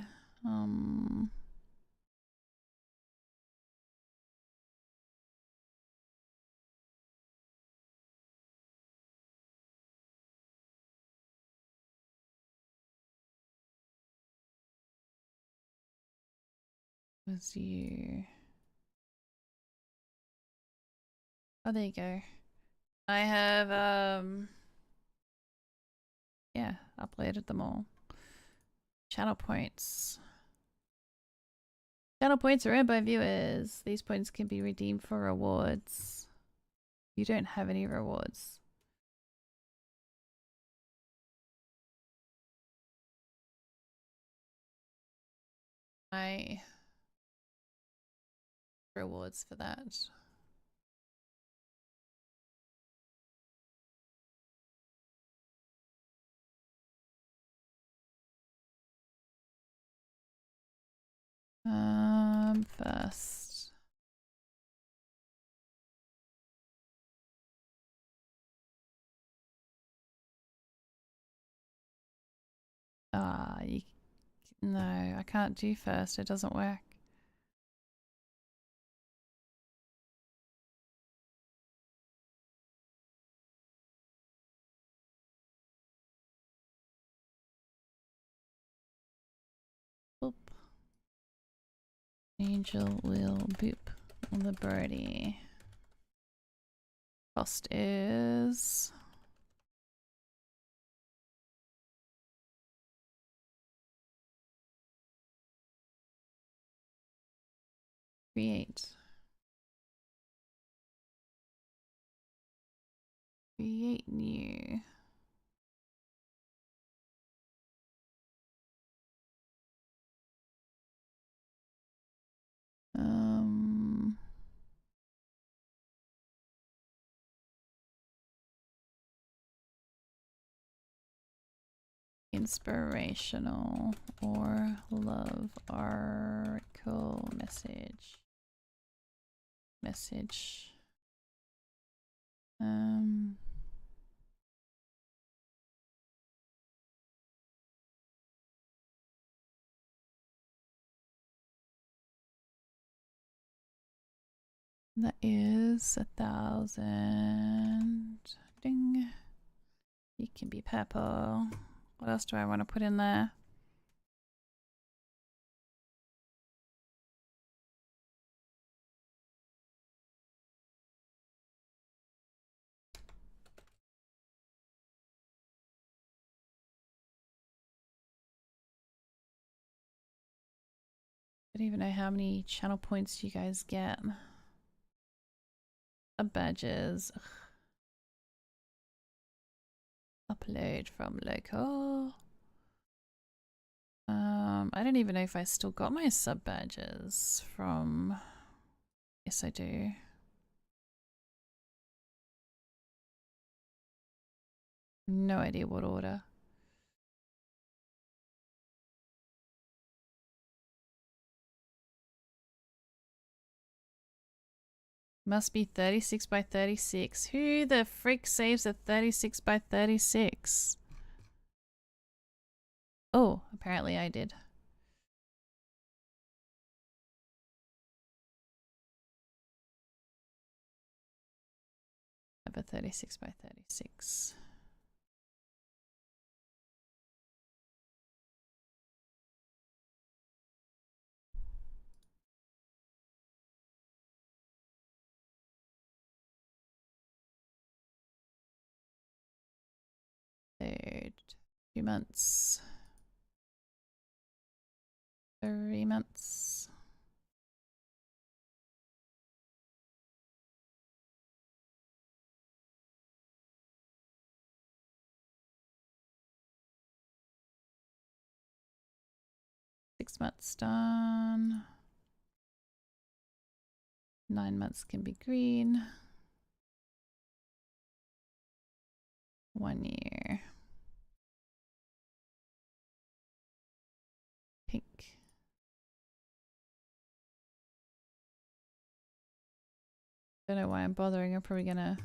Was you? Oh, there you go. I have yeah, uploaded them all. Channel points. Channel points are earned by viewers. These points can be redeemed for rewards. You don't have any rewards. My rewards for that. First. No, I can't do first. It doesn't work. Boop. Angel will boop on the birdie. Cost is create. Create new. Inspirational or love article message. Message. That is 1,000. Ding. You can be purple. What else do I want to put in there? I don't even know how many channel points you guys get. Badges. Ugh. Upload from local. I don't even know if I still got my sub badges from. Yes, I do. No idea what order. Must be 36 by 36. Who the frick saves a 36 by 36? Oh, apparently I did. I have a 36 by 36. Third, 2 months. 3 months. Six months done. 9 months can be green. 1 year. Pink. Don't know why I'm bothering. I'm probably gonna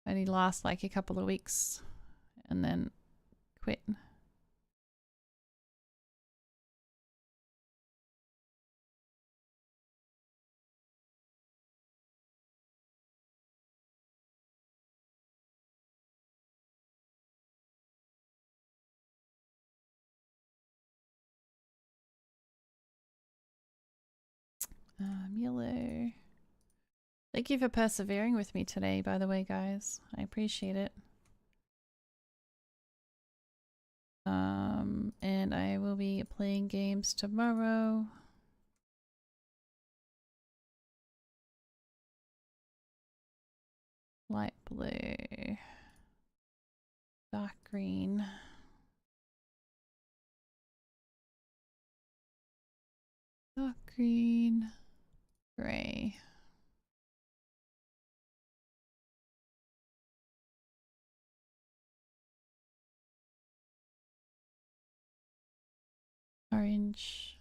only last like a couple of weeks and then quit. Yellow. Thank you for persevering with me today, by the way, guys. I appreciate it. And I will be playing games tomorrow. Light blue. Dark green. Dark green. Gray. Orange.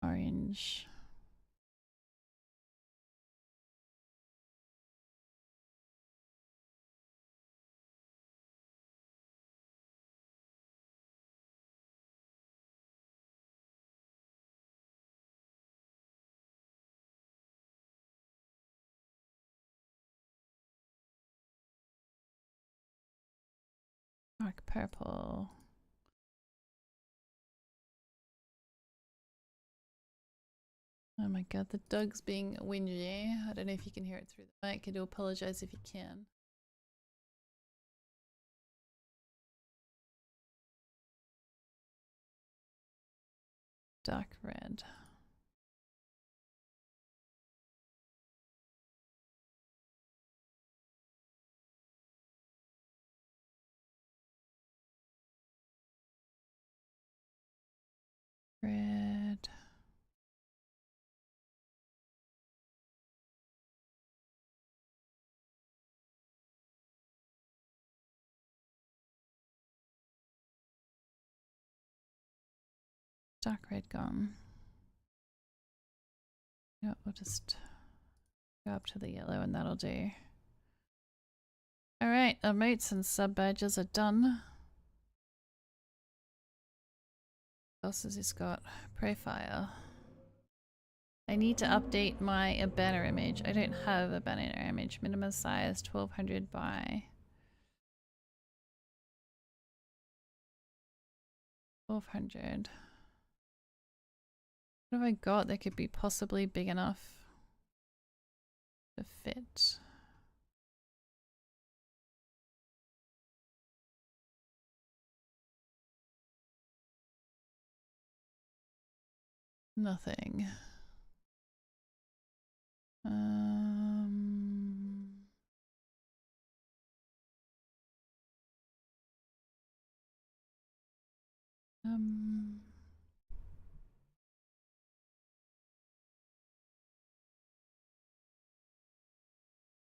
Orange. Dark purple. Oh my god, the dog's being whingy. I don't know if you can hear it through the mic. I do apologize if you can. Dark red. Red. Dark red gone. No, we'll just go up to the yellow and that'll do. Alright, emotes and sub badges are done. What else has this got? Profile. I need to update my banner image. I don't have a banner image. Minimum size 1200 by 1200. What have I got that could be possibly big enough to fit? Nothing.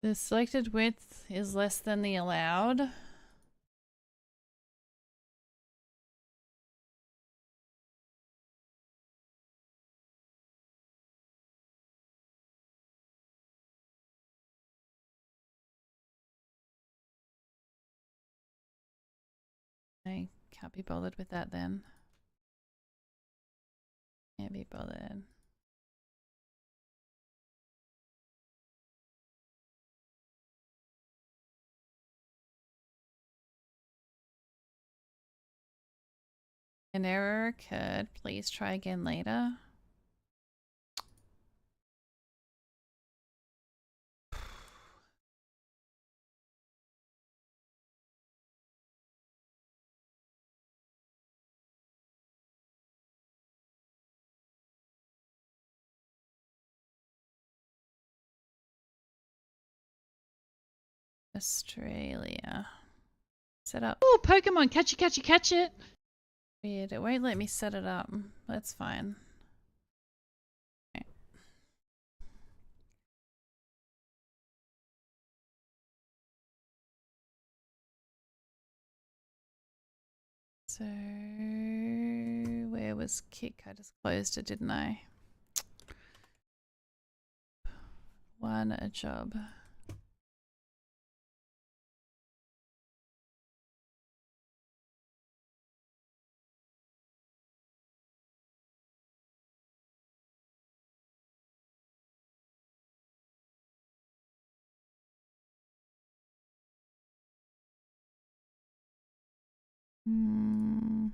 The selected width is less than the allowed. I can't be bothered with that then. Can't be bothered. An error occurred. Please try again later. Australia. Set up. Oh, Pokemon! Catch it, catch it, catch it! Weird. It won't let me set it up. That's fine. Okay. So, where was Kick? I just closed it, didn't I? One a job. Hmm.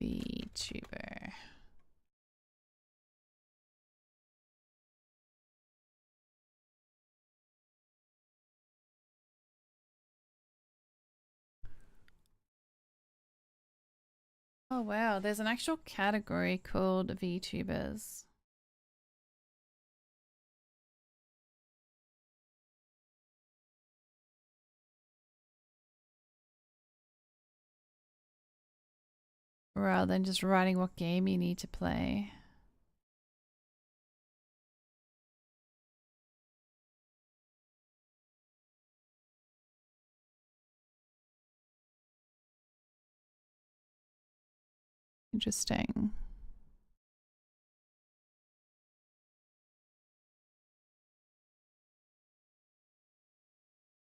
VTuber. Oh wow, there's an actual category called VTubers. Rather than just writing what game you need to play. Interesting.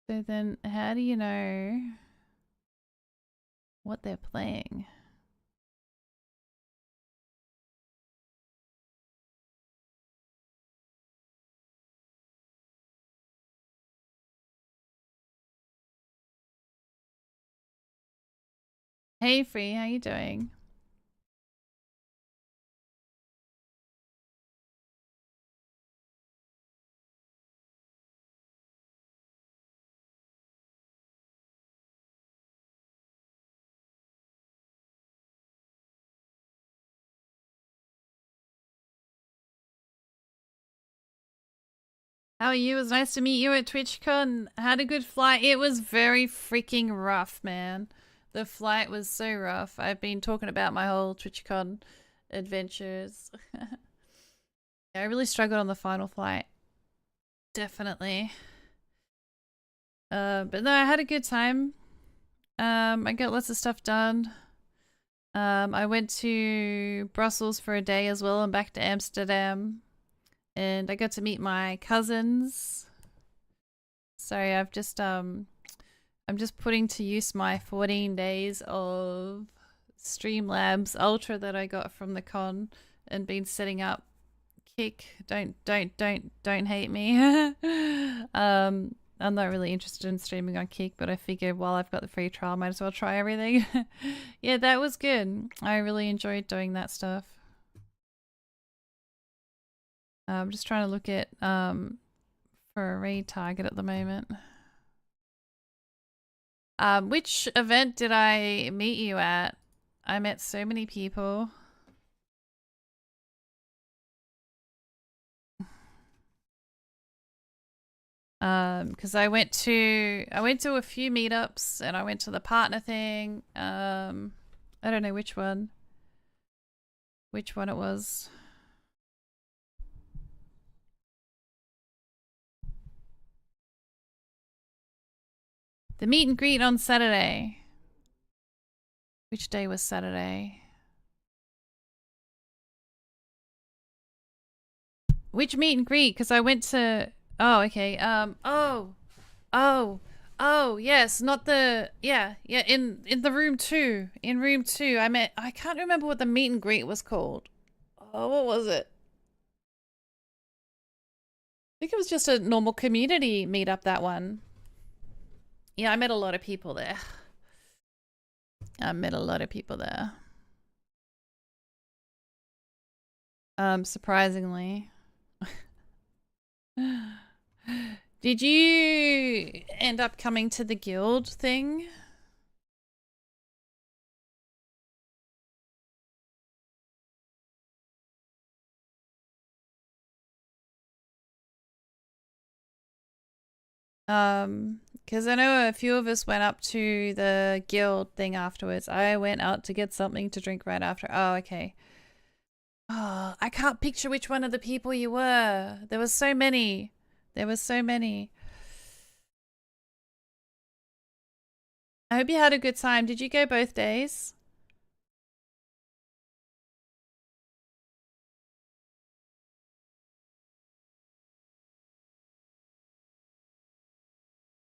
So then how do you know what they're playing? Hey Free, how you doing? How are you? It was nice to meet you at TwitchCon. Had a good flight. It was very freaking rough, man. The flight was so rough. I've been talking about my whole TwitchCon adventures. Yeah, I really struggled on the final flight. Definitely. But no, I had a good time. I got lots of stuff done. I went to Brussels for a day as well and back to Amsterdam. And I got to meet my cousins. Sorry, I'm just putting to use my 14 days of Streamlabs Ultra that I got from the con and been setting up. Kick, don't hate me. I'm not really interested in streaming on Kick, but I figured while I've got the free trial, I might as well try everything. Yeah, that was good. I really enjoyed doing that stuff. I'm just trying to look at for a raid target at the moment. Which event did I meet you at? I met so many people. Because I went to a few meetups and I went to the partner thing. I don't know which one it was. The meet and greet on Saturday. Which day was Saturday? Which meet and greet? Because I went to... Oh, okay. Oh, yes, not the... Yeah, in the room 2. In room 2, I can't remember what the meet and greet was called. Oh, what was it? I think it was just a normal community meetup, that one. Yeah, I met a lot of people there. Surprisingly. Did you end up coming to the guild thing? Because I know a few of us went up to the guild thing afterwards. I went out to get something to drink right after. Oh, okay. Oh, I can't picture which one of the people you were. There was so many. There was so many. I hope you had a good time. Did you go both days?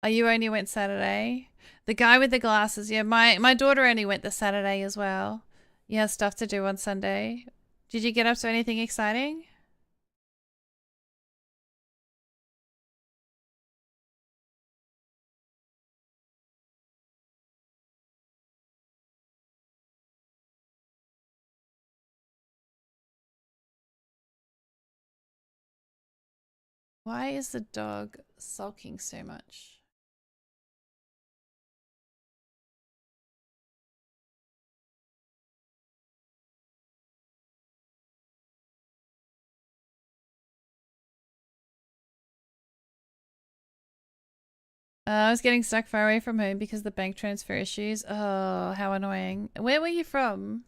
Oh, you only went Saturday? The guy with the glasses. Yeah, my daughter only went the Saturday as well. You have stuff to do on Sunday. Did you get up to anything exciting? Why is the dog sulking so much? I was getting stuck far away from home because of the bank transfer issues. Oh, how annoying. Where were you from?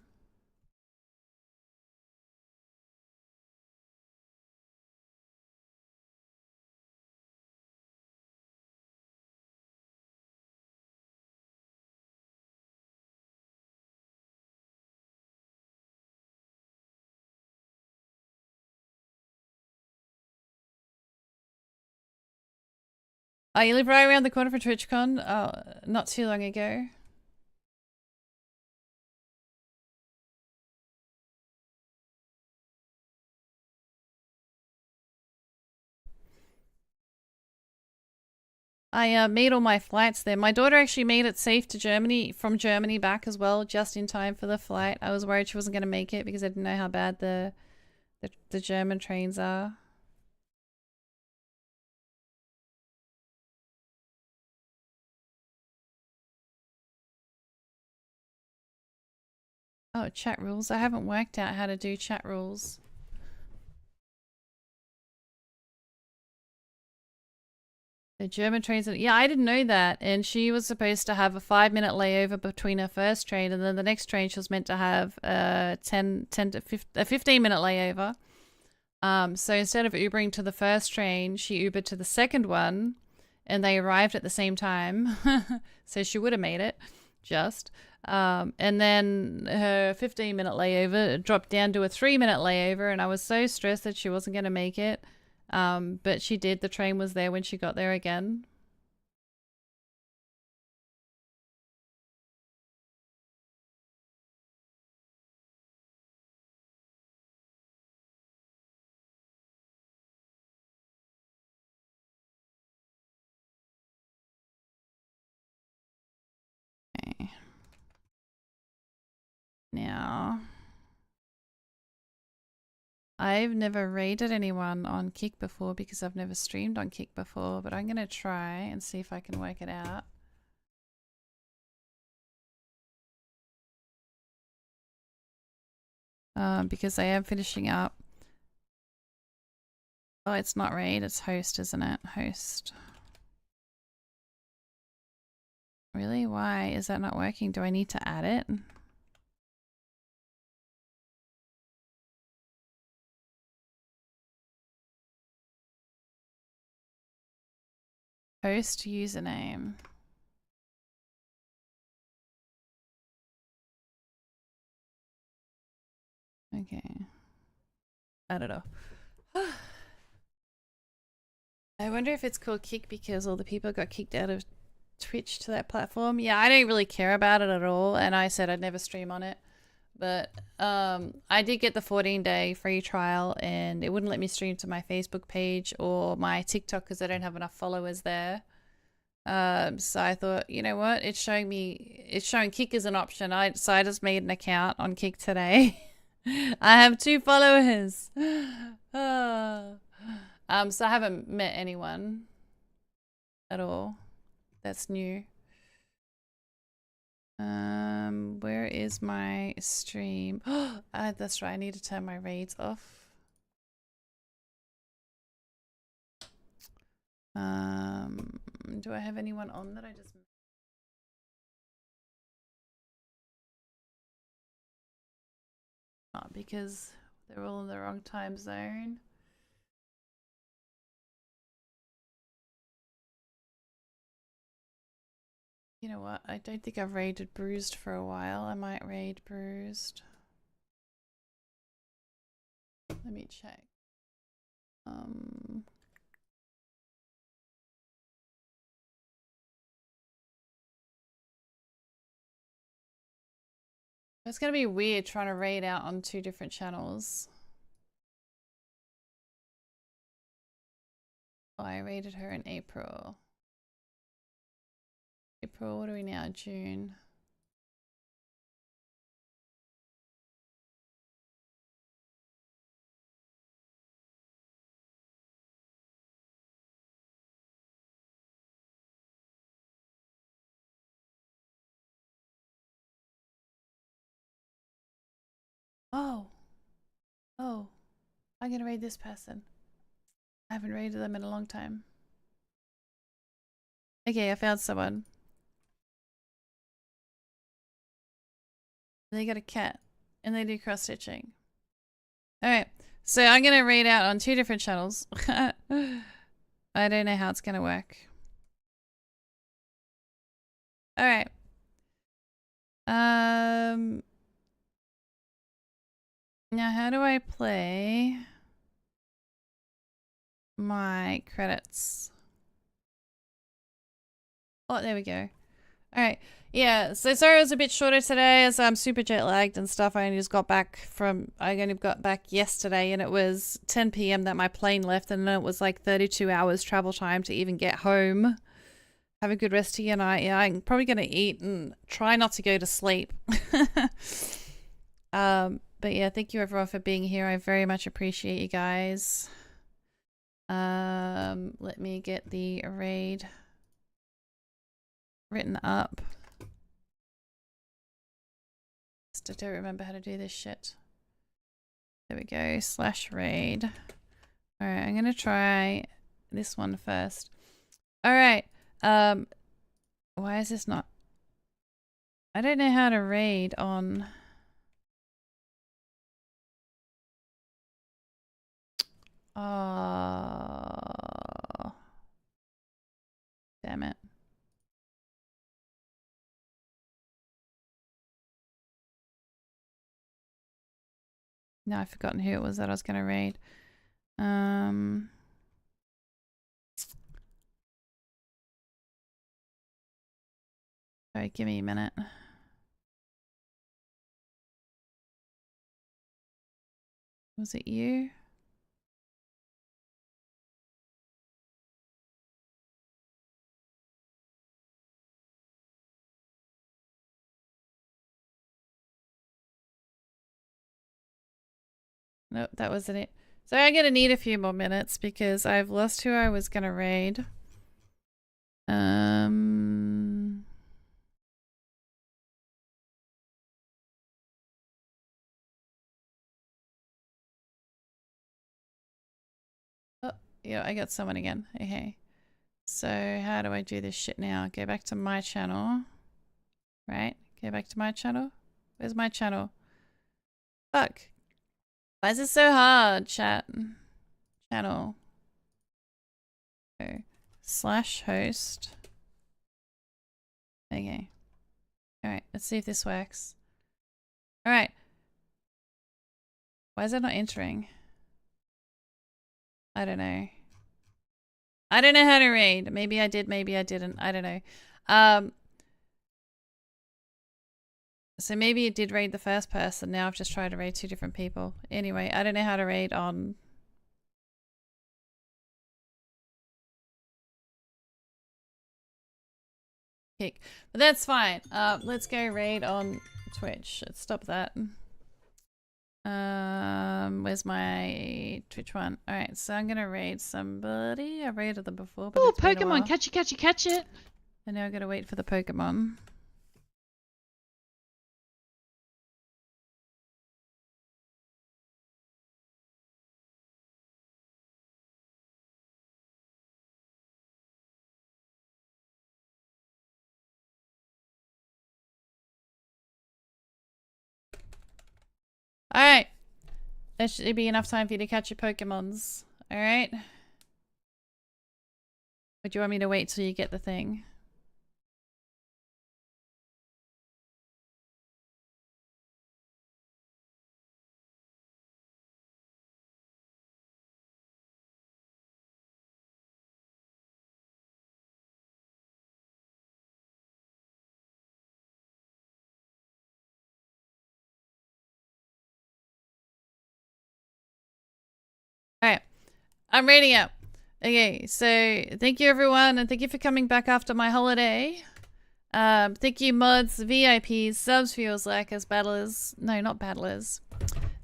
Oh, you live right around the corner from TwitchCon? Not too long ago. I made all my flights there. My daughter actually made it safe to Germany, from Germany back as well, just in time for the flight. I was worried she wasn't going to make it because I didn't know how bad the German trains are. Oh, chat rules. I haven't worked out how to do chat rules. The German trains, yeah, I didn't know that. And she was supposed to have a 5-minute layover between her first train, and then the next train she was meant to have a 15-minute layover. So instead of Ubering to the first train, she Ubered to the second one, and they arrived at the same time. So she would have made it, just. And then her 15-minute layover dropped down to a 3-minute layover, and I was so stressed that she wasn't going to make it. But she did. The train was there when she got there again. Okay. Now, I've never raided anyone on Kick before because I've never streamed on Kick before, but I'm going to try and see if I can work it out. Because I am finishing up. Oh, it's not raid, it's host, isn't it? Host. Really? Why is that not working? Do I need to add it? Host username. Okay. I don't know. I wonder if it's called Kick because all the people got kicked out of Twitch to that platform. Yeah, I don't really care about it at all, and I said I'd never stream on it. But I did get the 14-day free trial, and it wouldn't let me stream to my Facebook page or my TikTok because I don't have enough followers there. So I thought, you know what? It's showing Kick as an option. So I just made an account on Kick today. I have 2 followers. So I haven't met anyone. at all. That's new. Where is my stream? Oh, that's right. I need to turn my raids off. Do I have anyone on that I just... Not because they're all in the wrong time zone. You know what? I don't think I've raided Bruised for a while. I might raid Bruised. Let me check. It's gonna be weird trying to raid out on 2 different channels. Oh, I raided her in April. April, what are we now? June. Oh. Oh. I'm gonna raid this person. I haven't raided them in a long time. Okay, I found someone. They got a cat. And they do cross-stitching. Alright. So I'm gonna raid out on 2 different channels. I don't know how it's gonna work. Alright. Now how do I play my credits? Oh, there we go. Alright. Yeah, so sorry it was a bit shorter today as I'm super jet lagged and stuff. I only got back yesterday and it was 10 p.m. that my plane left and then it was like 32 hours travel time to even get home. Have a good rest of your night. Yeah, I'm probably going to eat and try not to go to sleep. But yeah, thank you everyone for being here. I very much appreciate you guys. Let me get the raid written up. I don't remember how to do this shit. There we go, /raid. Alright, I'm gonna try this one first. Alright, why is this not... I don't know how to raid on... Oh, damn it. No, I've forgotten who it was that I was going to raid. Sorry, give me a minute. Was it you? Nope, that wasn't it. So I'm gonna need a few more minutes because I've lost who I was gonna raid. Oh, yeah, I got someone again. Okay. So how do I do this shit now? Go back to my channel. Right? Go back to my channel. Where's my channel? Fuck. Why is it so hard, chat? Channel. Okay. /host. Okay. Alright, let's see if this works. Alright. Why is that not entering? I don't know. I don't know how to read. Maybe I did, maybe I didn't. I don't know. So maybe it did raid the first person. Now I've just tried to raid 2 different people. Anyway, I don't know how to raid on... Kick. But that's fine. Let's go raid on Twitch. Let's stop that. Where's my Twitch one? Alright, so I'm gonna raid somebody. I raided them before, but Oh, it's been a while. Pokemon! Catch it, catch it, catch it! And now I gotta wait for the Pokemon. Alright. There should be enough time for you to catch your Pokemons. Alright? Or do you want me to wait till you get the thing? Alright. I'm reading out. Okay, so thank you everyone, and thank you for coming back after my holiday. Thank you mods, VIPs, subs, viewers, lackers, battlers. No, not battlers.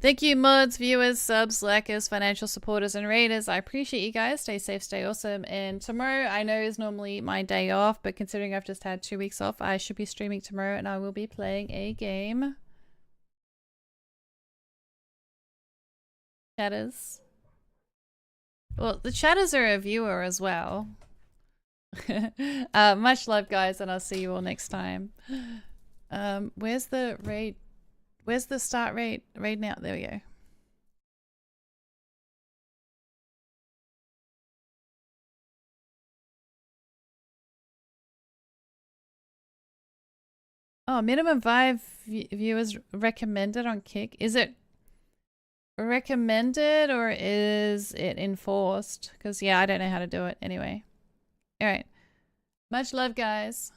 Thank you mods, viewers, subs, lackers, financial supporters, and raiders. I appreciate you guys. Stay safe, stay awesome. And tomorrow, I know is normally my day off, but considering I've just had 2 weeks off, I should be streaming tomorrow, and I will be playing a game. Chatters. Well, the chatters are a viewer as well. Much love, guys, and I'll see you all next time. Where's the raid? Where's the start raid? Raid now. There we go. Oh, minimum 5 viewers recommended on Kick. Is it recommended or is it enforced? Because, yeah, I don't know how to do it anyway. All right. Much love, guys.